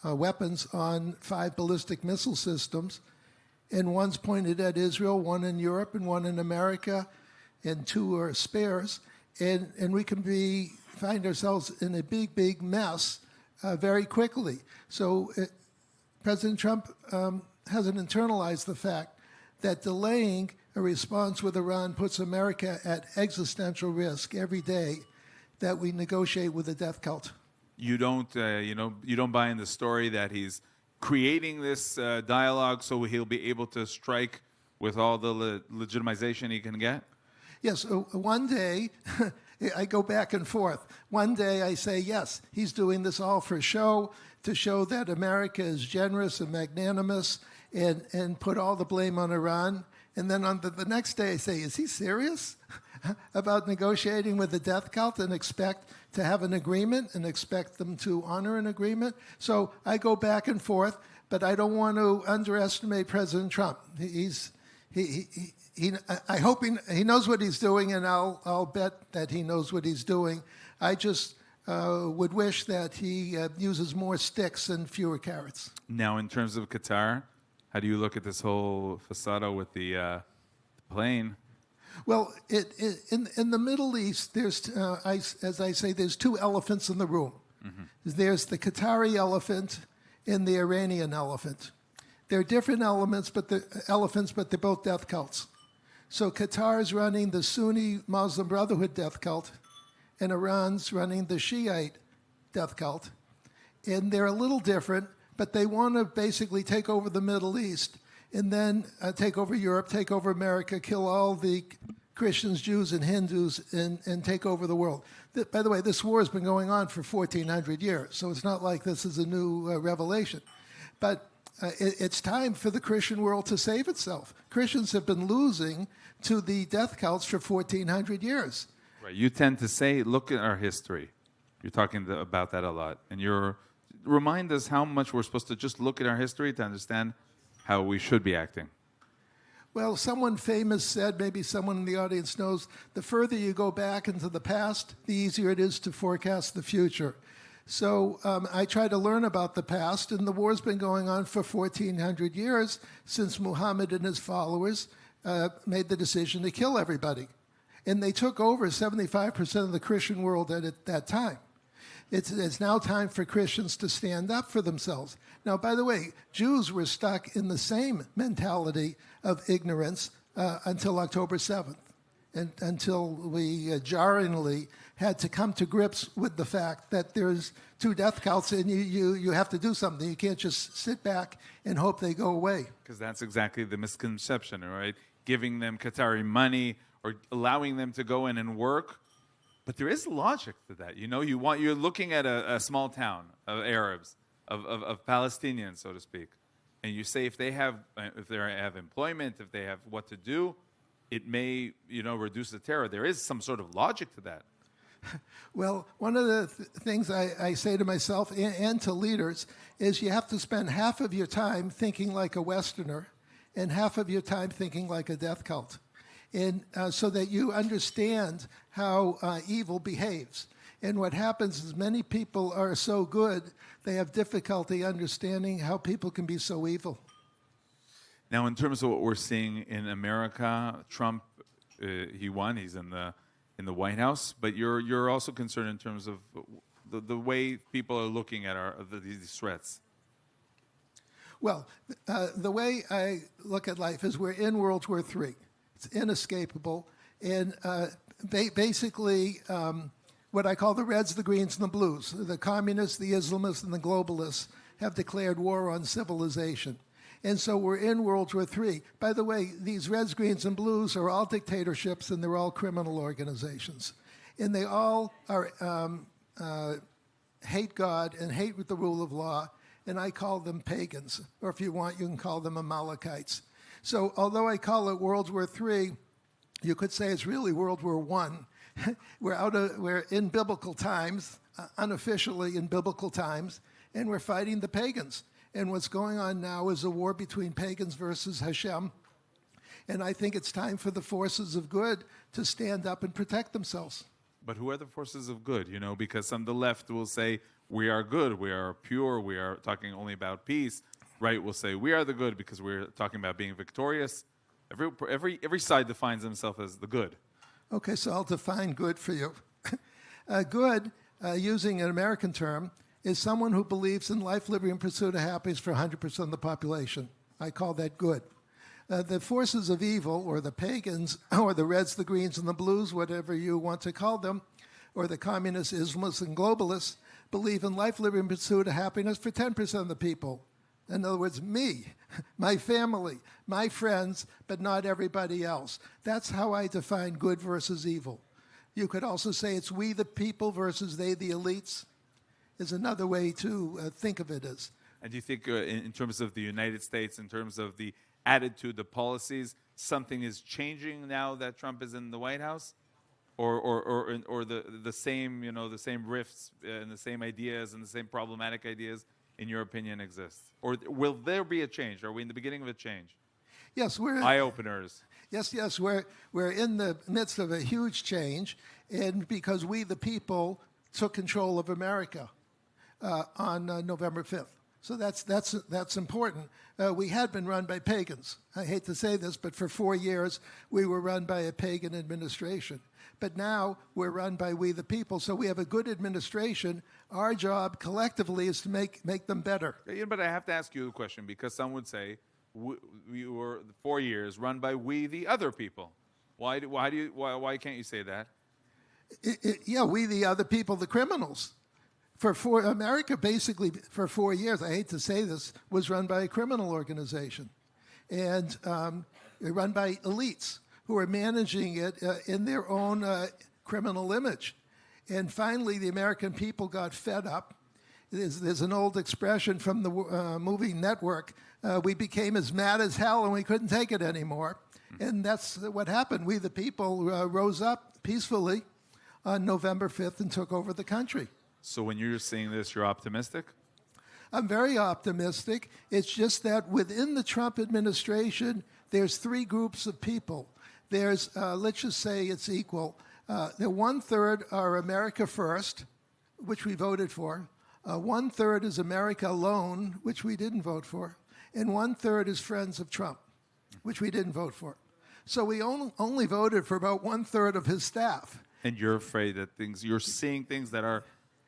weapons on 5 ballistic missile systems, and one's pointed at Israel, one in Europe, and one in America, and 2 are spares. And we can find ourselves in a big, big mess very quickly. So President Trump hasn't internalized the fact that delaying a response with Iran puts America at existential risk every day that we negotiate with a death cult. You don't buy in the story that he's creating this dialogue so he'll be able to strike with all the legitimization he can get? Yes, one day, I go back and forth. One day I say, yes, he's doing this all for show, to show that America is generous and magnanimous, and put all the blame on Iran. And then on the next day I say, is he serious about negotiating with the death cult and expect to have an agreement and expect them to honor an agreement? So I go back and forth, but I don't want to underestimate President Trump. I hope he knows what he's doing, and I'll bet that he knows what he's doing. I just would wish that he uses more sticks and fewer carrots. Now, in terms of Qatar, how do you look at this whole facade with the plane? Well, in the Middle East, there's, as I say, there's 2 elephants in the room. Mm-hmm. There's the Qatari elephant and the Iranian elephant. They're different elephants, but they're both death cults. So Qatar's running the Sunni Muslim Brotherhood death cult, and Iran's running the Shiite death cult. And they're a little different, but they want to basically take over the Middle East and then take over Europe, take over America, kill all the Christians, Jews, and Hindus and take over the world. By the way, this war has been going on for 1,400 years, so it's not like this is a new revelation. But it's time for the Christian world to save itself. Christians have been losing to the death cults for 1,400 years. Right. You tend to say, look at our history. You're talking about that a lot. And remind us how much we're supposed to just look at our history to understand how we should be acting. Well, someone famous said, maybe someone in the audience knows, the further you go back into the past, the easier it is to forecast the future. So I try to learn about the past, and the war's been going on for 1,400 years since Muhammad and his followers made the decision to kill everybody. And they took over 75% of the Christian world at that time. It's now time for Christians to stand up for themselves. Now, by the way, Jews were stuck in the same mentality of ignorance until October 7th, and until we jarringly had to come to grips with the fact that there's two death cults and you have to do something. You can't just sit back and hope they go away. Because that's exactly the misconception, right? Giving them Qatari money or allowing them to go in and work. But there is logic to that. You know, you're looking at a small town of Arabs, of Palestinians, so to speak, and you say if they have employment, if they have what to do, it may reduce the terror. There is some sort of logic to that. Well, one of the things I say to myself and to leaders is you have to spend half of your time thinking like a Westerner and half of your time thinking like a death cult. And so that you understand how evil behaves. And what happens is many people are so good, they have difficulty understanding how people can be so evil. Now, in terms of what we're seeing in America, Trump, he won. He's in the White House. But you're also concerned in terms of the way people are looking at these threats. Well, the way I look at life is we're in World War III. It's inescapable. And basically, what I call the Reds, the Greens, and the Blues, the communists, the Islamists, and the globalists have declared war on civilization. And so we're in World War III. By the way, these Reds, Greens, and Blues are all dictatorships, and they're all criminal organizations. And they all hate God and hate the rule of law, and I call them pagans. Or if you want, you can call them Amalekites. So although I call it World War III, you could say it's really World War I. We're in biblical times, unofficially in biblical times, and we're fighting the pagans. And what's going on now is a war between pagans versus Hashem. And I think it's time for the forces of good to stand up and protect themselves. But who are the forces of good? Because some of the left will say, we are good, we are pure, we are talking only about peace. Right will say, we are the good because we're talking about being victorious. Every side defines themselves as the good. Okay, so I'll define good for you. Good, using an American term, is someone who believes in life, liberty, and pursuit of happiness for 100% of the population. I call that good. The forces of evil, or the pagans, or the Reds, the Greens, and the Blues, whatever you want to call them, or the communists, Islamists, and globalists, believe in life, liberty, and pursuit of happiness for 10% of the people. In other words, me, my family, my friends, but not everybody else. That's how I define good versus evil. You could also say it's we the people versus they the elites, is another way to think of it as. And do you think in terms of the United States, in terms of the attitude, the policies, something is changing now that Trump is in the White House? Or the same, the same rifts and the same ideas and the same problematic ideas, in your opinion, exist? Or will there be a change? Are we in the beginning of a change? Yes, we're eye-openers. Yes, we're in the midst of a huge change, and because we, the people, took control of America on November 5th. So that's important. We had been run by pagans. I hate to say this, but for 4 years we were run by a pagan administration. But now we're run by we the people, so we have a good administration. Our job collectively is to make them better. But I have to ask you a question, because some would say we were 4 years run by we the other people. Why can't you say that? Yeah, we the other people, the criminals. America basically for 4 years, I hate to say this, was run by a criminal organization, and run by elites who are managing it in their own criminal image. And finally, the American people got fed up. There's an old expression from the movie Network. We became as mad as hell and we couldn't take it anymore. And that's what happened. We, the people, rose up peacefully on November 5th and took over the country. So when you're seeing this, you're optimistic? I'm very optimistic. It's just that within the Trump administration, there's three groups of people. There's, let's just say it's equal. The 1/3 are America First, which we voted for. 1/3 is America Alone, which we didn't vote for. And 1/3 is Friends of Trump, which we didn't vote for. So we only voted for about 1/3 of his staff. And you're afraid that you're seeing things that are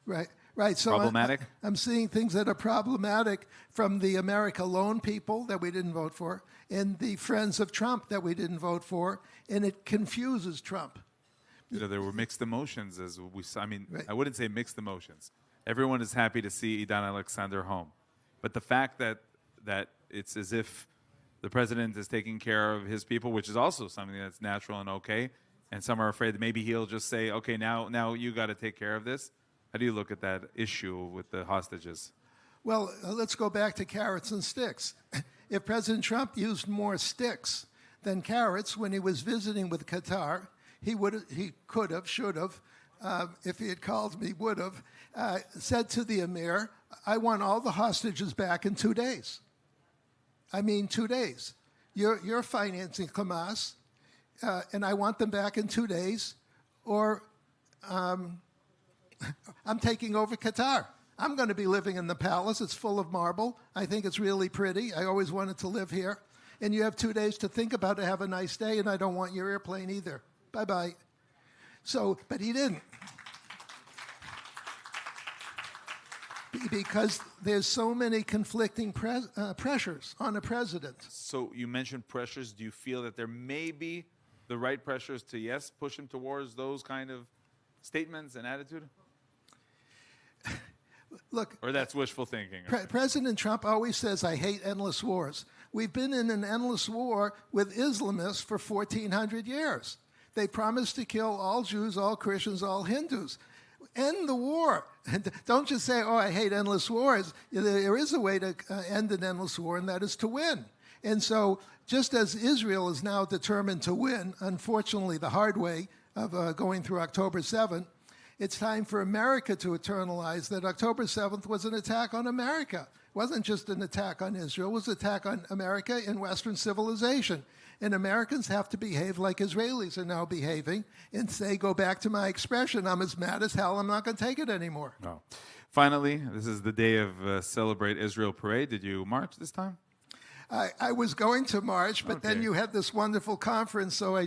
Right. So problematic? I'm seeing things that are problematic from the America Alone people that we didn't vote for and the Friends of Trump that we didn't vote for, and it confuses Trump. There were mixed emotions, as we saw. I mean, I wouldn't say mixed emotions. Everyone is happy to see Idan Alexander home. But the fact that it's as if the president is taking care of his people, which is also something that's natural and okay, and some are afraid that maybe he'll just say, okay, now you got to take care of this. How do you look at that issue with the hostages? Well, let's go back to carrots and sticks. If President Trump used more sticks than carrots when he was visiting with Qatar, he could have, should have, if he had called me, would have, said to the emir, I want all the hostages back in 2 days. I mean 2 days. You're financing Hamas, and I want them back in 2 days, or I'm taking over Qatar. I'm going to be living in the palace. It's full of marble. I think it's really pretty. I always wanted to live here. And you have 2 days to think about it, have a nice day, and I don't want your airplane either. Bye-bye. So, but he didn't. Because there's so many conflicting pressures on a president. So you mentioned pressures. Do you feel that there may be the right pressures to, yes, push him towards those kind of statements and attitude? Look, or that's wishful thinking. President Trump always says, I hate endless wars. We've been in an endless war with Islamists for 1,400 years. They promised to kill all Jews, all Christians, all Hindus. End the war. Don't just say, oh, I hate endless wars. There is a way to end an endless war, and that is to win. And so just as Israel is now determined to win, unfortunately the hard way of going through October 7th, it's time for America to eternalize that October 7th was an attack on America. It wasn't just an attack on Israel. It was an attack on America and Western civilization. And Americans have to behave like Israelis are now behaving and say, go back to my expression, I'm as mad as hell, I'm not going to take it anymore. No. Finally, this is the day of Celebrate Israel Parade. Did you march this time? I was going to march, but then you had this wonderful conference, so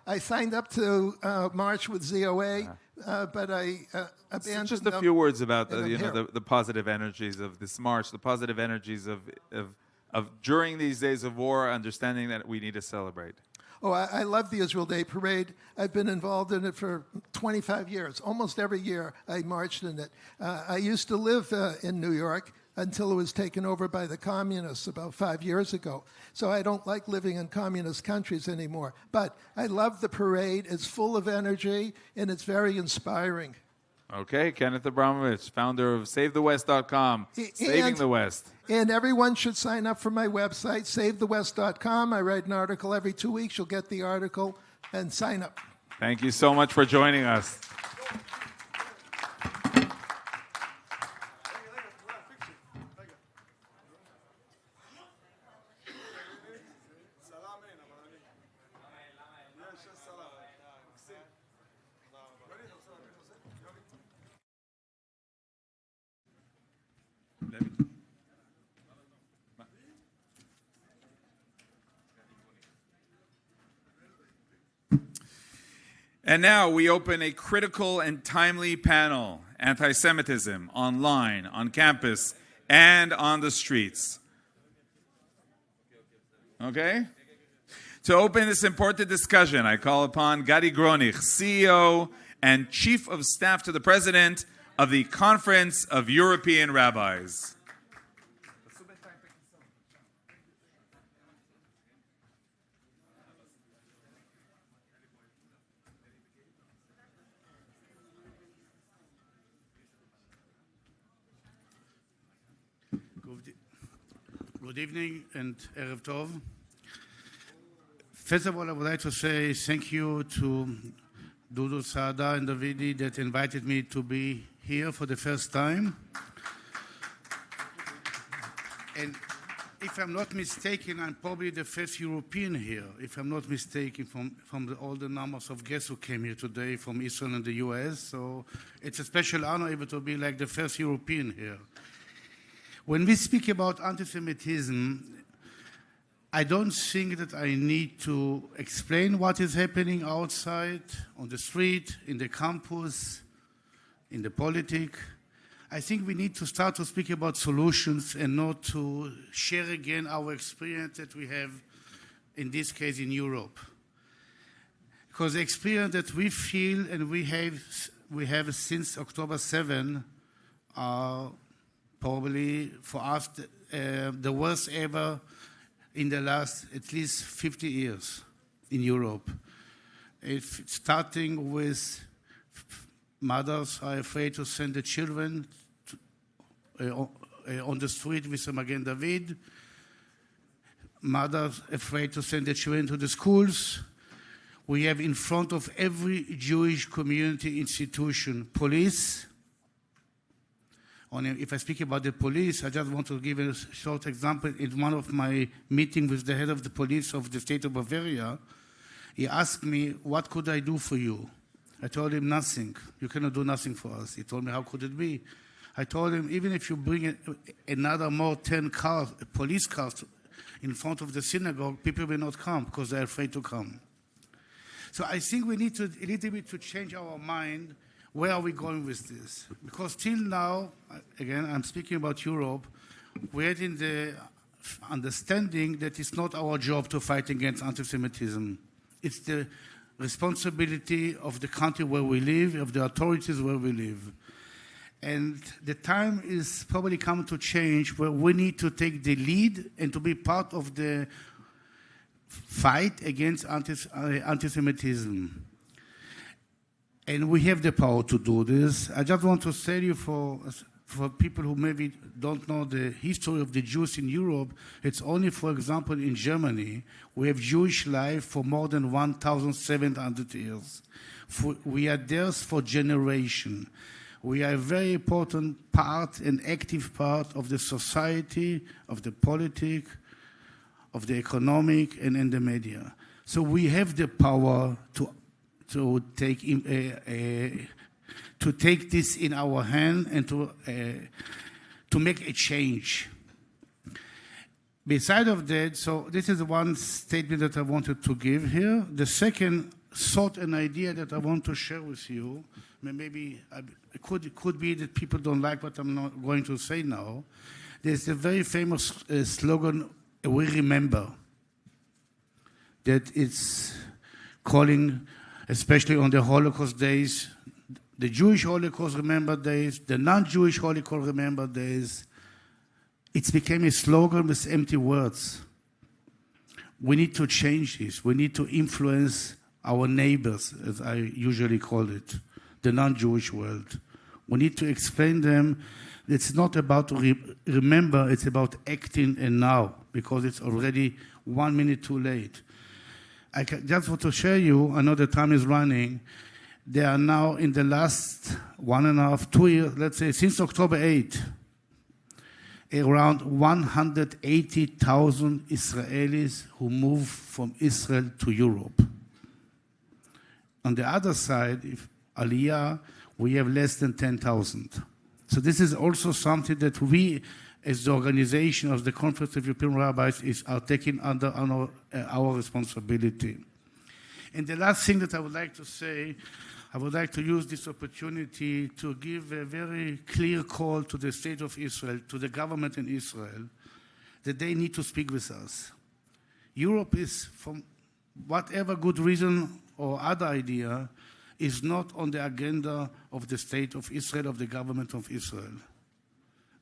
I signed up to march with ZOA, but I abandoned Just a few words about the positive energies of this march, the positive energies of during these days of war, understanding that we need to celebrate. Oh, I love the Israel Day Parade. I've been involved in it for 25 years. Almost every year I marched in it. I used to live in New York until it was taken over by the communists about 5 years ago. So I don't like living in communist countries anymore. But I love the parade. It's full of energy, and it's very inspiring. Okay, Kenneth Abramovich, founder of SaveTheWest.com, Saving the West. And everyone should sign up for my website, SaveTheWest.com. I write an article every 2 weeks. You'll get the article and sign up. Thank you so much for joining us. And now we open a critical and timely panel, Anti-Semitism, online, on campus, and on the streets. Okay? To open this important discussion, I call upon Gadi Gronich, CEO and Chief of Staff to the President of the Conference of European Rabbis. Good evening and Erev Tov. First of all, I would like to say thank you to Dudu, Saada, and Davidi that invited me to be here for the first time. And if I'm not mistaken, I'm probably the first European here, if I'm not mistaken, from all the numbers of guests who came here today from Israel and the US. So it's a special honor even to be like the first European here. When we speak about anti-Semitism, I don't think that I need to explain what is happening outside, on the street, in the campus, in the politics. I think we need to start to speak about solutions and not to share again our experience that we have, in this case, in Europe. Because the experience that we feel and we have since October 7 are probably, for us, the worst ever in the last at least 50 years in Europe. It's starting with mothers are afraid to send the children on the street with a Magen David. Mothers afraid to send the children to the schools. We have in front of every Jewish community institution police. If I speak about the police, I just want to give a short example. In one of my meetings with the head of the police of the state of Bavaria, he asked me, what could I do for you? I told him, nothing. You cannot do nothing for us. He told me, how could it be? I told him, even if you bring another more 10 cars, police cars in front of the synagogue, people will not come because they're afraid to come. So I think we need to a little bit to change our mind. Where are we going with this? Because till now, again, I'm speaking about Europe, we're in the understanding that it's not our job to fight against anti-Semitism. It's the responsibility of the country where we live, of the authorities where we live. And the time is probably come to change where we need to take the lead and to be part of the fight against anti-Semitism. And we have the power to do this. I just want to tell you for people who maybe don't know the history of the Jews in Europe, it's only, for example, in Germany, we have Jewish life for more than 1,700 years. We are theirs for generations. We are a very important part, an active part of the society, of the politics, of the economic, and in the media. So we have the power to take this in our hand and to make a change. Beside of that, so this is one statement that I wanted to give here. The second thought and idea that I want to share with you, maybe it could be that people don't like what I'm not going to say now. There's a very famous slogan, we remember, that it's calling, especially on the Holocaust days, the Jewish Holocaust Remember Days, the non-Jewish Holocaust Remember Days. It became a slogan with empty words. We need to change this. We need to influence our neighbors, as I usually call it, the non-Jewish world. We need to explain them it's not about remember, it's about acting and now, because it's already 1 minute too late. I just want to share you, I know the time is running, there are now in the last 1.5, 2 years, let's say since October 8, around 180,000 Israelis who moved from Israel to Europe. On the other side, if Aliyah, we have less than 10,000. So this is also something that we, as the organization of the Conference of European Rabbis, are taking under our responsibility. And the last thing that I would like to say, I would like to use this opportunity to give a very clear call to the state of Israel, to the government in Israel, that they need to speak with us. Europe is, from whatever good reason or other idea, is not on the agenda of the state of Israel, of the government of Israel.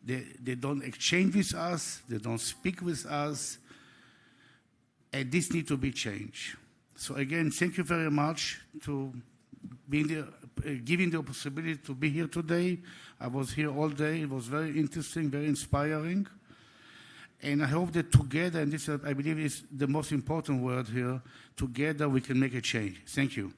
They don't exchange with us, they don't speak with us, and this needs to be changed. So again, thank you very much to giving the possibility to be here today. I was here all day. It was very interesting, very inspiring. And I hope that together, and this I believe is the most important word here, together we can make a change. Thank you.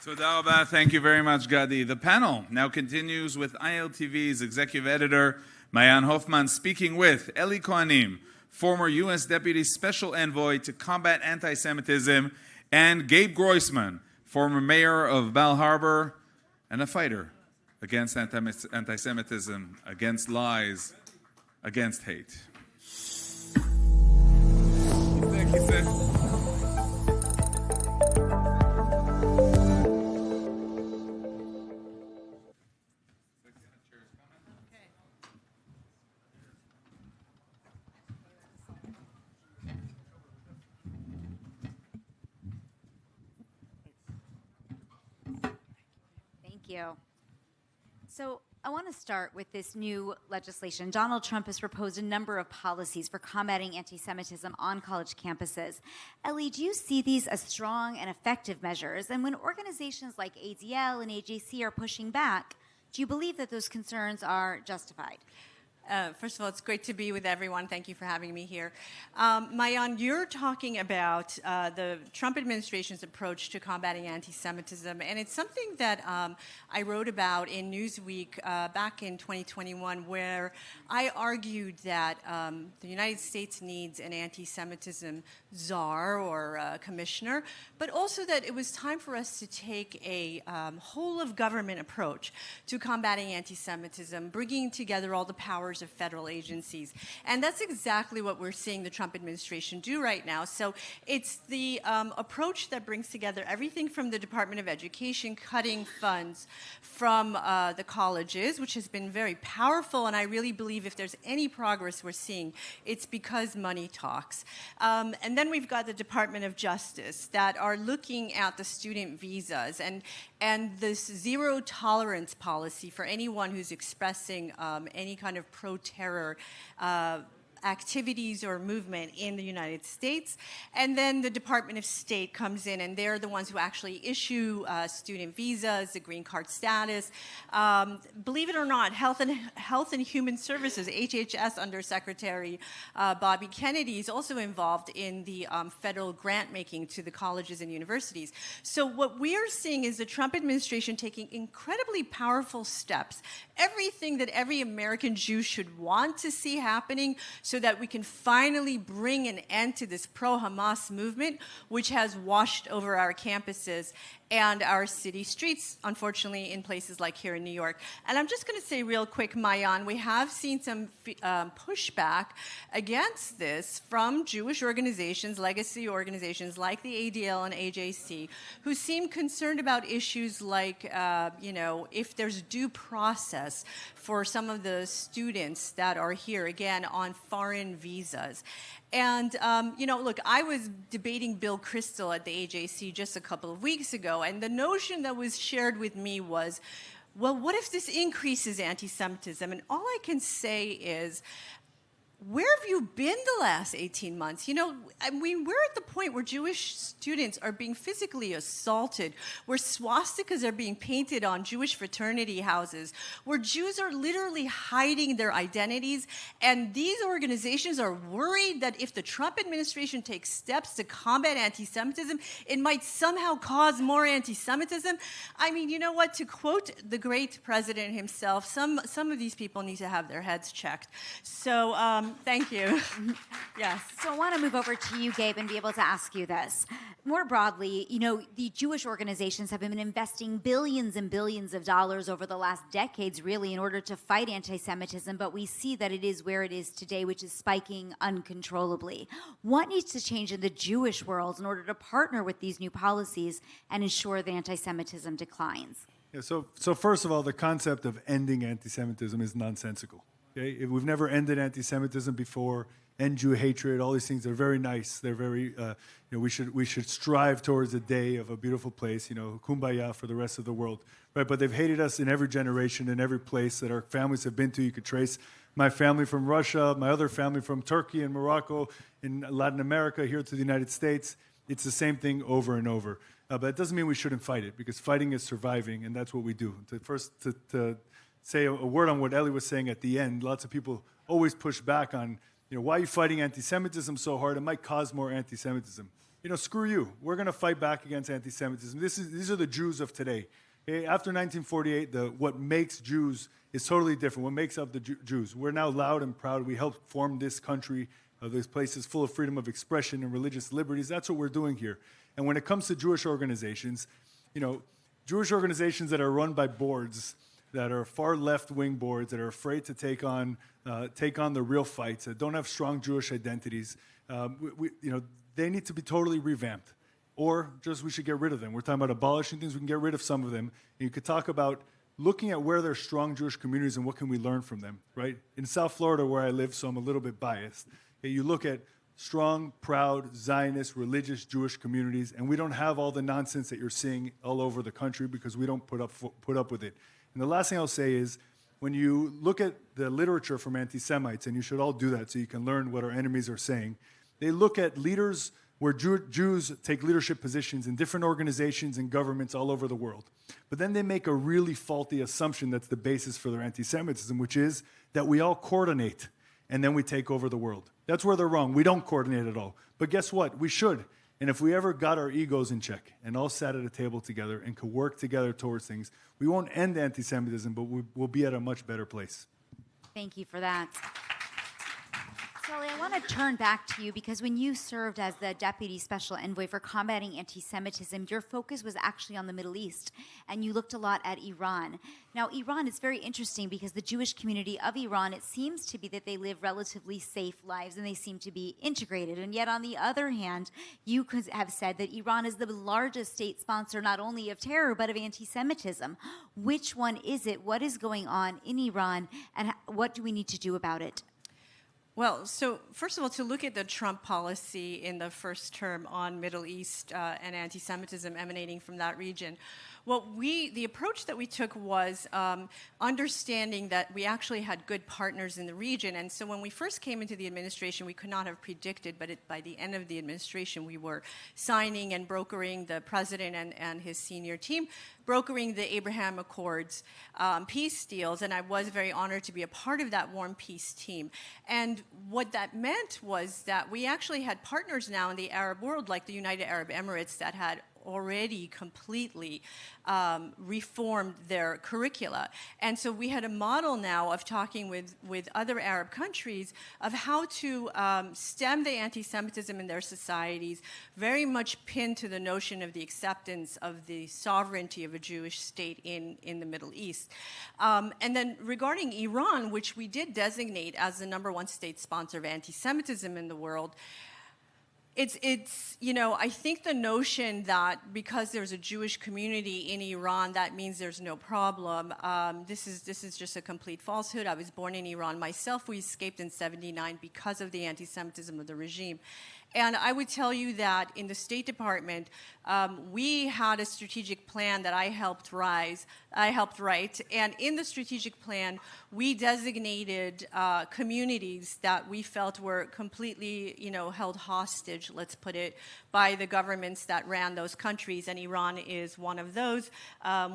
Toda rabah. Thank you very much, Gadi. The panel now continues with ILTV's executive editor, Mayan Hoffman, speaking with Eli Kohanim, former U.S. Deputy Special Envoy to combat anti-Semitism, and Gabe Groisman, former mayor of Bal Harbor and a fighter against anti-Semitism, against lies, against hate. Thank you. So I want to start with this new legislation. Donald Trump has proposed a number of policies for combating anti-Semitism on college campuses. Eli, do you see these as strong and effective measures? And when organizations like ADL and AJC are pushing back, do you believe that those concerns are justified? First of all, it's great to be with everyone. Thank you for having me here. Mayan, you're talking about the Trump administration's approach to combating anti-Semitism, and it's something that I wrote about in Newsweek back in 2021, where I argued that the United States needs an anti-Semitism czar or commissioner, but also that it was time for us to take a whole-of-government approach to combating anti-Semitism, bringing together all the powers of federal agencies. And that's exactly what we're seeing the Trump administration do right now. So it's the approach that brings together everything from the Department of Education, cutting funds from the colleges, which has been very powerful, and I really believe if there's any progress we're seeing, it's because money talks. And then we've got the Department of Justice that are looking at the student visas and this zero tolerance policy for anyone who's expressing any kind of pro-terror activities or movement in the United States. And then the Department of State comes in, and they're the ones who actually issue student visas, the green card status. Believe it or not, Health and Human Services, HHS Undersecretary Bobby Kennedy is also involved in the federal grant making to the colleges and universities. So what we're seeing is the Trump administration taking incredibly powerful steps, everything that every American Jew should want to see happening, so that we can finally bring an end to this pro-Hamas movement, which has washed over our campuses and our city streets, unfortunately, in places like here in New York. And I'm just going to say real quick, Mayan, we have seen some pushback against this from Jewish organizations, legacy organizations like the ADL and AJC, who seem concerned about issues like, if there's due process for some of the students that are here, again, on foreign visas. And, look, I was debating Bill Kristol at the AJC just a couple of weeks ago, and the notion that was shared with me was, well, what if this increases anti-Semitism? And all I can say is, where have you been the last 18 months? We're at the point where Jewish students are being physically assaulted, where swastikas are being painted on Jewish fraternity houses, where Jews are literally hiding their identities, and these organizations are worried that if the Trump administration takes steps to combat anti-Semitism, it might somehow cause more anti-Semitism. I mean, you know what? To quote the great president himself, some of these people need to have their heads checked. So, thank you. Yes. So I want to move over to you, Gabe, and be able to ask you this. More broadly, the Jewish organizations have been investing billions and billions of dollars over the last decades, really, in order to fight anti-Semitism, but we see that it is where it is today, which is spiking uncontrollably. What needs to change in the Jewish world in order to partner with these new policies and ensure that anti-Semitism declines? Yeah, so first of all, the concept of ending anti-Semitism is nonsensical. Okay? We've never ended anti-Semitism before, end Jew hatred, all these things are very nice. They're very, we should strive towards a day of a beautiful place, kumbaya for the rest of the world, right? But they've hated us in every generation, in every place that our families have been to. You could trace my family from Russia, my other family from Turkey and Morocco, in Latin America, here to the United States. It's the same thing over and over. But it doesn't mean we shouldn't fight it, because fighting is surviving, and that's what we do. To say a word on what Ellie was saying at the end. Lots of people always push back on, why are you fighting anti-Semitism so hard? It might cause more anti-Semitism. Screw you. We're going to fight back against anti-Semitism. These are the Jews of today. Okay? After 1948, what makes Jews is totally different. What makes up the Jews? We're now loud and proud. We helped form this country. This place is full of freedom of expression and religious liberties. That's what we're doing here. And when it comes to Jewish organizations, Jewish organizations that are run by boards that are far left-wing boards that are afraid to take on the real fights, that don't have strong Jewish identities, they need to be totally revamped. Or just we should get rid of them. We're talking about abolishing things. We can get rid of some of them. And you could talk about looking at where there's strong Jewish communities and what can we learn from them, right? In South Florida, where I live, so I'm a little bit biased, you look at strong, proud, Zionist, religious Jewish communities, and we don't have all the nonsense that you're seeing all over the country because we don't put up with it. And the last thing I'll say is, when you look at the literature from anti-Semites, and you should all do that so you can learn what our enemies are saying, they look at leaders where Jews take leadership positions in different organizations and governments all over the world. But then they make a really faulty assumption that's the basis for their anti-Semitism, which is that we all coordinate and then we take over the world. That's where they're wrong. We don't coordinate at all. But guess what? We should. And if we ever got our egos in check and all sat at a table together and could work together towards things, we won't end anti-Semitism, but we'll be at a much better place. Thank you for that. Sully, I want to turn back to you because when you served as the Deputy Special Envoy for combating anti-Semitism, your focus was actually on the Middle East, and you looked a lot at Iran. Now, Iran is very interesting because the Jewish community of Iran, it seems to be that they live relatively safe lives and they seem to be integrated. And yet, on the other hand, you could have said that Iran is the largest state sponsor not only of terror but of anti-Semitism. Which one is it? What is going on in Iran, and what do we need to do about it? Well, so first of all, to look at the Trump policy in the first term on Middle East and anti-Semitism emanating from that region, the approach that we took was understanding that we actually had good partners in the region. And so when we first came into the administration, we could not have predicted, but by the end of the administration, we were signing and brokering, the president and his senior team, brokering the Abraham Accords peace deals. And I was very honored to be a part of that warm peace team. And what that meant was that we actually had partners now in the Arab world, like the United Arab Emirates, that had already completely reformed their curricula. And so we had a model now of talking with other Arab countries of how to stem the anti-Semitism in their societies, very much pinned to the notion of the acceptance of the sovereignty of a Jewish state in the Middle East. And then regarding Iran, which we did designate as the #1 state sponsor of anti-Semitism in the world, it's I think the notion that because there's a Jewish community in Iran, that means there's no problem. This is just a complete falsehood. I was born in Iran myself. We escaped in '79 because of the anti-Semitism of the regime. And I would tell you that in the State Department, we had a strategic plan that I helped write. And in the strategic plan, we designated communities that we felt were completely, held hostage, let's put it, by the governments that ran those countries. And Iran is one of those.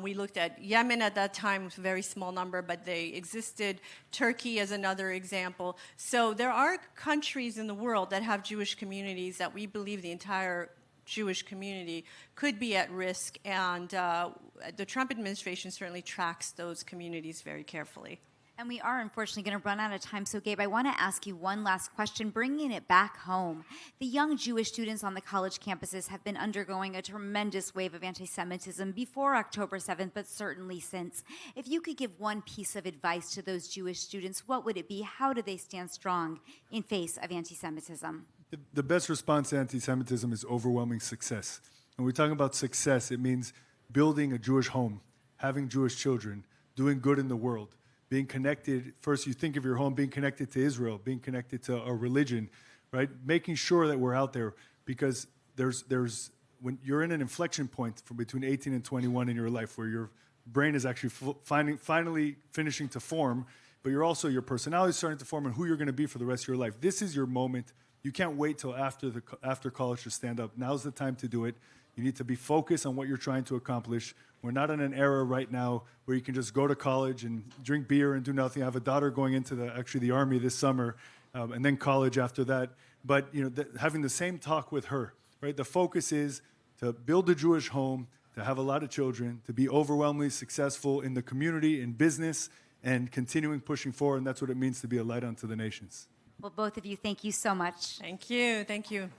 We looked at Yemen at that time, with a very small number, but they existed. Turkey as another example. So there are countries in the world that have Jewish communities that we believe the entire Jewish community could be at risk, and the Trump administration certainly tracks those communities very carefully. And we are unfortunately going to run out of time. So, Gabe, I want to ask you one last question, bringing it back home. The young Jewish students on the college campuses have been undergoing a tremendous wave of anti-Semitism before October 7th, but certainly since. If you could give one piece of advice to those Jewish students, what would it be? How do they stand strong in face of anti-Semitism? The best response to anti-Semitism is overwhelming success. When we're talking about success, it means building a Jewish home, having Jewish children, doing good in the world, being connected. First, you think of your home, being connected to Israel, being connected to our religion, right? Making sure that we're out there, because there's when you're in an inflection point from between 18 and 21 in your life where your brain is actually finally finishing to form, but your personality is starting to form and who you're going to be for the rest of your life. This is your moment. You can't wait till after college to stand up. Now's the time to do it. You need to be focused on what you're trying to accomplish. We're not in an era right now where you can just go to college and drink beer and do nothing. I have a daughter going into the army this summer, and then college after that. But having the same talk with her, right? The focus is to build a Jewish home, to have a lot of children, to be overwhelmingly successful in the community, in business, and continuing pushing forward. And that's what it means to be a light unto the nations. Well, both of you, thank you so much. Thank you. Thank you.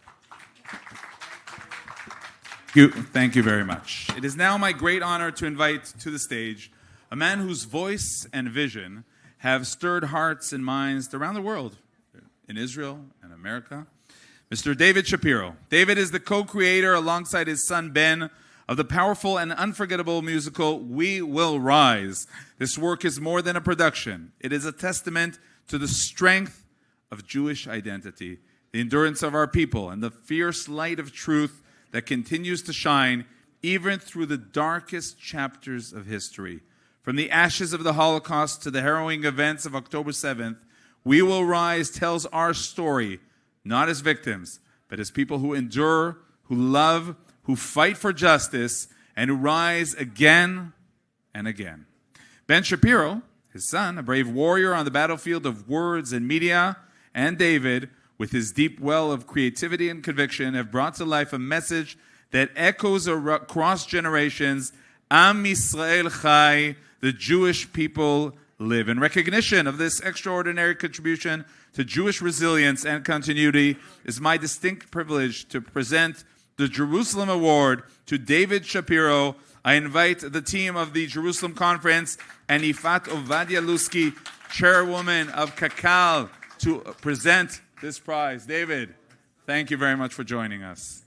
Thank you very much. It is now my great honor to invite to the stage a man whose voice and vision have stirred hearts and minds around the world, in Israel and America, Mr. David Shapiro. David is the co-creator, alongside his son Ben, of the powerful and unforgettable musical We Will Rise. This work is more than a production. It is a testament to the strength of Jewish identity, the endurance of our people, and the fierce light of truth that continues to shine even through the darkest chapters of history. From the ashes of the Holocaust to the harrowing events of October 7th, We Will Rise tells our story, not as victims, but as people who endure, who love, who fight for justice, and who rise again and again. Ben Shapiro, his son, a brave warrior on the battlefield of words and media, and David, with his deep well of creativity and conviction, have brought to life a message that echoes across generations. Am Yisrael Chai, the Jewish people live. In recognition of this extraordinary contribution to Jewish resilience and continuity, it's my distinct privilege to present the Jerusalem Award to David Shapiro. I invite the team of the Jerusalem Conference and Ifat Ovadia Lusky, chairwoman of Kakal, to present this prize. David, thank you very much for joining us.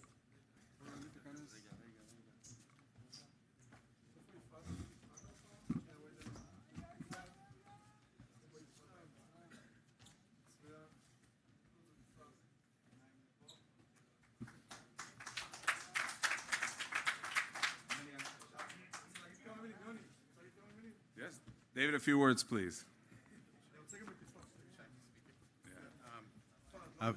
Yes, David, a few words, please.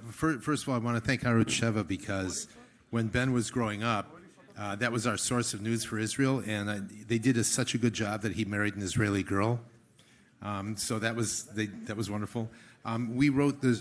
First of all, I want to thank Arut Sheva, because when Ben was growing up, that was our source of news for Israel, and they did such a good job that he married an Israeli girl. So that was wonderful. We wrote the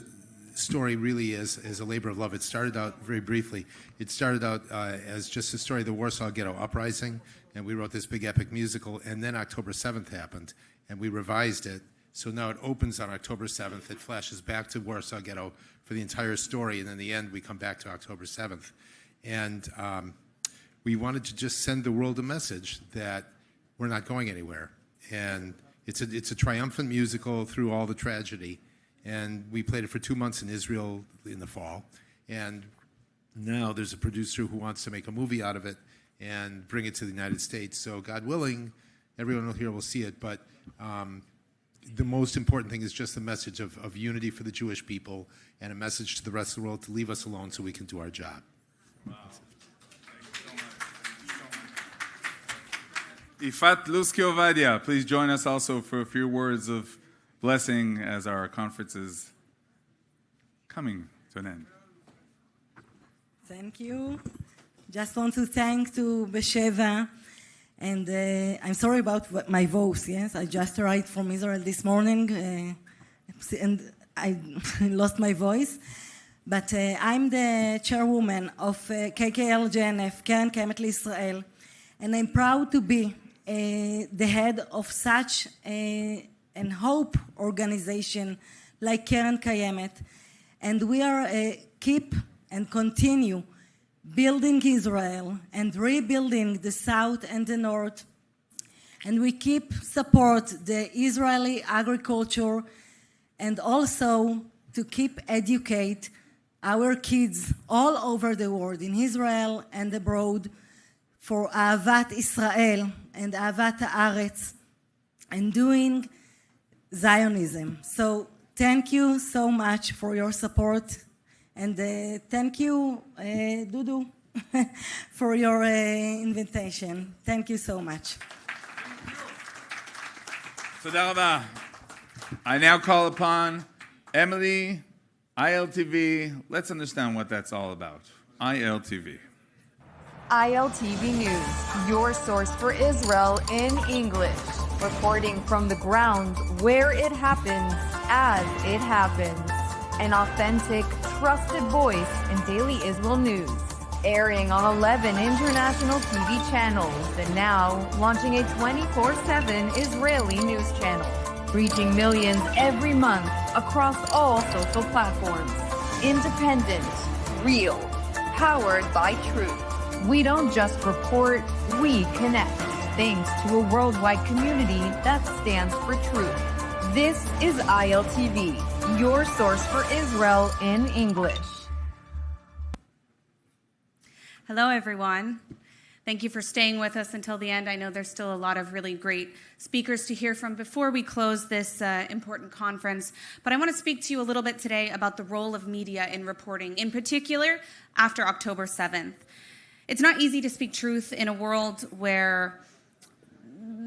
story really as a labor of love. It started out very briefly. It started out as just a story of the Warsaw Ghetto Uprising, and we wrote this big epic musical, and then October 7th happened, and we revised it. So now it opens on October 7th. It flashes back to Warsaw Ghetto for the entire story, and in the end, we come back to October 7th. And we wanted to just send the world a message that we're not going anywhere. And it's a triumphant musical through all the tragedy. And we played it for 2 months in Israel in the fall. And now there's a producer who wants to make a movie out of it and bring it to the United States. So God willing, everyone here will see it. But the most important thing is just the message of unity for the Jewish people, and a message to the rest of the world to leave us alone so we can do our job. Wow. Thank you so much. Ifat Lusky Ovadia, please join us also for a few words of blessing as our conference is coming to an end. Thank you. Just want to thank to Besheva. And I'm sorry about my voice, yes? I just arrived from Israel this morning, and I lost my voice. But I'm the chairwoman of KKL JNF, Keren Kayemet Israel, and I'm proud to be the head of such an hope organization like Keren Kayemet. And we are keep and continue building Israel and rebuilding the South and the North. And we keep support the Israeli agriculture, and also to keep educate our kids all over the world, in Israel and abroad, for Ahavat Israel and Ahavat Haaretz, and doing Zionism. So thank you so much for your support. And thank you, Dudu, for your invitation. Thank you so much. Toda rabah. I now call upon Emily, ILTV. Let's understand what that's all about. ILTV. ILTV News, your source for Israel in English. Reporting from the ground where it happens, as it happens. An authentic, trusted voice in daily Israel news. Airing on 11 international TV channels and now launching a 24/7 Israeli news channel. Reaching millions every month across all social platforms. Independent, real, powered by truth. We don't just report, we connect. Thanks to a worldwide community that stands for truth. This is ILTV, your source for Israel in English. Hello, everyone. Thank you for staying with us until the end. I know there's still a lot of really great speakers to hear from before we close this important conference. But I want to speak to you a little bit today about the role of media in reporting, in particular after October 7th. It's not easy to speak truth in a world where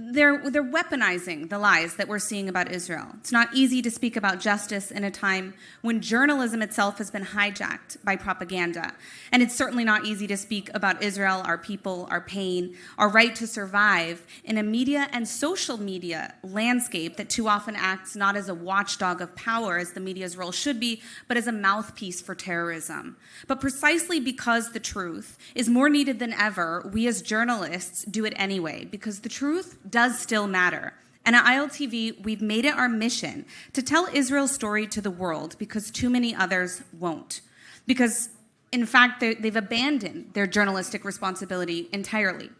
they're weaponizing the lies that we're seeing about Israel. It's not easy to speak about justice in a time when journalism itself has been hijacked by propaganda. And it's certainly not easy to speak about Israel, our people, our pain, our right to survive in a media and social media landscape that too often acts not as a watchdog of power, as the media's role should be, but as a mouthpiece for terrorism. But precisely because the truth is more needed than ever, we as journalists do it anyway, because the truth does still matter. And at ILTV, we've made it our mission to tell Israel's story to the world because too many others won't. Because, in fact, they've abandoned their journalistic responsibility entirely.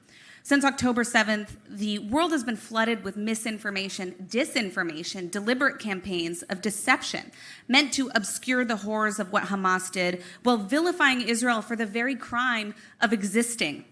Since October 7th, the world has been flooded with misinformation, disinformation, deliberate campaigns of deception meant to obscure the horrors of what Hamas did while vilifying Israel for the very crime of existing.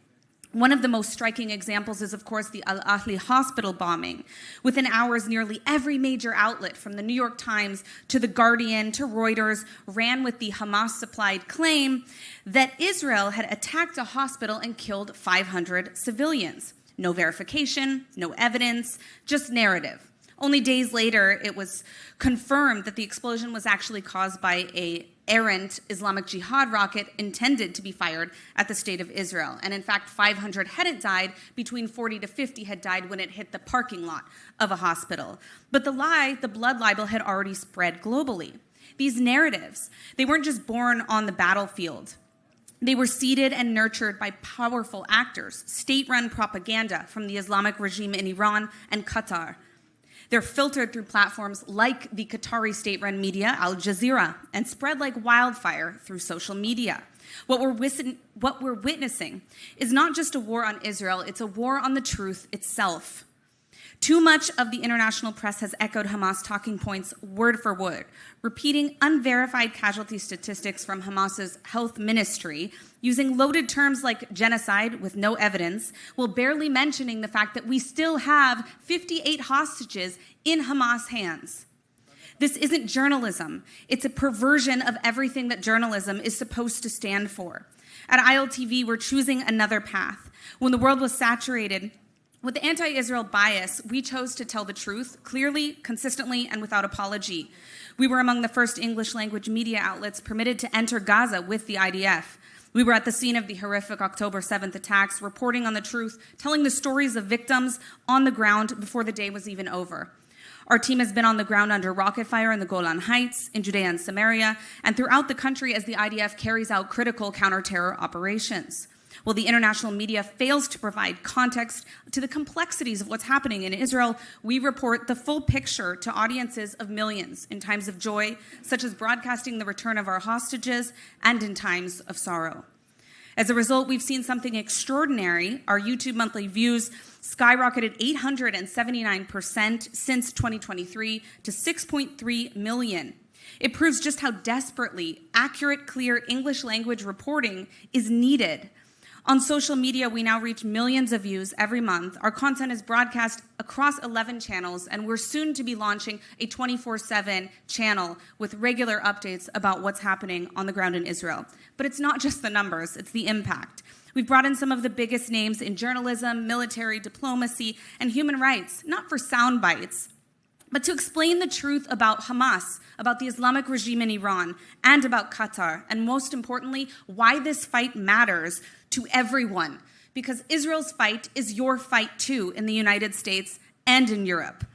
One of the most striking examples is, of course, the Al-Ahli hospital bombing. Within hours, nearly every major outlet, from the New York Times to The Guardian to Reuters, ran with the Hamas-supplied claim that Israel had attacked a hospital and killed 500 civilians. No verification, no evidence, just narrative. Only days later, it was confirmed that the explosion was actually caused by an errant Islamic Jihad rocket intended to be fired at the state of Israel. And in fact, 500 hadn't died. Between 40 to 50 had died when it hit the parking lot of a hospital. But the blood libel, had already spread globally. These narratives, they weren't just born on the battlefield. They were seeded and nurtured by powerful actors, state-run propaganda from the Islamic regime in Iran and Qatar. They're filtered through platforms like the Qatari state-run media, Al Jazeera, and spread like wildfire through social media. What we're witnessing is not just a war on Israel, it's a war on the truth itself. Too much of the international press has echoed Hamas talking points word for word, repeating unverified casualty statistics from Hamas's health ministry, using loaded terms like genocide with no evidence, while barely mentioning the fact that we still have 58 hostages in Hamas hands. This isn't journalism. It's a perversion of everything that journalism is supposed to stand for. At ILTV, we're choosing another path. When the world was saturated with anti-Israel bias, we chose to tell the truth clearly, consistently, and without apology. We were among the first English-language media outlets permitted to enter Gaza with the IDF. We were at the scene of the horrific October 7th attacks, reporting on the truth, telling the stories of victims on the ground before the day was even over. Our team has been on the ground under rocket fire in the Golan Heights, in Judea and Samaria, and throughout the country as the IDF carries out critical counter-terror operations. While the international media fails to provide context to the complexities of what's happening in Israel, we report the full picture to audiences of millions in times of joy, such as broadcasting the return of our hostages, and in times of sorrow. As a result, we've seen something extraordinary. Our YouTube monthly views skyrocketed 879% since 2023 to 6.3 million. It proves just how desperately accurate, clear English language reporting is needed. On social media, we now reach millions of views every month. Our content is broadcast across 11 channels, and we're soon to be launching a 24/7 channel with regular updates about what's happening on the ground in Israel. But it's not just the numbers, it's the impact. We've brought in some of the biggest names in journalism, military, diplomacy, and human rights, not for sound bites, but to explain the truth about Hamas, about the Islamic regime in Iran, and about Qatar, and most importantly, why this fight matters to everyone, because Israel's fight is your fight too in the United States and in Europe.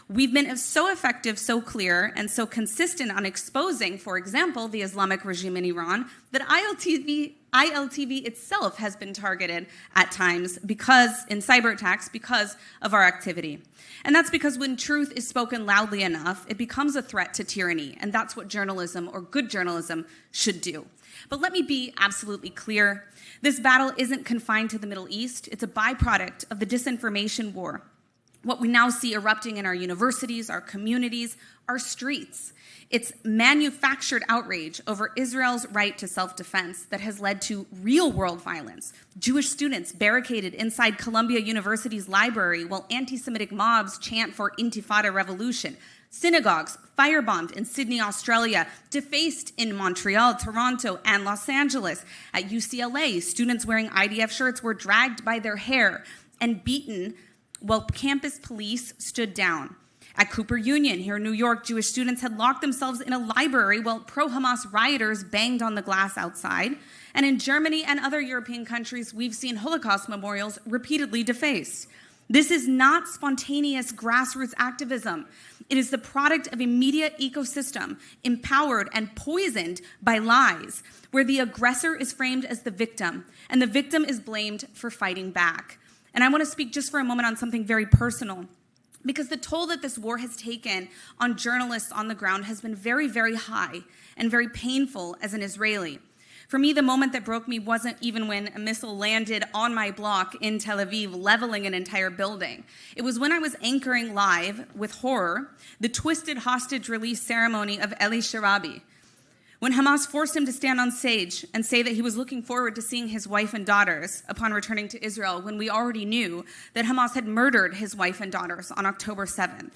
We've been so effective, so clear, and so consistent on exposing, for example, the Islamic regime in Iran, that ILTV itself has been targeted at times in cyber attacks because of our activity. And that's because when truth is spoken loudly enough, it becomes a threat to tyranny, and that's what journalism, or good journalism, should do. But let me be absolutely clear. This battle isn't confined to the Middle East. It's a byproduct of the disinformation war. What we now see erupting in our universities, our communities, our streets. It's manufactured outrage over Israel's right to self-defense that has led to real-world violence. Jewish students barricaded inside Columbia University's library while anti-Semitic mobs chant for Intifada revolution. Synagogues firebombed in Sydney, Australia, defaced in Montreal, Toronto, and Los Angeles. At UCLA, students wearing IDF shirts were dragged by their hair and beaten while campus police stood down. At Cooper Union, here in New York, Jewish students had locked themselves in a library while pro-Hamas rioters banged on the glass outside. And in Germany and other European countries, we've seen Holocaust memorials repeatedly defaced. This is not spontaneous grassroots activism. It is the product of a media ecosystem empowered and poisoned by lies, where the aggressor is framed as the victim, and the victim is blamed for fighting back. And I want to speak just for a moment on something very personal, because the toll that this war has taken on journalists on the ground has been very, very high and very painful as an Israeli. For me, the moment that broke me wasn't even when a missile landed on my block in Tel Aviv, leveling an entire building. It was when I was anchoring live with horror the twisted hostage release ceremony of Eli Sharabi, when Hamas forced him to stand on stage and say that he was looking forward to seeing his wife and daughters upon returning to Israel, when we already knew that Hamas had murdered his wife and daughters on October 7th.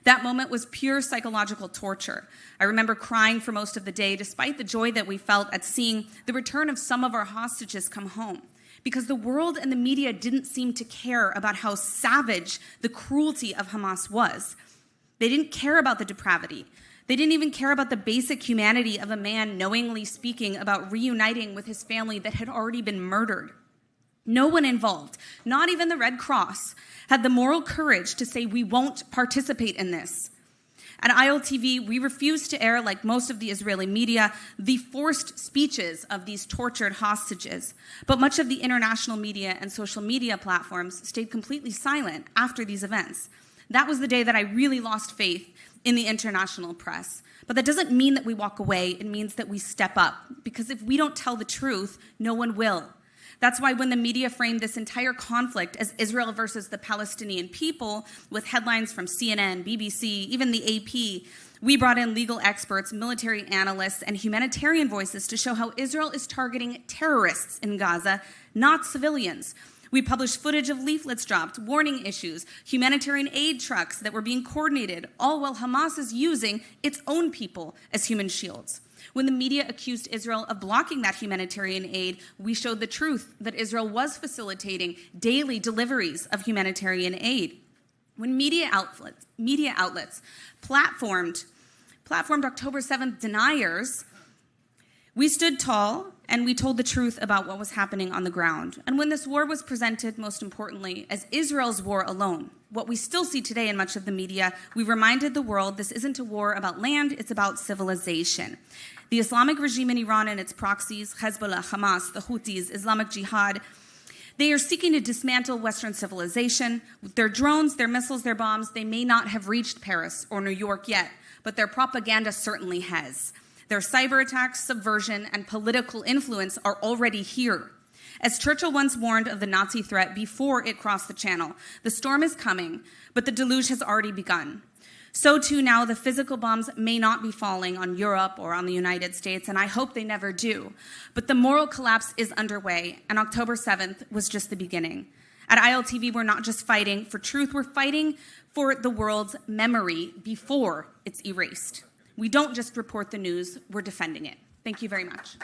That moment was pure psychological torture. I remember crying for most of the day, despite the joy that we felt at seeing the return of some of our hostages come home, because the world and the media didn't seem to care about how savage the cruelty of Hamas was. They didn't care about the depravity. They didn't even care about the basic humanity of a man knowingly speaking about reuniting with his family that had already been murdered. No one involved, not even the Red Cross, had the moral courage to say we won't participate in this. At ILTV, we refused to air, like most of the Israeli media, the forced speeches of these tortured hostages. But much of the international media and social media platforms stayed completely silent after these events. That was the day that I really lost faith in the international press. But that doesn't mean that we walk away. It means that we step up. Because if we don't tell the truth, no one will. That's why when the media framed this entire conflict as Israel versus the Palestinian people, with headlines from CNN, BBC, even the AP, we brought in legal experts, military analysts, and humanitarian voices to show how Israel is targeting terrorists in Gaza, not civilians. We published footage of leaflets dropped, warning issues, humanitarian aid trucks that were being coordinated, all while Hamas is using its own people as human shields. When the media accused Israel of blocking that humanitarian aid, we showed the truth that Israel was facilitating daily deliveries of humanitarian aid. When media outlets platformed October 7th deniers, we stood tall and we told the truth about what was happening on the ground. And when this war was presented, most importantly, as Israel's war alone, what we still see today in much of the media, we reminded the world this isn't a war about land, it's about civilization. The Islamic regime in Iran and its proxies, Hezbollah, Hamas, the Houthis, Islamic Jihad, they are seeking to dismantle Western civilization. With their drones, their missiles, their bombs, they may not have reached Paris or New York yet, but their propaganda certainly has. Their cyber attacks, subversion, and political influence are already here. As Churchill once warned of the Nazi threat before it crossed the channel, the storm is coming, but the deluge has already begun. So too now the physical bombs may not be falling on Europe or on the United States, and I hope they never do. But the moral collapse is underway, and October 7th was just the beginning. At ILTV, we're not just fighting for truth, we're fighting for the world's memory before it's erased. We don't just report the news, we're defending it. Thank you very much.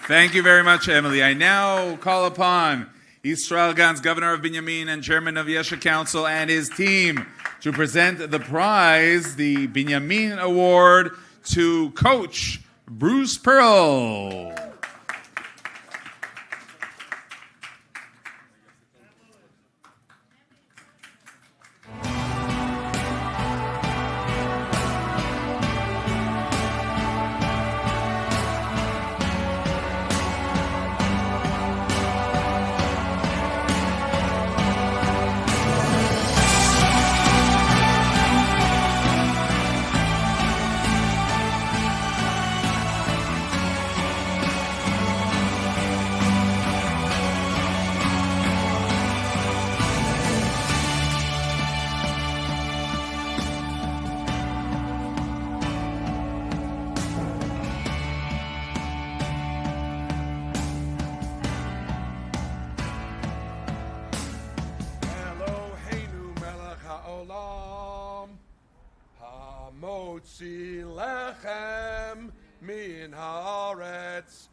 Thank you very much, Emily. I now call upon Israel Gantz, governor of Binyamin and chairman of Yesha Council, and his team to present the prize, the Binyamin Award, to Coach Bruce Pearl. Motzi lechem min haaretz.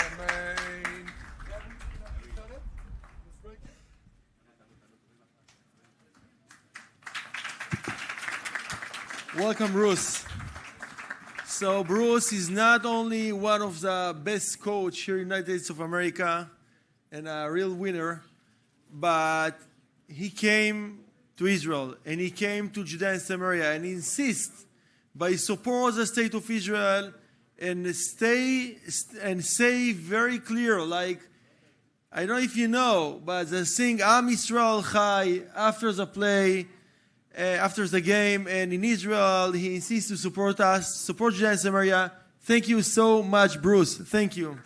Amen. Welcome, Bruce. So Bruce is not only one of the best coach here in the United States of America and a real winner, but he came to Israel, and he came to Judea and Samaria, and he insists by support the state of Israel and say very clear, like, I don't know if you know, but they sing Am Yisrael Chai after the play, after the game, and in Israel, he insists to support us, support Judea and Samaria. Thank you so much, Bruce. Thank you.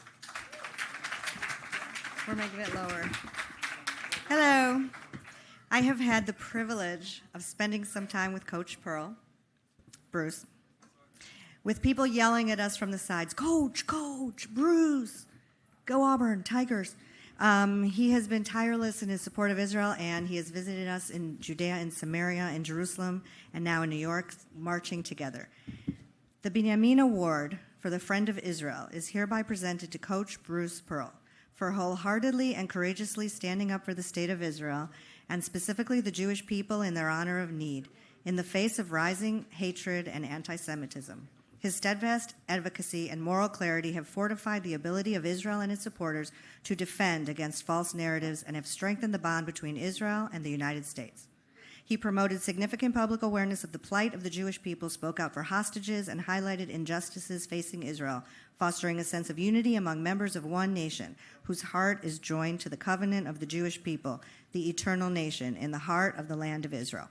We're making it lower. Hello. I have had the privilege of spending some time with Coach Pearl, Bruce, with people yelling at us from the sides, Coach, Coach, Bruce, go Auburn, Tigers. He has been tireless in his support of Israel, and he has visited us in Judea and Samaria and Jerusalem, and now in New York, marching together. The Binyamin Award for the Friend of Israel is hereby presented to Coach Bruce Pearl for wholeheartedly and courageously standing up for the state of Israel, and specifically the Jewish people in their honor of need, in the face of rising hatred and anti-Semitism. His steadfast advocacy and moral clarity have fortified the ability of Israel and its supporters to defend against false narratives and have strengthened the bond between Israel and the United States. He promoted significant public awareness of the plight of the Jewish people, spoke out for hostages, and highlighted injustices facing Israel, fostering a sense of unity among members of one nation, whose heart is joined to the covenant of the Jewish people, the eternal nation, in the heart of the land of Israel.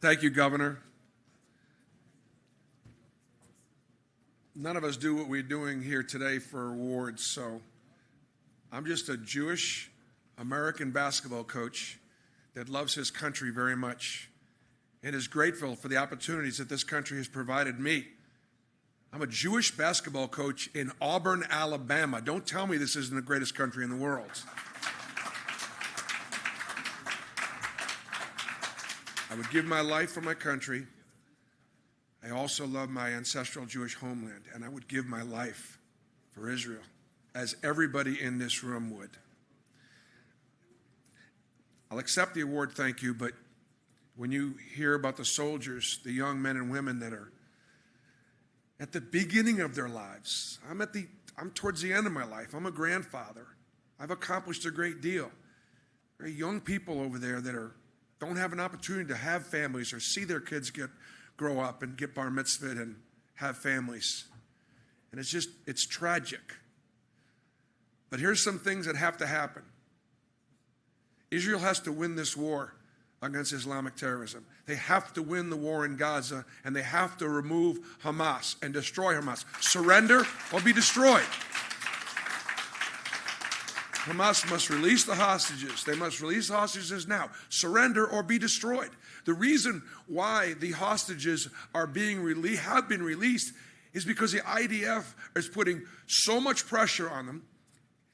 Thank you, Governor. None of us do what we're doing here today for awards, so I'm just a Jewish American basketball coach that loves his country very much and is grateful for the opportunities that this country has provided me. I'm a Jewish basketball coach in Auburn, Alabama. Don't tell me this isn't the greatest country in the world. I would give my life for my country. I also love my ancestral Jewish homeland, and I would give my life for Israel, as everybody in this room would. I'll accept the award, thank you, but when you hear about the soldiers, the young men and women that are at the beginning of their lives, I'm towards the end of my life. I'm a grandfather. I've accomplished a great deal. There are young people over there that don't have an opportunity to have families or see their kids grow up and get bar mitzvahed and have families. And it's tragic. But here's some things that have to happen. Israel has to win this war against Islamic terrorism. They have to win the war in Gaza, and they have to remove Hamas and destroy Hamas. Surrender or be destroyed. Hamas must release the hostages. They must release the hostages now. Surrender or be destroyed. The reason why the hostages are have been released is because the IDF is putting so much pressure on them,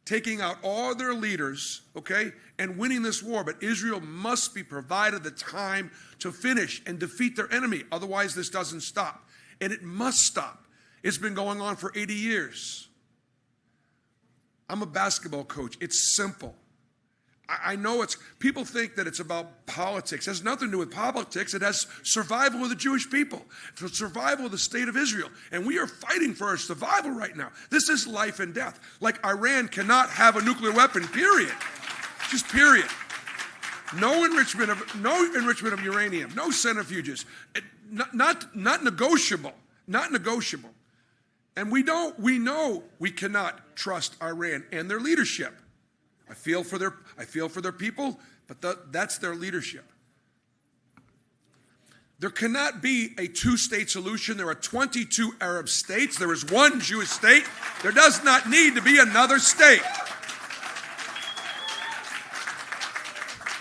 taking out all their leaders, okay, and winning this war. But Israel must be provided the time to finish and defeat their enemy. Otherwise, this doesn't stop. And it must stop. It's been going on for 80 years. I'm a basketball coach. It's simple. I know people think that it's about politics. It has nothing to do with politics. It has survival of the Jewish people, for survival of the state of Israel. And we are fighting for our survival right now. This is life and death. Like Iran cannot have a nuclear weapon, period. Just period. No enrichment of uranium, no centrifuges. Not negotiable. Not negotiable. And we know we cannot trust Iran and their leadership. I feel for their people, but that's their leadership. There cannot be a two-state solution. There are 22 Arab states. There is one Jewish state. There does not need to be another state.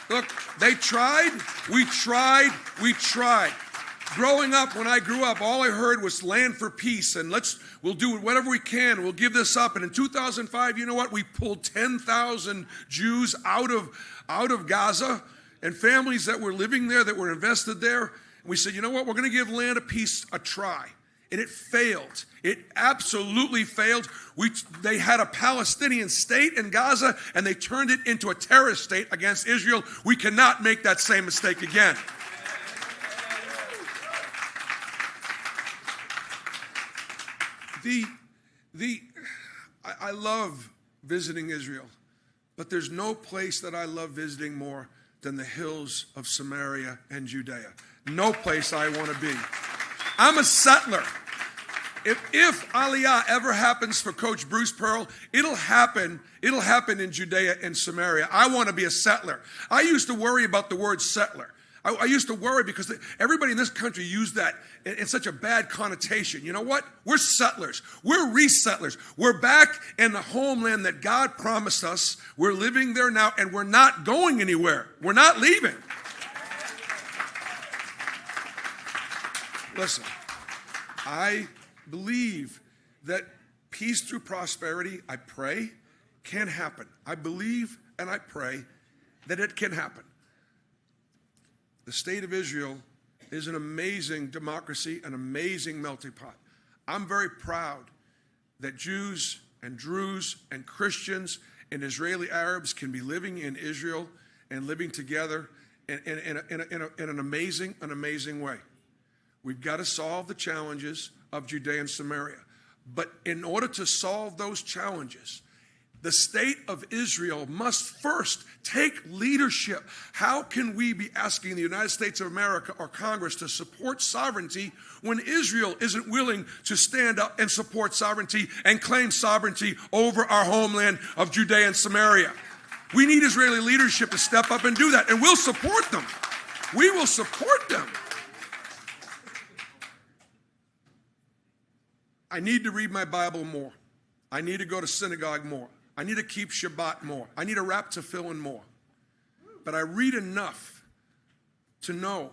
Look, they tried, we tried. Growing up, when I grew up, all I heard was land for peace, and we'll do whatever we can. We'll give this up. And in 2005, you know what? We pulled 10,000 Jews out of Gaza, and families that were living there, that were invested there. And we said, you know what? We're going to give land of peace a try. And it failed. It absolutely failed. They had a Palestinian state in Gaza, and they turned it into a terrorist state against Israel. We cannot make that same mistake again. I love visiting Israel, but there's no place that I love visiting more than the hills of Samaria and Judea. No place I want to be. I'm a settler. If Aliyah ever happens for Coach Bruce Pearl, it'll happen in Judea and Samaria. I want to be a settler. I used to worry about the word settler. I used to worry because everybody in this country used that in such a bad connotation. You know what? We're settlers. We're resettlers. We're back in the homeland that God promised us. We're living there now, and we're not going anywhere. We're not leaving. Listen, I believe that peace through prosperity, I pray, can happen. I believe and I pray that it can happen. The state of Israel is an amazing democracy, an amazing melting pot. I'm very proud that Jews and Druze and Christians and Israeli Arabs can be living in Israel and living together in an amazing way. We've got to solve the challenges of Judea and Samaria. But in order to solve those challenges, the state of Israel must first take leadership. How can we be asking the United States of America or Congress to support sovereignty when Israel isn't willing to stand up and support sovereignty and claim sovereignty over our homeland of Judea and Samaria? We need Israeli leadership to step up and do that, and we'll support them. We will support them. I need to read my Bible more. I need to go to synagogue more. I need to keep Shabbat more. I need to wrap tefillin more. But I read enough to know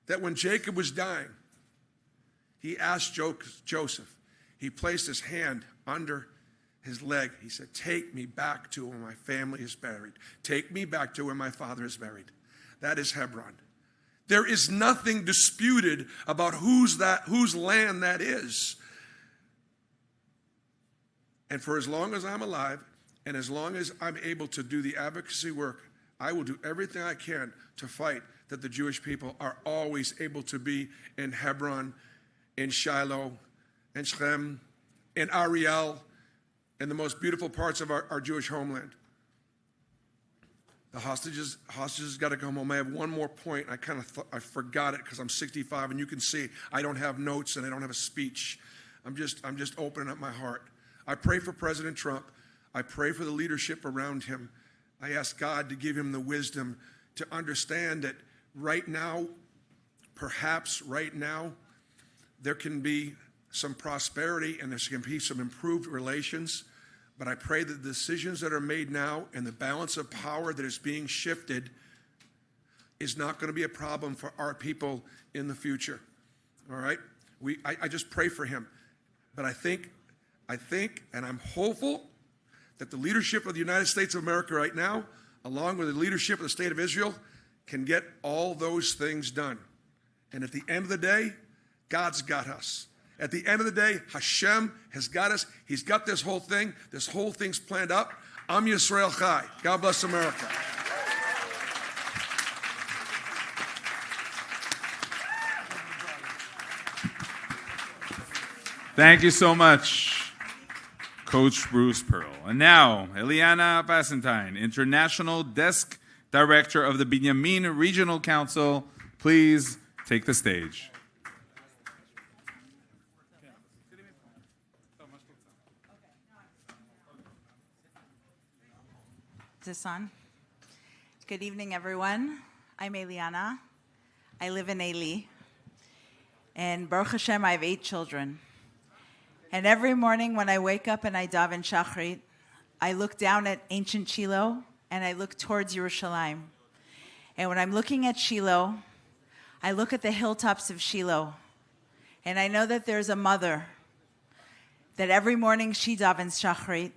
that when Jacob was dying, he asked Joseph, he placed his hand under his leg. He said, take me back to where my family is buried. Take me back to where my father is buried. That is Hebron. There is nothing disputed about whose land that is. And for as long as I'm alive, and as long as I'm able to do the advocacy work, I will do everything I can to fight that the Jewish people are always able to be in Hebron, in Shiloh, in Shechem, in Ariel, in the most beautiful parts of our Jewish homeland. The hostages got to come home. I have one more point. I forgot it because I'm 65, and you can see I don't have notes and I don't have a speech. I'm just opening up my heart. I pray for President Trump. I pray for the leadership around him. I ask God to give him the wisdom to understand that right now, perhaps right now, there can be some prosperity and there can be some improved relations. But I pray that the decisions that are made now and the balance of power that is being shifted is not going to be a problem for our people in the future. All right? I just pray for him. But I think, and I'm hopeful that the leadership of the United States of America right now, along with the leadership of the State of Israel, can get all those things done. And at the end of the day, God's got us. At the end of the day, Hashem has got us. He's got this whole thing. This whole thing's planned up. Am Yisrael Chai. God bless America. Thank you so much, Coach Bruce Pearl. And now, Eliana Bassentine, International Desk Director of the Binyamin Regional Council, please take the stage. Is this on? Good evening, everyone. I'm Eliana. I live in Eli. And Baruch Hashem, I have 8 children. And every morning when I wake up and I daven Shachrit, I look down at ancient Shiloh and I look towards Yerushalayim. And when I'm looking at Shiloh, I look at the hilltops of Shiloh. And I know that there's a mother that every morning she davens Shachrit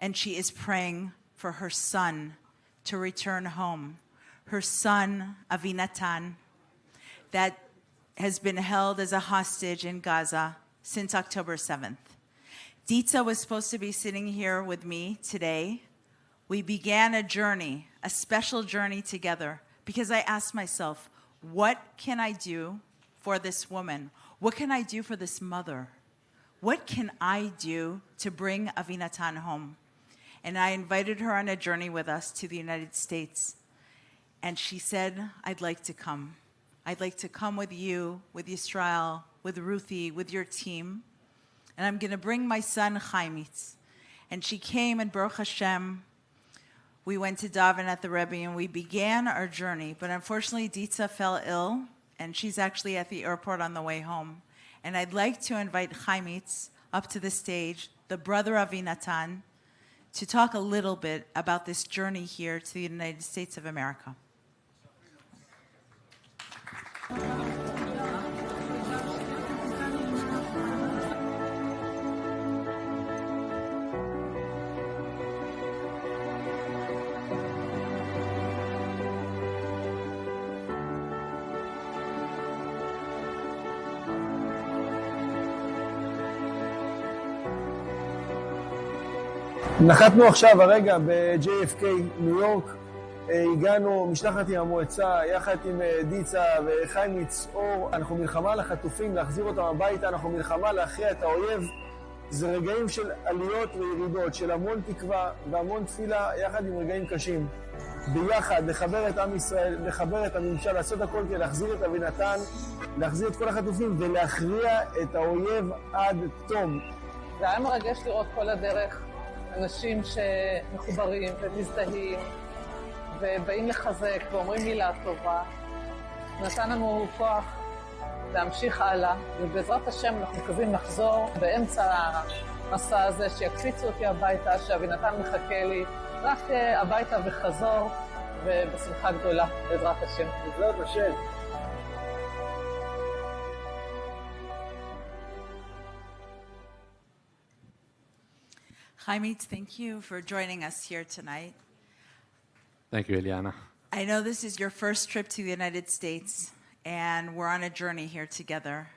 and she is praying for her son to return home. Her son, Avinatan, that has been held as a hostage in Gaza since October 7th. Ditza was supposed to be sitting here with me today. We began a journey, a special journey together, because I asked myself, what can I do for this woman? What can I do for this mother? What can I do to bring Avinatan home? And I invited her on a journey with us to the United States. And she said, I'd like to come. I'd like to come with you, with Yisrael, with Ruthie, with your team. And I'm going to bring my son, Chaimitz. And she came, and Baruch Hashem, we went to daven at the Rebbe, and we began our journey. But unfortunately, Ditza fell ill, and she's actually at the airport on the way home. And I'd like to invite Chaimitz up to the stage, the brother of Avinatan, to talk a little bit about this journey here to the United States of America. נחתנו עכשיו הרגע ב-JFK, ניו יורק. הגענו משלחת עם המועצה, יחד עם דיצה וחיימיץ אור. אנחנו מלחמה על החטופים, להחזיר אותם הביתה, אנחנו מלחמה להכריע את האויב. זה רגעים של עליות וירידות, של המון תקווה והמון תפילה, יחד עם רגעים קשים. ביחד, לחבר את עם ישראל, לחבר את הממשל, לעשות הכל כדי להחזיר את אבינתן, להחזיר את כל החטופים ולהכריע את האויב עד תום. זה היה מרגש לראות כל הדרך אנשים שמחוברים ומזדהים ובאים לחזק ואומרים מילה טובה. נתן לנו כוח להמשיך הלאה, ובעזרת השם אנחנו מקווים לחזור באמצע המסע הזה, שיקפיצו אותי הביתה, שאבינתן מחכה לי, רק הביתה וחזור, ובשמחה גדולה, בעזרת השם. בעזרת השם. Chaimitz, thank you for joining us here tonight. Thank you, Eliana. I know this is your first trip to the United States, and we're on a journey here together.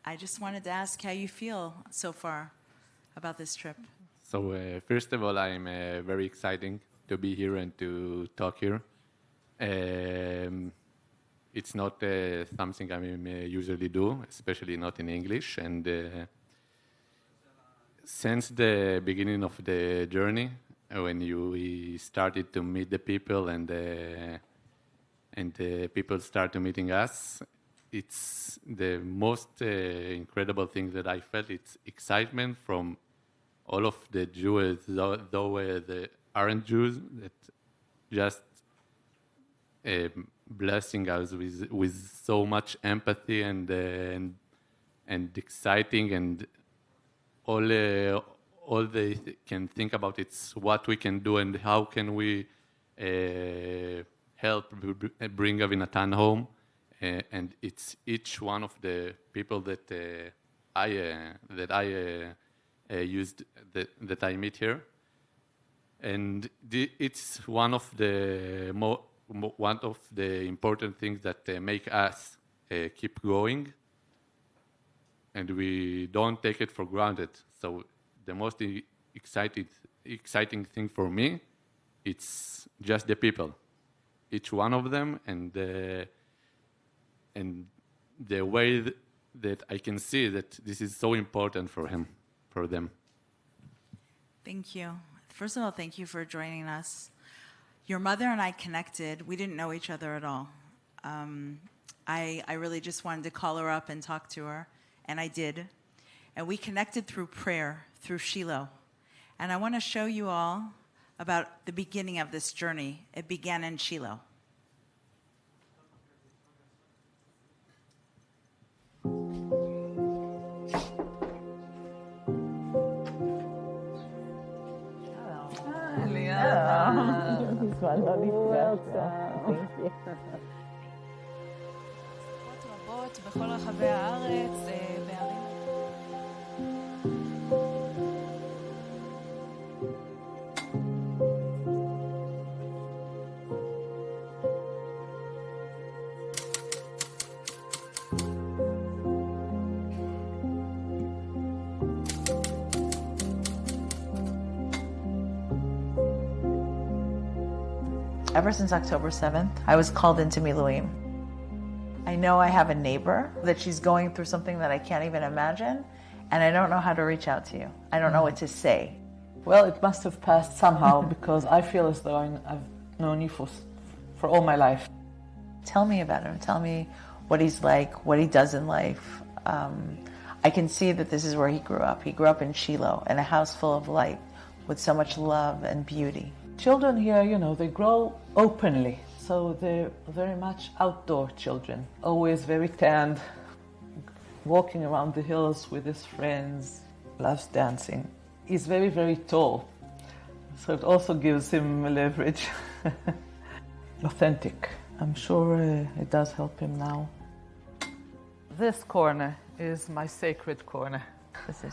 I just wanted to ask how you feel so far about this trip. So first of all, I'm very excited to be here and to talk here. It's not something I usually do, especially not in English. And since the beginning of the journey, when we started to meet the people and the people started meeting us, it's the most incredible thing that I felt. It's excitement from all of the Jews, though they aren't Jews, that just blessing us with so much empathy and exciting, and all they can think about is what we can do and how can we help bring Avinatan home. And it's each one of the people that I meet here, and it's one of the important things that make us keep going, and we don't take it for granted. So the most exciting thing for me, it's just the people, each one of them, and the way that I can see that this is so important for them. Thank you. First of all, thank you for joining us. Your mother and I connected. We didn't know each other at all. I really just wanted to call her up and talk to her, and I did. And we connected through prayer, through Shiloh. And I want to show you all about the beginning of this journey. It began in Shiloh. רבות בכל רחבי הארץ, בערים. Ever since October 7th, I was called into Miluim. I know I have a neighbor, that she's going through something that I can't even imagine, and I don't know how to reach out to you. I don't know what to say. Well, it must have passed somehow because I feel as though I've known you for all my life. Tell me about him. Tell me what he's like, what he does in life. I can see that this is where he grew up. He grew up in Shiloh, in a house full of light, with so much love and beauty. Children here, they grow openly, so they're very much outdoor children, always very tanned, walking around the hills with his friends, loves dancing. He's very, very tall, so it also gives him leverage. Authentic. I'm sure it does help him now. This corner is my sacred corner. This is